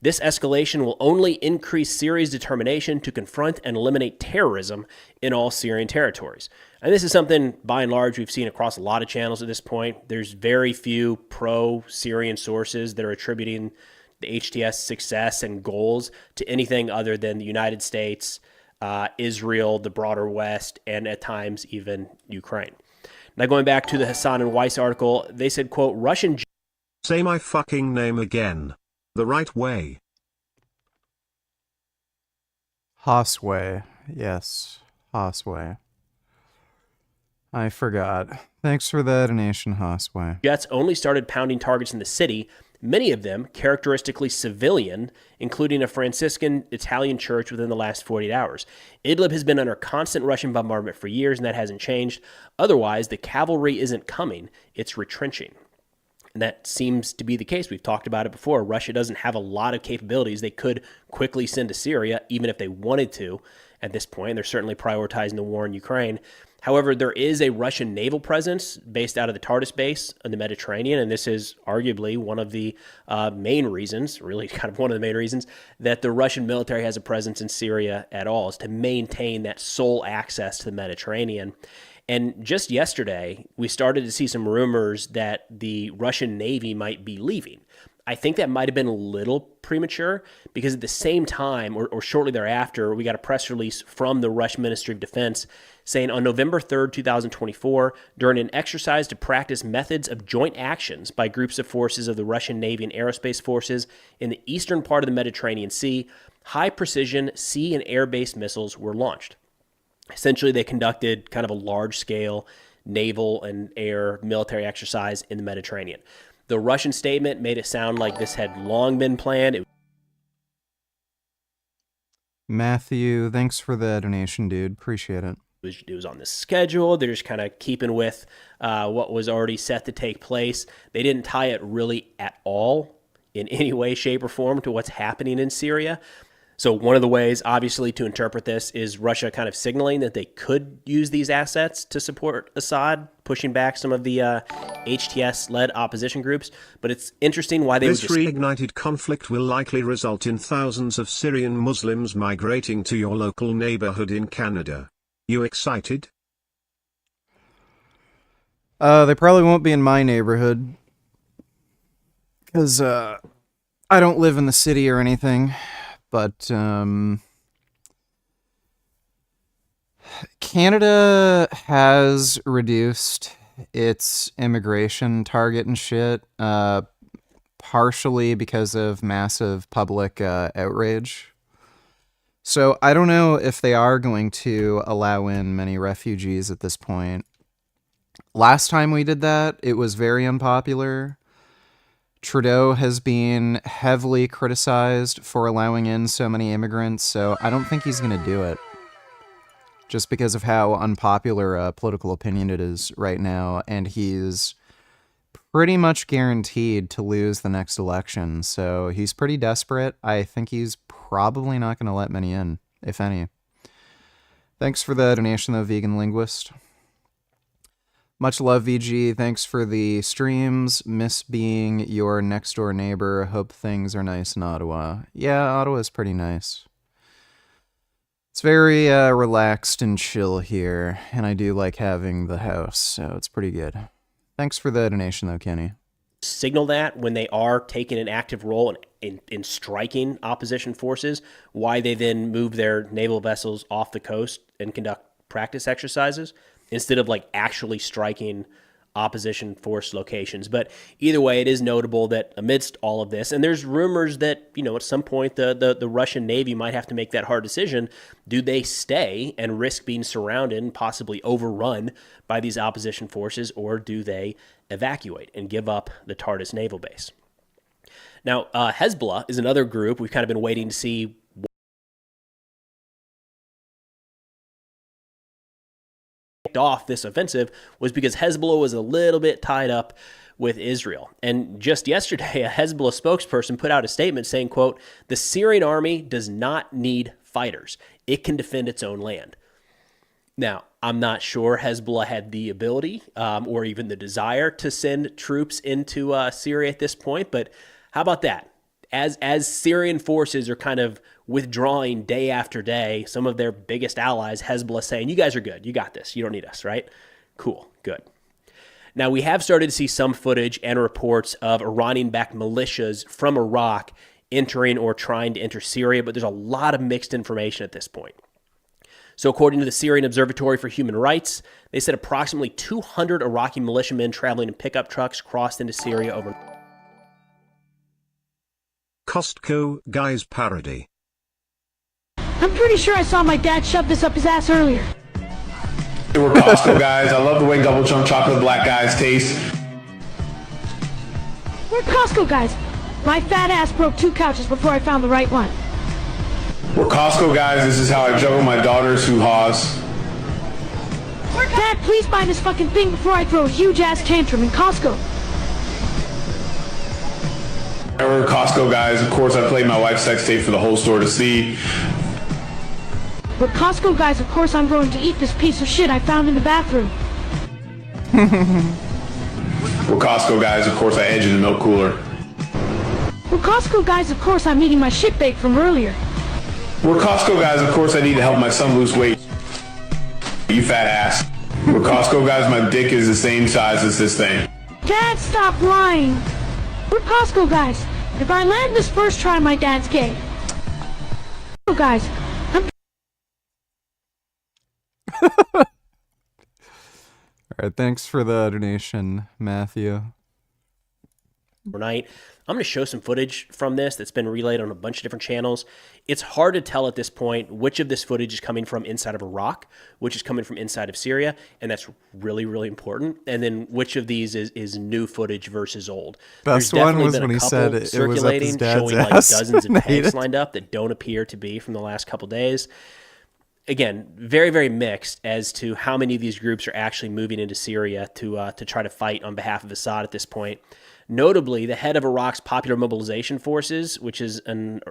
This escalation will only increase Syria's determination to confront and eliminate terrorism in all Syrian territories." And this is something, by and large, we've seen across a lot of channels at this point. There's very few pro-Syrian sources that are attributing the HTS success and goals to anything other than the United States, Israel, the broader West, and at times even Ukraine. Now, going back to the Hassan and Weiss article, they said, quote, "Russian..." Say my fucking name again. The right way. Hasway. Yes, Hasway. I forgot. Thanks for the donation, Hasway. Jets only started pounding targets in the city, many of them characteristically civilian, including a Franciscan Italian church within the last 48 hours. Idlib has been under constant Russian bombardment for years, and that hasn't changed. Otherwise, the cavalry isn't coming, it's retrenching. And that seems to be the case. We've talked about it before. Russia doesn't have a lot of capabilities they could quickly send to Syria, even if they wanted to at this point. They're certainly prioritizing the war in Ukraine. However, there is a Russian naval presence based out of the Tartus base in the Mediterranean, and this is arguably one of the main reasons, really kind of one of the main reasons, that the Russian military has a presence in Syria at all, is to maintain that sole access to the Mediterranean. And just yesterday, we started to see some rumors that the Russian Navy might be leaving. I think that might have been a little premature because at the same time, or shortly thereafter, we got a press release from the Russian Ministry of Defense saying on November 3rd, 2024, during an exercise to practice methods of joint actions by groups of forces of the Russian Navy and Aerospace Forces in the eastern part of the Mediterranean Sea, high-precision sea and air-based missiles were launched. Essentially, they conducted kind of a large-scale naval and air military exercise in the Mediterranean. The Russian statement made it sound like this had long been planned. Matthew, thanks for the donation, dude. Appreciate it. It was on the schedule. They're just kind of keeping with what was already set to take place. They didn't tie it really at all in any way, shape, or form to what's happening in Syria. So one of the ways, obviously, to interpret this is Russia kind of signaling that they could use these assets to support Assad, pushing back some of the HTS-led opposition groups. But it's interesting why they This reignited conflict will likely result in thousands of Syrian Muslims migrating to your local neighborhood in Canada. You excited? They probably won't be in my neighborhood because I don't live in the city or anything. But Canada has reduced its immigration target and shit, partially because of massive public outrage. So I don't know if they are going to allow in many refugees at this point. Last time we did that, it was very unpopular. Trudeau has been heavily criticized for allowing in so many immigrants, so I don't think he's going to do it. Just because of how unpopular a political opinion it is right now, and he's pretty much guaranteed to lose the next election, so he's pretty desperate. I think he's probably not going to let many in, if any. Thanks for the donation, though, Vegan Linguist. Much love, VG. Thanks for the streams. Miss being your next door neighbor. Hope things are nice in Ottawa. Yeah, Ottawa's pretty nice. It's very relaxed and chill here, and I do like having the house, so it's pretty good. Thanks for the donation, though, Kenny. Signal that when they are taking an active role in striking opposition forces, why they then move their naval vessels off the coast and conduct practice exercises instead of like actually striking opposition force locations. But either way, it is notable that amidst all of this, and there's rumors that, you know, at some point the Russian Navy might have to make that hard decision. Do they stay and risk being surrounded and possibly overrun by these opposition forces, or do they evacuate and give up the Tartus naval base? Now, Hezbollah is another group we've kind of been waiting to see off this offensive was because Hezbollah was a little bit tied up with Israel. And just yesterday, a Hezbollah spokesperson put out a statement saying, quote, "The Syrian army does not need fighters. It can defend its own land." Now, I'm not sure Hezbollah had the ability or even the desire to send troops into Syria at this point, but how about that? As Syrian forces are kind of withdrawing day after day, some of their biggest allies, Hezbollah, saying, you guys are good. You got this. You don't need us, right? Cool. Good. Now, we have started to see some footage and reports of Iranian-backed militias from Iraq entering or trying to enter Syria, but there's a lot of mixed information at this point. So according to the Syrian Observatory for Human Rights, they said approximately 200 Iraqi militiamen traveling in pickup trucks crossed into Syria over Costco Guys parody. I'm pretty sure I saw my dad shove this up his ass earlier. We're Costco guys. I love the way double chunk chocolate black guys taste. We're Costco guys. My fat ass broke 2 couches before I found the right one. We're Costco guys. This is how I juggle my daughter's hoo-haws. Dad, please buy this fucking thing before I throw a huge ass tantrum in Costco. We're Costco guys. Of course, I played my wife's sex tape for the whole store to see. But Costco guys, of course I'm going to eat this piece of shit I found in the bathroom. We're Costco guys, of course I edge in the milk cooler. Well, Costco guys, of course I'm eating my shit bake from earlier. We're Costco guys, of course I need to help my son lose weight. You fat ass. We're Costco guys, my dick is the same size as this thing. Dad, stop lying. We're Costco guys. If I land this first try, my dad's gay. Guys, I'm... Alright, thanks for the donation, Matthew. Overnight. I'm going to show some footage from this that's been relayed on a bunch of different channels. It's hard to tell at this point which of this footage is coming from inside of Iraq, which is coming from inside of Syria, and that's really, really important. And then which of these is new footage versus old. Best There's one definitely was been a when he couple said it was up circulating his dad's showing like ass dozens of and ate tanks it. lined up that don't appear to be from the last couple days. Again, very, very mixed as to how many of these groups are actually moving into Syria to try to fight on behalf of Assad at this point. Notably, the head of Iraq's Popular Mobilization Forces, which is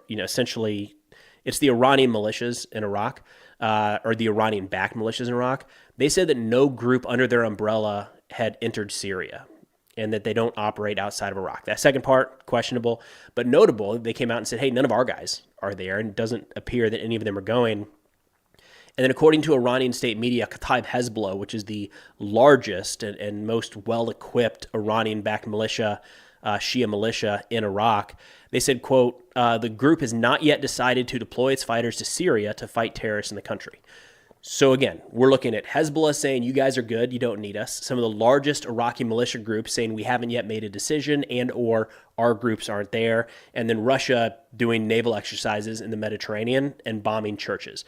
essentially it's the Iranian militias in Iraq, or the Iranian-backed militias in Iraq. They said that no group under their umbrella had entered Syria, and that they don't operate outside of Iraq. That second part, questionable, but notable. They came out and said, "Hey, none of our guys are there," and it doesn't appear that any of them are going. And then according to Iranian state media, Kataib Hezbollah, which is the largest and most well-equipped Iranian-backed militia, Shia militia in Iraq, they said, quote, the group has not yet decided to deploy its fighters to Syria to fight terrorists in the country. So again, we're looking at Hezbollah saying, you guys are good, you don't need us. Some of the largest Iraqi militia groups saying we haven't yet made a decision and or our groups aren't there. And then Russia doing naval exercises in the Mediterranean and bombing churches.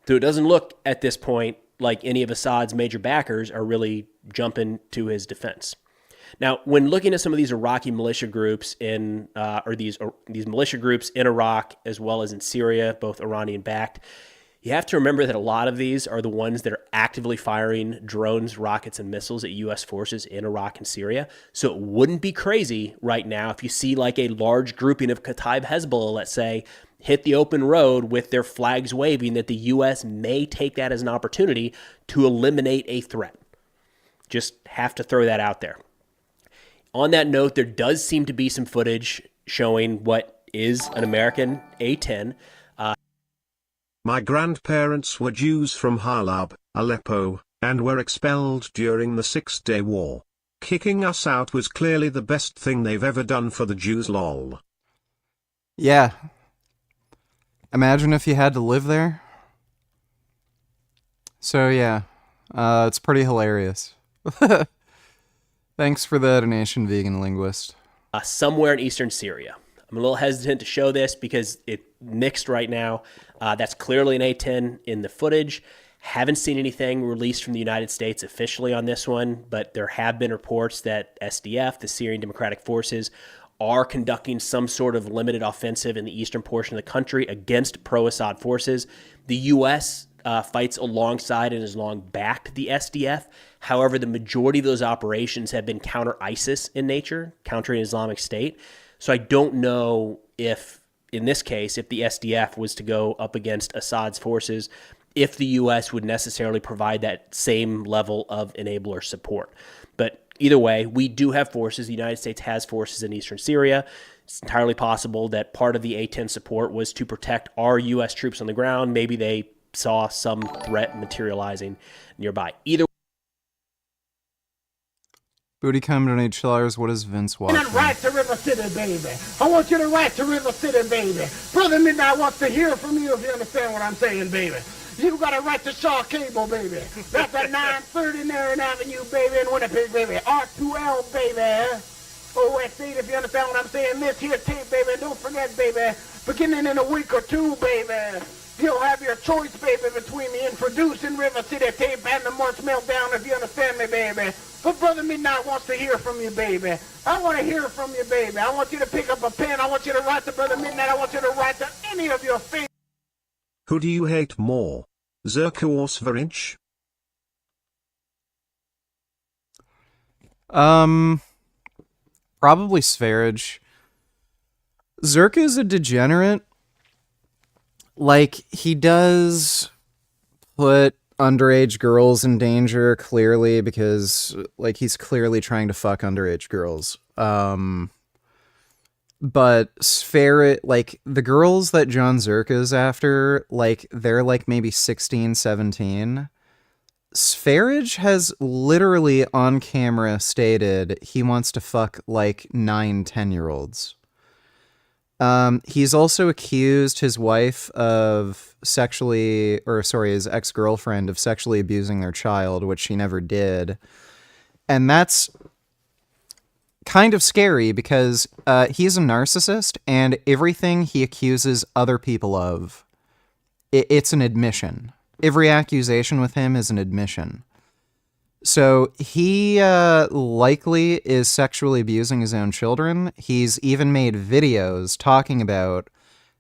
So it doesn't look at this point like any of Assad's major backers are really jumping to his defense. Now, when looking at some of these Iraqi militia groups or these militia groups in Iraq as well as in Syria, both Iranian-backed, you have to remember that a lot of these are the ones that are actively firing drones, rockets, and missiles at U.S. forces in Iraq and Syria. So it wouldn't be crazy right now if you see like a large grouping of Kataib Hezbollah, let's say, hit the open road with their flags waving, that the U.S. may take that as an opportunity to eliminate a threat. Just have to throw that out there. On that note, there does seem to be some footage showing what is an American A-10. My grandparents were Jews from Halab, Aleppo, and were expelled during the Six-Day War. Kicking us out was clearly the best thing they've ever done for the Jews, lol. Yeah. Imagine if you had to live there. So yeah, it's pretty hilarious. Thanks for the donation, Vegan Linguist. Somewhere in eastern Syria. I'm a little hesitant to show this because it's mixed right now. That's clearly an A-10 in the footage. Haven't seen anything released from the United States officially on this one, but there have been reports that SDF, the Syrian Democratic Forces, are conducting some sort of limited offensive in the eastern portion of the country against pro-Assad forces. The U.S. Fights alongside and has long backed the SDF. However, the majority of those operations have been counter-ISIS in nature, countering Islamic State. So I don't know if, in this case, if the SDF was to go up against Assad's forces, if the U.S. would necessarily provide that same level of enabler support. But either way, we do have forces. The United States has forces in eastern Syria. It's entirely possible that part of the A-10 support was to protect our U.S. troops on the ground. Maybe they saw some threat materializing nearby. Either Booty come to $8. What is Vince watching? Right to River City, baby. I want you to write to River City, baby. Brother Midnight wants to hear from you, if you understand what I'm saying, baby. You got to write to Shaw Cable, baby. That's at 930 Marion Avenue, baby, in Winnipeg, baby. R2L, baby. OX8, if you understand what I'm saying. This here tape, baby. Don't forget, baby. Beginning in a week or two, baby. You'll have your choice, baby, between the Introducing River City tape and the March Meltdown, if you understand me, baby. But Brother Midnight wants to hear from you, baby. I want to hear from you, baby. I want you to pick up a pen. I want you to write to Brother Midnight. I want you to write to any of your favorite. Who do you hate more? Zerka or Svarinch? Probably Sverige. Zerka is a degenerate. Like, he does put underage girls in danger, clearly, because, like, he's clearly trying to fuck underage girls. But like, the girls that John Zerka's after, like, they're, like, maybe 16, 17. Sfarage has literally on camera stated he wants to fuck, like, 9, 10-year-olds. He's also accused his wife of his ex-girlfriend of sexually abusing their child, which she never did. And that's kind of scary because he's a narcissist, and everything he accuses other people of, it's an admission. Every accusation with him is an admission. So he likely is sexually abusing his own children. He's even made videos talking about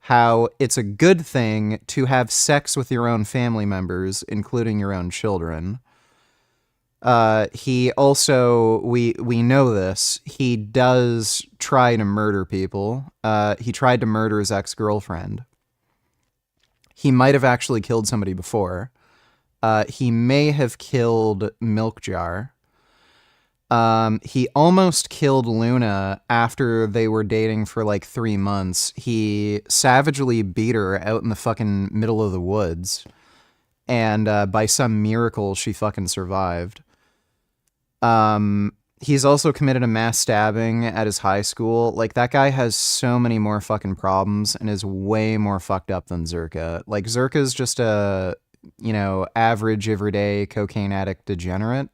how it's a good thing to have sex with your own family members, including your own children. He also, we know this, he does try to murder people. He tried to murder his ex-girlfriend. He might have actually killed somebody before. He may have killed Milk Jar. He almost killed Luna after they were dating for like 3 months. He savagely beat her out in the fucking middle of the woods. And by some miracle, she fucking survived. He's also committed a mass stabbing at his high school. Like, that guy has so many more fucking problems and is way more fucked up than Zerka. Like, Zerka's just a, average, everyday cocaine addict degenerate.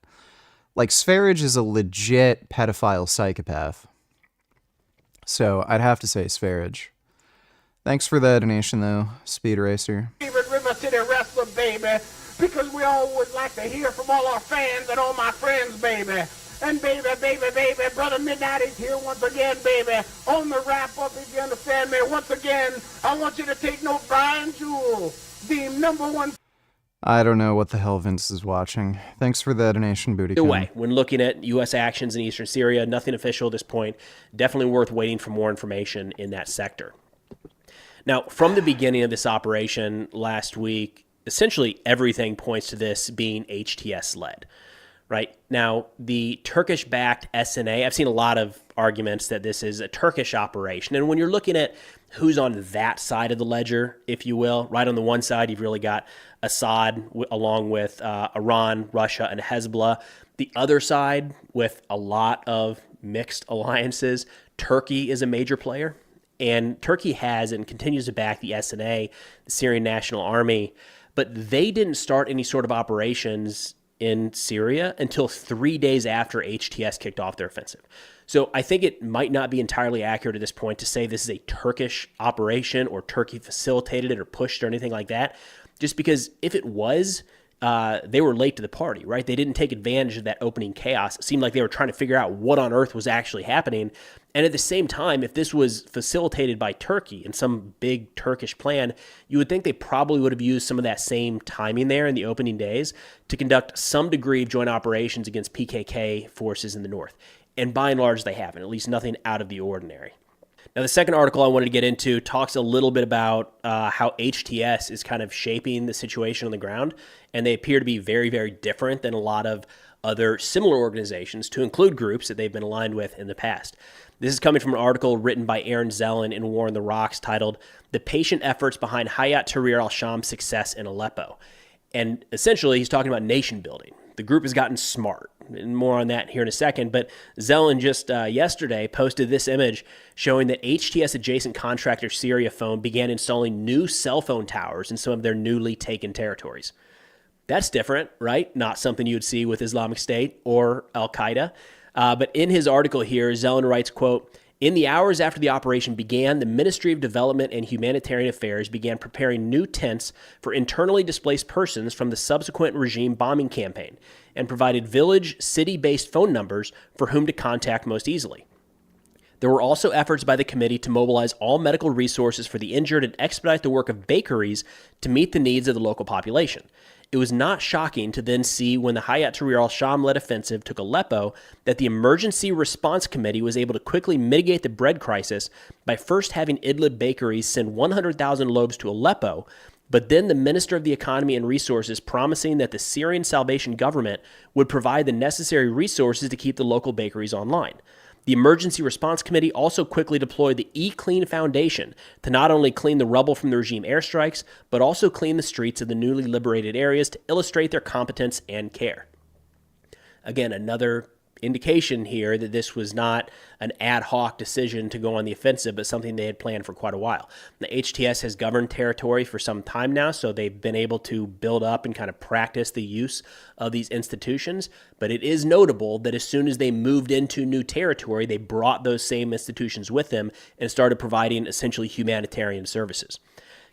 Like, Sfarage is a legit pedophile psychopath. So, I'd have to say Sfarage. Thanks for the donation, though, Speed Racer. Favorite River City wrestler, baby, because we all would like to hear from all our fans and all my friends, baby. And baby, Brother Midnight is here once again, baby. On the wrap-up, if you understand me. Once again, I want you to take note, Brian Jewell, the #1... I don't know what the hell Vince is watching. Thanks for the donation, Booty. Either way, when looking at U.S. actions in eastern Syria, nothing official at this point. Definitely worth waiting for more information in that sector. Now, from the beginning of this operation last week, essentially everything points to this being HTS-led. Right? Now, the Turkish-backed SNA, I've seen a lot of arguments that this is a Turkish operation. And when you're looking at who's on that side of the ledger, if you will, right on the one side, you've really got Assad along with Iran, Russia, and Hezbollah. The other side, with a lot of mixed alliances, Turkey is a major player. And Turkey has and continues to back the SNA, the Syrian National Army. But they didn't start any sort of operations in Syria until 3 days after HTS kicked off their offensive. So I think it might not be entirely accurate at this point to say this is a Turkish operation or Turkey facilitated it or pushed or anything like that, just because if it was, they were late to the party, right? They didn't take advantage of that opening chaos. It seemed like they were trying to figure out what on earth was actually happening. And at the same time, if this was facilitated by Turkey in some big Turkish plan, you would think they probably would have used some of that same timing there in the opening days to conduct some degree of joint operations against PKK forces in the north. And by and large, they haven't, at least nothing out of the ordinary. Now, the second article I wanted to get into talks a little bit about how HTS is kind of shaping the situation on the ground, and they appear to be very, very different than a lot of other similar organizations, to include groups that they've been aligned with in the past. This is coming from an article written by Aaron Zellin in War on the Rocks titled, "The Patient Efforts Behind Hayat Tahrir al-Sham's Success in Aleppo." And essentially, he's talking about nation building. The group has gotten smart, and more on that here in a second. But Zellin just yesterday posted this image showing that HTS-adjacent contractor Syriaphone began installing new cell phone towers in some of their newly taken territories. That's different, right? Not something you would see with Islamic State or Al-Qaeda. But in his article here, Zellin writes, quote, "In the hours after the operation began, the Ministry of Development and Humanitarian Affairs began preparing new tents for internally displaced persons from the subsequent regime bombing campaign and provided village, city-based phone numbers for whom to contact most easily. There were also efforts by the committee to mobilize all medical resources for the injured and expedite the work of bakeries to meet the needs of the local population. It was not shocking to then see when the Hayat Tahrir al-Sham-led offensive took Aleppo that the Emergency Response Committee was able to quickly mitigate the bread crisis by first having Idlib bakeries send 100,000 loaves to Aleppo, But then the Minister of the Economy and Resources promising that the Syrian Salvation Government would provide the necessary resources to keep the local bakeries online. The Emergency Response Committee also quickly deployed the eClean Foundation to not only clean the rubble from the regime airstrikes, but also clean the streets of the newly liberated areas to illustrate their competence and care. Again, another indication here that this was not an ad hoc decision to go on the offensive, but something they had planned for quite a while. The HTS has governed territory for some time now, so they've been able to build up and kind of practice the use of these institutions. But it is notable that as soon as they moved into new territory, they brought those same institutions with them and started providing essentially humanitarian services.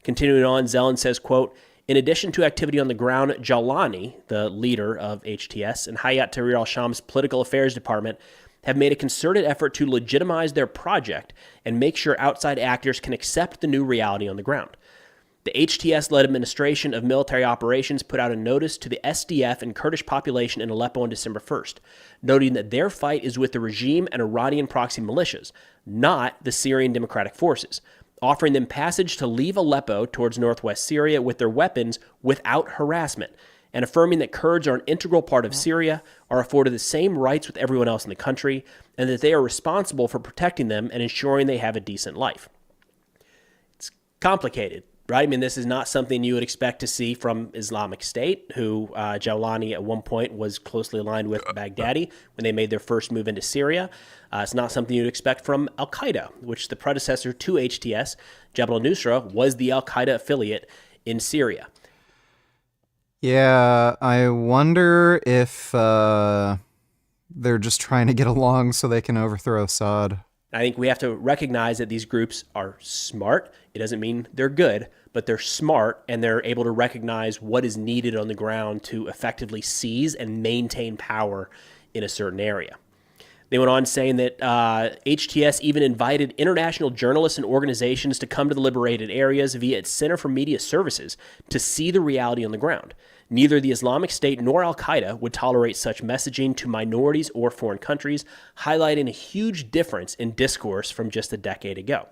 Continuing on, Zelen says, quote, in addition to activity on the ground, Jalani, the leader of HTS, and Hayat Tahrir al-Sham's political affairs department have made a concerted effort to legitimize their project and make sure outside actors can accept the new reality on the ground. The HTS-led administration of military operations put out a notice to the SDF and Kurdish population in Aleppo on December 1st, noting that their fight is with the regime and Iranian proxy militias, not the Syrian Democratic Forces, offering them passage to leave Aleppo towards northwest Syria with their weapons without harassment, and affirming that Kurds are an integral part of Syria, are afforded the same rights with everyone else in the country, and that they are responsible for protecting them and ensuring they have a decent life. It's complicated, right? I mean, this is not something you would expect to see from Islamic State, who Jawlani at one point was closely aligned with Baghdadi when they made their first move into Syria. It's not something you'd expect from Al-Qaeda, which the predecessor to HTS, Jabal al-Nusra, was the Al-Qaeda affiliate in Syria. Yeah, I wonder if they're just trying to get along so they can overthrow Assad. I think we have to recognize that these groups are smart. It doesn't mean they're good, but they're smart and they're able to recognize what is needed on the ground to effectively seize and maintain power in a certain area. They went on saying that HTS even invited international journalists and organizations to come to the liberated areas via its Center for Media Services to see the reality on the ground. Neither the Islamic State nor Al-Qaeda would tolerate such messaging to minorities or foreign countries, highlighting a huge difference in discourse from just a decade ago.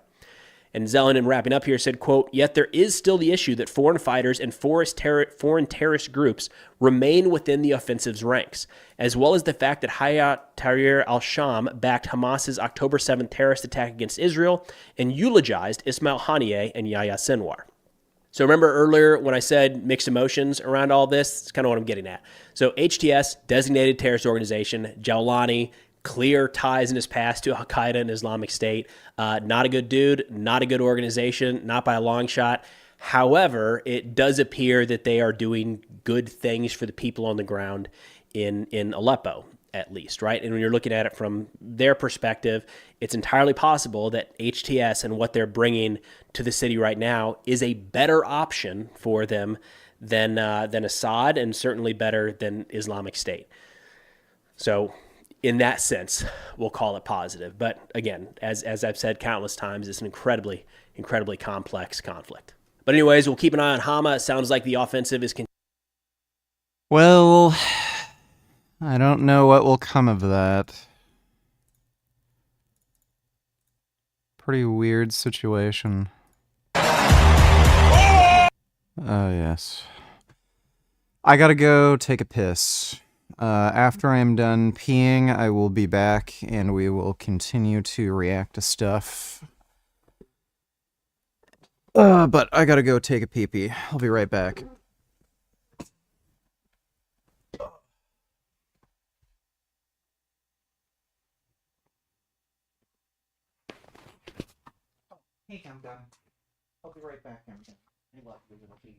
And Zelen, in wrapping up here, said, quote, yet there is still the issue that foreign fighters and foreign terrorist groups remain within the offensive's ranks, as well as the fact that Hayat Tahrir al-Sham backed Hamas's October 7th terrorist attack against Israel and eulogized Ismail Haniyeh and Yahya Sinwar. So remember earlier when I said mixed emotions around all this? It's kind of what I'm getting at. So HTS, designated terrorist organization, Jawlani, clear ties in his past to Al-Qaeda and Islamic State. Not a good dude, not a good organization, not by a long shot. However, it does appear that they are doing good things for the people on the ground in Aleppo, at least, right? And when you're looking at it from their perspective, it's entirely possible that HTS and what they're bringing to the city right now is a better option for them than Assad, and certainly better than Islamic State. So in that sense, we'll call it positive. But again, as I've said countless times, it's an incredibly, incredibly complex conflict. But anyways, we'll keep an eye on Hama. It sounds like the offensive is Well, I don't know what will come of that. Pretty weird situation. Oh, yes. I gotta go take a piss. After I'm done peeing, I will be back and we will continue to react to stuff. But I gotta go take a pee-pee. I'll be right back. Hey, I'm done. I'll be right back. I'm done. I love you, little baby.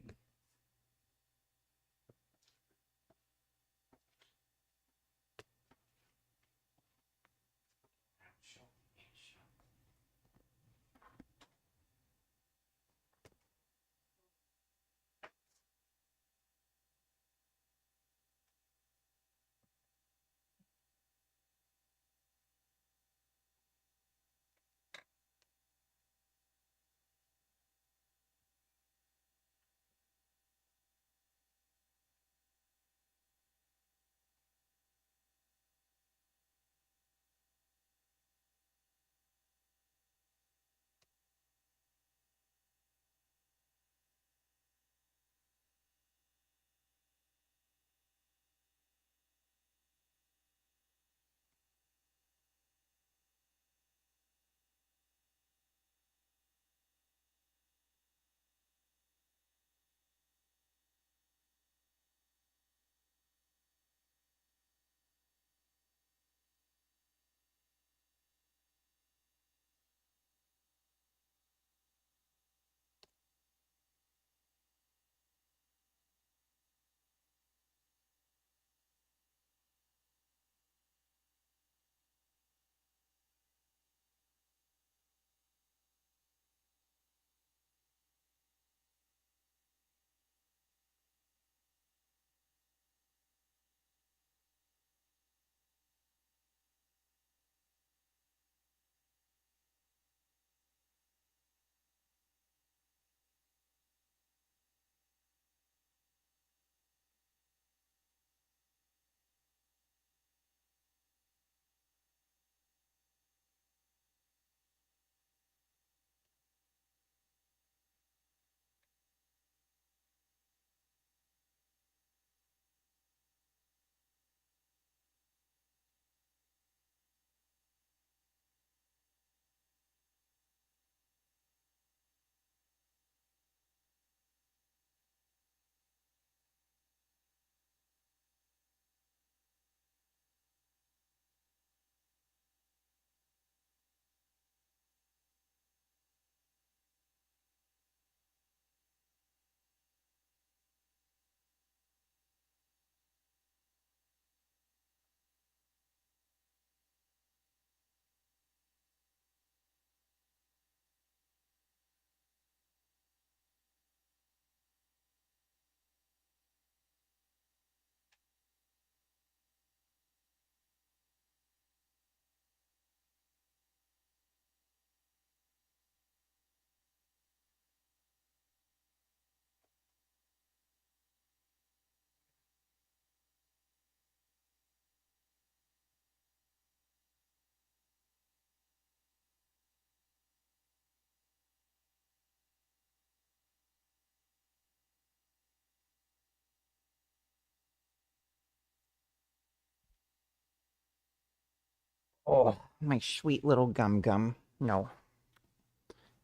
Oh, my sweet little gum-gum. No.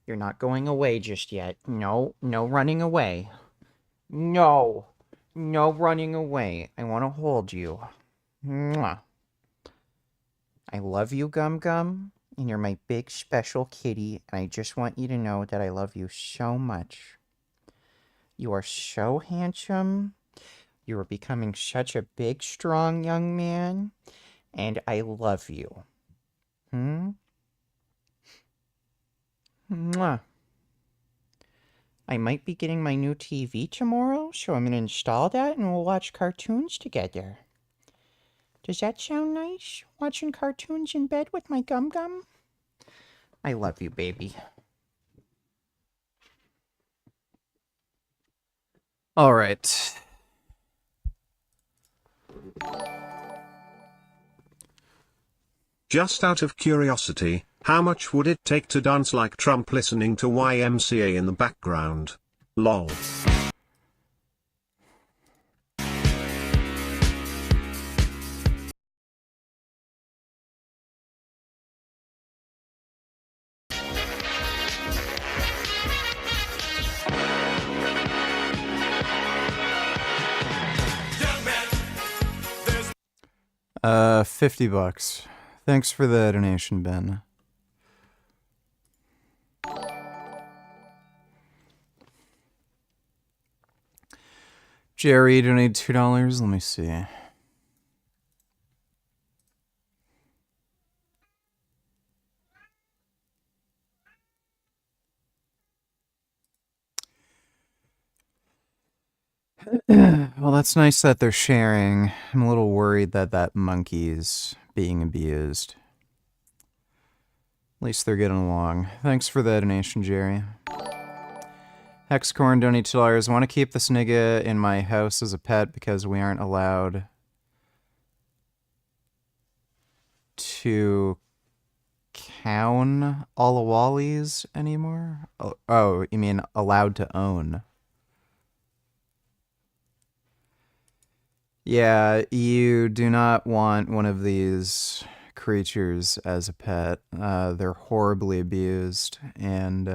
You're not going away just yet. No, no running away. No. No running away. I want to hold you. Mwah. I love you, Gum-Gum, and you're my big special kitty, and I just want you to know that I love you so much. You are so handsome. You are becoming such a big, strong young man, and I love you. Mwah. I might be getting my new TV tomorrow, so I'm going to install that and we'll watch cartoons together. Does that sound nice? Watching cartoons in bed with my Gum-Gum? I love you, baby. All right. Just out of curiosity, how much would it take to dance like Trump listening to YMCA in the background? Lol. $50. Thanks for the donation, Ben. Jerry donated $2. Let me see. Well, that's nice that they're sharing. I'm a little worried that that monkey's being abused. At least they're getting along. Thanks for the donation, Jerry. Hexcorn donated $2. I want to keep this nigga in my house as a pet because we aren't allowed to cown Alawali's anymore? Oh, you mean allowed to own? Yeah, you do not want one of these creatures as a pet. They're horribly abused, and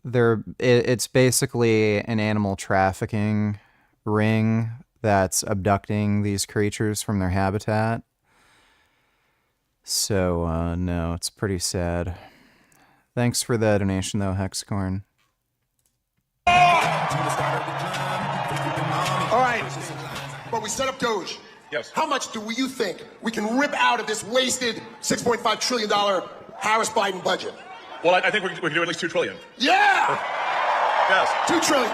it's basically an animal trafficking ring that's abducting these creatures from their habitat. So, no, it's pretty sad. Thanks for the donation, though, Hexcorn. All right, but we set up Doge. Yes. How much do you think we can rip out of this wasted $6.5 trillion Harris-Biden budget? Well, I think we can do at least $2 trillion. Yeah! Yes. $2 trillion.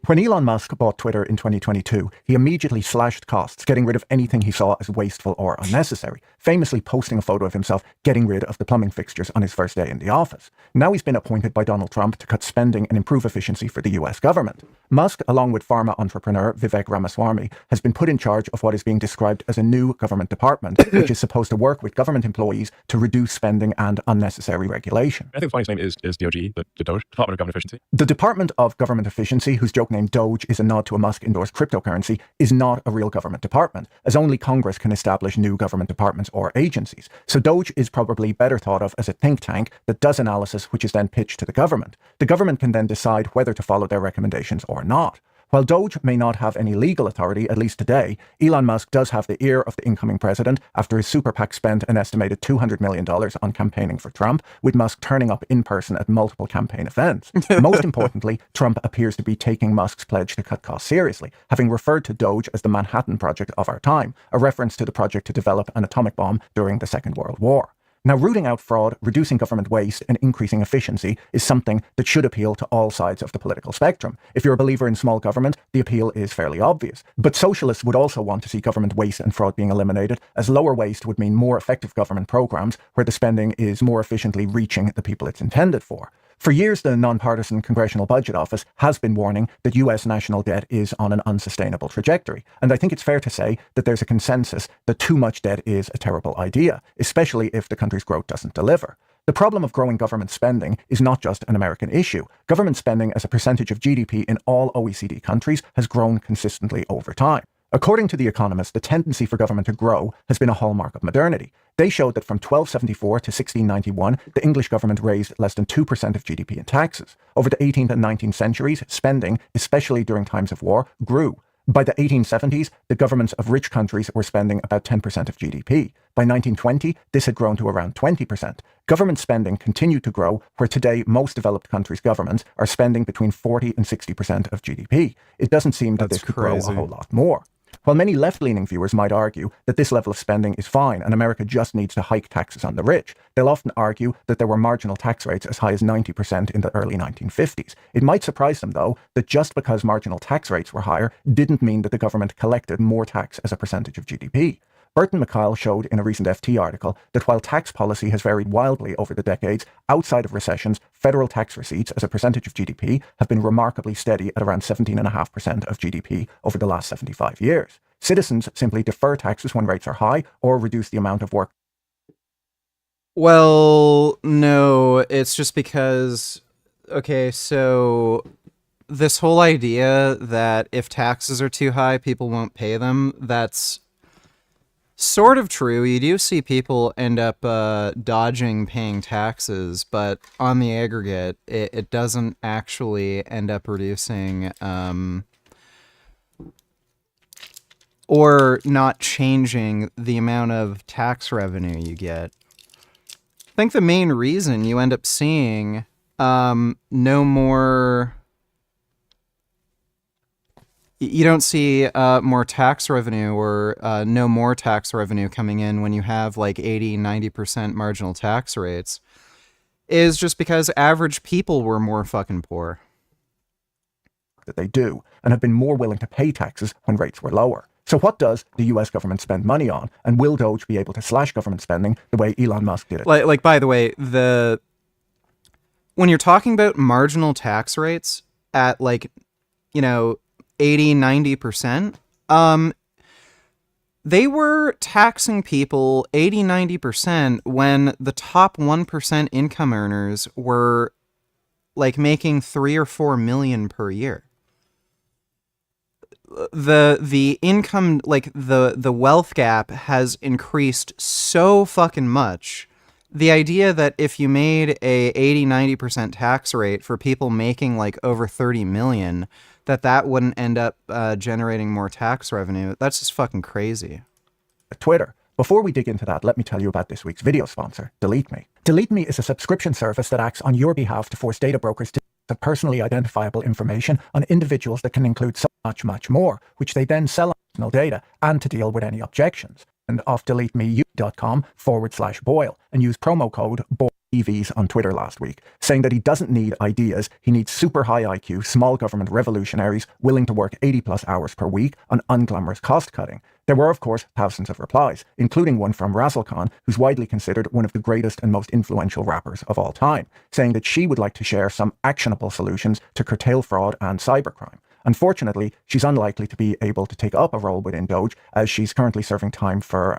When Elon Musk bought Twitter in 2022, he immediately slashed costs, getting rid of anything he saw as wasteful or unnecessary, famously posting a photo of himself getting rid of the plumbing fixtures on his first day in the office. Now he's been appointed by Donald Trump to cut spending and improve efficiency for the US government. Musk, along with pharma entrepreneur Vivek Ramaswamy, has been put in charge of what is being described as a new government department, which is supposed to work with government employees to reduce spending and unnecessary regulation. I think the funniest name is DOG, the DOGE, Department of Government Efficiency. The Department of Government Efficiency, whose joke name Doge is a nod to a Musk-endorsed cryptocurrency, is not a real government department, as only Congress can establish new government departments or agencies. So Doge is probably better thought of as a think tank that does analysis which is then pitched to the government. The government can then decide whether to follow their recommendations or not. While Doge may not have any legal authority, at least today, Elon Musk does have the ear of the incoming president after his super PAC spent an estimated $200 million on campaigning for Trump, with Musk turning up in person at multiple campaign events. Most importantly, Trump appears to be taking Musk's pledge to cut costs seriously, having referred to Doge as the Manhattan Project of our time, a reference to the project to develop an atomic bomb during the Second World War. Now, rooting out fraud, reducing government waste, and increasing efficiency is something that should appeal to all sides of the political spectrum. If you're a believer in small government, the appeal is fairly obvious. But socialists would also want to see government waste and fraud being eliminated, as lower waste would mean more effective government programs where the spending is more efficiently reaching the people it's intended for. For years, the nonpartisan Congressional Budget Office has been warning that US national debt is on an unsustainable trajectory. And I think it's fair to say that there's a consensus that too much debt is a terrible idea, especially if the country's growth doesn't deliver. The problem of growing government spending is not just an American issue. Government spending as a percentage of GDP in all OECD countries has grown consistently over time. According to The Economist, the tendency for government to grow has been a hallmark of modernity. They showed that from 1274 to 1691, the English government raised less than 2% of GDP in taxes. Over the 18th and 19th centuries, spending, especially during times of war, grew. By the 1870s, the governments of rich countries were spending about 10% of GDP. By 1920, this had grown to around 20%. Government spending continued to grow, where today most developed countries' governments are spending between 40 and 60% of GDP. It doesn't seem that this could grow a whole lot more. While many left-leaning viewers might argue that this level of spending is fine and America just needs to hike taxes on the rich, they'll often argue that there were marginal tax rates as high as 90% in the early 1950s. It might surprise them, though, that just because marginal tax rates were higher didn't mean that the government collected more tax as a percentage of GDP. Burton McKyle showed in a recent FT article that while tax policy has varied wildly over the decades, outside of recessions, federal tax receipts as a percentage of GDP have been remarkably steady at around 17.5% of GDP over the last 75 years. Citizens simply defer taxes when rates are high or reduce the amount of work. Well, no, it's just because, okay, so this whole idea that if taxes are too high, people won't pay them, that's sort of true. You do see people end up dodging paying taxes, but on the aggregate, it doesn't actually end up reducing or not changing the amount of tax revenue you get. I think the main reason you end up seeing no more... You don't see more tax revenue or no more tax revenue coming in when you have like 80, 90% marginal tax rates is just because average people were more fucking poor. That they do and have been more willing to pay taxes when rates were lower. So what does the US government spend money on? And will Doge be able to slash government spending the way Elon Musk did it? Like by the way, when you're talking about marginal tax rates at like, 80, 90%, they were taxing people 80, 90% when the top 1% income earners were like making 3 or 4 million per year. The income, like the wealth gap has increased so fucking much. The idea that if you made a 80, 90% tax rate for people making like over 30 million, that wouldn't end up generating more tax revenue. That's just fucking crazy. Twitter. Before we dig into that, let me tell you about this week's video sponsor, Delete Me. Delete Me is a subscription service that acts on your behalf to force data brokers to have personally identifiable information on individuals that can include so much more, which they then sell on personal data and to deal with any objections. And off deletemeu.com/Boyle and use promo code BOYLEVs on Twitter last week, saying that he doesn't need ideas, he needs super high IQ, small government revolutionaries willing to work 80+ hours per week on unglamorous cost cutting. There were, of course, thousands of replies, including one from Razzle Khan, who's widely considered one of the greatest and most influential rappers of all time, saying that she would like to share some actionable solutions to curtail fraud and cybercrime. Unfortunately, she's unlikely to be able to take up a role within Doge, as she's currently serving time for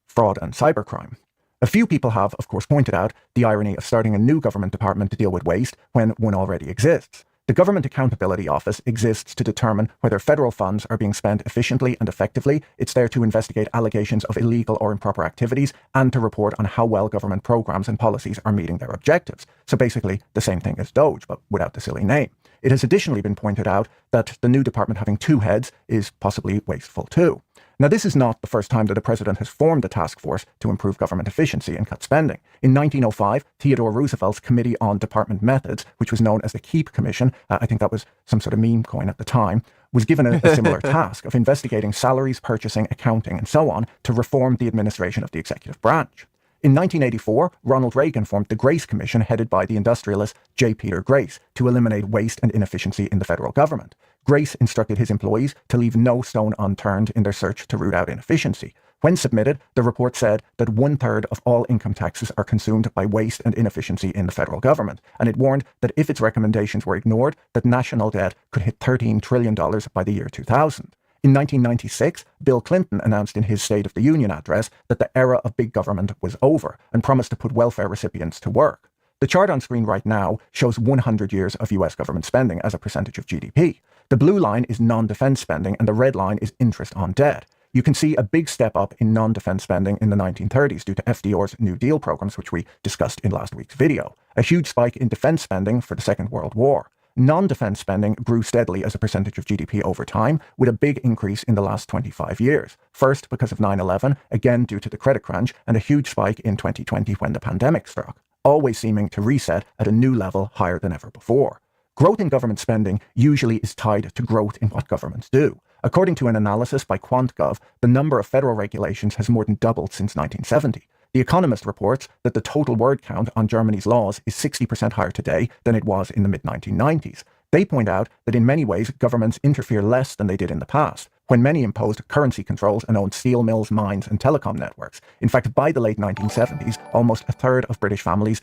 fraud and cybercrime. A few people have, of course, pointed out the irony of starting a new government department to deal with waste when one already exists. The Government Accountability Office exists to determine whether federal funds are being spent efficiently and effectively. It's there to investigate allegations of illegal or improper activities and to report on how well government programs and policies are meeting their objectives. So basically the same thing as Doge, but without the silly name. It has additionally been pointed out that the new department having 2 heads is possibly wasteful too. Now, this is not the first time that a president has formed a task force to improve government efficiency and cut spending. In 1905, Theodore Roosevelt's Committee on Department Methods, which was known as the Keep Commission, I think that was some sort of meme coin at the time, was given a similar task of investigating salaries, purchasing, accounting, and so on to reform the administration of the executive branch. In 1984, Ronald Reagan formed the Grace Commission, headed by the industrialist J. Peter Grace, to eliminate waste and inefficiency in the federal government. Grace instructed his employees to leave no stone unturned in their search to root out inefficiency. When submitted, the report said that 1/3 of all income taxes are consumed by waste and inefficiency in the federal government, and it warned that if its recommendations were ignored, that national debt could hit $13 trillion by the year 2000. In 1996, Bill Clinton announced in his State of the Union address that the era of big government was over and promised to put welfare recipients to work. The chart on screen right now shows 100 years of US government spending as a percentage of GDP. The blue line is non-defense spending and the red line is interest on debt. You can see a big step up in non-defense spending in the 1930s due to FDR's New Deal programs, which we discussed in last week's video. A huge spike in defense spending for the Second World War. Non-defense spending grew steadily as a percentage of GDP over time, with a big increase in the last 25 years. First because of 9/11, again due to the credit crunch, and a huge spike in 2020 when the pandemic struck, always seeming to reset at a new level higher than ever before. Growth in government spending usually is tied to growth in what governments do. According to an analysis by QuantGov, the number of federal regulations has more than doubled since 1970. The Economist reports that the total word count on Germany's laws is 60% higher today than it was in the mid-1990s. They point out that in many ways governments interfere less than they did in the past, when many imposed currency controls and owned steel mills, mines and telecom networks. In fact, by the late 1970s, almost a third of British families...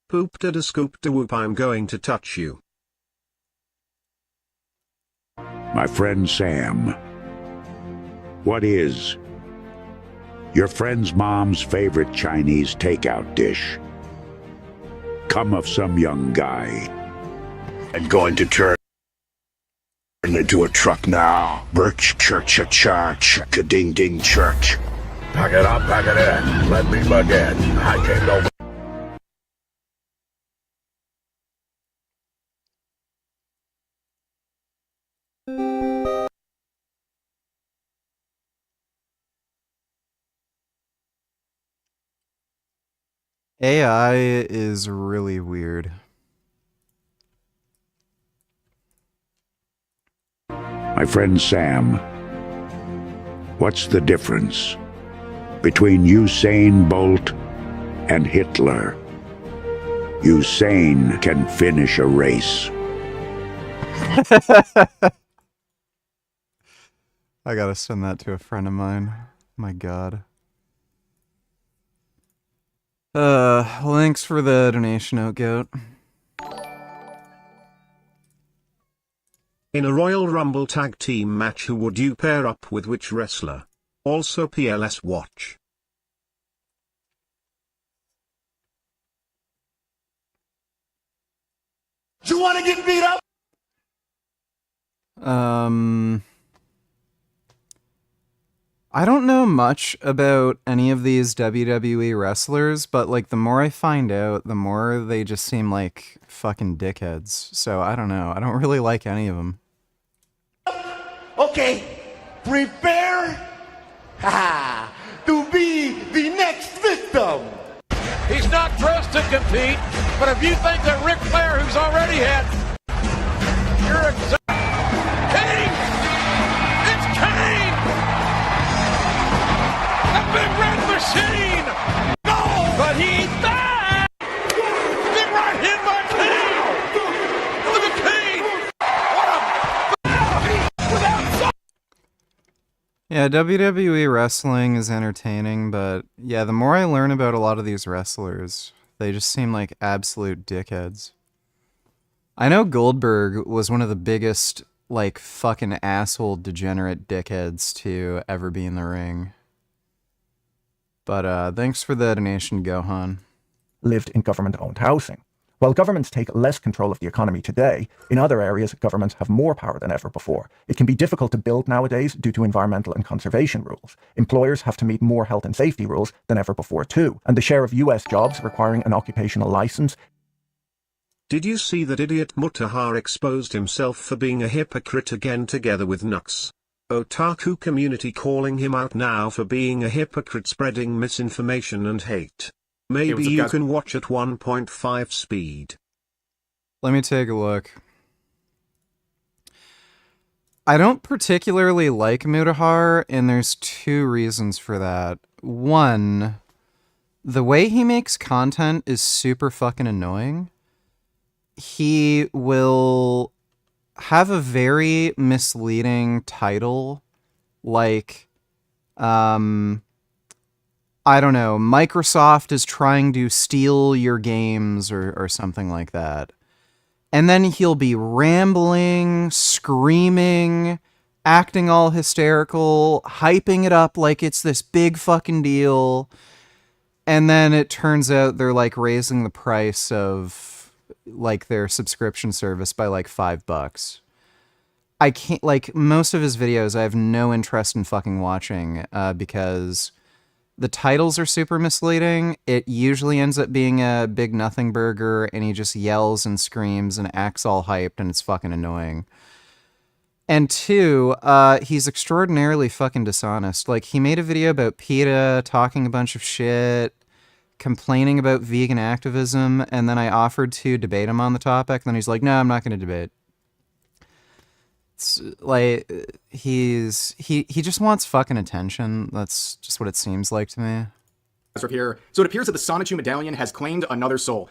Poop da scoop da whoop, I'm going to touch you. My friend Sam, what is your friend's mom's favorite Chinese takeout dish? Come of some young guy. And going to turn into a truck now. Birch church a church, a ding ding church. Pack it up, pack it in. Let me begin. I came over. AI is really weird. My friend Sam, what's the difference between Usain Bolt and Hitler? Usain can finish a race. I gotta send that to a friend of mine. My God. Thanks for the donation, Outgoat. In a Royal Rumble tag team match, who would you pair up with which wrestler? Also PLS watch. Do you want to get beat up? I don't know much about any of these WWE wrestlers, but like the more I find out, the more they just seem like fucking dickheads. So I don't know. I don't really like any of them. Okay, prepare to be the next victim. He's not dressed to compete, but if you think that Ric Flair, who's already had, you're Kane! It's Kane! The big red machine! No! But he's back! Big right hit by Kane! Look at Kane! What a... Without... Yeah, WWE wrestling is entertaining, but yeah, the more I learn about a lot of these wrestlers, they just seem like absolute dickheads. I know Goldberg was one of the biggest, like, fucking asshole degenerate dickheads to ever be in the ring. But thanks for the donation, Gohan. Lived in government-owned housing. While governments take less control of the economy today, in other areas governments have more power than ever before. It can be difficult to build nowadays due to environmental and conservation rules. Employers have to meet more health and safety rules than ever before too, and the share of US jobs requiring an occupational license. Did you see that idiot Mutahar exposed himself for being a hypocrite again together with Nux? Otaku community calling him out now for being a hypocrite, spreading misinformation and hate. Maybe you can watch at 1.5 speed. Let me take a look. I don't particularly like Mutahar, and there's two reasons for that. One, the way he makes content is super fucking annoying. He will have a very misleading title, like, I don't know, Microsoft is trying to steal your games or something like that. And then he'll be rambling, screaming, acting all hysterical, hyping it up like it's this big fucking deal. And then it turns out they're like raising the price of like their subscription service by like $5. I can't, like, most of his videos I have no interest in fucking watching because the titles are super misleading. It usually ends up being a big nothing burger, and he just yells and screams and acts all hyped, and it's fucking annoying. And two, he's extraordinarily fucking dishonest. Like, he made a video about PETA talking a bunch of shit, complaining about vegan activism, and then I offered to debate him on the topic, and then he's like, no, I'm not going to debate. It's like, he just wants fucking attention. That's just what it seems like to me. Here. So it appears that the Sonichu medallion has claimed another soul.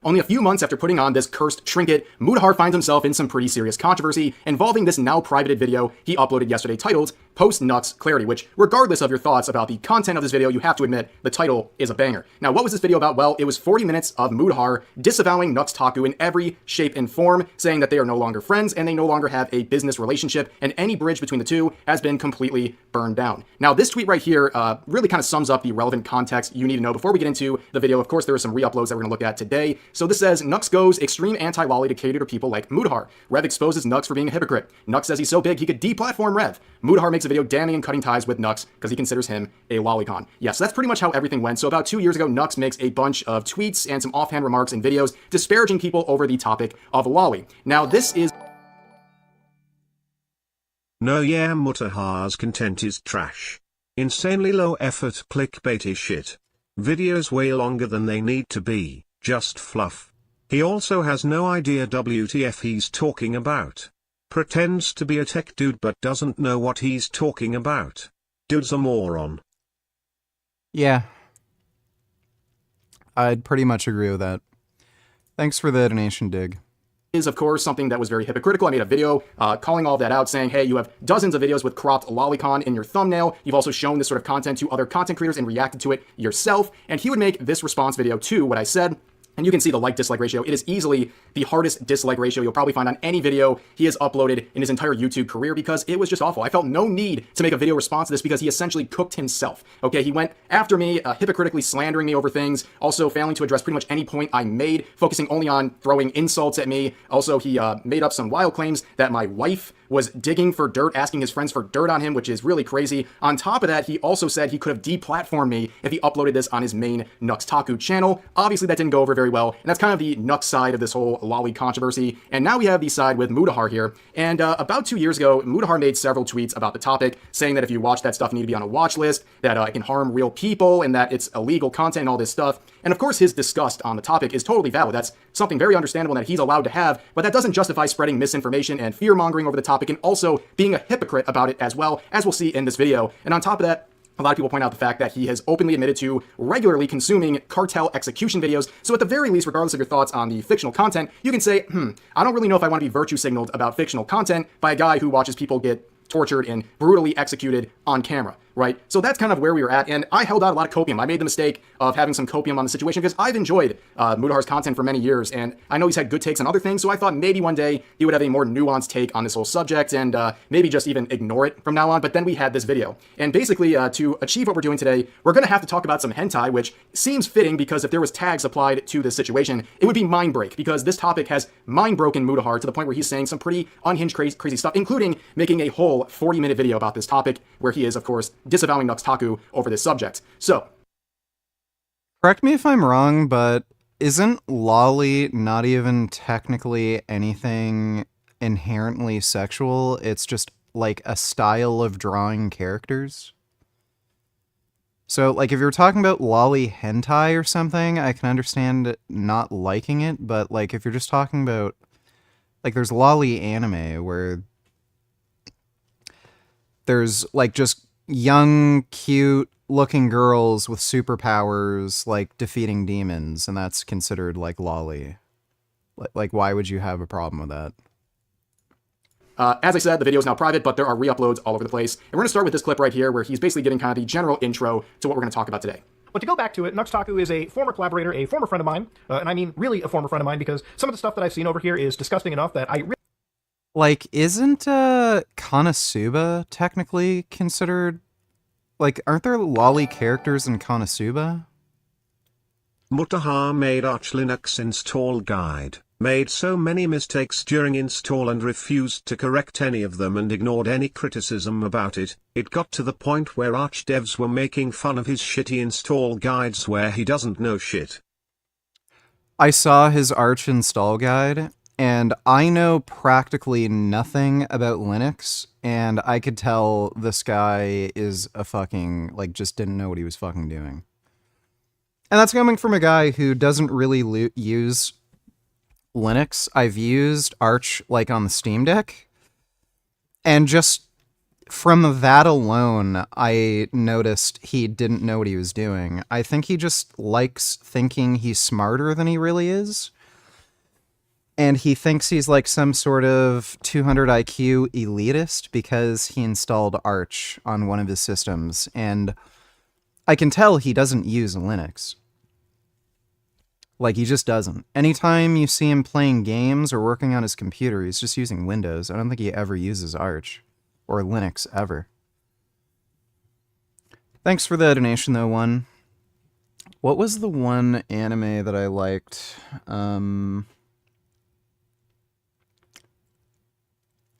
Only a few months after putting on this cursed trinket, Mudahar finds himself in some pretty serious controversy involving this now privated video he uploaded yesterday titled Post Nux Clarity, which, regardless of your thoughts about the content of this video, you have to admit the title is a banger. Now, what was this video about? Well, it was 40 minutes of Mudahar disavowing Nux Taku in every shape and form, saying that they are no longer friends and they no longer have a business relationship, and any bridge between the two has been completely burned down. Now, this tweet right here really kind of sums up the relevant context you need to know before we get into the video. Of course, there are some re-uploads that we're going to look at today. So this says, Nux goes extreme anti-lolly to cater to people like Mudahar. Rev exposes Nux for being a hypocrite. Nux says he's so big he could deplatform Rev. Mudahar makes a video damning and cutting ties with Nux because he considers him a lolicon. Yeah, so that's pretty much how everything went. So about 2 years ago, Nux makes a bunch of tweets and some offhand remarks and videos disparaging people over the topic of lolly. Now this is... No, yeah, Mudahar's content is trash. Insanely low effort clickbaity shit. Videos way longer than they need to be, just fluff. He also has no idea WTF he's talking about. Pretends to be a tech dude but doesn't know what he's talking about. Dude's a moron. Yeah. I'd pretty much agree with that. Thanks for the donation, Dig. Is of course something that was very hypocritical. I made a video calling all of that out, saying, hey, you have dozens of videos with cropped lolicon in your thumbnail. You've also shown this sort of content to other content creators and reacted to it yourself. And he would make this response video to what I said. And you can see the like-dislike ratio. It is easily the hardest dislike ratio you'll probably find on any video he has uploaded in his entire YouTube career because it was just awful. I felt no need to make a video response to this because he essentially cooked himself. Okay, he went after me, hypocritically slandering me over things, also failing to address pretty much any point I made, focusing only on throwing insults at me. Also, he made up some wild claims that my wife was digging for dirt, asking his friends for dirt on him, which is really crazy. On top of that, he also said he could have deplatformed me if he uploaded this on his main Nux Taku channel. Obviously, that didn't go over very well, and that's kind of the Nux side of this whole lolly controversy. And now we have the side with Mudahar here. And about 2 years ago, Mudahar made several tweets about the topic, saying that if you watch that stuff, you need to be on a watch list, that it can harm real people, and that it's illegal content and all this stuff. And of course, his disgust on the topic is totally valid. That's something very understandable that he's allowed to have, but that doesn't justify spreading misinformation and fear-mongering over the topic, and also being a hypocrite about it as well, as we'll see in this video. And on top of that, a lot of people point out the fact that he has openly admitted to regularly consuming cartel execution videos. So at the very least, regardless of your thoughts on the fictional content, you can say, I don't really know if I want to be virtue signaled about fictional content by a guy who watches people get tortured and brutally executed on camera, right? So that's kind of where we were at, and I held out a lot of copium. I made the mistake of having some copium on the situation because I've enjoyed Mudahar's content for many years, and I know he's had good takes on other things, so I thought maybe one day he would have a more nuanced take on this whole subject, and maybe just even ignore it from now on. But then we had this video, and basically to achieve what we're doing today, we're going to have to talk about some hentai, which seems fitting because if there was tags applied to this situation, it would be mind break, because this topic has mind broken Mudahar to the point where he's saying some pretty unhinged crazy stuff, including making a whole 40-minute video about this topic where he is, of course, disavowing Nux Taku over this subject. So, correct me if I'm wrong, but isn't lolly not even technically anything inherently sexual? It's just like a style of drawing characters. So, like, if you're talking about lolly hentai or something, I can understand not liking it, but, like, if you're just talking about, like, there's lolly anime where there's, like, just young, cute-looking girls with superpowers, like, defeating demons, and that's considered, like, lolly. Like, why would you have a problem with that? As I said, the video is now private, but there are re-uploads all over the place. And we're going to start with this clip right here, where he's basically giving kind of the general intro to what we're going to talk about today. But to go back to it, Nux Taku is a former collaborator, a former friend of mine, and I mean really a former friend of mine, because some of the stuff that I've seen over here is disgusting enough that I really... Like, isn't Konosuba technically considered... Like, aren't there lolly characters in Konosuba? Mudahar made Arch Linux install guide. Made so many mistakes during install and refused to correct any of them and ignored any criticism about it. It got to the point where Arch devs were making fun of his shitty install guides where he doesn't know shit. I saw his Arch install guide, and I know practically nothing about Linux, and I could tell this guy is a fucking, like, just didn't know what he was fucking doing. And that's coming from a guy who doesn't really use Linux. I've used Arch, like, on the Steam Deck, and just from that alone, I noticed he didn't know what he was doing. I think he just likes thinking he's smarter than he really is. And he thinks he's like some sort of 200 IQ elitist because he installed Arch on one of his systems. And I can tell he doesn't use Linux. Like, he just doesn't. Anytime you see him playing games or working on his computer, he's just using Windows. I don't think he ever uses Arch. Or Linux, ever. Thanks for the donation, though, one. What was the one anime that I liked?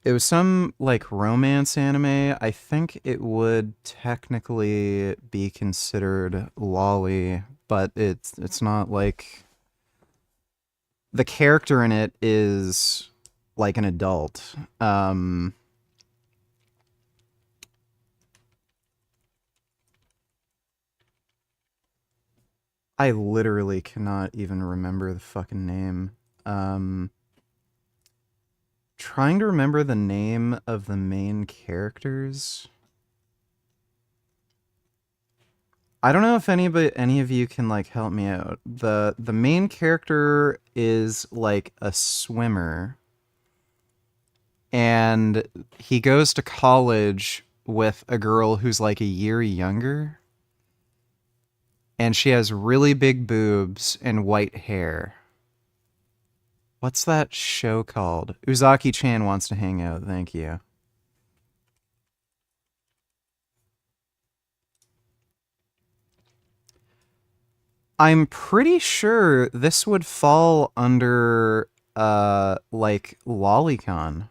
It was some, like, romance anime. I think it would technically be considered lolly, but it's not, like... The character in it is, like, an adult. I literally cannot even remember the fucking name. Trying to remember the name of the main characters. I don't know if any of you can, like, help me out. The main character is, like, a swimmer. And he goes to college with a girl who's, like, a year younger. And she has really big boobs and white hair. What's that show called? Uzaki-chan wants to hang out, thank you. I'm pretty sure this would fall under, like, Lolicon.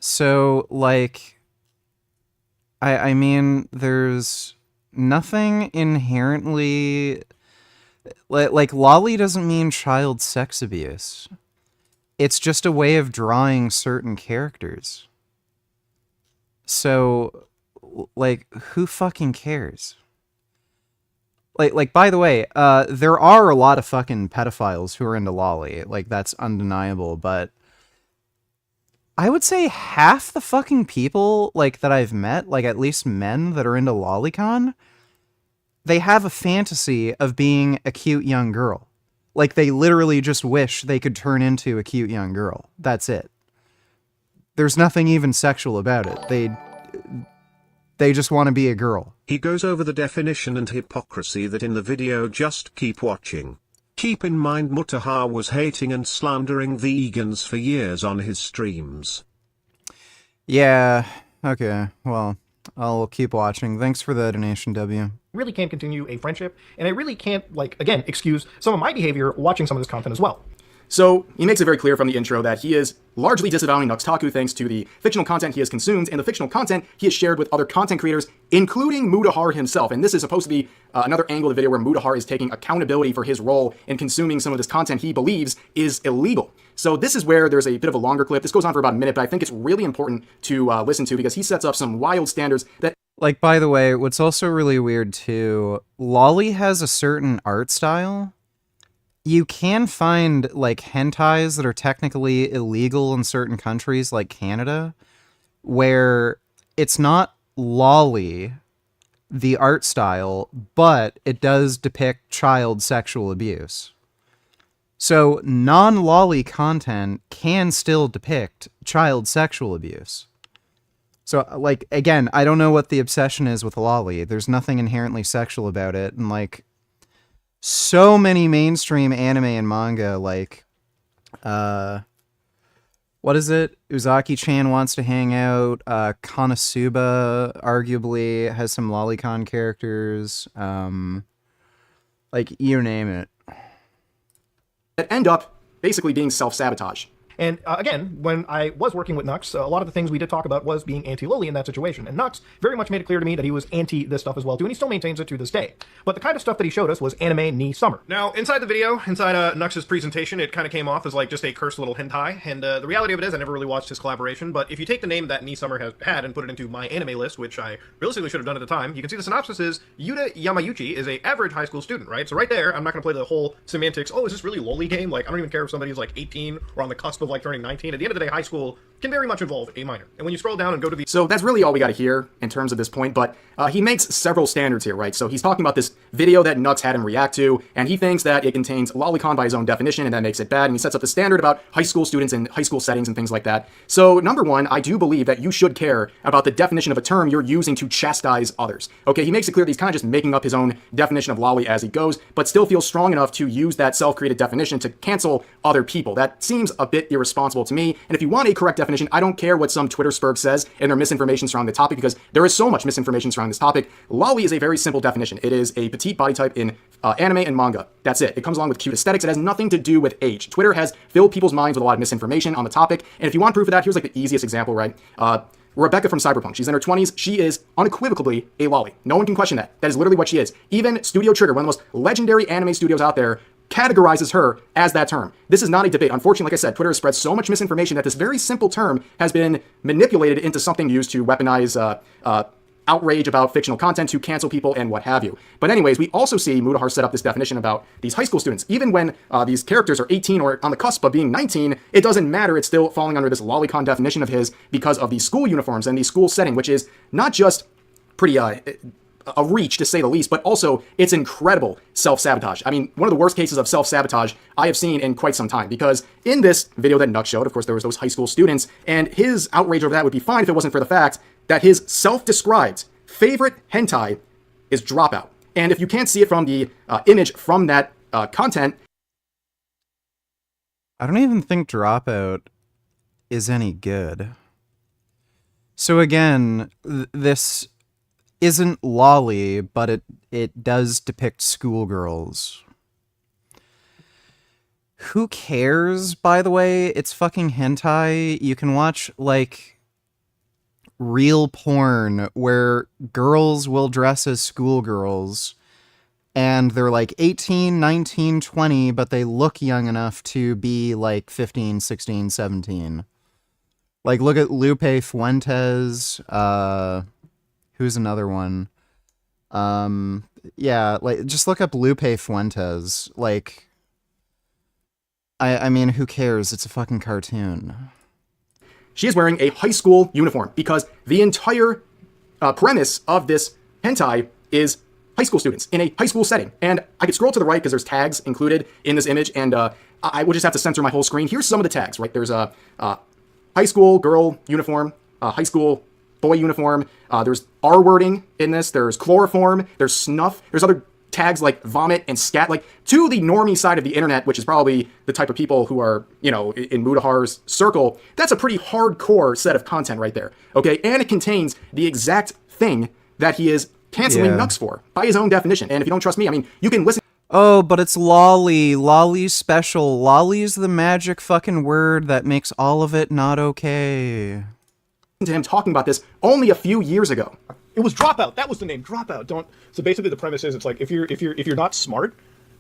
So, like... I mean, there's nothing inherently... Like, lolly doesn't mean child sex abuse. It's just a way of drawing certain characters. So, like, who fucking cares? Like, by the way, there are a lot of fucking pedophiles who are into lolly. Like, that's undeniable, but... I would say half the fucking people, like, that I've met, like, at least men that are into lolicon, they have a fantasy of being a cute young girl. Like, they literally just wish they could turn into a cute young girl. That's it. There's nothing even sexual about it. They just want to be a girl. He goes over the definition and hypocrisy that in the video. Just keep watching. Keep in mind Mutaha was hating and slandering vegans for years on his streams. Yeah, okay, well, I'll keep watching. Thanks for the donation, W. Really can't continue a friendship, and I really can't, like, again, excuse some of my behavior watching some of this content as well. So he makes it very clear from the intro that he is largely disavowing Nuxtaku thanks to the fictional content he has consumed and the fictional content he has shared with other content creators, including Mutahar himself. And this is supposed to be another angle of the video where Mutahar is taking accountability for his role in consuming some of this content he believes is illegal. So this is where there's a bit of a longer clip. This goes on for about a minute, but I think it's really important to listen to because he sets up some wild standards that... Like, by the way, what's also really weird too, lolly has a certain art style. You can find, like, hentais that are technically illegal in certain countries, like Canada, where it's not lolly, the art style, but it does depict child sexual abuse. So, non-lolly content can still depict child sexual abuse. So, like, again, I don't know what the obsession is with lolly. There's nothing inherently sexual about it, and, like... So many mainstream anime and manga, like, what is it? Uzaki-chan wants to hang out. Konosuba arguably has some lolicon characters. Like, you name it. that end up basically being self-sabotage. And again, when I was working with Nux, a lot of the things we did talk about was being anti-Lily in that situation. And Nux very much made it clear to me that he was anti this stuff as well too, and he still maintains it to this day. But the kind of stuff that he showed us was anime ni summer. Now, inside the video, inside Nux's presentation, it kind of came off as like just a cursed little hentai. And the reality of it is, I never really watched his collaboration, but if you take the name that ni summer has had and put it into my anime list, which I realistically should have done at the time, you can see the synopsis is Yuta Yamayuchi is a average high school student, right? So right there, I'm not going to play the whole semantics. Oh, is this really loli game? Like, I don't even care if somebody's like 18 or on the cusp of like turning 19. At the end of the day, high school can very much involve a minor. And when you scroll down and go to the... So that's really all we got to hear in terms of this point, but he makes several standards here, right? So he's talking about this video that Nux had him react to, and he thinks that it contains lolicon by his own definition, and that makes it bad, and he sets up the standard about high school students and high school settings and things like that. So number one, I do believe that you should care about the definition of a term you're using to chastise others. Okay, he makes it clear that he's kind of just making up his own definition of lolly as he goes, but still feels strong enough to use that self-created definition to cancel other people. That seems a bit irresponsible to me, and if you want a correct definition, I don't care what some Twitter spurg says and their misinformation surrounding the topic, because there is so much misinformation surrounding this topic. Lolly is a very simple definition. It is a petite body type in anime and manga. That's it. It comes along with cute aesthetics. It has nothing to do with age. Twitter has filled people's minds with a lot of misinformation on the topic, and if you want proof of that, here's like the easiest example, right? Rebecca from Cyberpunk. She's in her 20s. She is unequivocally a lolly. No one can question that. That is literally what she is. Even Studio Trigger, one of the most legendary anime studios out there, categorizes her as that term. This is not a debate. Unfortunately, like I said, Twitter has spread so much misinformation that this very simple term has been manipulated into something used to weaponize outrage about fictional content, to cancel people, and what have you. But anyways, we also see Mutahar set up this definition about these high school students. Even when these characters are 18 or on the cusp of being 19, it doesn't matter. It's still falling under this lolicon definition of his because of the school uniforms and the school setting, which is not just pretty a reach, to say the least, but also it's incredible self-sabotage. I mean, one of the worst cases of self-sabotage I have seen in quite some time, because in this video that Nux showed, of course, there was those high school students, and his outrage over that would be fine if it wasn't for the fact that his self-described favorite hentai is Dropout. And if you can't see it from the image from that content... I don't even think Dropout is any good. So again, this isn't lolly, but it does depict schoolgirls. Who cares, by the way? It's fucking hentai. You can watch, like, real porn where girls will dress as schoolgirls, and they're like 18, 19, 20, but they look young enough to be like 15, 16, 17. Like, look at Lupe Fuentes, who's another one? Yeah, like, just look up Lupe Fuentes. Like, I mean, who cares? It's a fucking cartoon. She is wearing a high school uniform because the entire premise of this hentai is high school students in a high school setting. And I could scroll to the right because there's tags included in this image, and I would just have to censor my whole screen. Here's some of the tags, right? There's a high school girl uniform, high school boy uniform. There's R wording in this. There's chloroform. There's snuff. There's other tags like vomit and scat. Like, to the normie side of the internet, which is probably the type of people who are, you know, in Mutahar's circle, that's a pretty hardcore set of content right there. Okay, and it contains the exact thing that he is canceling Nux for by his own definition. And if you don't trust me, I mean, you can listen. Oh, but it's lolly. Lolly's special. Lolly's the magic fucking word that makes all of it not okay. To him talking about this only a few years ago. It was Dropout. That was the name, Dropout. Don't. So basically, the premise is, it's like if you're not smart,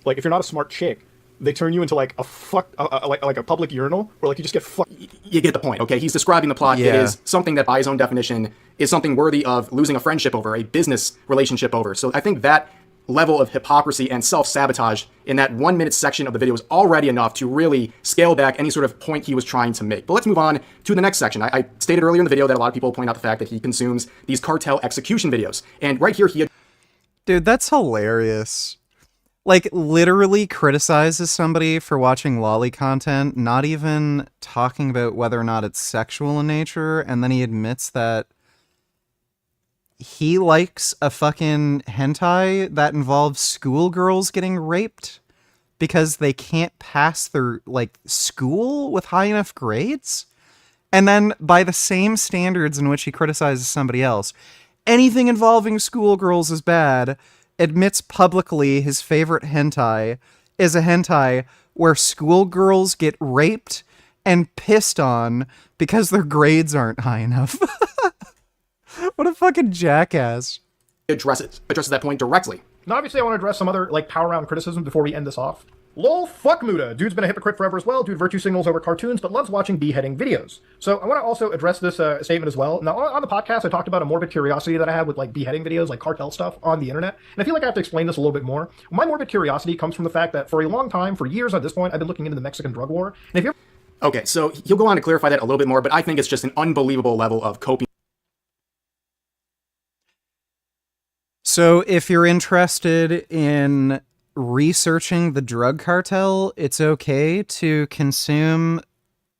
like if you're not a smart chick, they turn you into like like a public urinal, where like you just get fucked. You get the point, okay? He's describing the plot. It is something that, by his own definition, is something worthy of losing a friendship over, a business relationship over. So I think that level of hypocrisy and self-sabotage in that 1 minute section of the video is already enough to really scale back any sort of point he was trying to make. But let's move on to the next section. I stated earlier in the video that a lot of people point out the fact that he consumes these cartel execution videos. And right here he... Dude, that's hilarious. Like, literally criticizes somebody for watching lolly content, not even talking about whether or not it's sexual in nature, and then he admits that he likes a fucking hentai that involves schoolgirls getting raped because they can't pass their, like, school with high enough grades. And then, by the same standards in which he criticizes somebody else, anything involving schoolgirls is bad, admits publicly his favorite hentai is a hentai where schoolgirls get raped and pissed on because their grades aren't high enough. What a fucking jackass. Addresses that point directly. Now, obviously, I want to address some other, like, power round criticism before we end this off. Lol, fuck Muda. Dude's been a hypocrite forever as well. Dude virtue signals over cartoons, but loves watching beheading videos. So I want to also address this statement as well. Now, on the podcast, I talked about a morbid curiosity that I have with, like, beheading videos, like cartel stuff on the internet. And I feel like I have to explain this a little bit more. My morbid curiosity comes from the fact that for a long time, for years at this point, I've been looking into the Mexican drug war. And if you're... Okay, so he'll go on to clarify that a little bit more, but I think it's just an unbelievable level of coping. So if you're interested in researching the drug cartel, it's okay to consume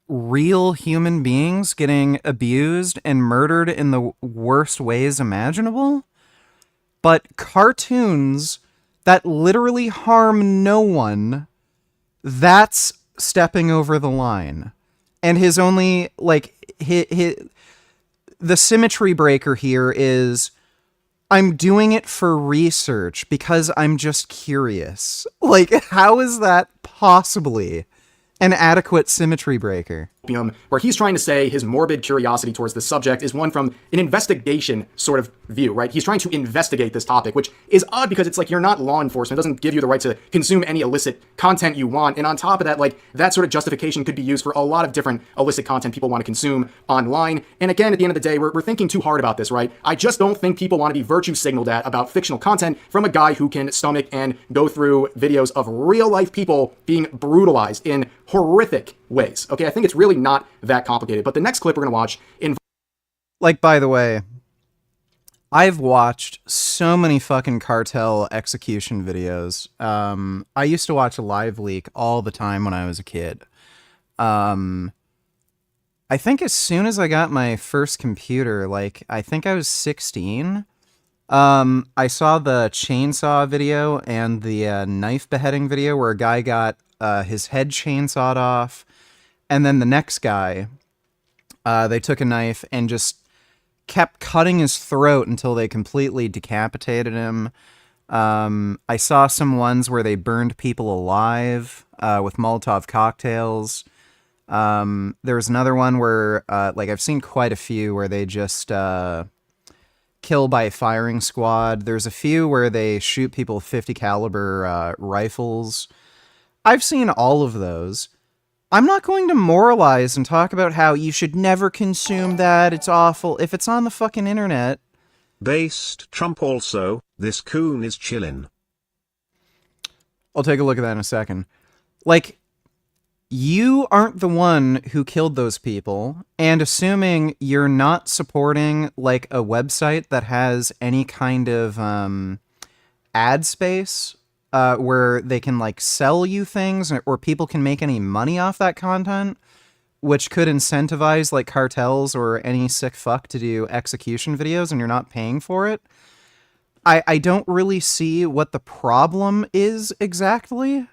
real human beings getting abused and murdered in the worst ways imaginable. But cartoons that literally harm no one, that's stepping over the line. And his only, like, the symmetry breaker here is, I'm doing it for research because I'm just curious. Like, how is that possibly an adequate symmetry breaker? Where he's trying to say his morbid curiosity towards the subject is one from an investigation sort of view, right? He's trying to investigate this topic, which is odd because it's like you're not law enforcement. It doesn't give you the right to consume any illicit content you want. And on top of that, like, that sort of justification could be used for a lot of different illicit content people want to consume online. And again, at the end of the day, we're thinking too hard about this, right? I just don't think people want to be virtue signaled at about fictional content from a guy who can stomach and go through videos of real life people being brutalized in horrific ways. Okay, I think it's really not that complicated. But the next clip we're going to watch... Like, by the way, I've watched so many fucking cartel execution videos. I used to watch Live Leak all the time when I was a kid. I think as soon as I got my first computer, like, I think I was 16, I saw the chainsaw video and the knife beheading video where a guy got his head chainsawed off, and then the next guy, they took a knife and just kept cutting his throat until they completely decapitated him. I saw some ones where they burned people alive with Molotov cocktails. There was another one where, like, I've seen quite a few where they just kill by firing squad. There's a few where they shoot people with 50 caliber rifles. I've seen all of those. I'm not going to moralize and talk about how you should never consume that, it's awful, if it's on the fucking internet. Based Trump also, this coon is chillin'. I'll take a look at that in a second. Like, you aren't the one who killed those people, and assuming you're not supporting, like, a website that has any kind of ad space where they can, like, sell you things, or people can make any money off that content, which could incentivize, like, cartels or any sick fuck to do execution videos, and you're not paying for it, I don't really see what the problem is exactly.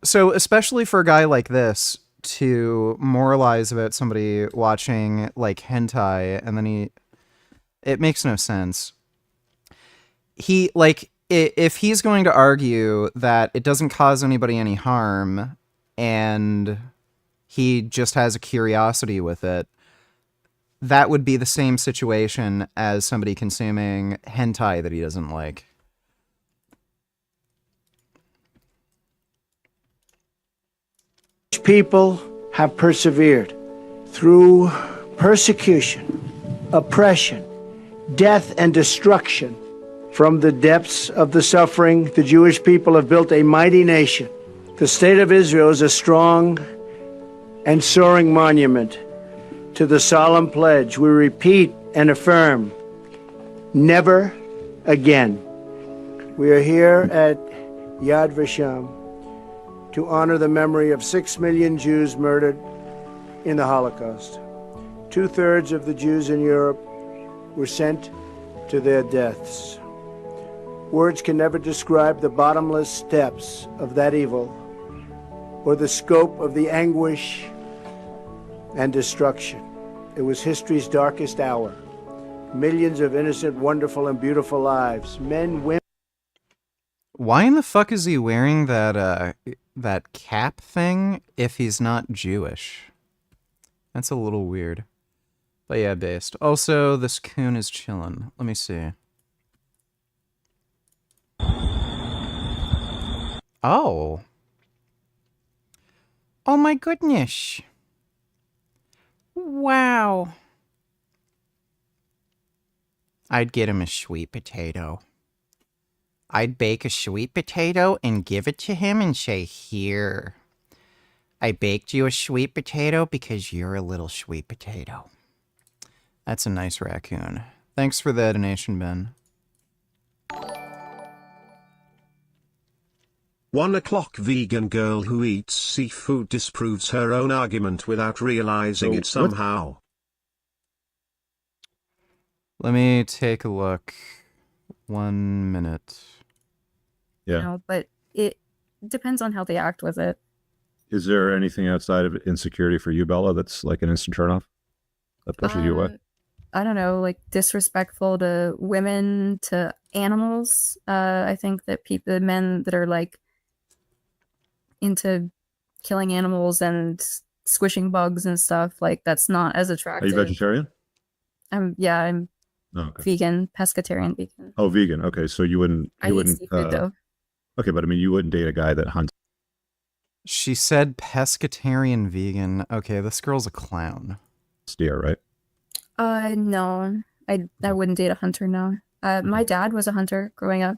So, especially for a guy like this to moralize about somebody watching, like, hentai, and then it makes no sense. He, like, if he's going to argue that it doesn't cause anybody any harm, and he just has a curiosity with it, that would be the same situation as somebody consuming hentai that he doesn't like. People have persevered through persecution, oppression, death, and destruction. From the depths of the suffering, the Jewish people have built a mighty nation. The state of Israel is a strong and soaring monument to the solemn pledge we repeat and affirm: never again. We are here at Yad Vashem to honor the memory of 6 million Jews murdered in the Holocaust. 2/3 of the Jews in Europe were sent to their deaths. Words can never describe the bottomless depths of that evil or the scope of the anguish and destruction. It was history's darkest hour, millions of innocent, wonderful, and beautiful lives. Men, women. Why in the fuck is he wearing that cap thing if he's not Jewish? That's a little weird. But yeah, based. Also, this coon is chillin'. Let me see. Oh. Oh my goodness. Wow. I'd get him a sweet potato. I'd bake a sweet potato and give it to him and say, here. I baked you a sweet potato because you're a little sweet potato. That's a nice raccoon. Thanks for the donation, Ben. 1 o'clock vegan girl who eats seafood disproves her own argument without realizing it somehow. Let me take a look. 1 minute. Yeah. No, but it depends on how they act with it. Is there anything outside of insecurity for you, Bella, that's like an instant turnoff? That pushes you away? I don't know, like disrespectful to women, to animals. I think that the men that are like into killing animals and squishing bugs and stuff, like that's not as Are attractive. you vegetarian? I'm Oh, okay. vegan, pescatarian vegan. Oh, vegan. Okay, so you wouldn't. I eat seafood though. Okay, but I mean, you wouldn't date a guy that hunts. She said pescatarian vegan. Okay, this girl's a clown. Deer, right? No, I wouldn't date a hunter. No, my dad was a hunter growing up.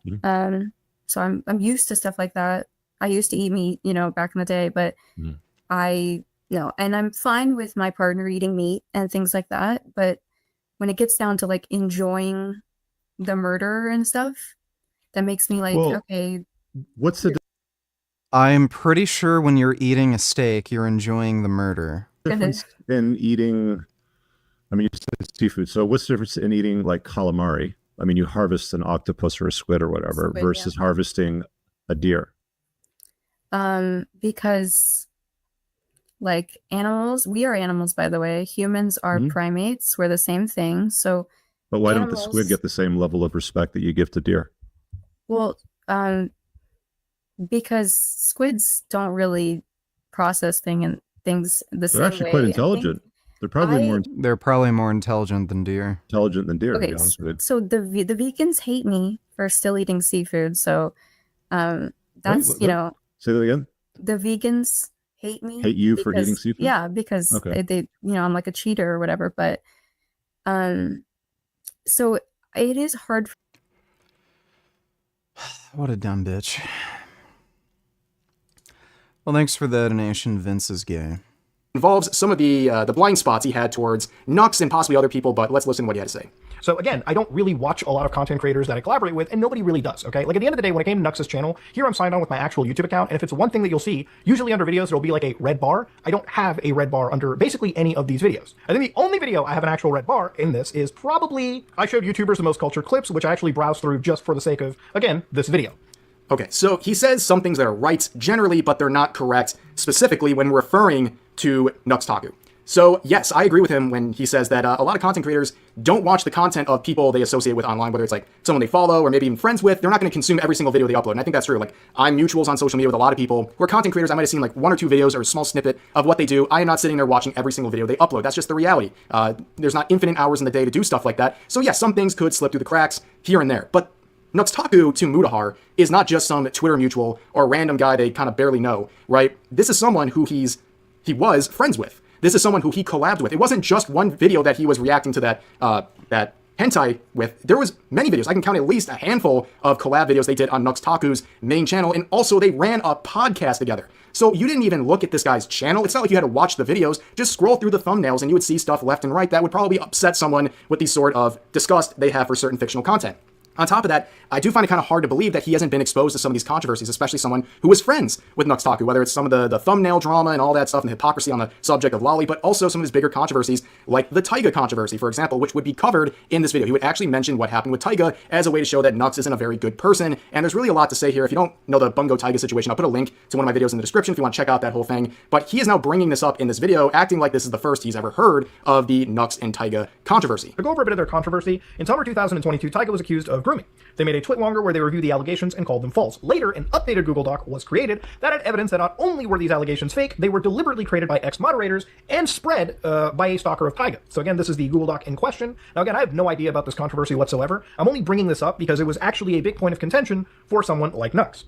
So I'm used to stuff like that. I used to eat meat, back in the day, but no, and I'm fine with my partner eating meat and things like that. But when it gets down to like enjoying the murder and stuff, that makes me like, okay. What's the I'm pretty sure when you're eating a steak, you're enjoying the murder. difference in eating? I mean, you said seafood. So what's the difference in eating like calamari? I mean, you harvest an octopus or a squid or whatever versus harvesting a deer. Because like animals, we are animals, by the way. Humans are primates. We're the same thing. So, but why don't the squid get the same level of respect that you give to deer? Well, because squids don't really process things the same way. They're actually quite intelligent. They're probably They're probably more intelligent than deer. Intelligent than deer, to Okay, be honest with you. so the vegans hate me for still eating seafood. So, that's Say that again. the vegans hate me. Hate you for eating seafood? Yeah, because Okay. they I'm like a cheater or whatever. But, so it is hard. What a dumb bitch. Well, thanks for the donation. Vince is gay. Involves some of the blind spots he had towards Nux and possibly other people, but let's listen to what he had to say. So again, I don't really watch a lot of content creators that I collaborate with, and nobody really does, okay? Like at the end of the day, when it came to Nux's channel, here I'm signed on with my actual YouTube account, and if it's one thing that you'll see, usually under videos, there'll be like a red bar. I don't have a red bar under basically any of these videos. I think the only video I have an actual red bar in this is probably, I showed YouTubers the most cultured clips, which I actually browsed through just for the sake of, again, this video. Okay, so he says some things that are right generally, but they're not correct specifically when referring to Nux Taku. So yes, I agree with him when he says that a lot of content creators don't watch the content of people they associate with online, whether it's like someone they follow or maybe even friends with. They're not going to consume every single video they upload. And I think that's true. Like I'm mutuals on social media with a lot of people who are content creators. I might have seen like 1 or 2 videos or a small snippet of what they do. I am not sitting there watching every single video they upload. That's just the reality. There's not infinite hours in the day to do stuff like that. So yes, some things could slip through the cracks here and there. But Nuxtaku to Mutahar is not just some Twitter mutual or random guy they kind of barely know, right? This is someone who he was friends with. This is someone who he collabed with. It wasn't just one video that he was reacting to that hentai with. There was many videos. I can count at least a handful of collab videos they did on Nuxtaku's main channel, and also they ran a podcast together. So you didn't even look at this guy's channel. It's not like you had to watch the videos. Just scroll through the thumbnails and you would see stuff left and right that would probably upset someone with the sort of disgust they have for certain fictional content. On top of that, I do find it kind of hard to believe that he hasn't been exposed to some of these controversies, especially someone who was friends with Nux2, whether it's some of the thumbnail drama and all that stuff and the hypocrisy on the subject of Lolly, but also some of his bigger controversies like the Taiga controversy, for example, which would be covered in this video. He would actually mention what happened with Taiga as a way to show that Nux isn't a very good person, and there's really a lot to say here. If you don't know the Bungo Taiga situation, I'll put a link to one of my videos in the description if you want to check out that whole thing, but he is now bringing this up in this video, acting like this is the first he's ever heard of the Nux and Taiga controversy. To go over a bit of their controversy, in summer 2022, Taiga was accused of grooming. They made a tweet longer where they reviewed the allegations and called them false. Later, an updated Google Doc was created that had evidence that not only were these allegations fake, they were deliberately created by ex-moderators and spread by a stalker of Taiga. So again, this is the Google Doc in question. Now again, I have no idea about this controversy whatsoever. I'm only bringing this up because it was actually a big point of contention for someone like Nux.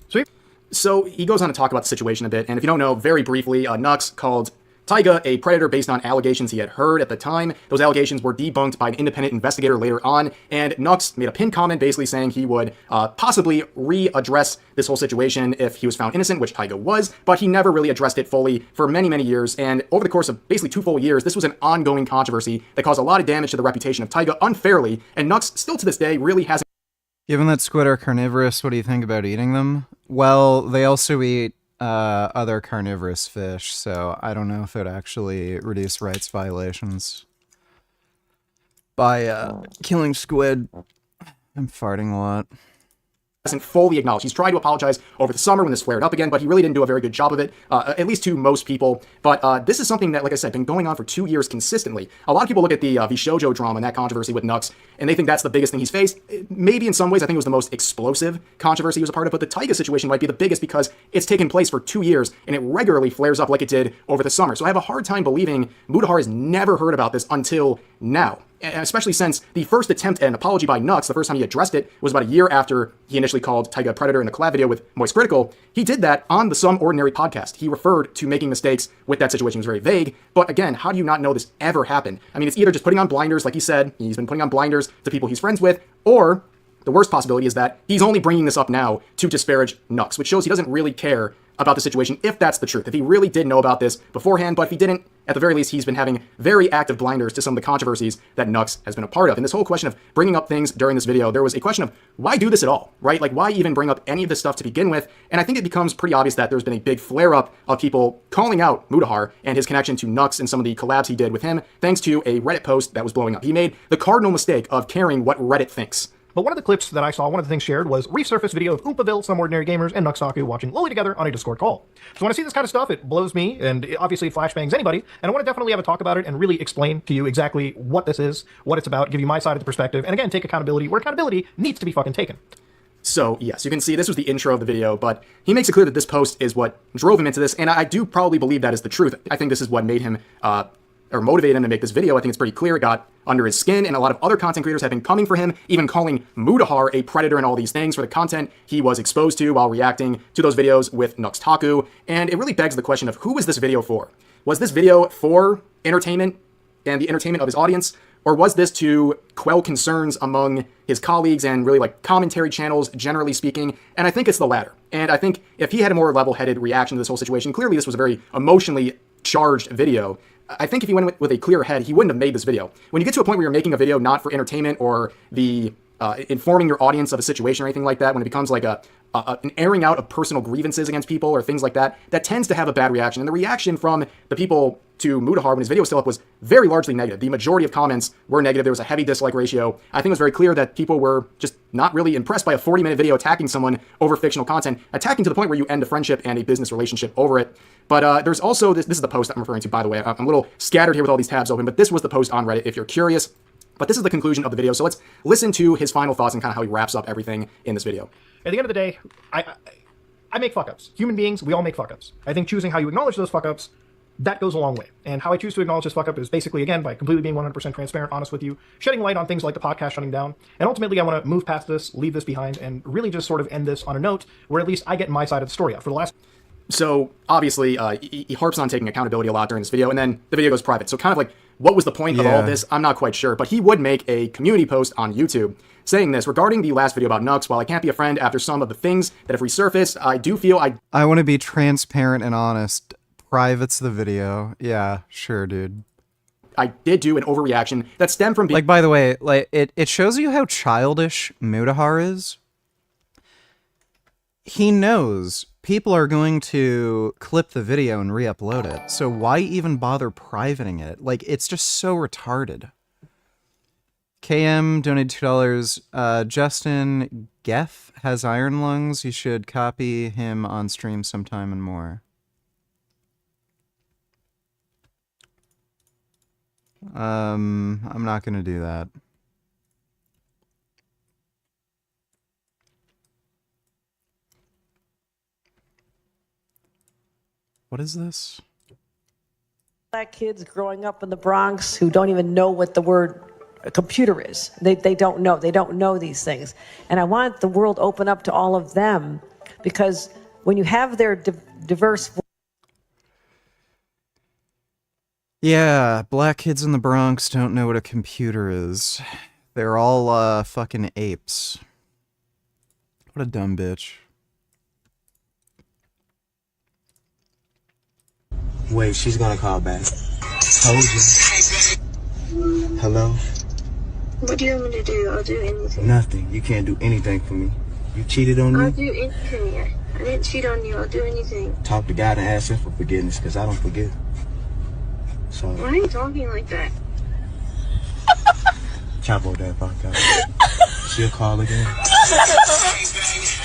So he goes on to talk about the situation a bit, and if you don't know, very briefly, Nux called Taiga a predator based on allegations he had heard at the time. Those allegations were debunked by an independent investigator later on, and Nux made a pinned comment basically saying he would possibly readdress this whole situation if he was found innocent, which Taiga was, but he never really addressed it fully for many, many years, and over the course of basically 2 full years, this was an ongoing controversy that caused a lot of damage to the reputation of Taiga unfairly, and Nux still to this day really hasn't. Given that squid are carnivorous, what do you think about eating them? Well, they also eat other carnivorous fish, so I don't know if it actually reduce rights violations by killing squid. I'm farting a lot. Hasn't fully acknowledged. He's tried to apologize over the summer when this flared up again, but he really didn't do a very good job of it, at least to most people. But this is something that, like I said, been going on for 2 years consistently. A lot of people look at the Vishojo drama and that controversy with Nux, and they think that's the biggest thing he's faced. Maybe in some ways, I think it was the most explosive controversy he was a part of, but the Taiga situation might be the biggest because it's taken place for 2 years, and it regularly flares up like it did over the summer. So I have a hard time believing Mutahar has never heard about this until now. Especially since the first attempt at an apology by Nux, the first time he addressed it, was about a year after he initially called Taiga a predator in the collab video with Moist Critical. He did that on the Some Ordinary podcast. He referred to making mistakes with that situation. It was very vague. But again, how do you not know this ever happened? I mean, it's either just putting on blinders, like he said, he's been putting on blinders to people he's friends with, or the worst possibility is that he's only bringing this up now to disparage Nux, which shows he doesn't really care about the situation, if that's the truth. If he really did know about this beforehand, but if he didn't, at the very least, he's been having very active blinders to some of the controversies that Nux has been a part of. And this whole question of bringing up things during this video, there was a question of why do this at all, right? Like, why even bring up any of this stuff to begin with? And I think it becomes pretty obvious that there's been a big flare-up of people calling out Mutahar and his connection to Nux and some of the collabs he did with him, thanks to a Reddit post that was blowing up. He made the cardinal mistake of caring what Reddit thinks. But one of the clips that I saw, one of the things shared, was resurfaced video of Oompaville, Some Ordinary Gamers, and Nux2 watching Loli together on a Discord call. So when I see this kind of stuff, it blows me, and it obviously flashbangs anybody, and I want to definitely have a talk about it and really explain to you exactly what this is, what it's about, give you my side of the perspective, and again, take accountability where accountability needs to be fucking taken. So, yes, you can see this was the intro of the video, but he makes it clear that this post is what drove him into this, and I do probably believe that is the truth. I think this is what made him, or motivated him to make this video. I think it's pretty clear. It got under his skin, and a lot of other content creators have been coming for him, even calling Mutahar a predator and all these things for the content he was exposed to while reacting to those videos with Nux2. And it really begs the question of who was this video for? Was this video for entertainment and the entertainment of his audience? Or was this to quell concerns among his colleagues and really like commentary channels, generally speaking? And I think it's the latter. And I think if he had a more level-headed reaction to this whole situation, clearly this was a very emotionally charged video. I think if he went with a clear head, he wouldn't have made this video. When you get to a point where you're making a video not for entertainment or the informing your audience of a situation or anything like that, when it becomes like an airing out of personal grievances against people or things like that, that tends to have a bad reaction. And the reaction from the people to Mutahar when his video was still up was very largely negative. The majority of comments were negative. There was a heavy dislike ratio. I think it was very clear that people were just not really impressed by a 40-minute video attacking someone over fictional content, attacking to the point where you end a friendship and a business relationship over it. But there's also, this is the post I'm referring to, by the way. I'm a little scattered here with all these tabs open, but this was the post on Reddit if you're curious. But this is the conclusion of the video, so let's listen to his final thoughts and kind of how he wraps up everything in this video. At the end of the day, I make fuck-ups. Human beings, we all make fuck-ups. I think choosing how you acknowledge those fuck-ups, that goes a long way. And how I choose to acknowledge this fuck-up is basically, again, by completely being 100% transparent, honest with you, shedding light on things like the podcast shutting down. And ultimately, I want to move past this, leave this behind, and really just sort of end this on a note where at least I get my side of the story out. For the last... So, obviously, he harps on taking accountability a lot during this video, and then the video goes private. So kind of like, what was the point of all of this? I'm not quite sure, but he would make a community post on YouTube saying this, regarding the last video about Nux, while I can't be a friend after some of the things that have resurfaced, I do feel I want to be transparent and honest. Private's the video. Yeah, sure, dude. I did do an overreaction that stemmed from being... Like, by the way, like it shows you how childish Mutahar is. He knows people are going to clip the video and re-upload it, so why even bother privating it? Like, it's just so retarded. KM donated $2. Justin Geff has iron lungs. You should copy him on stream sometime and more. I'm not gonna do that. What is this? Black kids growing up in the Bronx who don't even know what the word a computer is. They don't know. They don't know these things. And I want the world open up to all of them, because when you have their diverse... Yeah, black kids in the Bronx don't know what a computer is. They're all fucking apes. What a dumb bitch. Wait, she's gonna call back. Told you. Hello? What do you want me to do? I'll do anything. Nothing. You can't do anything for me. You cheated on me? I'll do anything. I didn't cheat on you. I'll do anything. Talk to God and ask him for forgiveness, because I don't forgive. So. Why are you talking like that? Chop that podcast. She'll call again.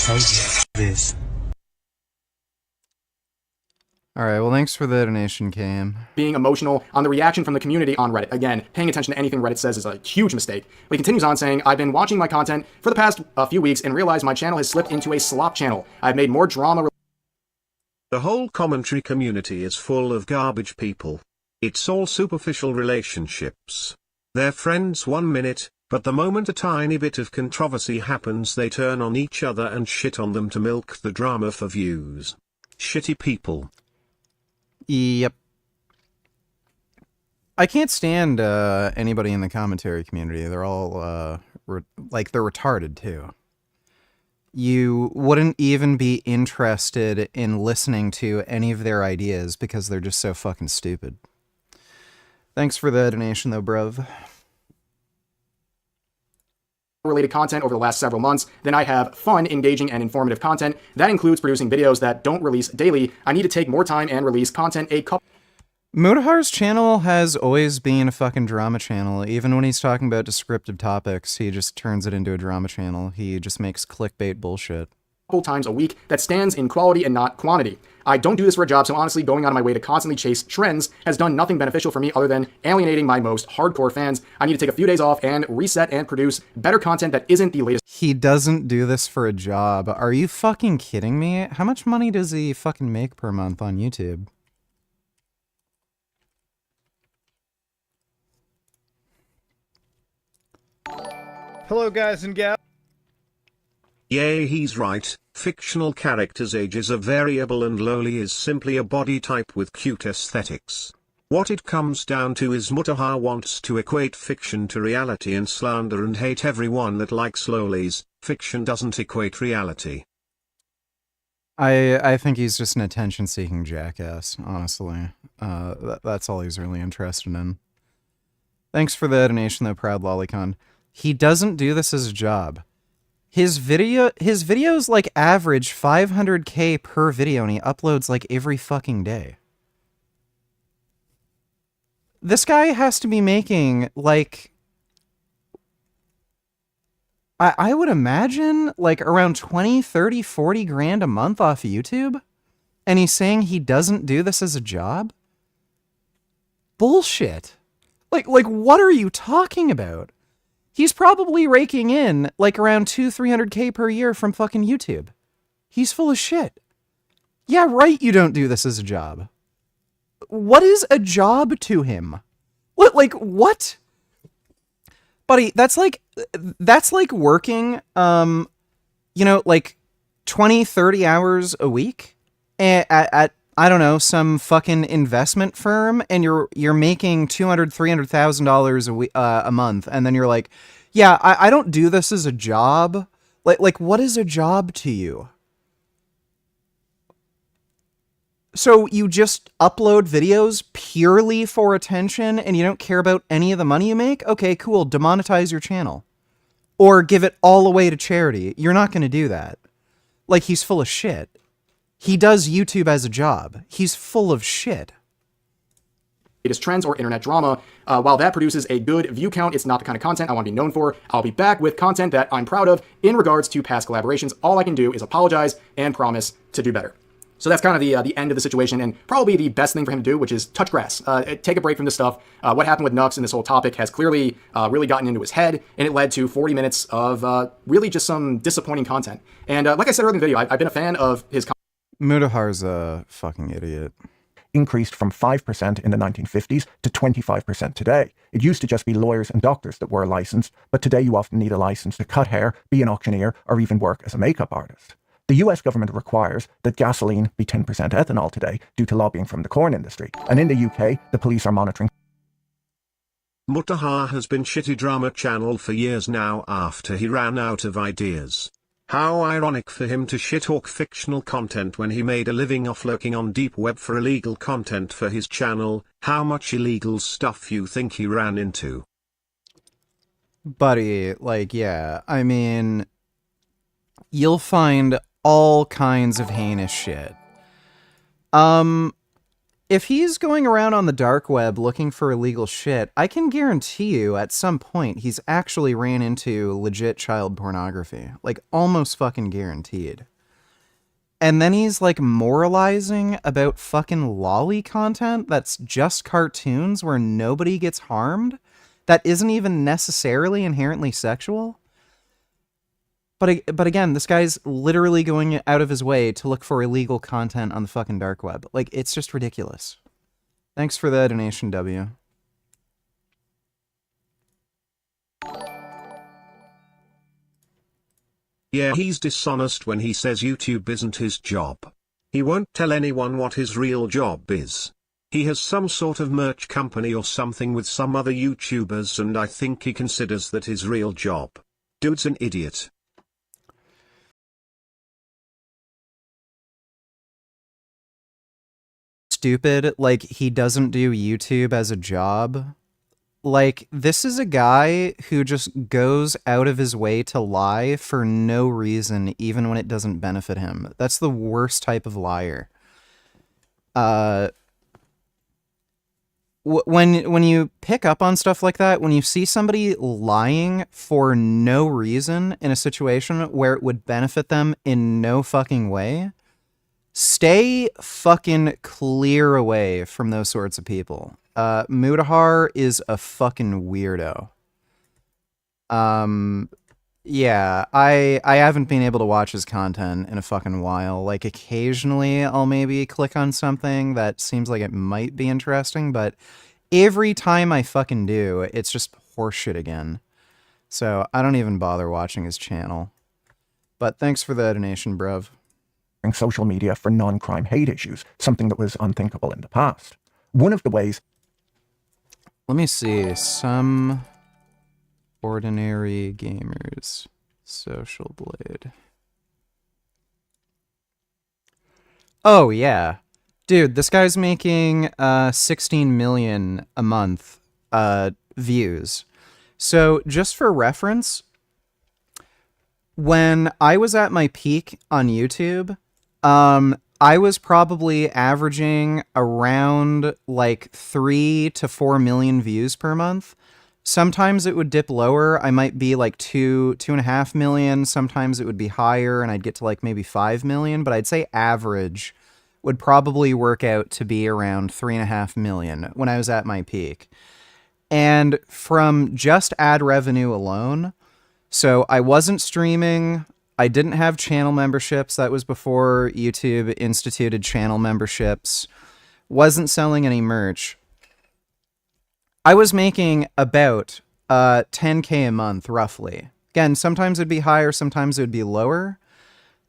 Told you this. Alright, well thanks for the donation, Cam. Being emotional on the reaction from the community on Reddit. Again, paying attention to anything Reddit says is a huge mistake. But he continues on saying, I've been watching my content for the past few weeks and realized my channel has slipped into a slop channel. I've made more drama. The whole commentary community is full of garbage people. It's all superficial relationships. They're friends 1 minute, but the moment a tiny bit of controversy happens they turn on each other and shit on them to milk the drama for views. Shitty people. Yep. I can't stand anybody in the commentary community. They're all, they're retarded, too. You wouldn't even be interested in listening to any of their ideas because they're just so fucking stupid. Thanks for the donation, though, bruv. Related content over the last several months, then I have fun, engaging, and informative content. That includes producing videos that don't release daily. I need to take more time and release content a couple... Mudahar's channel has always been a fucking drama channel. Even when he's talking about descriptive topics, he just turns it into a drama channel. He just makes clickbait bullshit. Couple times a week that stands in quality and not quantity. I don't do this for a job, so honestly, going out of my way to constantly chase trends has done nothing beneficial for me other than alienating my most hardcore fans. I need to take a few days off and reset and produce better content that isn't the latest. He doesn't do this for a job. Are you fucking kidding me? How much money does he fucking make per month on YouTube? Hello, guys and gals. Yay, he's right. Fictional characters' ages are variable and Lowly is simply a body type with cute aesthetics. What it comes down to is Mutahar wants to equate fiction to reality and slander and hate everyone that likes Lowlies. Fiction doesn't equate reality. I think he's just an attention-seeking jackass, honestly. That's all he's really interested in. Thanks for the donation, though, Proud Lolicon. He doesn't do this as a job. His videos like average 500k per video and he uploads like every fucking day. This guy has to be making like, I would imagine like around 20, 30, 40 grand a month off YouTube. And he's saying he doesn't do this as a job? Bullshit. Like what are you talking about? He's probably raking in like around 200-300k per year from fucking YouTube. He's full of shit. Yeah, right, you don't do this as a job. What is a job to him? What? Buddy, that's like working, like 20, 30 hours a week at I don't know, some fucking investment firm, and you're making $200,000-$300,000 a month, and then you're like, yeah, I don't do this as a job. Like what is a job to you? So you just upload videos purely for attention and you don't care about any of the money you make? Okay, cool. Demonetize your channel. Or give it all away to charity. You're not going to do that. Like, he's full of shit. He does YouTube as a job. He's full of shit. Latest trends or internet drama. While that produces a good view count, it's not the kind of content I want to be known for. I'll be back with content that I'm proud of in regards to past collaborations. All I can do is apologize and promise to do better. So that's kind of the end of the situation, and probably the best thing for him to do, which is touch grass. Take a break from this stuff. What happened with Nux and this whole topic has clearly really gotten into his head, and it led to 40 minutes of really just some disappointing content. And like I said earlier in the video, I've been a fan of his content. Mudahar's a fucking idiot. Increased from 5% in the 1950s to 25% today. It used to just be lawyers and doctors that were licensed, but today you often need a license to cut hair, be an auctioneer, or even work as a makeup artist. The US government requires that gasoline be 10% ethanol today due to lobbying from the corn industry. And in the UK, the police are monitoring. Mutahar has been shitty drama channel for years now after he ran out of ideas. How ironic for him to shit-talk fictional content when he made a living off lurking on deep web for illegal content for his channel. How much illegal stuff you think he ran into? Buddy, like, yeah, I mean, you'll find all kinds of heinous shit. If he's going around on the dark web looking for illegal shit, I can guarantee you at some point he's actually ran into legit child pornography. Like, almost fucking guaranteed. And then he's, like, moralizing about fucking lolly content that's just cartoons where nobody gets harmed? That isn't even necessarily inherently sexual? But again, this guy's literally going out of his way to look for illegal content on the fucking dark web. Like, it's just ridiculous. Thanks for the donation, W. Yeah, he's dishonest when he says YouTube isn't his job. He won't tell anyone what his real job is. He has some sort of merch company or something with some other YouTubers, and I think he considers that his real job. Dude's an idiot. Stupid, like, he doesn't do YouTube as a job. Like, this is a guy who just goes out of his way to lie for no reason, even when it doesn't benefit him. That's the worst type of liar. When you pick up on stuff like that, when you see somebody lying for no reason in a situation where it would benefit them in no fucking way, stay fucking clear away from those sorts of people. Mutahar is a fucking weirdo. Yeah, I haven't been able to watch his content in a fucking while. Like, occasionally I'll maybe click on something that seems like it might be interesting, but every time I fucking do, it's just horseshit again. So I don't even bother watching his channel. But thanks for the donation, bruv. Social media for non-crime hate issues, something that was unthinkable in the past. One of the ways... Let me see. Some ordinary gamers. Social Blade. Oh, yeah. Dude, this guy's making 16 million a month views. So, just for reference, when I was at my peak on YouTube, I was probably averaging around like 3 to 4 million views per month. Sometimes it would dip lower. I might be like 2.5 million. Sometimes it would be higher and I'd get to like maybe 5 million, but I'd say average would probably work out to be around 3.5 million when I was at my peak. And from just ad revenue alone, so I wasn't streaming, I didn't have channel memberships. That was before YouTube instituted channel memberships. Wasn't selling any merch. I was making about 10K a month, roughly. Again, sometimes it'd be higher, sometimes it would be lower.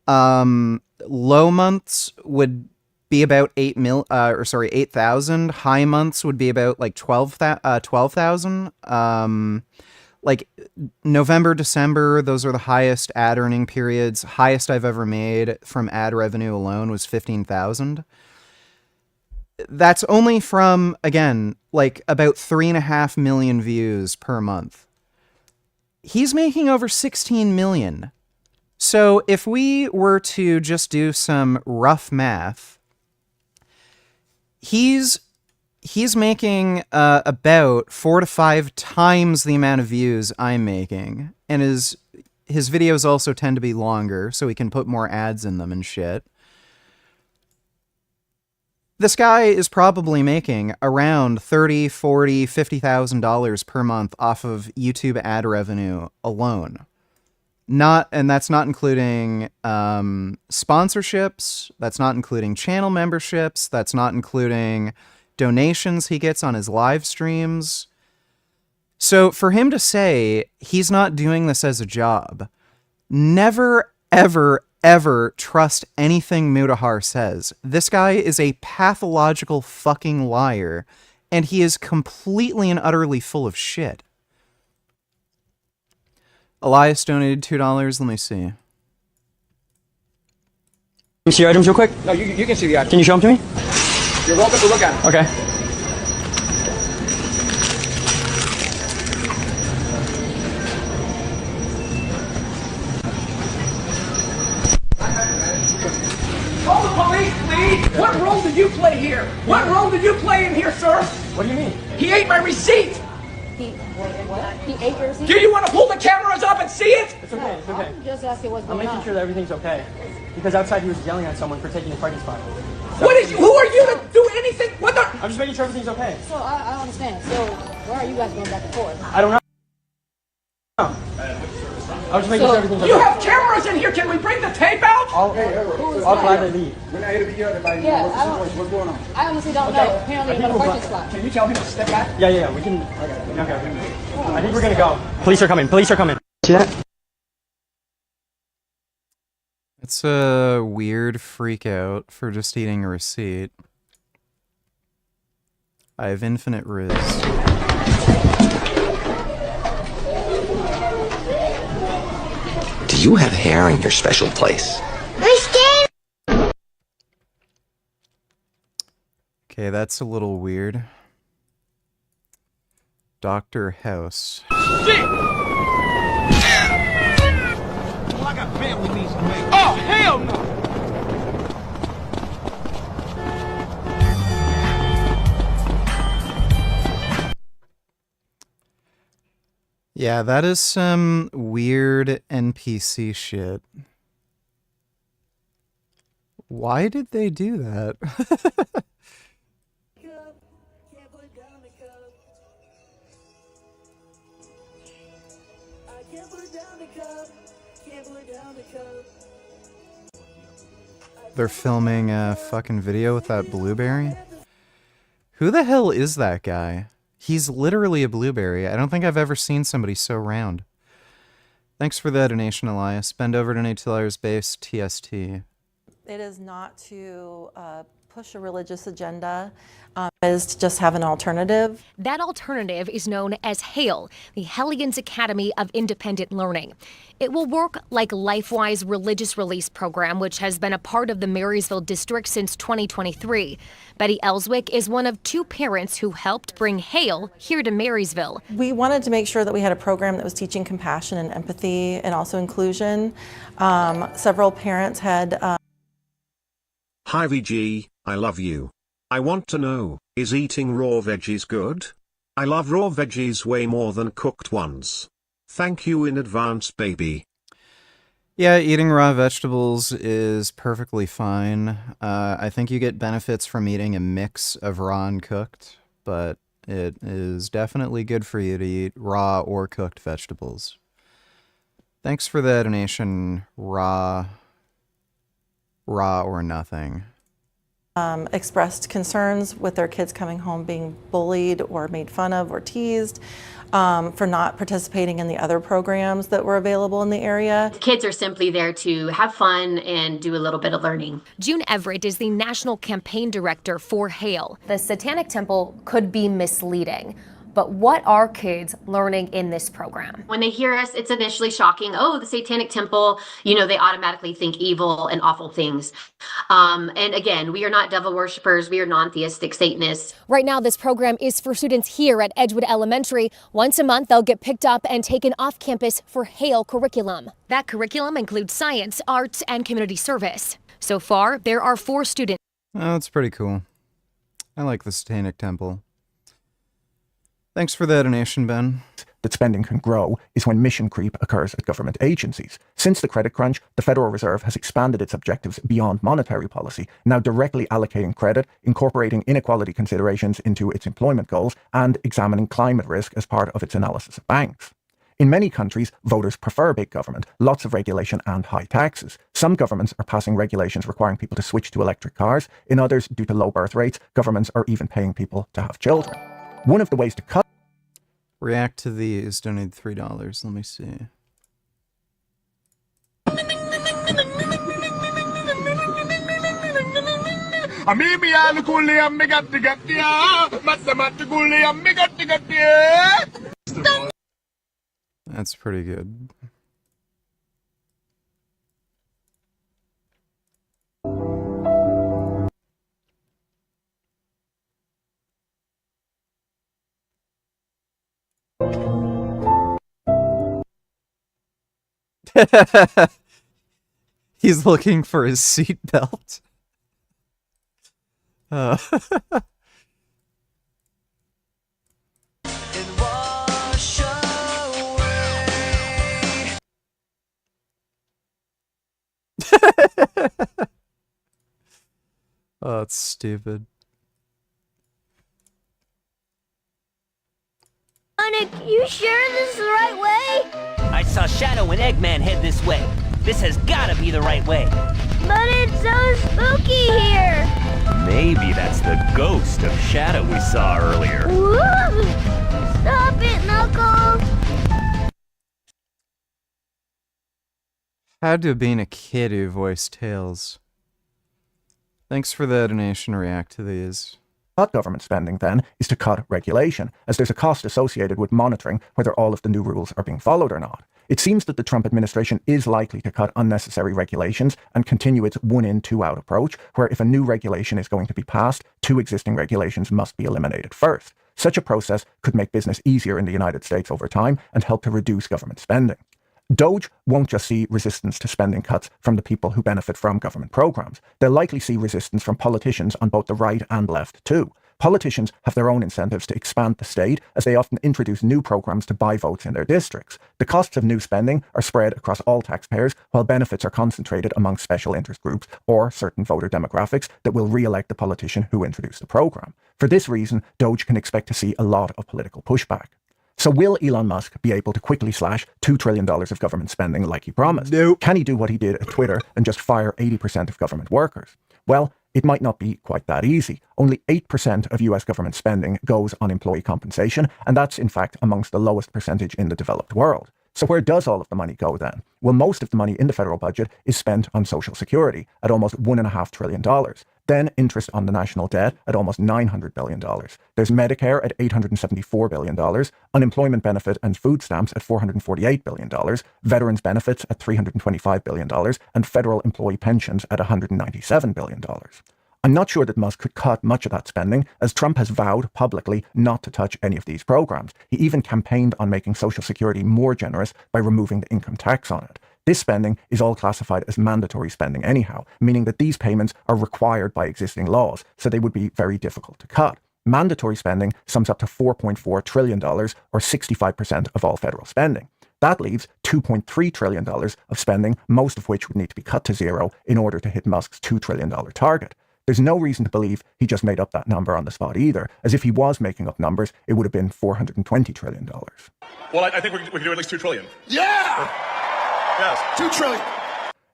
Low months would be about 8,000. High months would be about like 12,000. Like November, December, those are the highest ad earning periods. Highest I've ever made from ad revenue alone was 15,000. that's only from, again, like about 3.5 million views per month. He's making over 16 million. So if we were to just do some rough math, he's making about 4 to 5 times the amount of views I'm making, and his videos also tend to be longer, so he can put more ads in them and shit. This guy is probably making around $30,000, $40,000, $50,000 per month off of YouTube ad revenue alone. And that's not including sponsorships. That's not including channel memberships. That's not including donations he gets on his live streams. So for him to say he's not doing this as a job, never, ever, ever trust anything Mutahar says. This guy is a pathological fucking liar, and he is completely and utterly full of shit. Elias donated $2. Let me see. Can you see your items real quick? No, you can see the items. Can you show them to me? You're welcome to look at them. Okay. Call the police, please! What role did you play here? What role did you play in here, sir? What do you mean? He ate my receipt! He ate your receipt? Do you want to pull the cameras up and see it? It's okay, it's okay. I'm just asking what's I'm going making on. sure that everything's okay. Because outside he was yelling at someone for taking a parking spot. Who are you to do anything? What the? I'm just making sure everything's okay. So I don't understand. So why are you guys going back and forth? I don't know. I was just making sure everything's okay. You have cameras in here. Can we bring the tape out? I'll gladly leave. We're not here to be here about Yeah, what's going on. I honestly don't know. Apparently you're in a parking spot. Can you tell him to step back? Yeah, we can. Okay. I think we're gonna go. Police are coming. See that? It's a weird freak out for just eating a receipt. I have infinite riz. Do you have hair in your special place? Okay, that's a little weird. Dr. House. Well, I got family needs to make. Oh, hell no! Yeah, that is some weird NPC shit. Why did they do that? They're filming a fucking video with that blueberry? Who the hell is that guy? He's literally a blueberry. I don't think I've ever seen somebody so round. Thanks for the donation, Elias. Bend over, donate $2 base TST. It is not to push a religious agenda, is to just have an alternative. That alternative is known as HAIL, the Hellions Academy of Independent Learning. It will work like LifeWise Religious Release Program, which has been a part of the Marysville District since 2023. Betty Ellswick is one of 2 parents who helped bring HAIL here to Marysville. We wanted to make sure that we had a program that was teaching compassion and empathy and also inclusion. Several parents had... Hi VG, I love you. I want to know, is eating raw veggies good? I love raw veggies way more than cooked ones. Thank you in advance, baby. Yeah, eating raw vegetables is perfectly fine. I think you get benefits from eating a mix of raw and cooked, but it is definitely good for you to eat raw or cooked vegetables. Thanks for the donation, raw or nothing. Expressed concerns with their kids coming home being bullied or made fun of or teased for not participating in the other programs that were available in the area. Kids are simply there to have fun and do a little bit of learning. June Everett is the national campaign director for HAIL. The Satanic Temple could be misleading. But what are kids learning in this program? When they hear us, it's initially shocking. Oh, the Satanic Temple, they automatically think evil and awful things. And again, we are not devil worshippers. We are non-theistic Satanists. Right now, this program is for students here at Edgewood Elementary. Once a month, they'll get picked up and taken off campus for HAIL curriculum. That curriculum includes science, arts, and community service. So far, there are 4 students. Oh, that's pretty cool. I like the Satanic Temple. Thanks for the donation, Ben. That spending can grow is when mission creep occurs at government agencies. Since the credit crunch, the Federal Reserve has expanded its objectives beyond monetary policy, now directly allocating credit, incorporating inequality considerations into its employment goals, and examining climate risk as part of its analysis of banks. In many countries, voters prefer big government, lots of regulation and high taxes. Some governments are passing regulations requiring people to switch to electric cars. In others, due to low birth rates, governments are even paying people to have children. One of the ways to cut... React to these. Donate $3. Let me see. That's pretty good. He's looking for his seatbelt. Oh, that's stupid. Sonic, you sure this is the right way? I saw Shadow and Eggman head this way. This has gotta be the right way. But it's so spooky here. Maybe that's the ghost of Shadow we saw earlier. Woo! Stop it, Knuckles! Had to have been a kid who voiced Tails. Thanks for the donation. React to these. Cut government spending, then, is to cut regulation, as there's a cost associated with monitoring whether all of the new rules are being followed or not. It seems that the Trump administration is likely to cut unnecessary regulations and continue its one-in, two-out approach, where if a new regulation is going to be passed, 2 existing regulations must be eliminated first. Such a process could make business easier in the United States over time and help to reduce government spending. Doge won't just see resistance to spending cuts from the people who benefit from government programs. They'll likely see resistance from politicians on both the right and left too. Politicians have their own incentives to expand the state, as they often introduce new programs to buy votes in their districts. The costs of new spending are spread across all taxpayers, while benefits are concentrated among special interest groups or certain voter demographics that will re-elect the politician who introduced the program. For this reason, Doge can expect to see a lot of political pushback. So will Elon Musk be able to quickly slash $2 trillion of government spending like he promised? Nope. Can he do what he did at Twitter and just fire 80% of government workers? Well, it might not be quite that easy. Only 8% of US government spending goes on employee compensation, and that's in fact amongst the lowest percentage in the developed world. So where does all of the money go then? Well, most of the money in the federal budget is spent on Social Security at almost $1.5 trillion. Then interest on the national debt at almost $900 billion. There's Medicare at $874 billion, unemployment benefit and food stamps at $448 billion, veterans benefits at $325 billion, and federal employee pensions at $197 billion. I'm not sure that Musk could cut much of that spending, as Trump has vowed publicly not to touch any of these programs. He even campaigned on making Social Security more generous by removing the income tax on it. This spending is all classified as mandatory spending anyhow, meaning that these payments are required by existing laws, so they would be very difficult to cut. Mandatory spending sums up to $4.4 trillion, or 65% of all federal spending. That leaves $2.3 trillion of spending, most of which would need to be cut to zero in order to hit Musk's $2 trillion target. There's no reason to believe he just made up that number on the spot either, as if he was making up numbers, it would have been $420 trillion. Well, I think we can do at least $2 trillion. Yeah! Yes, $2 trillion.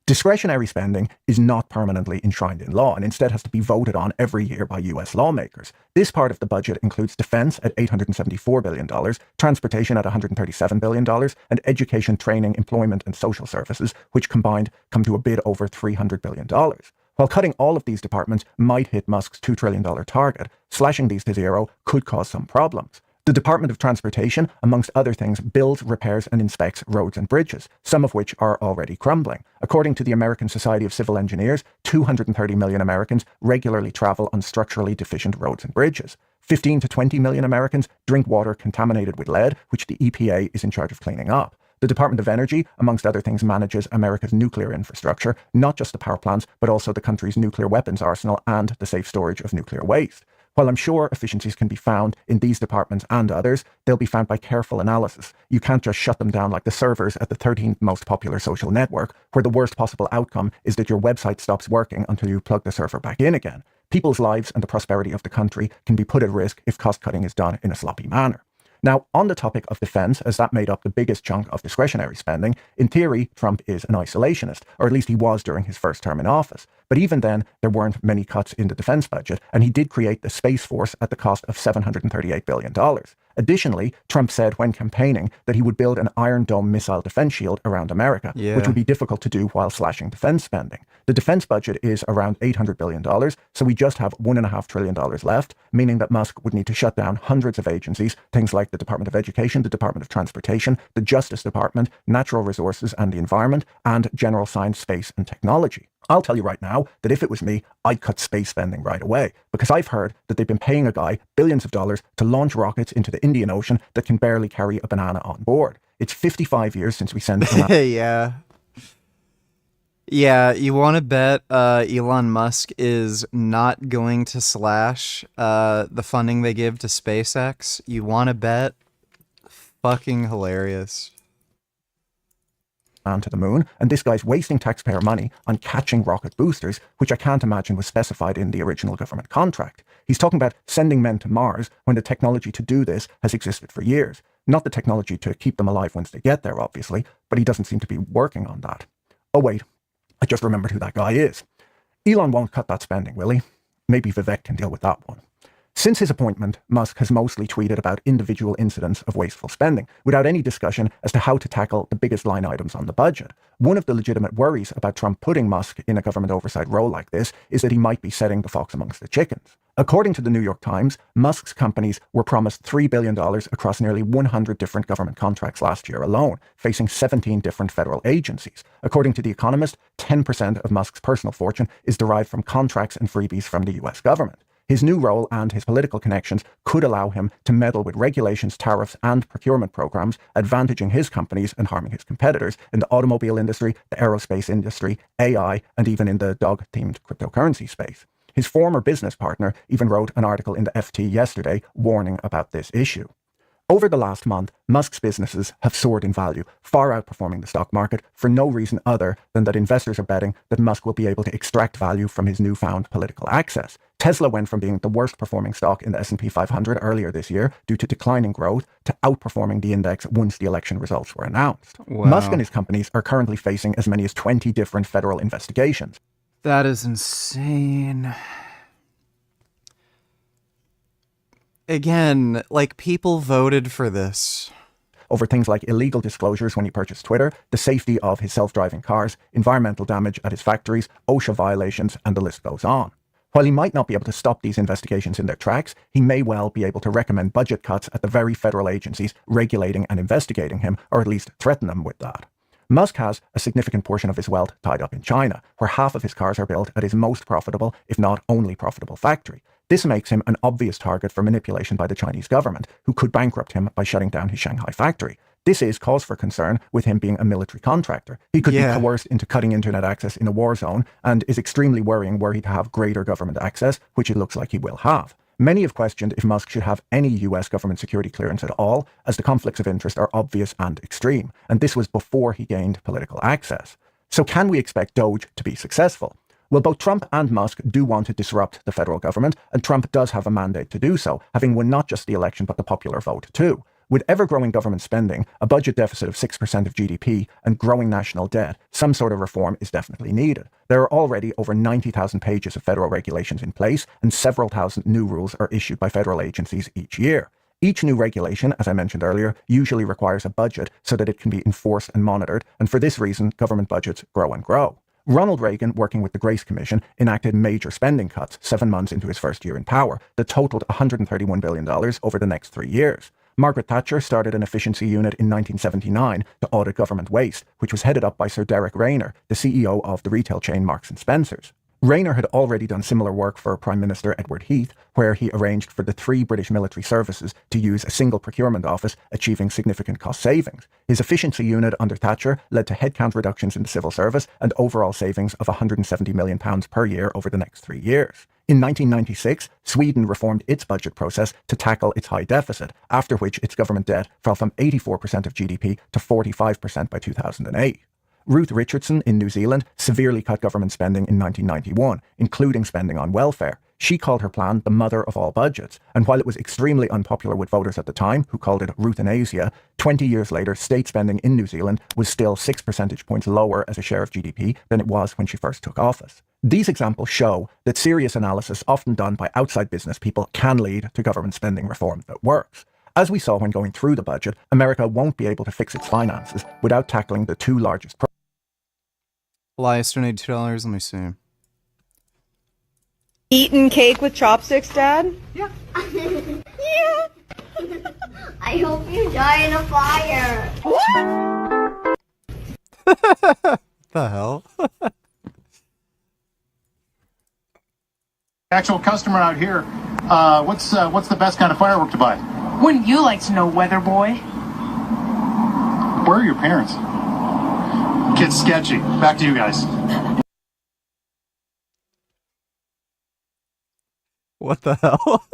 Discretionary spending is not permanently enshrined in law and instead has to be voted on every year by US lawmakers. This part of the budget includes defense at $874 billion, transportation at $137 billion, and education, training, employment, and social services, which combined come to a bit over $300 billion. While cutting all of these departments might hit Musk's $2 trillion target, slashing these to zero could cause some problems. The Department of Transportation, amongst other things, builds, repairs and inspects roads and bridges, some of which are already crumbling. According to the American Society of Civil Engineers, 230 million Americans regularly travel on structurally deficient roads and bridges. 15 to 20 million Americans drink water contaminated with lead, which the EPA is in charge of cleaning up. The Department of Energy, amongst other things, manages America's nuclear infrastructure, not just the power plants, but also the country's nuclear weapons arsenal and the safe storage of nuclear waste. While I'm sure efficiencies can be found in these departments and others, they'll be found by careful analysis. You can't just shut them down like the servers at the 13th most popular social network, where the worst possible outcome is that your website stops working until you plug the server back in again. People's lives and the prosperity of the country can be put at risk if cost-cutting is done in a sloppy manner. Now, on the topic of defense, as that made up the biggest chunk of discretionary spending, in theory, Trump is an isolationist, or at least he was during his first term in office. But even then, there weren't many cuts in the defense budget, and he did create the Space Force at the cost of $738 billion. Additionally, Trump said when campaigning that he would build an Iron Dome missile defense shield around America, which would be difficult to do while slashing defense spending. The defense budget is around $800 billion, so we just have $1.5 trillion left, meaning that Musk would need to shut down hundreds of agencies, things like the Department of Education, the Department of Transportation, the Justice Department, Natural Resources and the Environment, and General Science, Space and Technology. I'll tell you right now that if it was me, I'd cut space spending right away, because I've heard that they've been paying a guy billions of dollars to launch rockets into the Indian Ocean that can barely carry a banana on board. It's 55 years since we sent Yeah. Yeah, you want to bet Elon Musk is not going to slash the funding they give to SpaceX? You want to bet? Fucking hilarious. To the moon, and this guy's wasting taxpayer money on catching rocket boosters, which I can't imagine was specified in the original government contract. He's talking about sending men to Mars when the technology to do this has existed for years. Not the technology to keep them alive once they get there, obviously, but he doesn't seem to be working on that. Oh wait, I just remembered who that guy is. Elon won't cut that spending, will he? Maybe Vivek can deal with that one. Since his appointment, Musk has mostly tweeted about individual incidents of wasteful spending, without any discussion as to how to tackle the biggest line items on the budget. One of the legitimate worries about Trump putting Musk in a government oversight role like this is that he might be setting the fox amongst the chickens. According to the New York Times, Musk's companies were promised $3 billion across nearly 100 different government contracts last year alone, facing 17 different federal agencies. According to The Economist, 10% of Musk's personal fortune is derived from contracts and freebies from the US government. His new role and his political connections could allow him to meddle with regulations, tariffs, and procurement programs, advantaging his companies and harming his competitors in the automobile industry, the aerospace industry, AI, and even in the dog-themed cryptocurrency space. His former business partner even wrote an article in the FT yesterday warning about this issue. Over the last month, Musk's businesses have soared in value, far outperforming the stock market for no reason other than that investors are betting that Musk will be able to extract value from his newfound political access. Tesla went from being the worst performing stock in the S&P 500 earlier this year due to declining growth to outperforming the index once the election results were announced. Wow. Musk and his companies are currently facing as many as 20 different federal investigations. That is insane. Again, like, people voted for this. Over things like illegal disclosures when he purchased Twitter, the safety of his self-driving cars, environmental damage at his factories, OSHA violations, and the list goes on. While he might not be able to stop these investigations in their tracks, he may well be able to recommend budget cuts at the very federal agencies regulating and investigating him, or at least threaten them with that. Musk has a significant portion of his wealth tied up in China, where half of his cars are built at his most profitable, if not only profitable factory. This makes him an obvious target for manipulation by the Chinese government, who could bankrupt him by shutting down his Shanghai factory. This is cause for concern with him being a military contractor. He could be coerced into cutting internet access in a war zone, and is extremely worrying were he to have greater government access, which it looks like he will have. Many have questioned if Musk should have any US government security clearance at all, as the conflicts of interest are obvious and extreme, and this was before he gained political access. So can we expect Doge to be successful? Well, both Trump and Musk do want to disrupt the federal government, and Trump does have a mandate to do so, having won not just the election but the popular vote too. With ever-growing government spending, a budget deficit of 6% of GDP, and growing national debt, some sort of reform is definitely needed. There are already over 90,000 pages of federal regulations in place, and several thousand new rules are issued by federal agencies each year. Each new regulation, as I mentioned earlier, usually requires a budget so that it can be enforced and monitored, and for this reason, government budgets grow and grow. Ronald Reagan, working with the Grace Commission, enacted major spending cuts 7 months into his first year in power that totaled $131 billion over the next 3 years. Margaret Thatcher started an efficiency unit in 1979 to audit government waste, which was headed up by Sir Derek Rayner, the CEO of the retail chain Marks and Spencer's. Rayner had already done similar work for Prime Minister Edward Heath, where he arranged for the 3 British military services to use a single procurement office, achieving significant cost savings. His efficiency unit under Thatcher led to headcount reductions in the civil service and overall savings of £170 million per year over the next 3 years. In 1996, Sweden reformed its budget process to tackle its high deficit, after which its government debt fell from 84% of GDP to 45% by 2008. Ruth Richardson in New Zealand severely cut government spending in 1991, including spending on welfare. She called her plan the mother of all budgets, and while it was extremely unpopular with voters at the time, who called it euthanasia, 20 years later, state spending in New Zealand was still 6 percentage points lower as a share of GDP than it was when she first took office. These examples show that serious analysis, often done by outside business people, can lead to government spending reform that works. As we saw when going through the budget, America won't be able to fix its finances without tackling the 2 largest problems. Elias donated $2. Let me see. Eating cake with chopsticks, Dad? Yeah. Yeah. I hope you die in a fire. The hell? Actual customer out here, what's the best kind of firework to buy? Wouldn't you like to know, weather boy? Where are your parents? Kid's sketchy. Back to you guys. What the hell?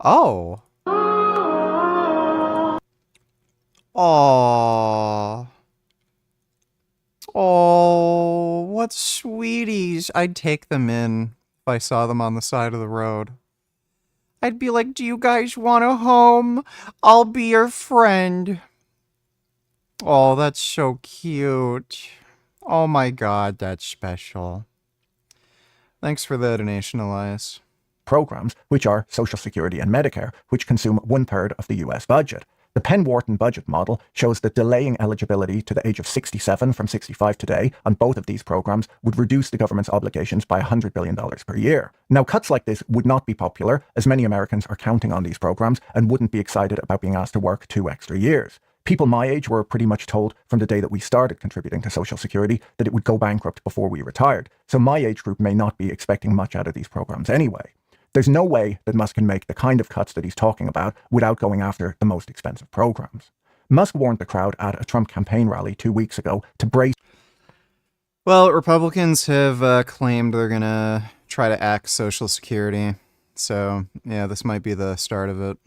Oh. Oh. Oh, what sweeties. I'd take them in if I saw them on the side of the road. I'd be like, do you guys want a home? I'll be your friend. Oh, that's so cute. Oh my god, that's special. Thanks for the donation, Elias. Programs, which are Social Security and Medicare, which consume 1/3 of the US budget. The Penn-Wharton budget model shows that delaying eligibility to the age of 67 from 65 today on both of these programs would reduce the government's obligations by $100 billion per year. Now, cuts like this would not be popular, as many Americans are counting on these programs and wouldn't be excited about being asked to work 2 extra years. People my age were pretty much told from the day that we started contributing to Social Security that it would go bankrupt before we retired, so my age group may not be expecting much out of these programs anyway. There's no way that Musk can make the kind of cuts that he's talking about without going after the most expensive programs. Musk warned the crowd at a Trump campaign rally 2 weeks ago to brace. Well, Republicans have claimed they're going to try to axe Social Security, so yeah, this might be the start of it.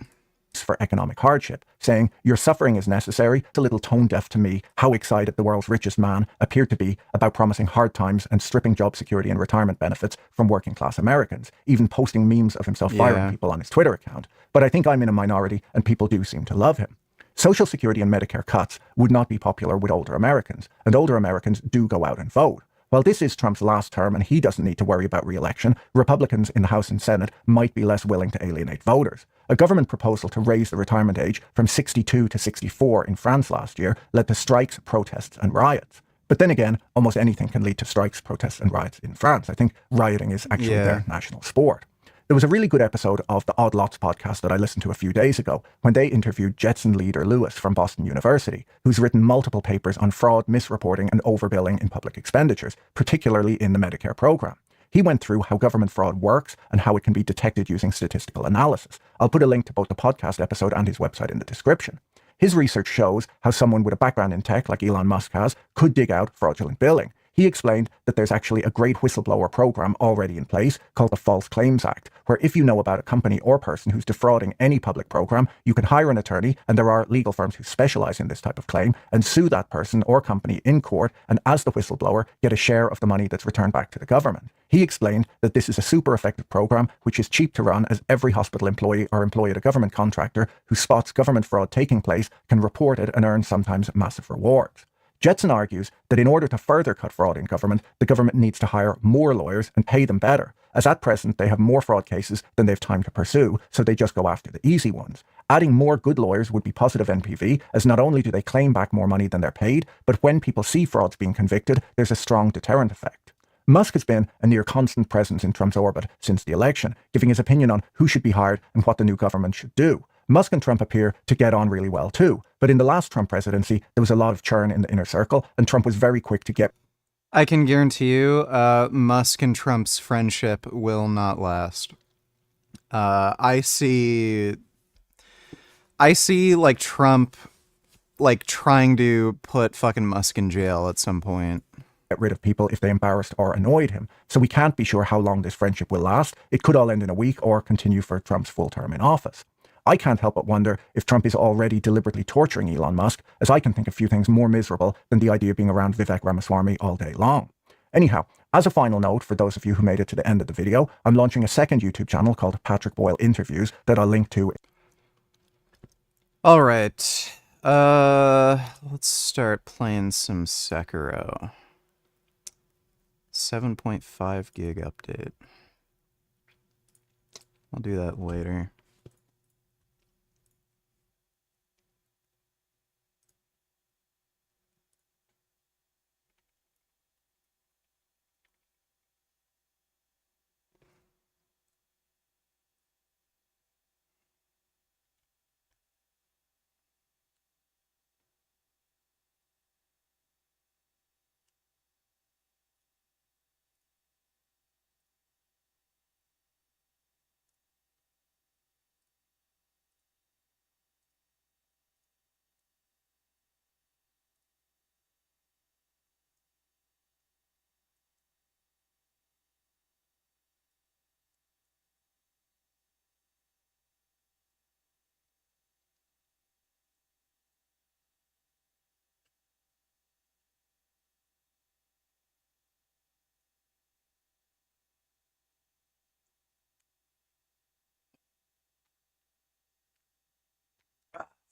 For economic hardship, saying your suffering is necessary. It's a little tone deaf to me how excited the world's richest man appeared to be about promising hard times and stripping job security and retirement benefits from working class Americans, even posting memes of himself firing people on his Twitter account. But I think I'm in a minority and people do seem to love him. Social Security and Medicare cuts would not be popular with older Americans, and older Americans do go out and vote. While this is Trump's last term and he doesn't need to worry about re-election, Republicans in the House and Senate might be less willing to alienate voters. A government proposal to raise the retirement age from 62 to 64 in France last year led to strikes, protests, and riots. But then again, almost anything can lead to strikes, protests, and riots in France. I think rioting is actually their national sport. There was a really good episode of the Odd Lots podcast that I listened to a few days ago when they interviewed Jetson leader Lewis from Boston University, who's written multiple papers on fraud, misreporting, and overbilling in public expenditures, particularly in the Medicare program. He went through how government fraud works and how it can be detected using statistical analysis. I'll put a link to both the podcast episode and his website in the description. His research shows how someone with a background in tech, like Elon Musk has, could dig out fraudulent billing. He explained that there's actually a great whistleblower program already in place called the False Claims Act, where if you know about a company or person who's defrauding any public program, you can hire an attorney, and there are legal firms who specialize in this type of claim, and sue that person or company in court, and as the whistleblower, get a share of the money that's returned back to the government. He explained that this is a super effective program, which is cheap to run, as every hospital employee or employee at a government contractor who spots government fraud taking place can report it and earn sometimes massive rewards. Jetson argues that in order to further cut fraud in government, the government needs to hire more lawyers and pay them better. as at present they have more fraud cases than they have time to pursue, so they just go after the easy ones. Adding more good lawyers would be positive NPV, as not only do they claim back more money than they're paid, but when people see frauds being convicted, there's a strong deterrent effect. Musk has been a near constant presence in Trump's orbit since the election, giving his opinion on who should be hired and what the new government should do. Musk and Trump appear to get on really well too, but in the last Trump presidency, there was a lot of churn in the inner circle, and Trump was very quick to get... I can guarantee you, Musk and Trump's friendship will not last. I see like Trump like trying to put fucking Musk in jail at some point. Get rid of people if they embarrassed or annoyed him. So we can't be sure how long this friendship will last. It could all end in a week or continue for Trump's full term in office. I can't help but wonder if Trump is already deliberately torturing Elon Musk, as I can think of few things more miserable than the idea of being around Vivek Ramaswamy all day long. Anyhow, as a final note, for those of you who made it to the end of the video, I'm launching a second YouTube channel called Patrick Boyle Interviews that I'll link to. All right. Let's start playing some Sekiro. 7.5 gig update. I'll do that later.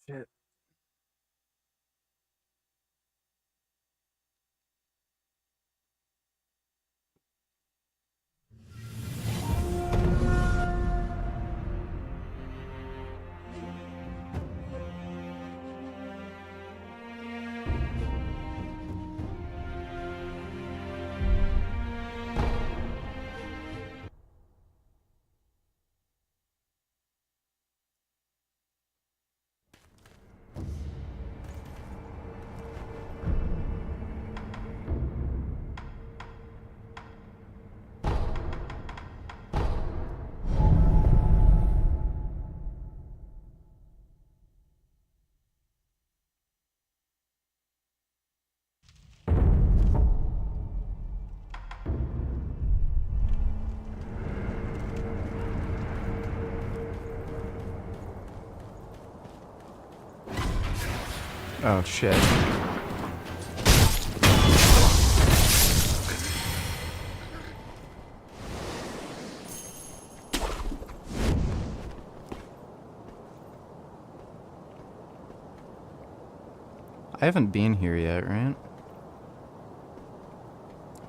Shit. Oh shit. I haven't been here yet, right?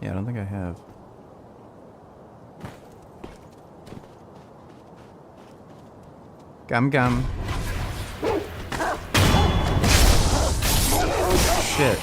Yeah, I don't think I have. Gum gum. Shit.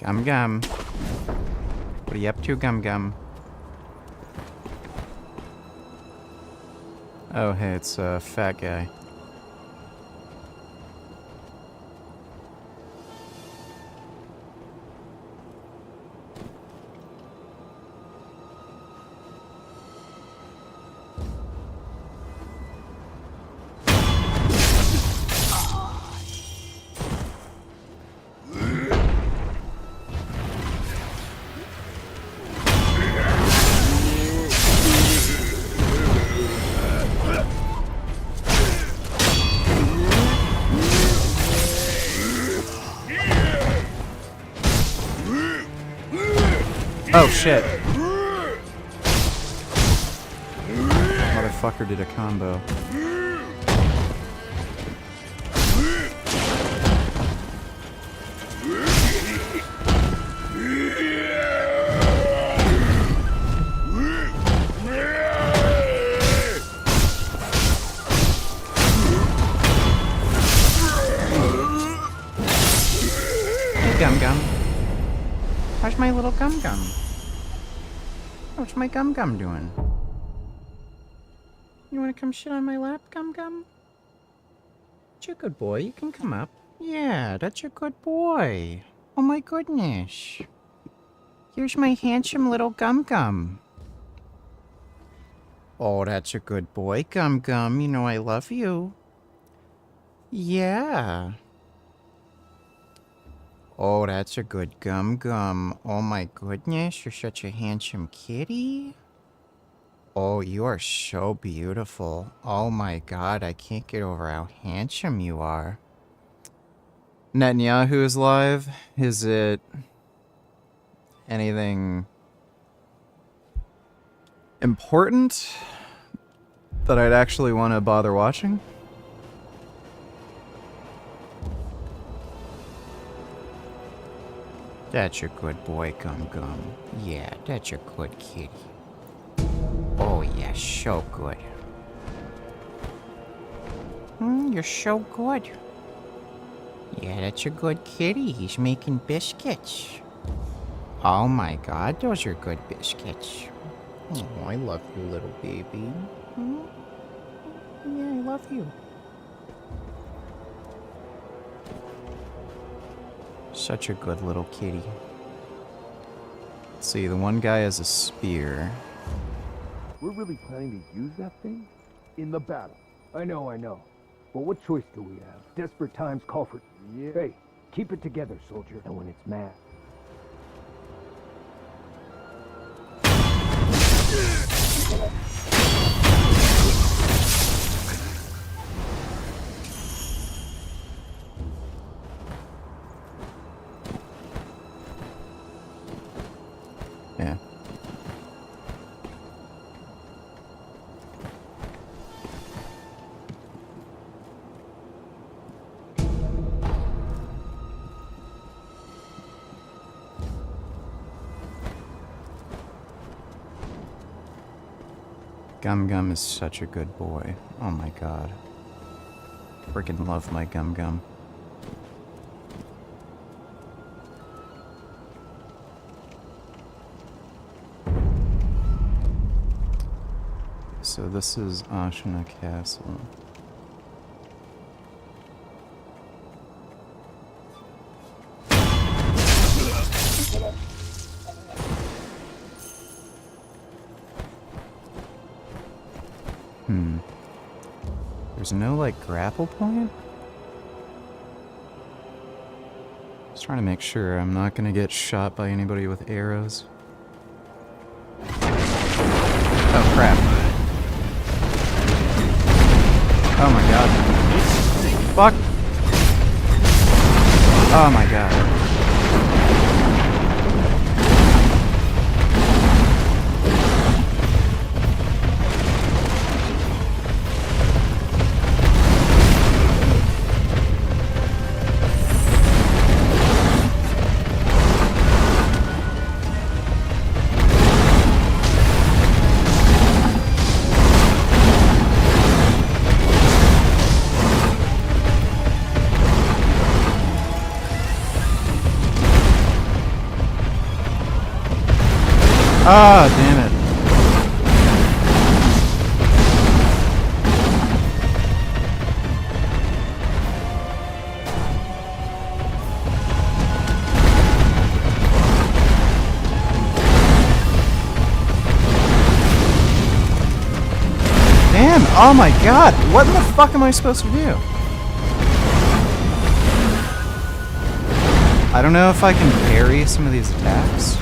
Gum gum. What are you up to, gum gum? Oh, hey, it's a fat guy. shit. Motherfucker did a combo. Gum Gum. How's my little Gum Gum? What's my Gum Gum doing? You wanna come shit on my lap, Gum Gum? That's a good boy, you can come up. Yeah, that's a good boy. Oh my goodness. Here's my handsome little Gum Gum. Oh, that's a good boy, Gum Gum. You know I love you. Yeah. Oh, that's a good Gum Gum. Oh my goodness, you're such a handsome kitty. Oh, you are so beautiful. Oh my god, I can't get over how handsome you are. Netanyahu is live. Is it anything important that I'd actually want to bother watching? That's a good boy, Gum Gum. Yeah, that's a good kitty. Oh, yeah, so good. You're so good. Yeah, that's a good kitty. He's making biscuits. Oh my god, those are good biscuits. Oh, I love you, little baby. Yeah, I love you. Such a good little kitty. Let's see, the one guy has a spear. We're really planning to use that thing? In the battle. I know. But what choice do we have? Desperate times call for... Yeah. Hey, keep it together, soldier. And when it's mad... Yeah. Gum Gum is such a good boy. Oh my god. Freaking love my Gum Gum. So this is Ashina Castle. There's no, like, grapple point? Just trying to make sure I'm not gonna get shot by anybody with arrows. Oh, crap. Oh my god. Fuck! Oh my god. Ah, damn it. Damn, oh my god, what in the fuck am I supposed to do? I don't know if I can parry some of these attacks.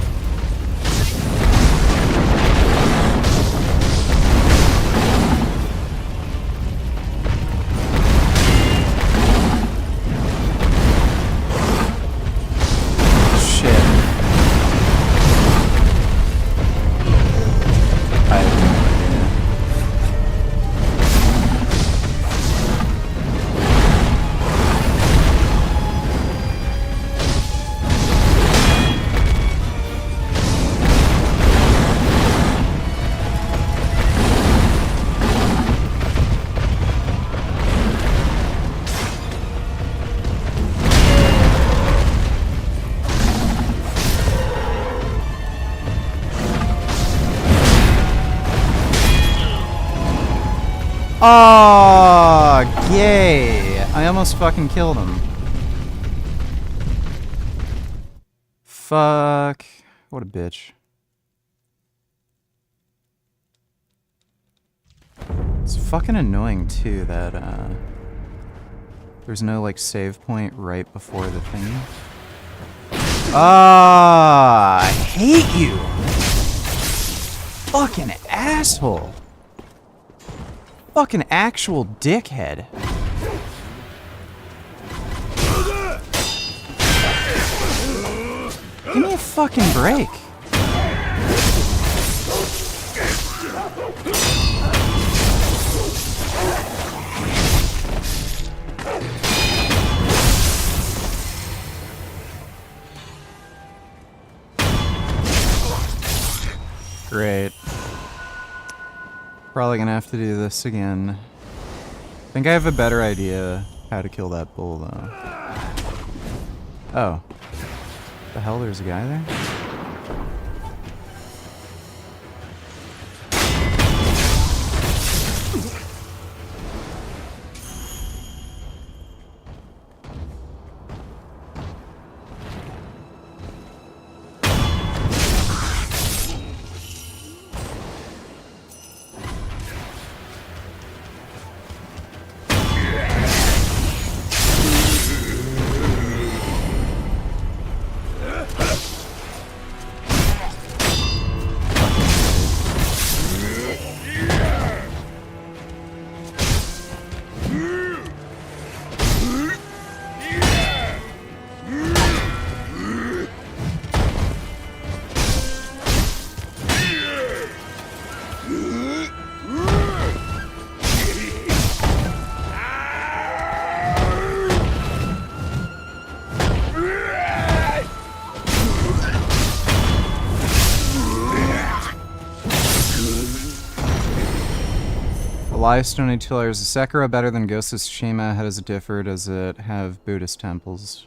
Oh, gay. I almost fucking killed him. Fuck. What a bitch. It's fucking annoying too that there's no like save point right before the thing. Ah, I hate you. Fucking asshole. Fucking actual dickhead. Give me a fucking break. Great. Probably gonna have to do this again. I think I have a better idea how to kill that bull, though. Oh. The hell, there's a guy there? Elias donated $2. Is Sekiro better than Ghost of Tsushima? How does it differ? Does it have Buddhist temples?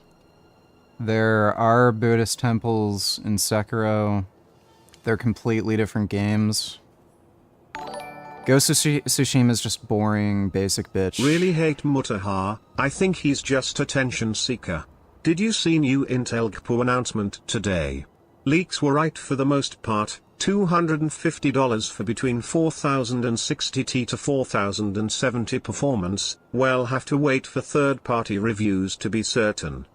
There are Buddhist temples in Sekiro. They're completely different games. Ghost of Tsushima is just boring, basic bitch. Really hate Mutaha. I think he's just attention seeker. Did you see new Intel GPU announcement today? Leaks were right for the most part. $250 for between 4060T to 4070 performance. Well, have to wait for third-party reviews to be certain.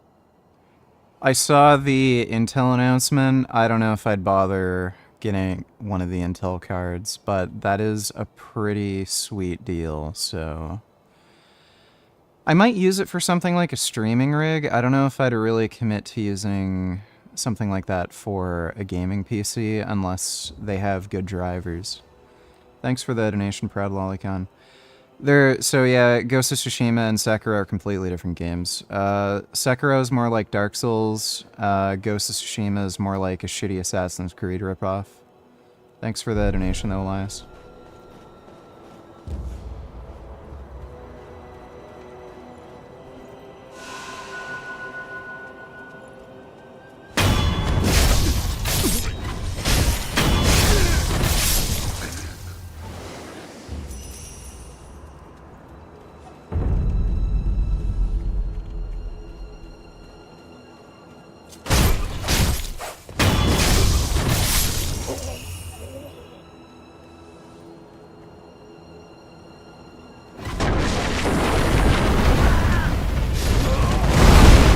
I saw the Intel announcement. I don't know if I'd bother getting one of the Intel cards, but that is a pretty sweet deal, so... I might use it for something like a streaming rig. I don't know if I'd really commit to using something like that for a gaming PC unless they have good drivers. Thanks for the donation, Proud Lolicon. So yeah, Ghost of Tsushima and Sekiro are completely different games. Sekiro is more like Dark Souls. Ghost of Tsushima is more like a shitty Assassin's Creed ripoff. Thanks for the donation though, Elias.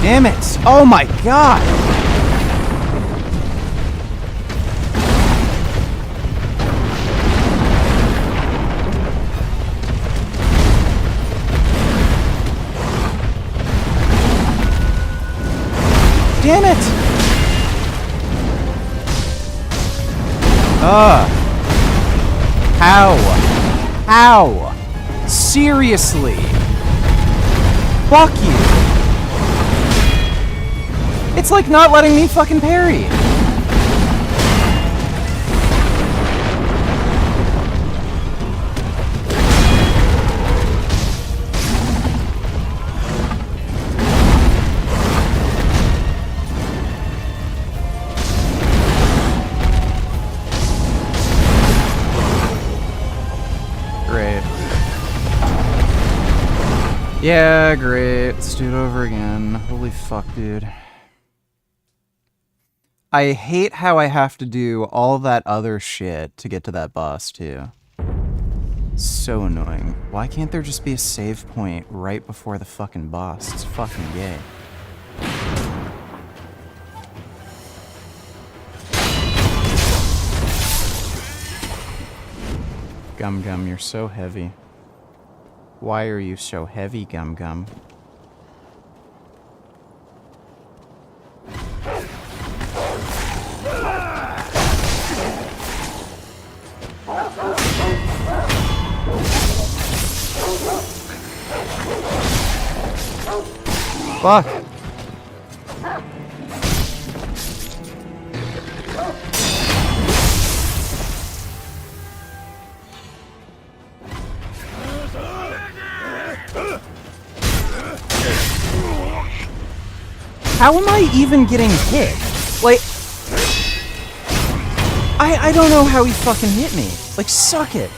Damn it! Oh my god! Damn it! How? How? Seriously? Fuck you! It's like not letting me fucking parry. Great. Yeah, great. Let's do it over again. Holy fuck, dude. I hate how I have to do all that other shit to get to that boss, too. So annoying. Why can't there just be a save point right before the fucking boss? It's fucking gay. Gum Gum, you're so heavy. Why are you so heavy, Gum Gum? Fuck! How am I even getting hit? Like, I don't know how he fucking hit me. Like, suck it.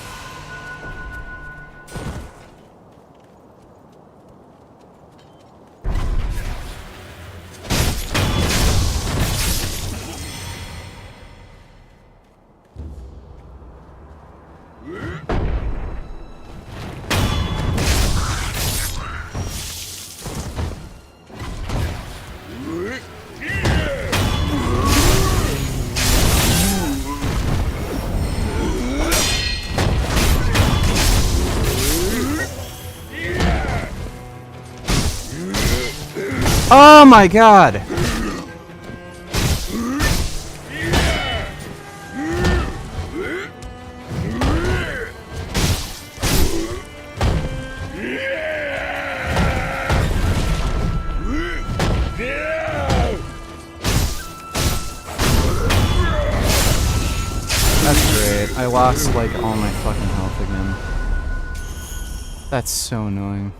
Oh my god! That's great. I lost like all my fucking health again. That's so annoying.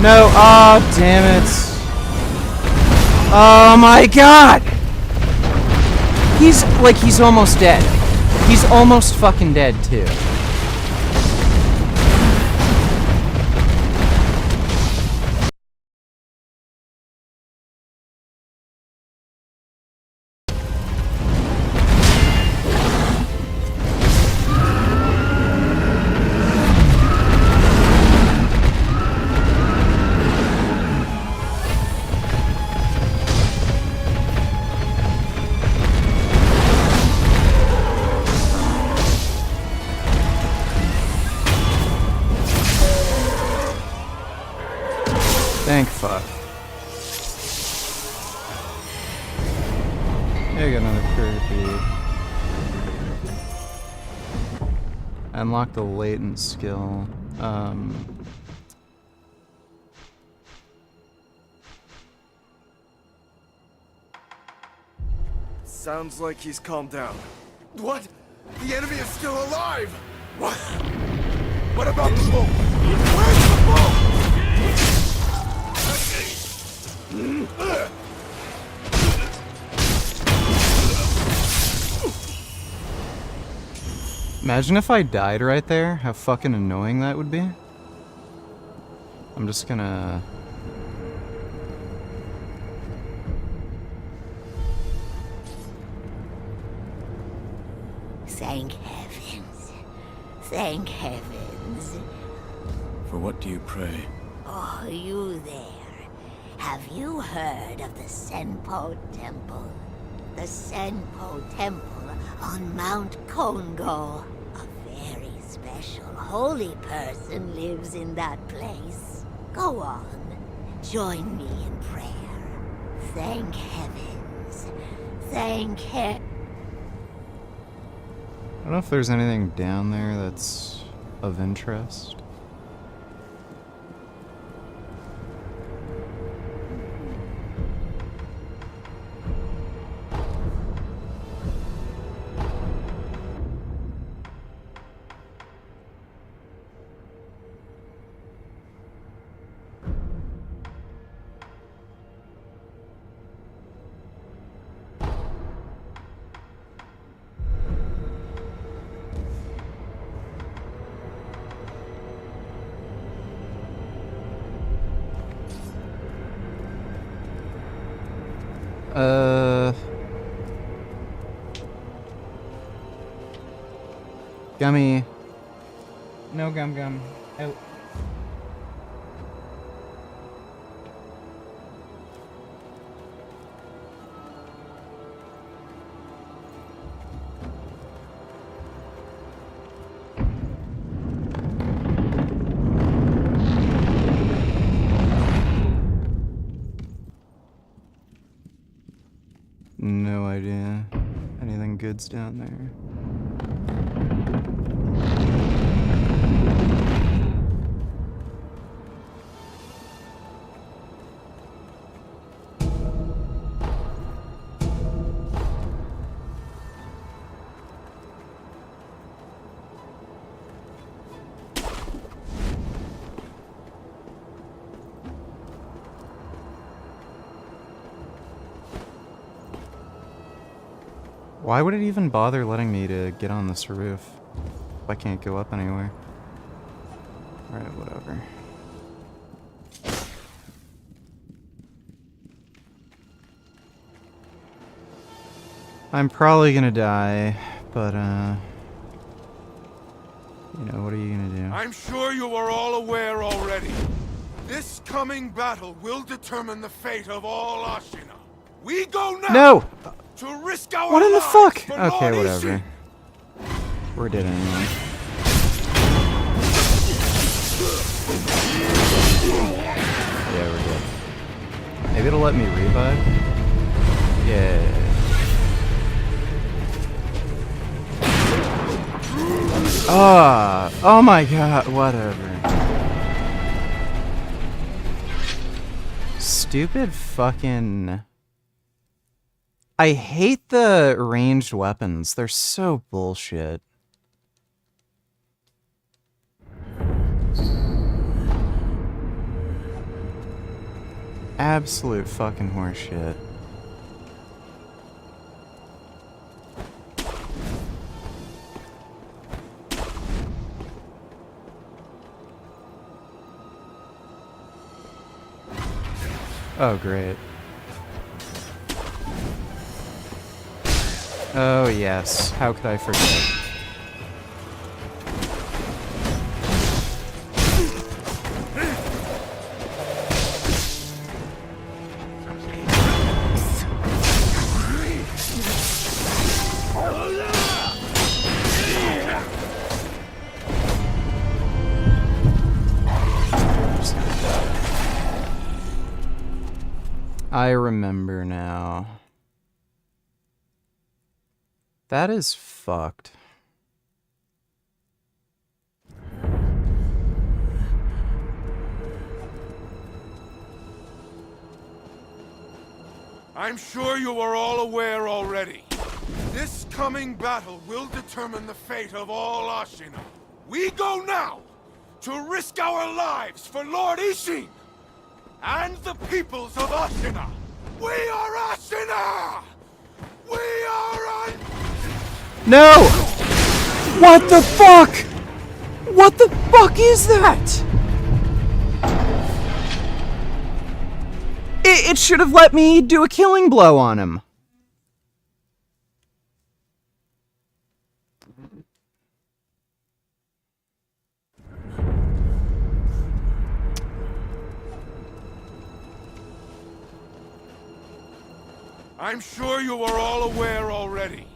No, oh damn it. Oh my god! He's almost dead. He's almost fucking dead too. Thank fuck. Yeah, I got another period. Unlock the latent skill. Sounds like he's calmed down. What? The enemy is still alive! What? What about the boat? Where's the boat? Imagine if I died right there, how fucking annoying that would be. I'm just gonna... Thank heavens. Thank heavens. For what do you pray? Oh, you there. Have you heard of the Senpo Temple? The Senpo Temple on Mount Kongo. A very special holy person lives in that place. Go on. Join me in prayer. Thank heavens. Thank he... I don't know if there's anything down there that's of interest. Gummy. No gum gum. Out. No idea. Anything good's down there. Why would it even bother letting me to get on this roof if I can't go up anywhere? Alright, whatever. I'm probably gonna die, but you know, what are you gonna do? I'm sure you are all aware already. This coming battle will determine the fate of all Ashina. We go now! No! To risk our What in the lives fuck? for Okay, Lord whatever. We're dead anyway. Yeah, we're dead. Maybe it'll let me revive? Yeah. Ah! Oh my god, whatever. Stupid fucking... I hate the ranged weapons. They're so bullshit. Absolute fucking horseshit. Oh, great. Oh, yes. How could I forget? I remember now. That is fucked. I'm sure you are all aware already. This coming battle will determine the fate of all Ashina. We go now to risk our lives for Lord Ishin and the peoples of Ashina. We are Ashina! We are No! What the fuck? What the fuck is that? It should have let me do a killing blow on him. I'm sure you are all aware already.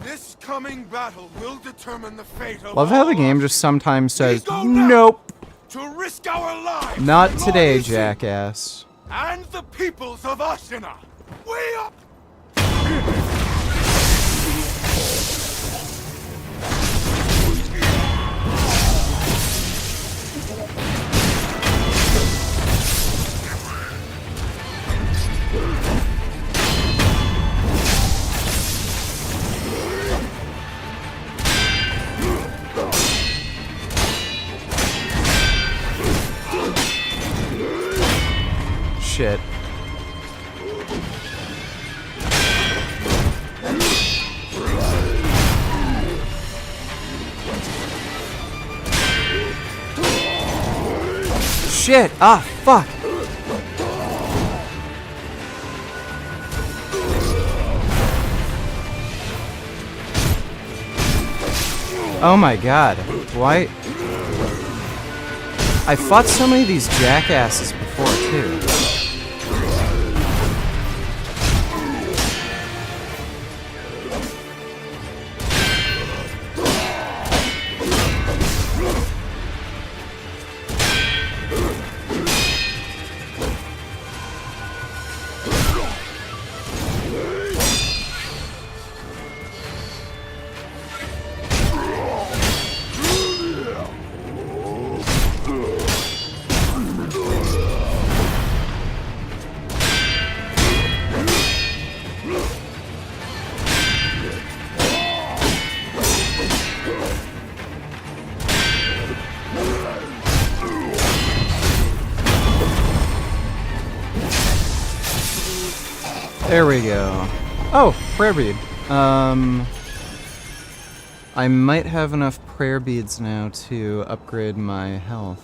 This coming battle will determine the fate of Love how the game just sometimes says, nope. To risk our lives. Not for today, Lord Ishii jackass. And the peoples of Ashina. Way up! Shit. Shit! Ah, fuck! Oh my god. Why? I fought so many of these jackasses before, too. There we go. Oh, prayer bead. I might have enough prayer beads now to upgrade my health.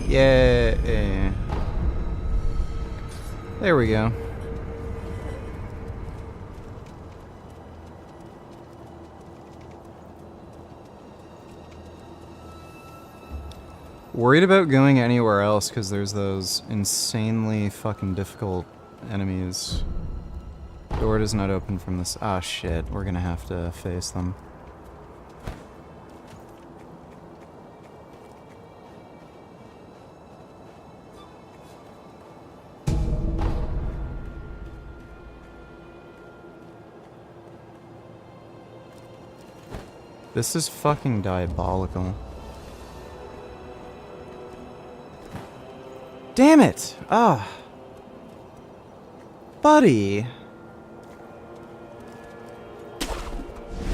Yay. There we go. Worried about going anywhere else because there's those insanely fucking difficult enemies. Door does not open from this. Ah, shit. We're gonna have to face them. This is fucking diabolical. Damn it! Ah. Buddy.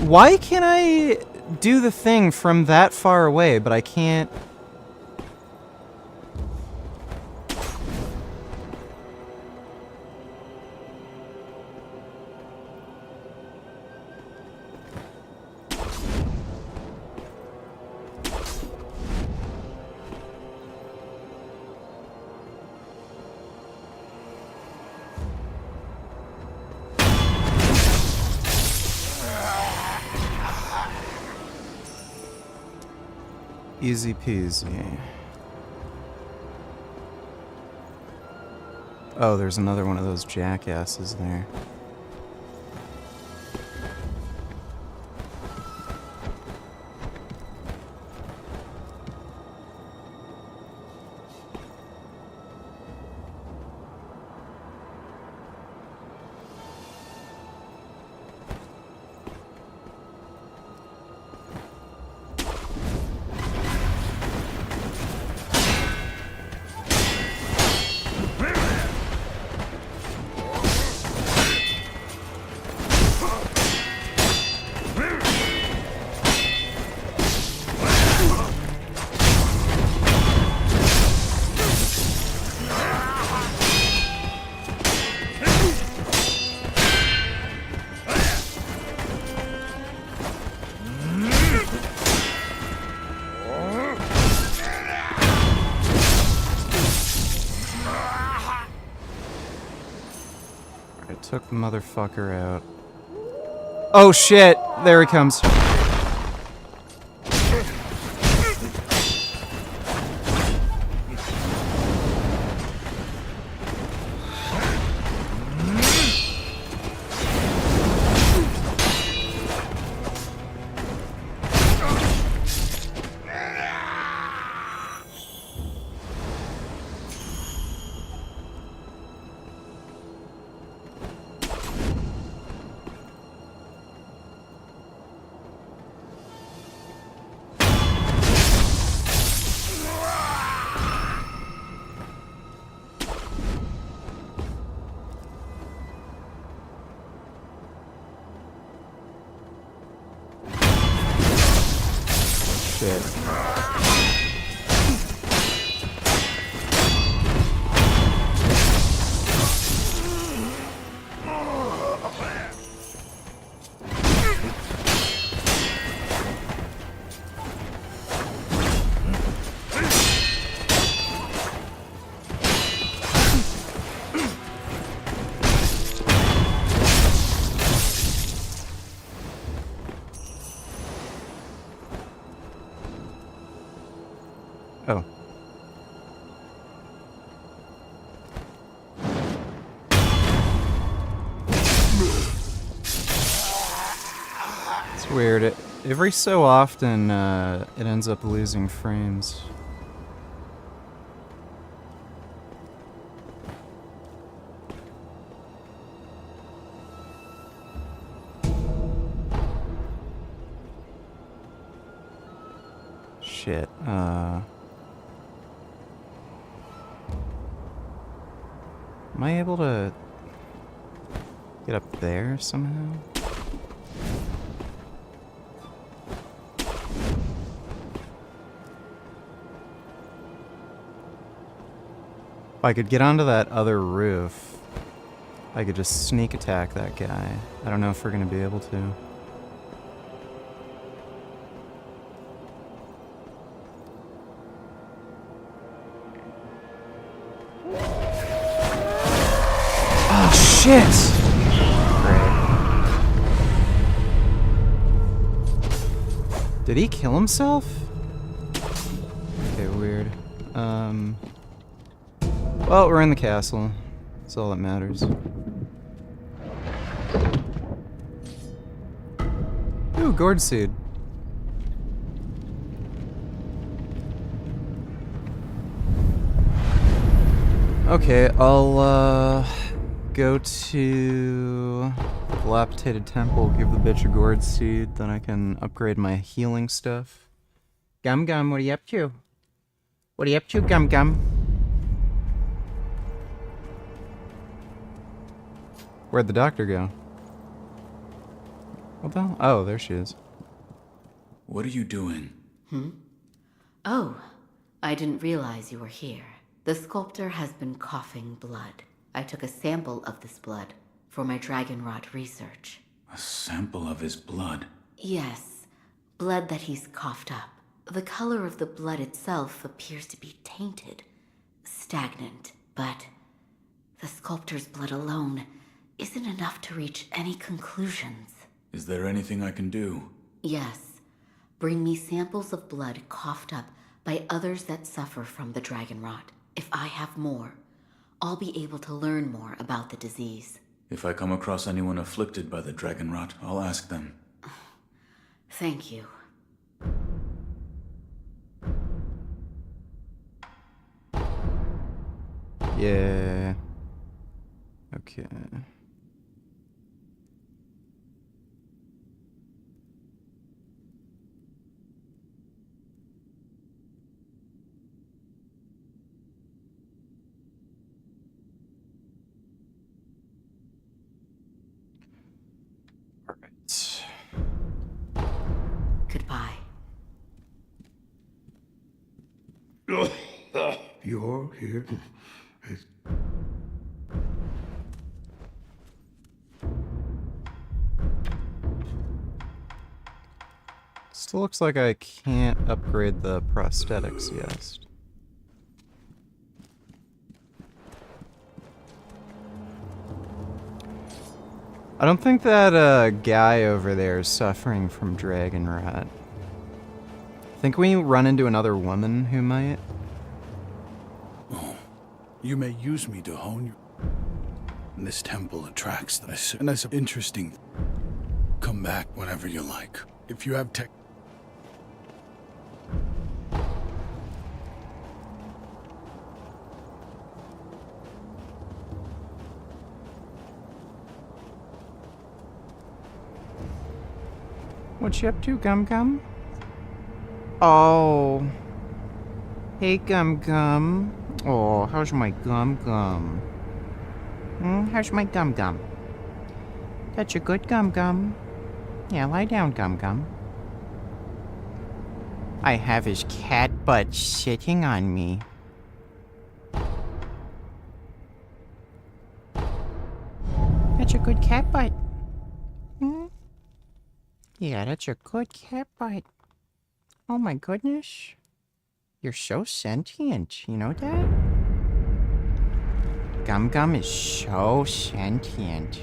Why can I do the thing from that far away, but I can't... Easy peasy. Oh, there's another one of those jackasses there. I took the motherfucker out. Oh shit! There he comes. Oh. It's weird. Every so often, it ends up losing frames. Shit, am I able to get up there somehow? If I could get onto that other roof, I could just sneak attack that guy. I don't know if we're gonna be able to. Shit! Great. Did he kill himself? Okay, weird. Well, we're in the castle. That's all that matters. Ooh, gourd seed. Okay, I'll, go to the dilapidated temple, give the bitch a gourd seed, then I can upgrade my healing stuff. Gum Gum, what are you up to? What are you up to, Gum Gum? Where'd the doctor go? What the hell? Oh, there she is. What are you doing? Oh, I didn't realize you were here. The sculptor has been coughing blood. I took a sample of this blood for my dragon rot research. A sample of his blood? Yes, blood that he's coughed up. The color of the blood itself appears to be tainted, stagnant, but the sculptor's blood alone isn't enough to reach any conclusions. Is there anything I can do? Yes, bring me samples of blood coughed up by others that suffer from the dragon rot. If I have more, I'll be able to learn more about the disease. If I come across anyone afflicted by the dragon rot, I'll ask them. Thank you. Yeah. Okay. Goodbye. You're here. Still looks like I can't upgrade the prosthetics yet. I don't think that guy over there is suffering from dragon rot. Think we run into another woman who might? Oh, you may use me to hone your... And this temple attracts them. And that's interesting. Come back whenever you like. If you have tech... What you up to, Gum Gum? Oh. Hey, Gum Gum. Oh, how's my Gum Gum? How's my Gum Gum? That's a good Gum Gum. Yeah, lie down, Gum Gum. I have his cat butt sitting on me. That's a good cat butt. Yeah, that's a good cat butt. Oh my goodness. You're so sentient, you know that? Gum Gum is so sentient.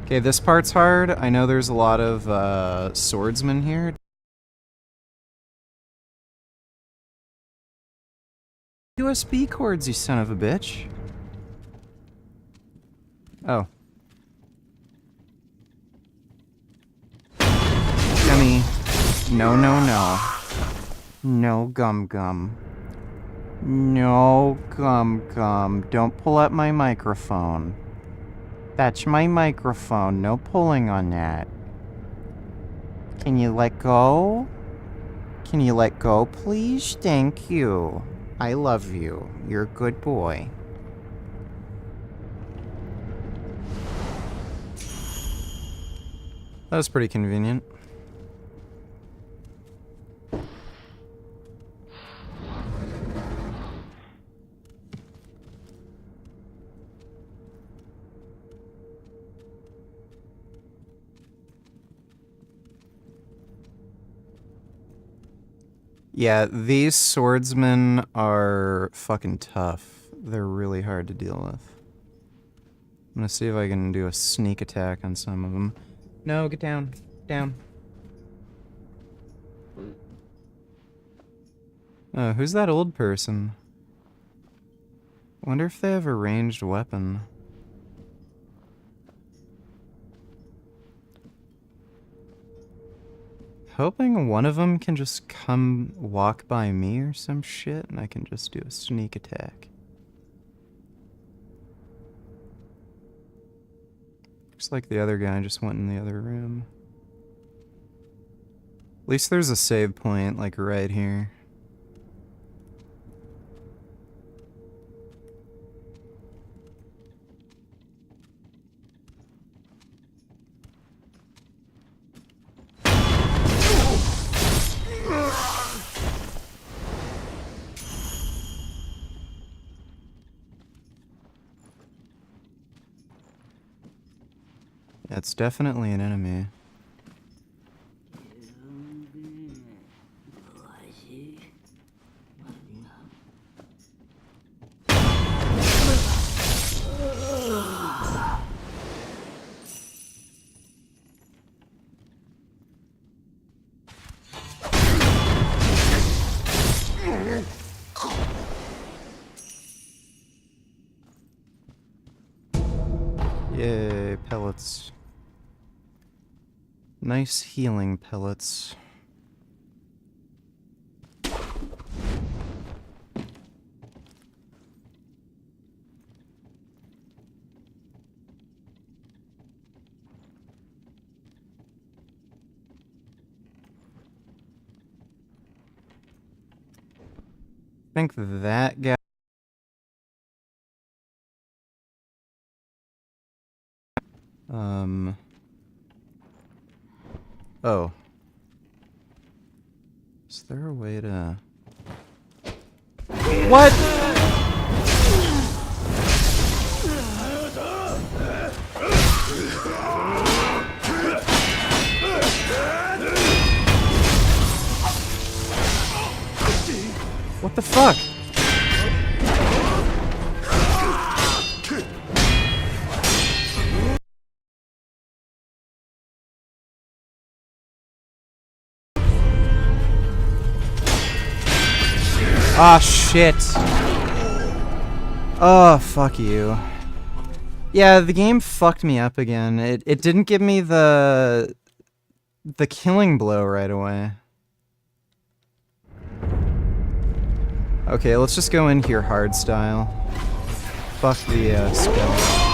Okay, this part's hard. I know there's a lot of swordsmen here. USB cords, you son of a bitch. Oh. Gummy. No, no, no. No, Gum Gum. No, Gum Gum. Don't pull up my microphone. That's my microphone. No pulling on that. Can you let go? Can you let go, please? Thank you. I love you. You're a good boy. That was pretty convenient. Yeah, these swordsmen are fucking tough. They're really hard to deal with. I'm gonna see if I can do a sneak attack on some of them. No, get down. Down. Oh, who's that old person? Wonder if they have a ranged weapon. Hoping one of them can just come walk by me or some shit and I can just do a sneak attack. Looks like the other guy just went in the other room. At least there's a save point, like right here. It's definitely an enemy. Yay, pellets. Nice healing pellets. I think that guy... Oh. Is there a way to... What?! What the fuck? Ah, shit. Oh, fuck you. Yeah, the game fucked me up again. It didn't give me the killing blow right away. Okay, let's just go in here hard style. Fuck the skill.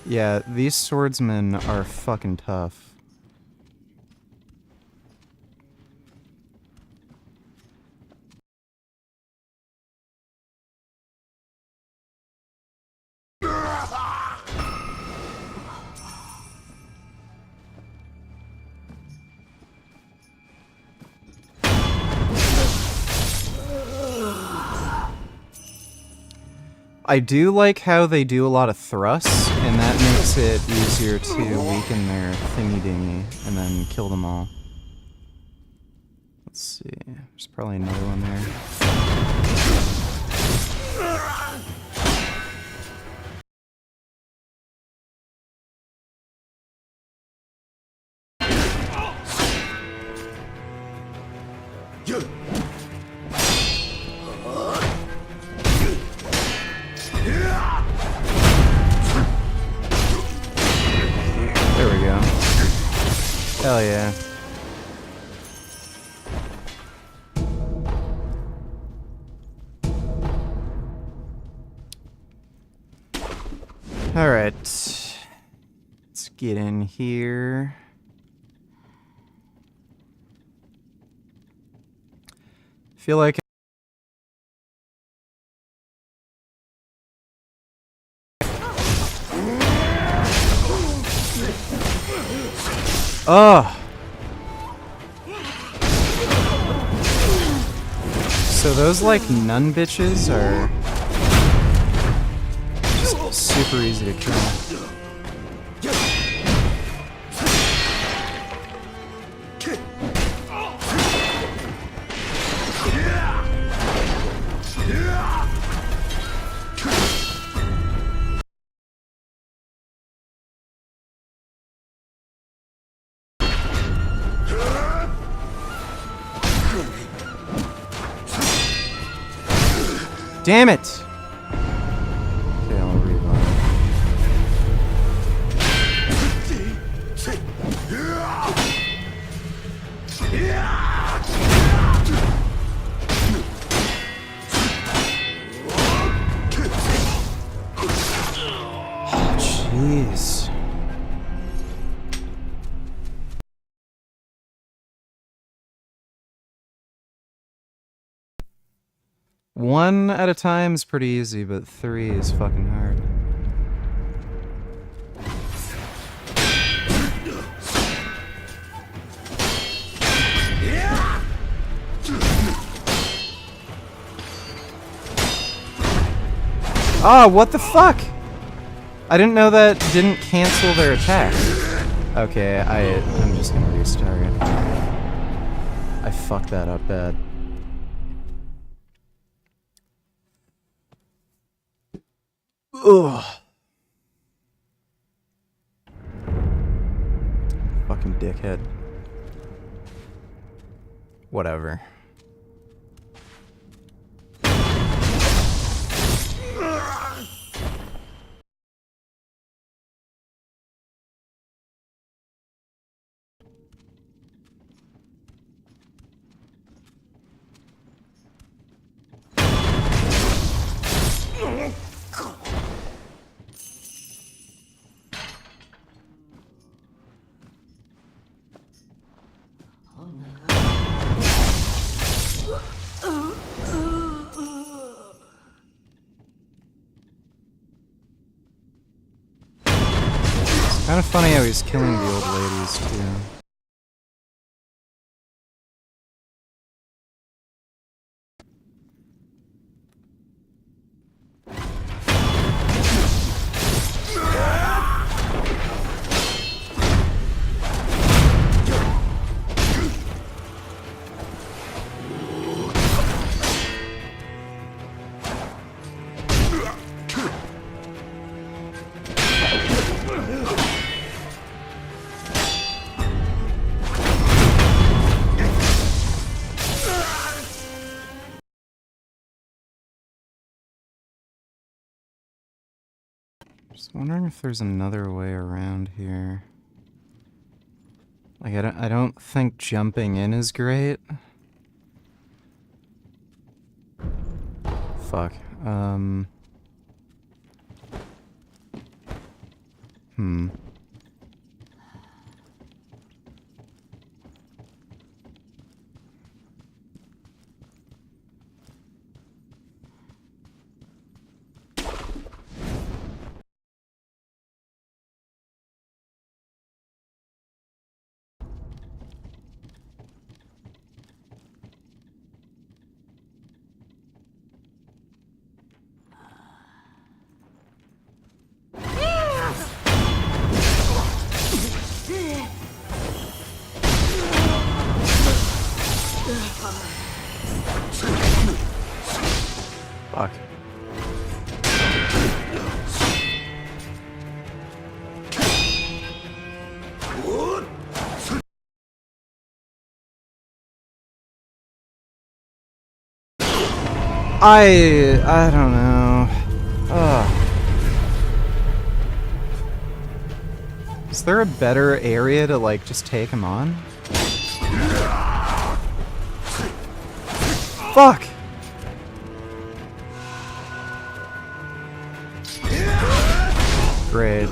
Yeah, these swordsmen are fucking tough. I do like how they do a lot of thrusts, and that makes it easier to weaken their thingy-dingy and then kill them all. Let's see, there's probably another one there. There we go. Hell yeah. Alright. Let's get in here. Feel like oh. So those like nun bitches are just super easy to kill. Damn it! Okay, I'll reload. Jeez. One at a time is pretty easy, but 3 is fucking hard. Ah, what the fuck? I didn't know that didn't cancel their attack. Okay, I'm just gonna restart it. I fucked that up bad. Ugh. Fucking dickhead. Whatever. Kind of funny how he's killing the old ladies too. Just wondering if there's another way around here. Like, I don't think jumping in is great. Fuck. Fuck. I don't know. Is there a better area to, like, just take him on? Fuck! Great.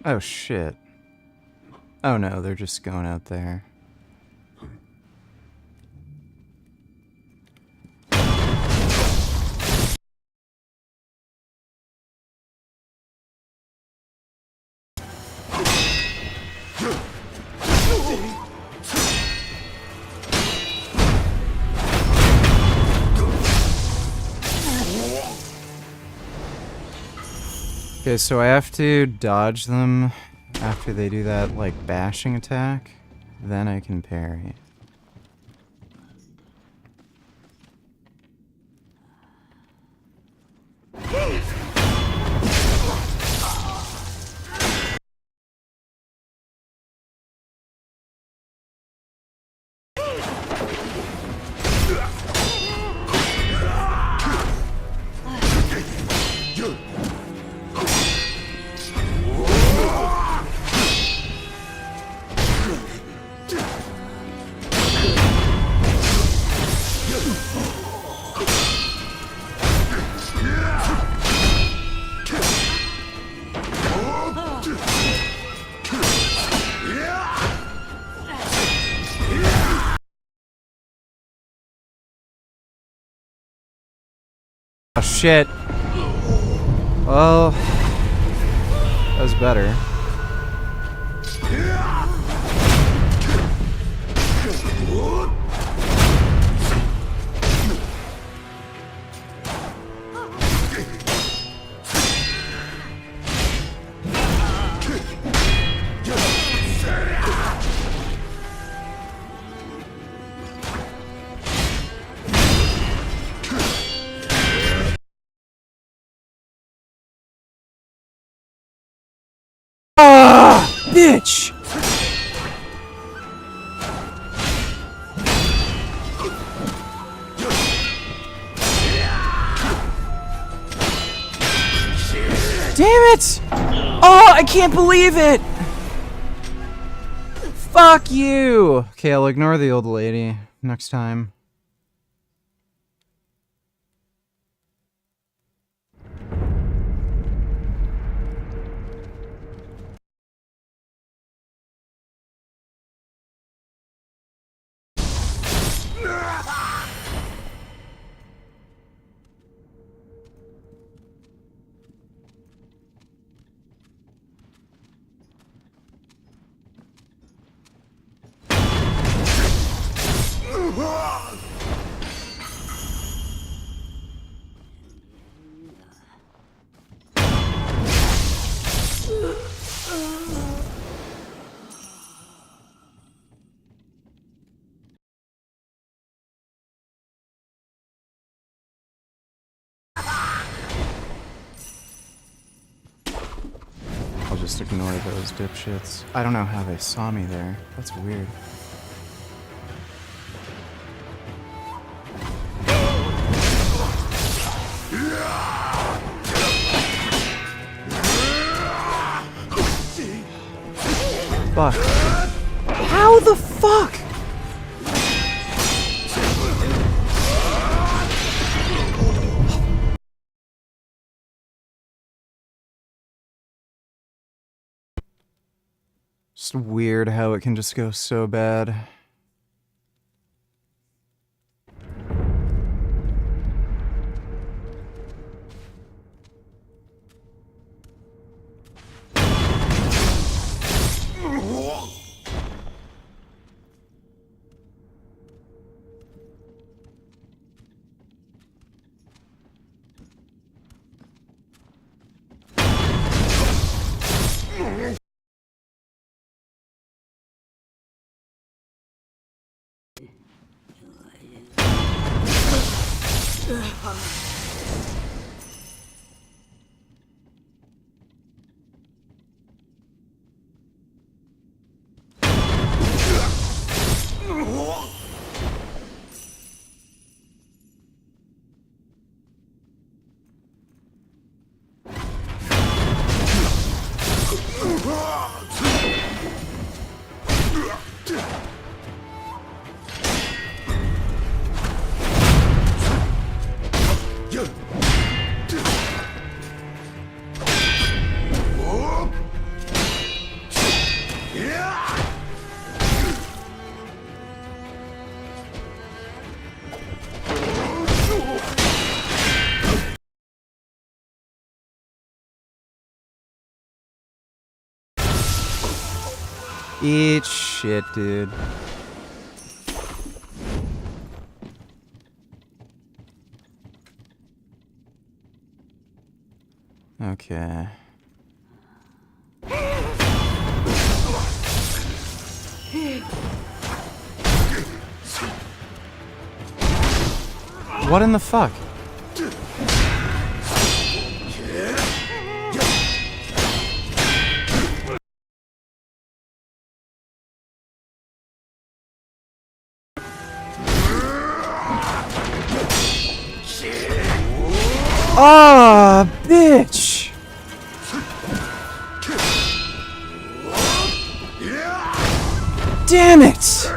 Oh shit. Oh no, they're just going out there. Okay, so I have to dodge them after they do that, like, bashing attack. Then I can parry. Oh shit. Well, that was better. Bitch! Damn it! Oh, I can't believe it! Fuck you! Okay, I'll ignore the old lady next time. I'll just ignore those dipshits. I don't know how they saw me there. That's weird. Fuck. How the fuck? Just weird how it can just go so bad. Eat shit, dude. Okay. What in the fuck? Ah, bitch! Damn it!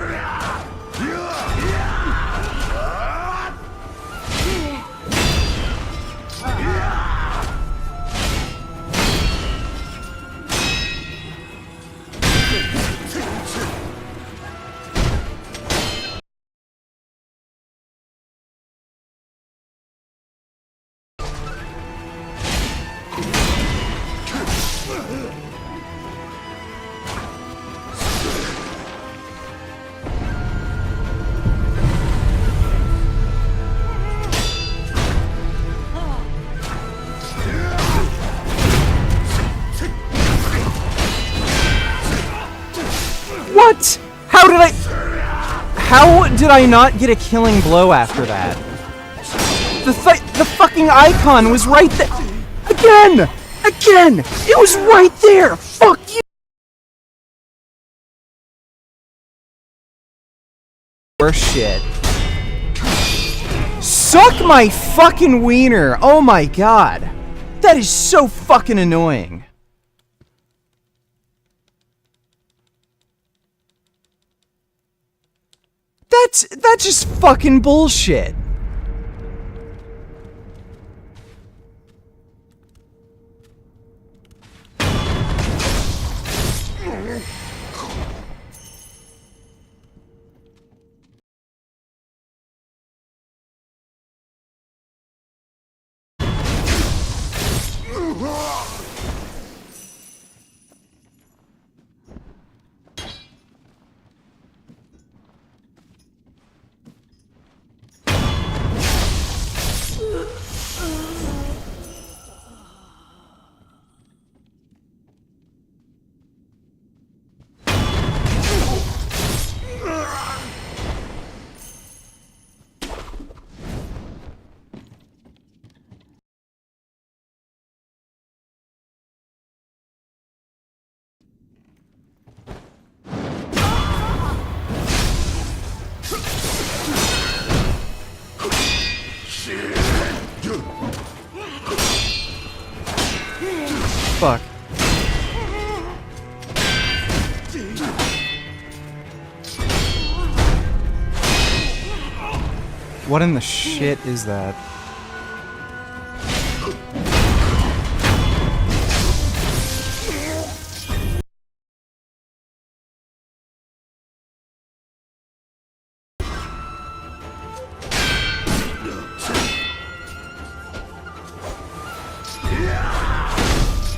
What? How did I not get a killing blow after that? The fucking icon was right there. Again! Again! It was right there! Fuck you! Or shit. Suck my fucking wiener! Oh my god! That is so fucking annoying. That's just fucking bullshit. Fuck. What in the shit is that?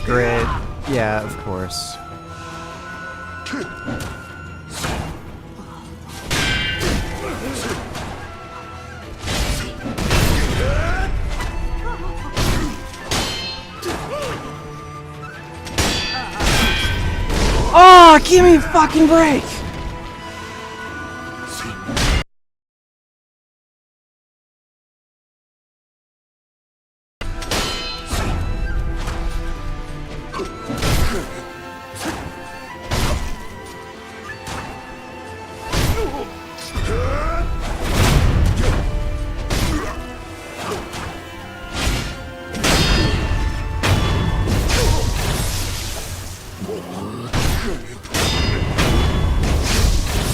Great. Yeah, of course. Oh, give me a fucking break!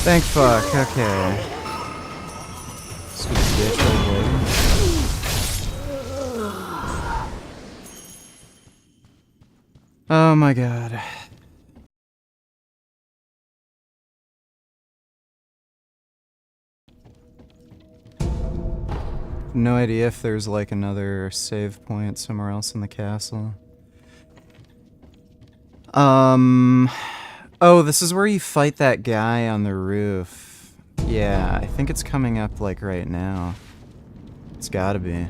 Thank fuck, okay. Stupid bitch, old lady. Oh my god. No idea if there's like another save point somewhere else in the castle. Oh, this is where you fight that guy on the roof. Yeah, I think it's coming up like right now. It's gotta be.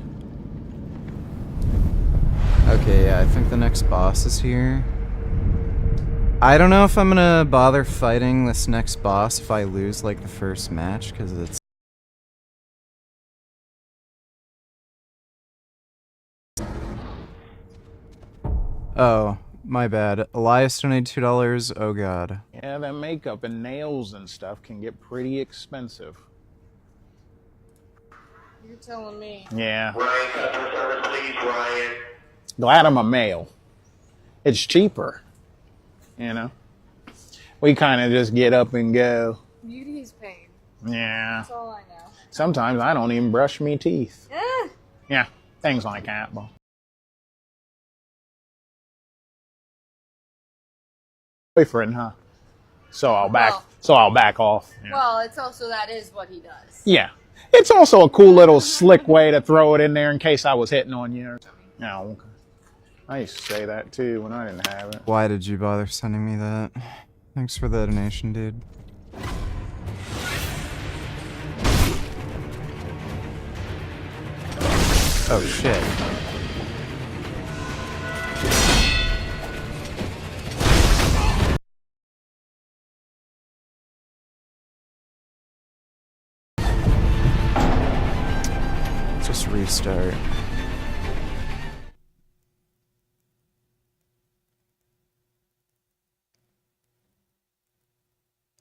Okay, yeah, I think the next boss is here. I don't know if I'm gonna bother fighting this next boss if I lose like the first match, because it's... Oh, my bad. Elias donated $2. Oh god. Yeah, that makeup and nails and stuff can get pretty expensive. You're telling me. Yeah. Ryan, customer service, please, Ryan. Glad I'm a male. It's cheaper. You know? We kind of just get up and go. Beauty is pain. Yeah. That's all I know. Sometimes I don't even brush me teeth. Eh. Yeah, things like that. But boyfriend, huh? So I'll back off. Yeah. Well, it's also that is what he does. Yeah. It's also a cool little slick way to throw it in there in case I was hitting on you. No, okay. I used to say that too when I didn't have it. Why did you bother sending me that? Thanks for the donation, dude. Oh shit. Just restart.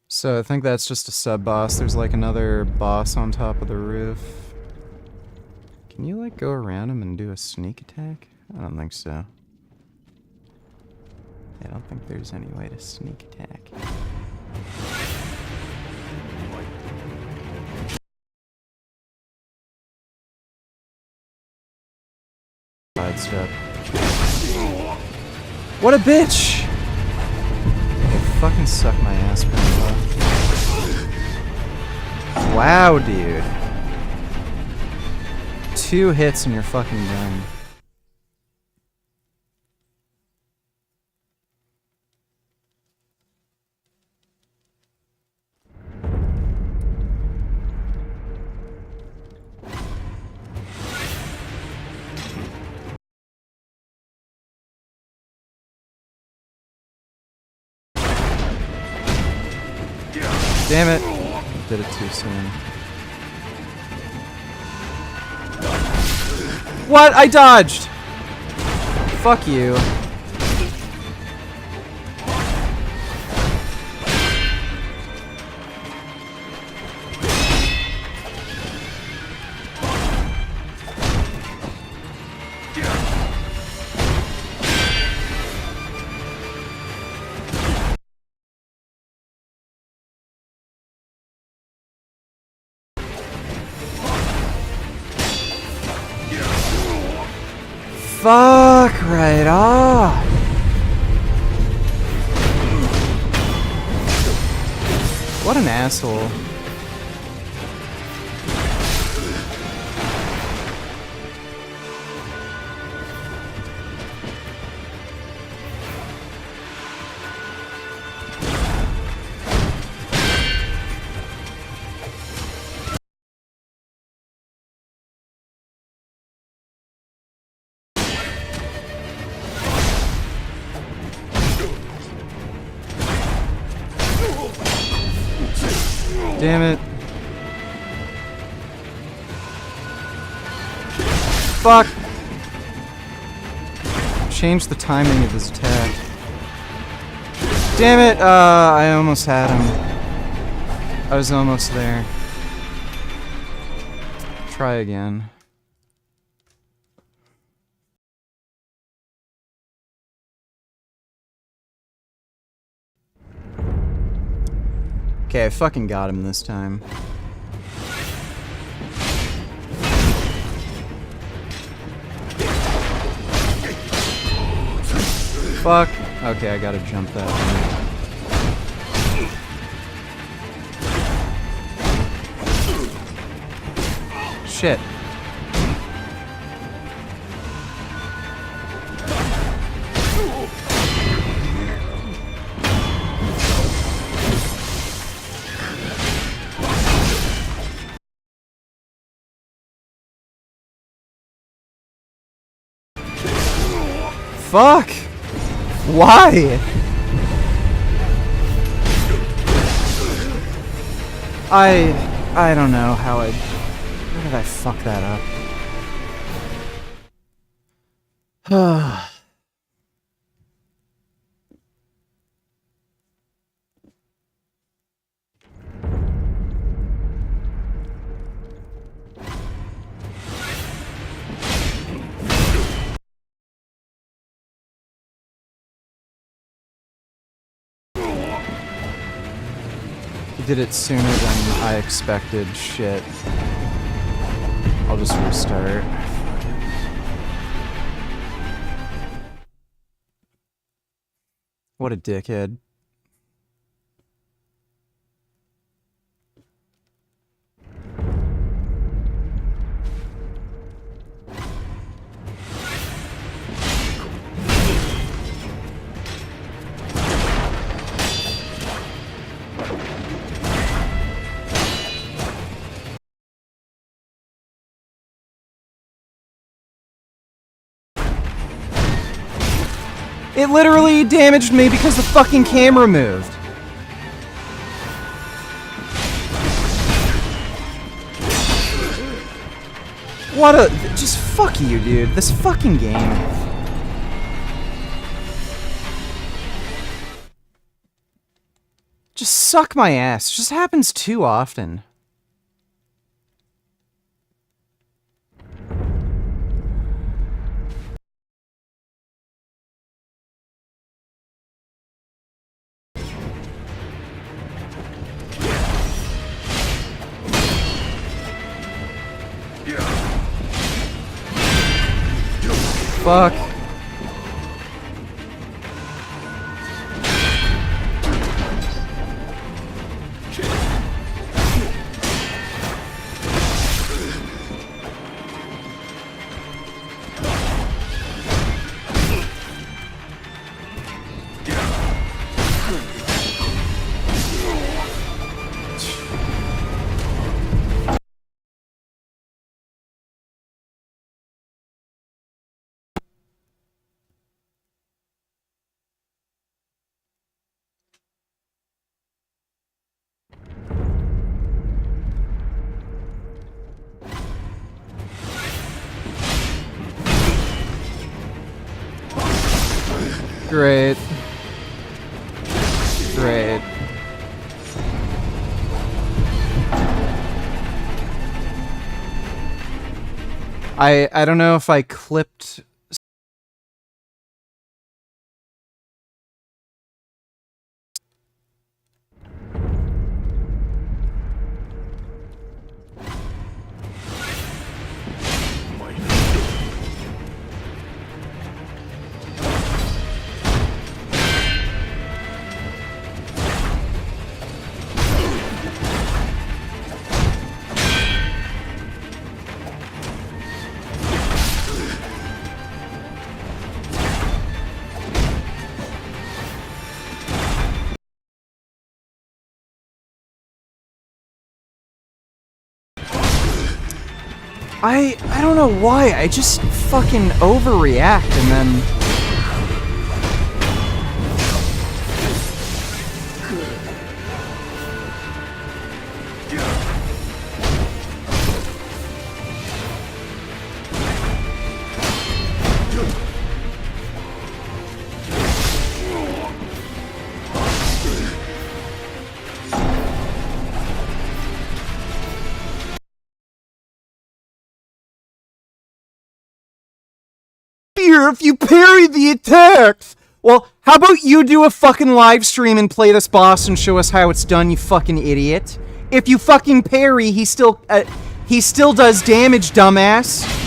So I think that's just a sub-boss. There's like another boss on top of the roof. Can you like go around him and do a sneak attack? I don't think so. I don't think there's any way to sneak attack. Sidestep. What a bitch! Fucking suck my ass, Grandpa. Wow, dude. 2 hits and you're fucking done. Damn it. Did it too soon. What? I dodged! Fuck you. Fuck right off. What an asshole. Damn it. Fuck! Change the timing of his attack. Damn it! I almost had him. I was almost there. Try again. Okay, I fucking got him this time. Fuck. Okay, I gotta jump that one. Shit. Fuck! Why? I don't know how how did I fuck that up? He did it sooner than I expected. Shit. I'll just restart. What a dickhead. It literally damaged me because the fucking camera moved. What a... just fuck you, dude. This fucking game. Just suck my ass. It just happens too often. fuck? Great. Great. I don't know if I clipped I don't know why, I just fucking overreact and then... If you parry the attacks! Well, how about you do a fucking live stream and play this boss and show us how it's done, you fucking idiot? If you fucking parry, he still does damage, dumbass.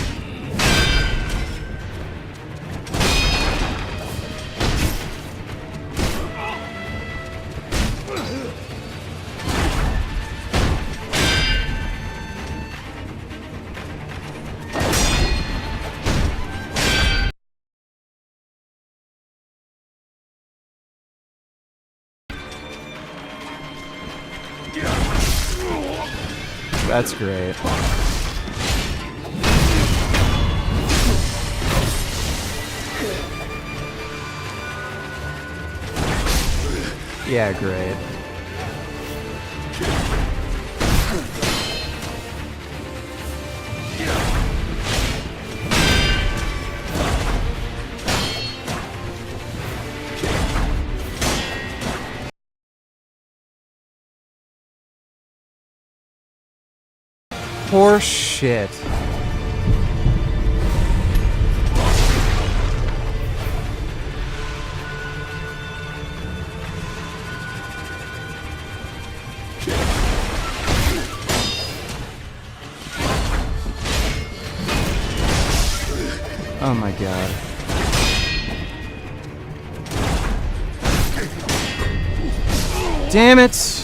That's great. Yeah, great. Poor shit. Oh my god. Damn it!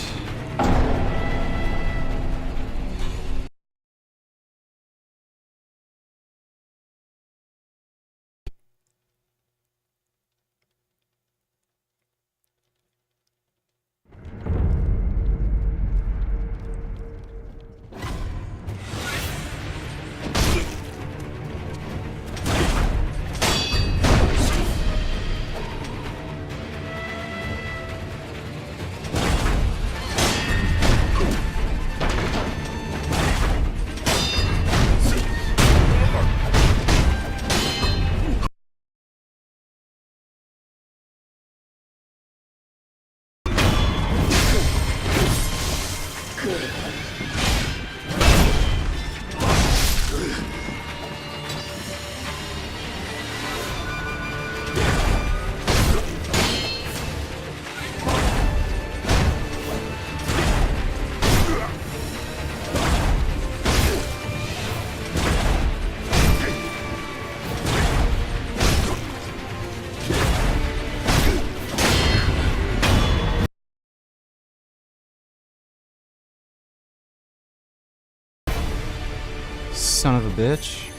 son of a bitch.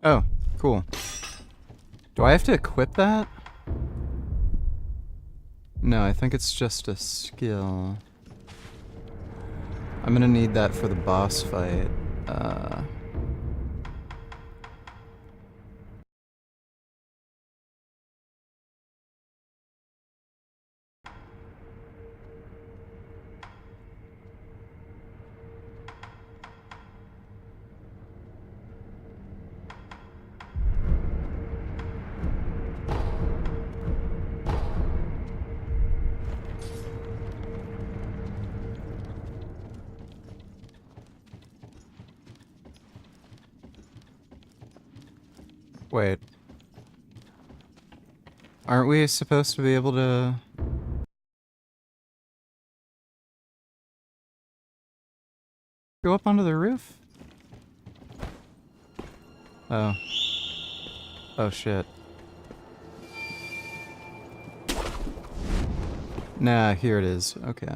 Oh, cool. Do I have to equip that? No, I think it's just a skill. I'm gonna need that for the boss fight. Wait. Aren't we supposed to be able to... go up onto the roof? Oh. Oh shit. Nah, here it is. Okay.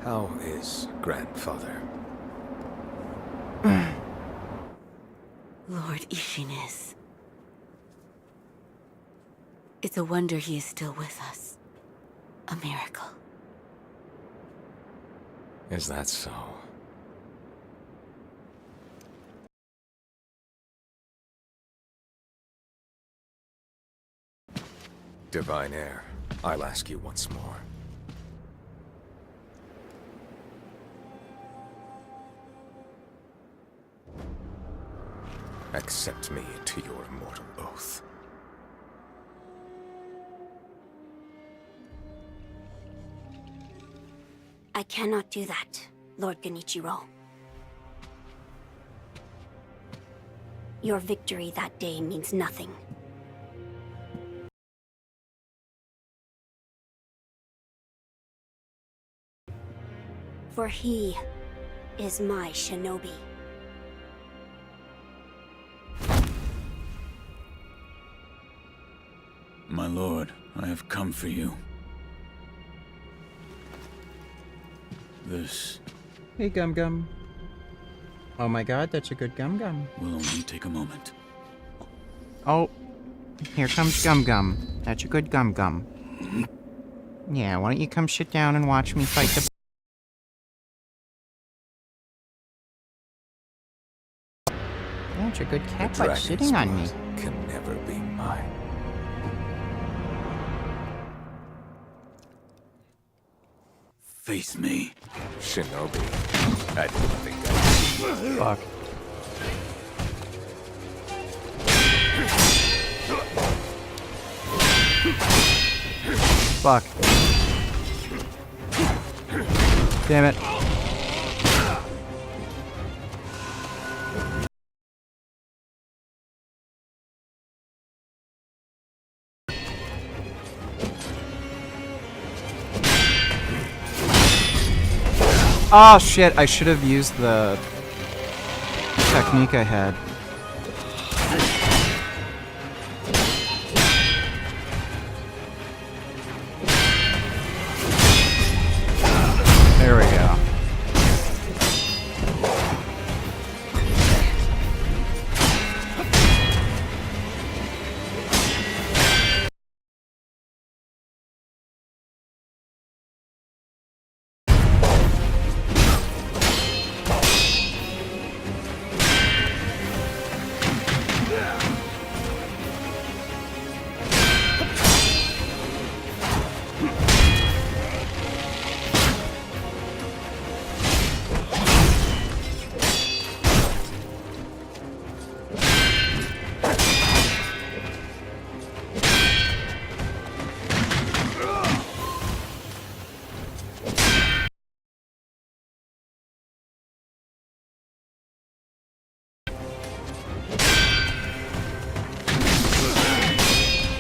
How is grandfather? Lord Ishinis. It's a wonder he is still with us. A miracle. Is that so? Divine Heir, I'll ask you once more. Accept me to your immortal oath. I cannot do that, Lord Genichiro. Your victory that day means nothing. For he is my shinobi. My lord, I have come for you. This Hey, Gum Gum. Oh my god, that's a good Gum Gum. will only take a moment. Oh, here comes Gum Gum. That's a good Gum Gum. Yeah, why don't you come sit down and watch me fight the... That's a good cat butt sitting on me. Can never be mine. Face me. Shinobi. I didn't think I'd... Fuck. Fuck. Damn it. Oh shit, I should have used the technique I had. There we go.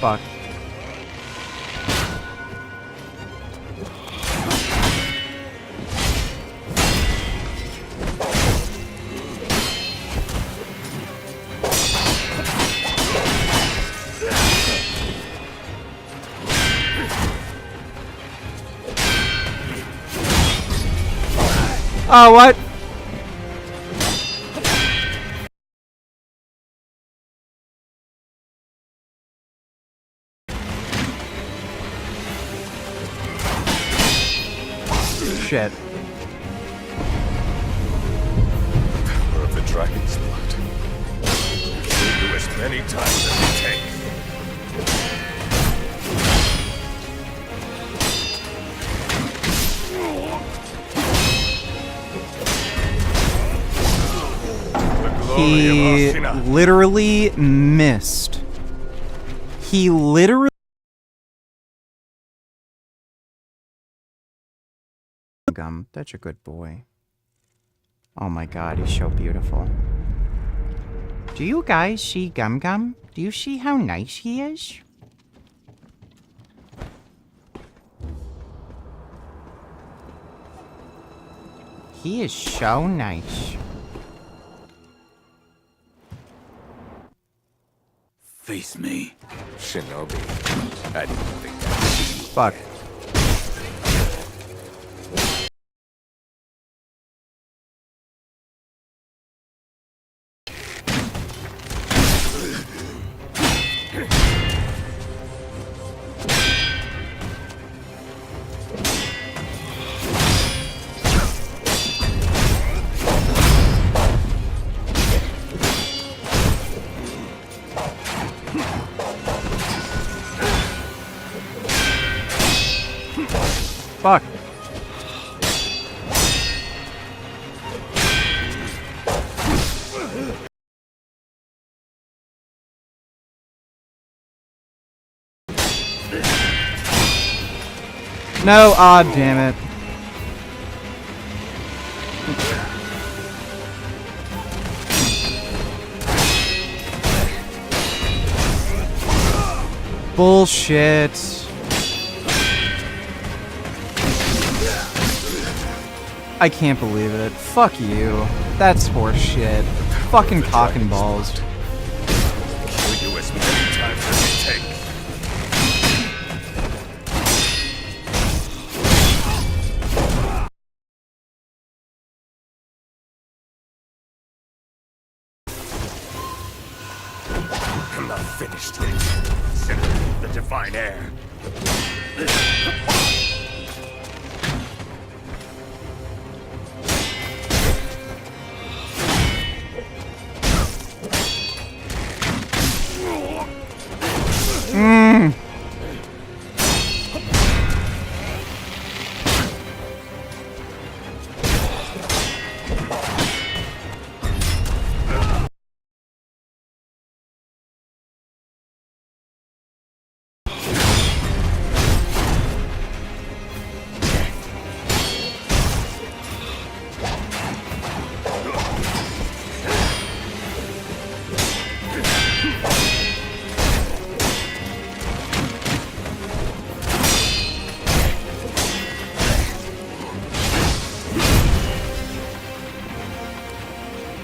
Fuck. Oh, what? Shit. Power of the dragon's blood. Kill you as many times as you take. He literally missed. He literally... Gum, that's a good boy. Oh my god, he's so beautiful. Do you guys see Gum Gum? Do you see how nice he is? He is so nice. Face me. Shinobi. I didn't think that. Fuck. Fuck. No, ah, damn it. Bullshit. I can't believe it. Fuck you. That's horse shit. Fucking cock and balls. Kill you as many times as you take. I'm not finished yet. Consider the divine heir.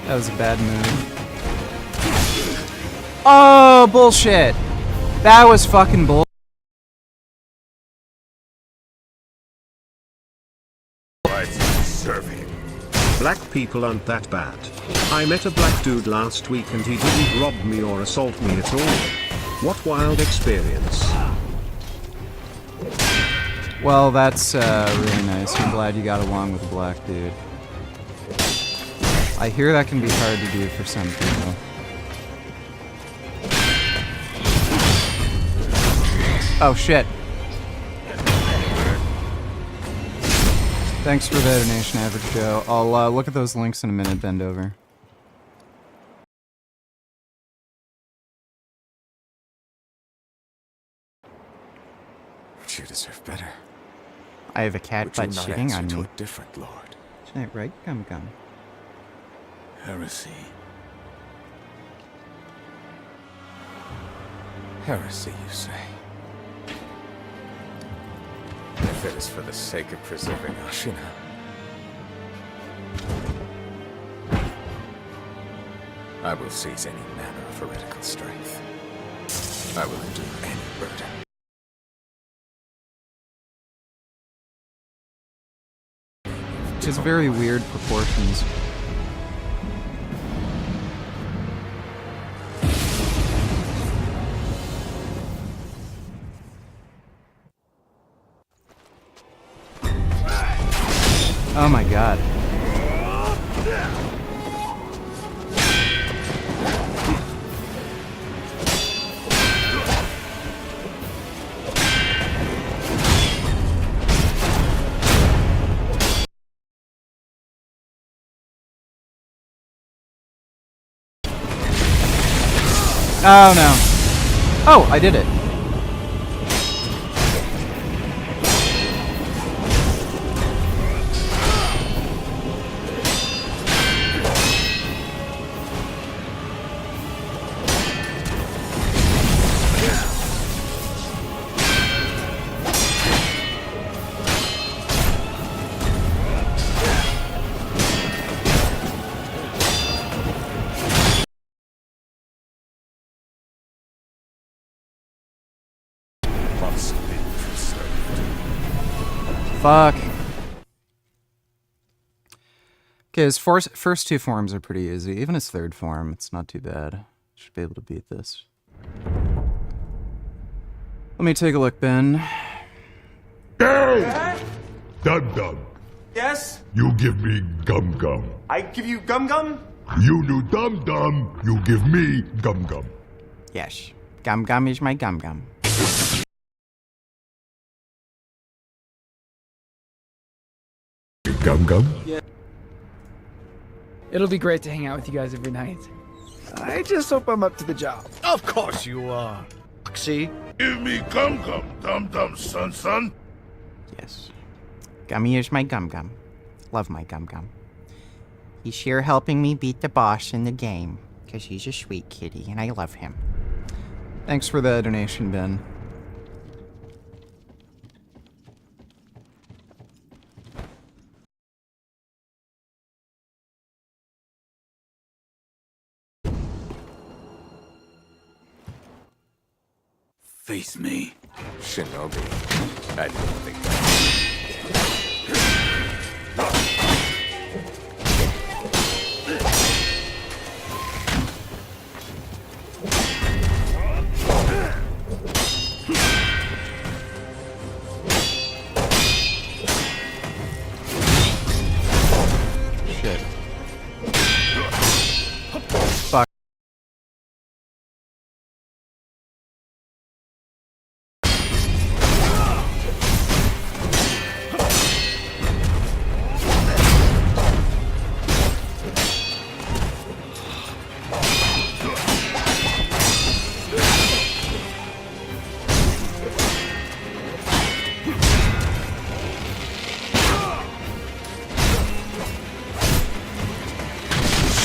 That was a bad move. Oh, bullshit. That was fucking bull. Black people aren't that bad. I met a black dude last week and he didn't rob me or assault me at all. What wild experience. Well, that's really nice. I'm glad you got along with a black dude. I hear that can be hard to do for some people. Oh shit. Thanks for the donation, Average Joe. I'll look at those links in a minute, bend over. You deserve better. I have a cat butt shitting on me. Different Lord. Is that right? Gum Gum. Heresy. Heresy, you say? If it is for the sake of preserving Ashina. I will seize any manner of heretical strength. I will endure any burden. Just very weird proportions. Oh my god. Oh no. Oh, I did it. Fuck. Okay, his first two forms are pretty easy. Even his third form, it's not too bad. Should be able to beat this. Let me take a look, Ben. Hey! Dum Dum. Yes? You give me Gum Gum. I give you Gum Gum? You do Dum Dum. You give me Gum Gum. Yes. Gum Gum is my Gum Gum. Gum Gum? Yeah. It'll be great to hang out with you guys every night. I just hope I'm up to the job. Of course you are. See? Give me Gum Gum, Dum Dum, son. Yes. Gummy is my Gum Gum. Love my Gum Gum. He's here helping me beat the boss in the game, because he's a sweet kitty, and I love him. Thanks for the donation, Ben. Face me. Shinobi. I didn't think that. Shit. Fuck.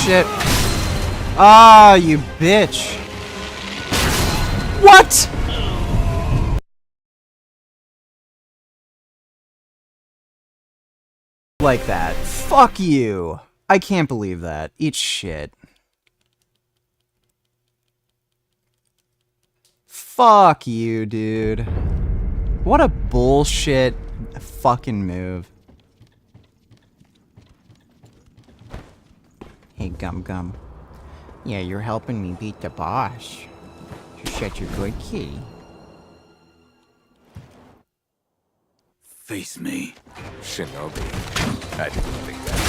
Shit. Ah, you bitch. What? Like that. Fuck you. I can't believe that. Eat shit. Fuck you, dude. What a bullshit fucking move. Hey, Gum Gum. Yeah, you're helping me beat the boss. You're such a good kitty. Face me. Shinobi. I didn't think that.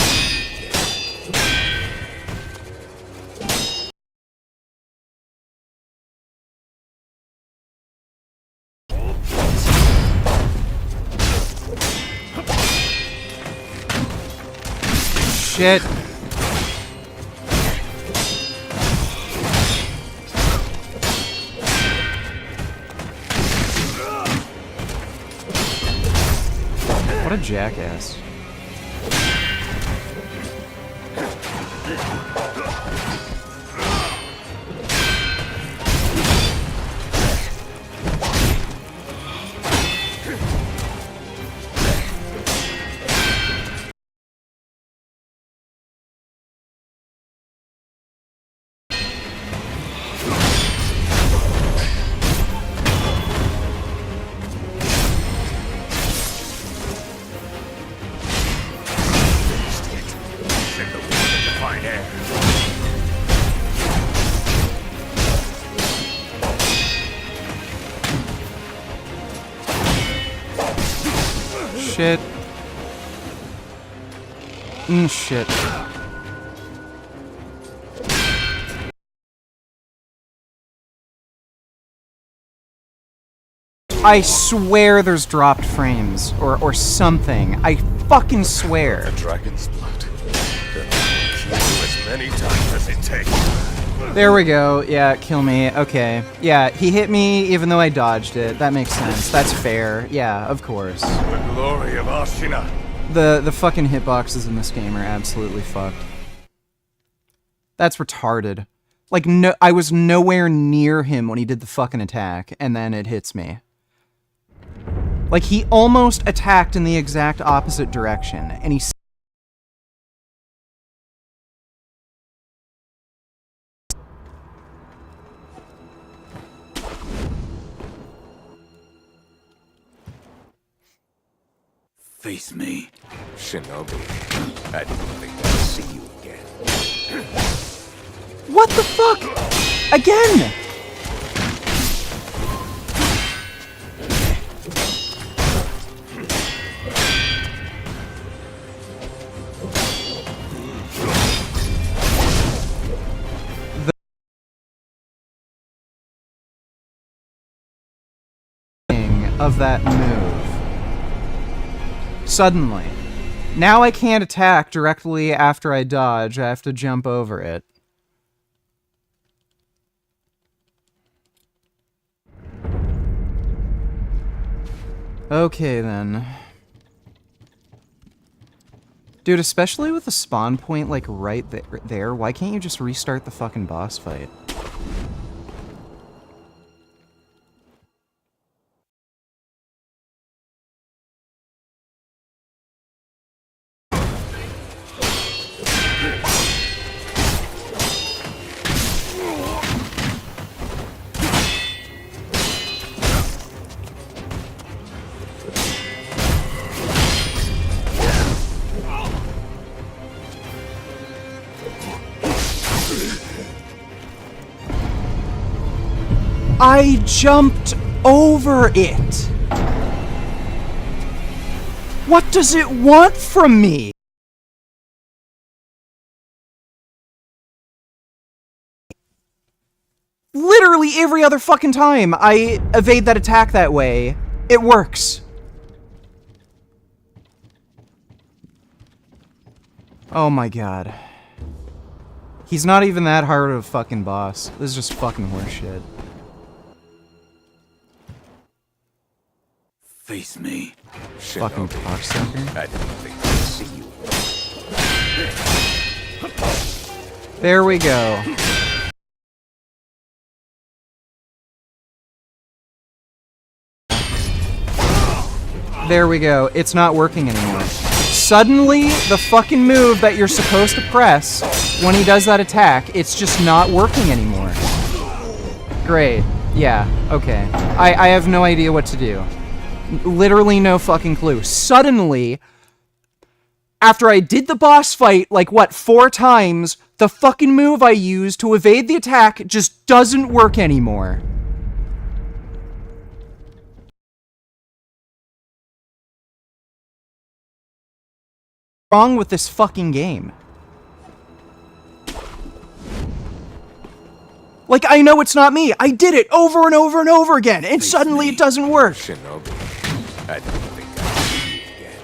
Shit. What a jackass. divine air. Shit. Shit. I swear there's dropped frames or something. I fucking swear. The dragon's blood. Kill you as many times as it takes. There we go. Yeah, kill me. Okay. Yeah, he hit me even though I dodged it. That makes sense. That's fair. Yeah, of course. The glory of Ashina. The fucking hitboxes in this game are absolutely fucked. That's retarded. Like, no, I was nowhere near him when he did the fucking attack, and then it hits me. Like, he almost attacked in the exact opposite direction, and he... Face me. Shinobi, I didn't think I'd see you again. What the fuck? Again! Of that move. Suddenly. Now I can't attack directly after I dodge. I have to jump over it. Okay, then. Dude, especially with the spawn point, like, right there, why can't you just restart the fucking boss fight? I jumped over it! What does it want from me? Literally every other fucking time I evade that attack that way, it works. Oh my god. He's not even that hard of a fucking boss. This is just fucking horseshit. Face me. Fucking cocksucker. I didn't think I'd see you. There we go. There we go. It's not working anymore. Suddenly, the fucking move that you're supposed to press when he does that attack, it's just not working anymore. Great. Yeah, okay. I have no idea what to do. Literally no fucking clue. Suddenly, after I did the boss fight, like, what, 4 times, the fucking move I used to evade the attack just doesn't work anymore. What's wrong with this fucking game? Like, I know it's not me. I did it over and over and over again, and suddenly it doesn't work. Shinobi, I didn't think I'd see you again.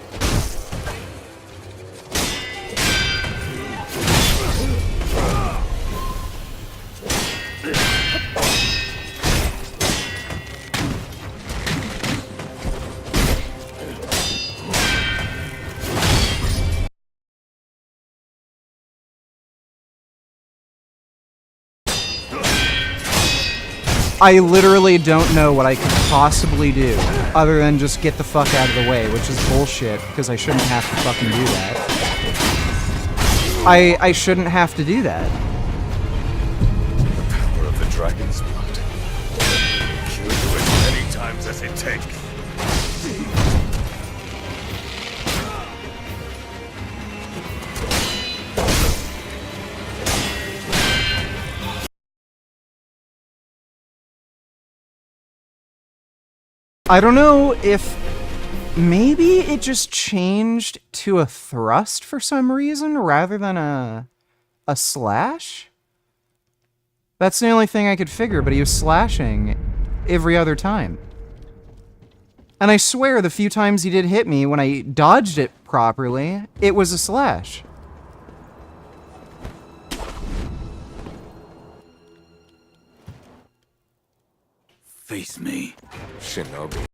I literally don't know what I could possibly do other than just get the fuck out of the way, which is bullshit, because I shouldn't have to fucking do that. I shouldn't have to do that. The power of the dragon's blood. Kill you as many times as it takes. I don't know if maybe it just changed to a thrust for some reason rather than a slash. That's the only thing I could figure, but he was slashing every other time. And I swear the few times he did hit me, when I dodged it properly, it was a slash. Face me, Shinobi.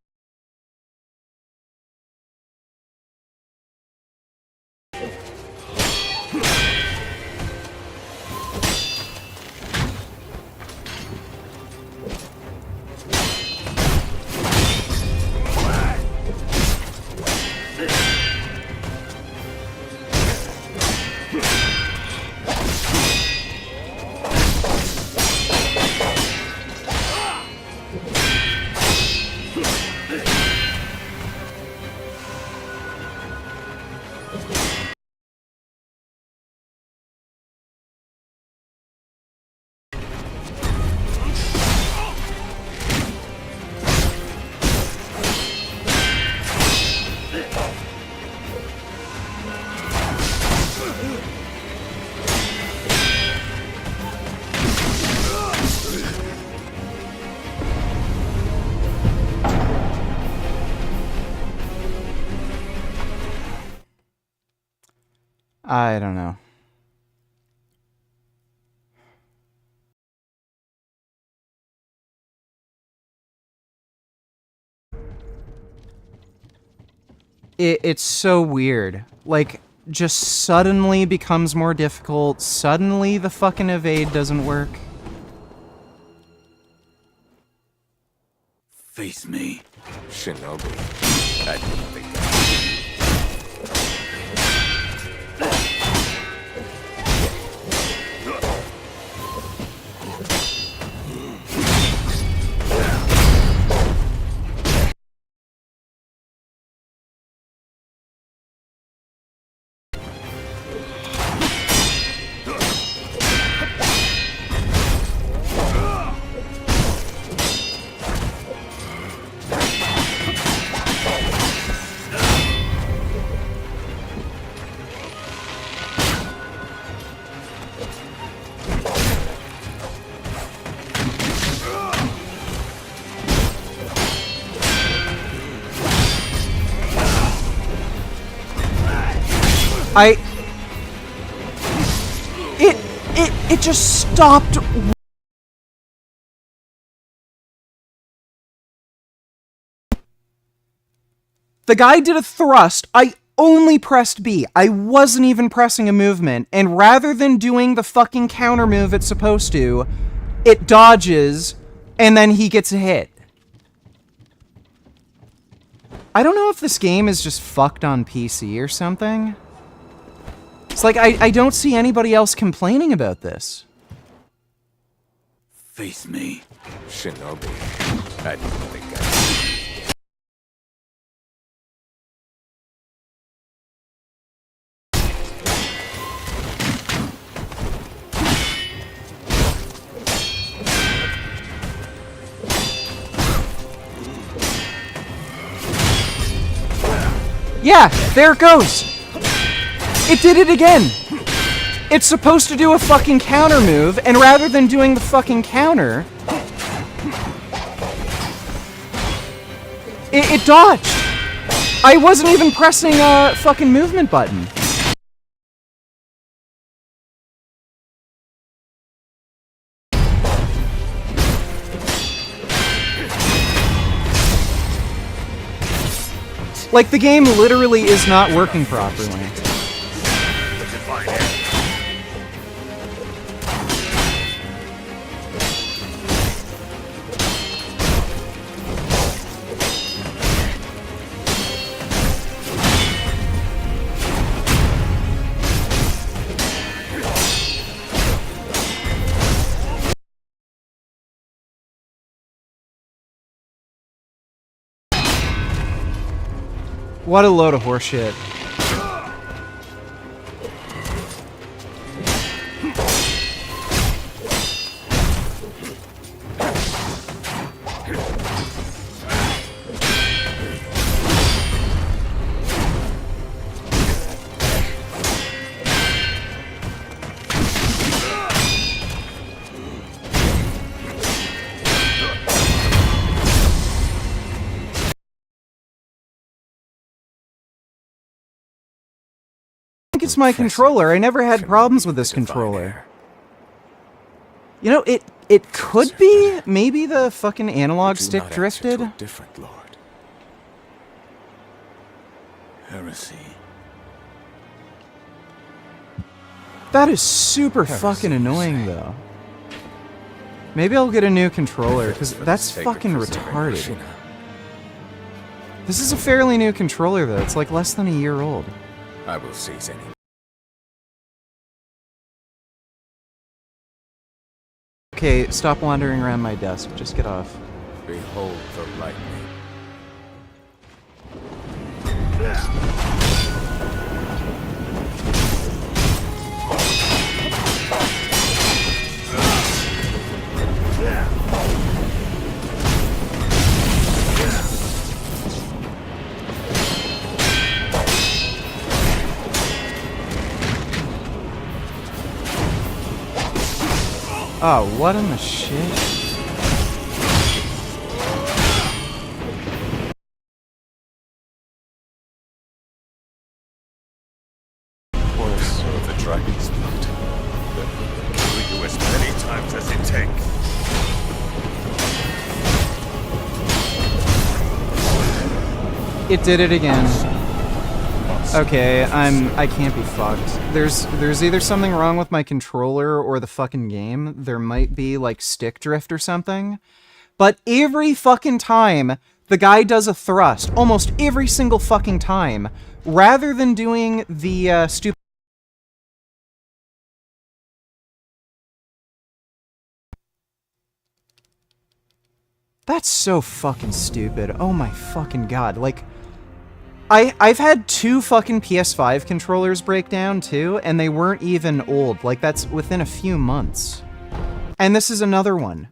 I don't know. It's so weird. Like, just suddenly becomes more difficult. Suddenly the fucking evade doesn't work. face me. Shinobi. I didn't think It just stopped. The guy did a thrust. I only pressed B. I wasn't even pressing a movement. And rather than doing the fucking counter move it's supposed to, it dodges, and then he gets a hit. I don't know if this game is just fucked on PC or something. It's like, I don't see anybody else complaining about this. Face me. Shinobi. I didn't think Yeah, there it goes. It did it again. It's supposed to do a fucking counter move, and rather than doing the fucking counter, it dodged. I wasn't even pressing a fucking movement button. Like, the game literally is not working properly. What a load of horseshit. it's my controller. I never had problems with this controller. You know, it could be maybe the fucking analog stick drifted. Different, Lord. Heresy. That is super fucking annoying, though. Maybe I'll get a new controller, because that's fucking retarded. This is a fairly new controller, though. It's like less than a year old. I will seize any. Okay, stop wandering around my desk. Just get off. Behold the lightning. Oh, what in the shit? So the dragon's blood. Then kill you as many times as it takes. It did it again. Okay, I can't be fucked. There's either something wrong with my controller or the fucking game. There might be like stick drift or something. But every fucking time the guy does a thrust, almost every single fucking time, rather than doing the stupid. That's so fucking stupid. Oh my fucking god. Like, I've had 2 fucking PS5 controllers break down too, and they weren't even old. Like, that's within a few months. And this is another one.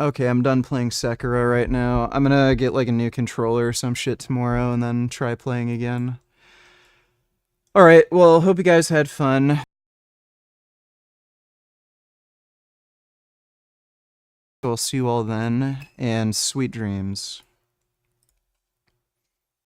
Okay, I'm done playing Sekiro right now. I'm gonna get like a new controller or some shit tomorrow and then try playing again. Alright, well, hope you guys had fun. I'll see you all then, and sweet dreams.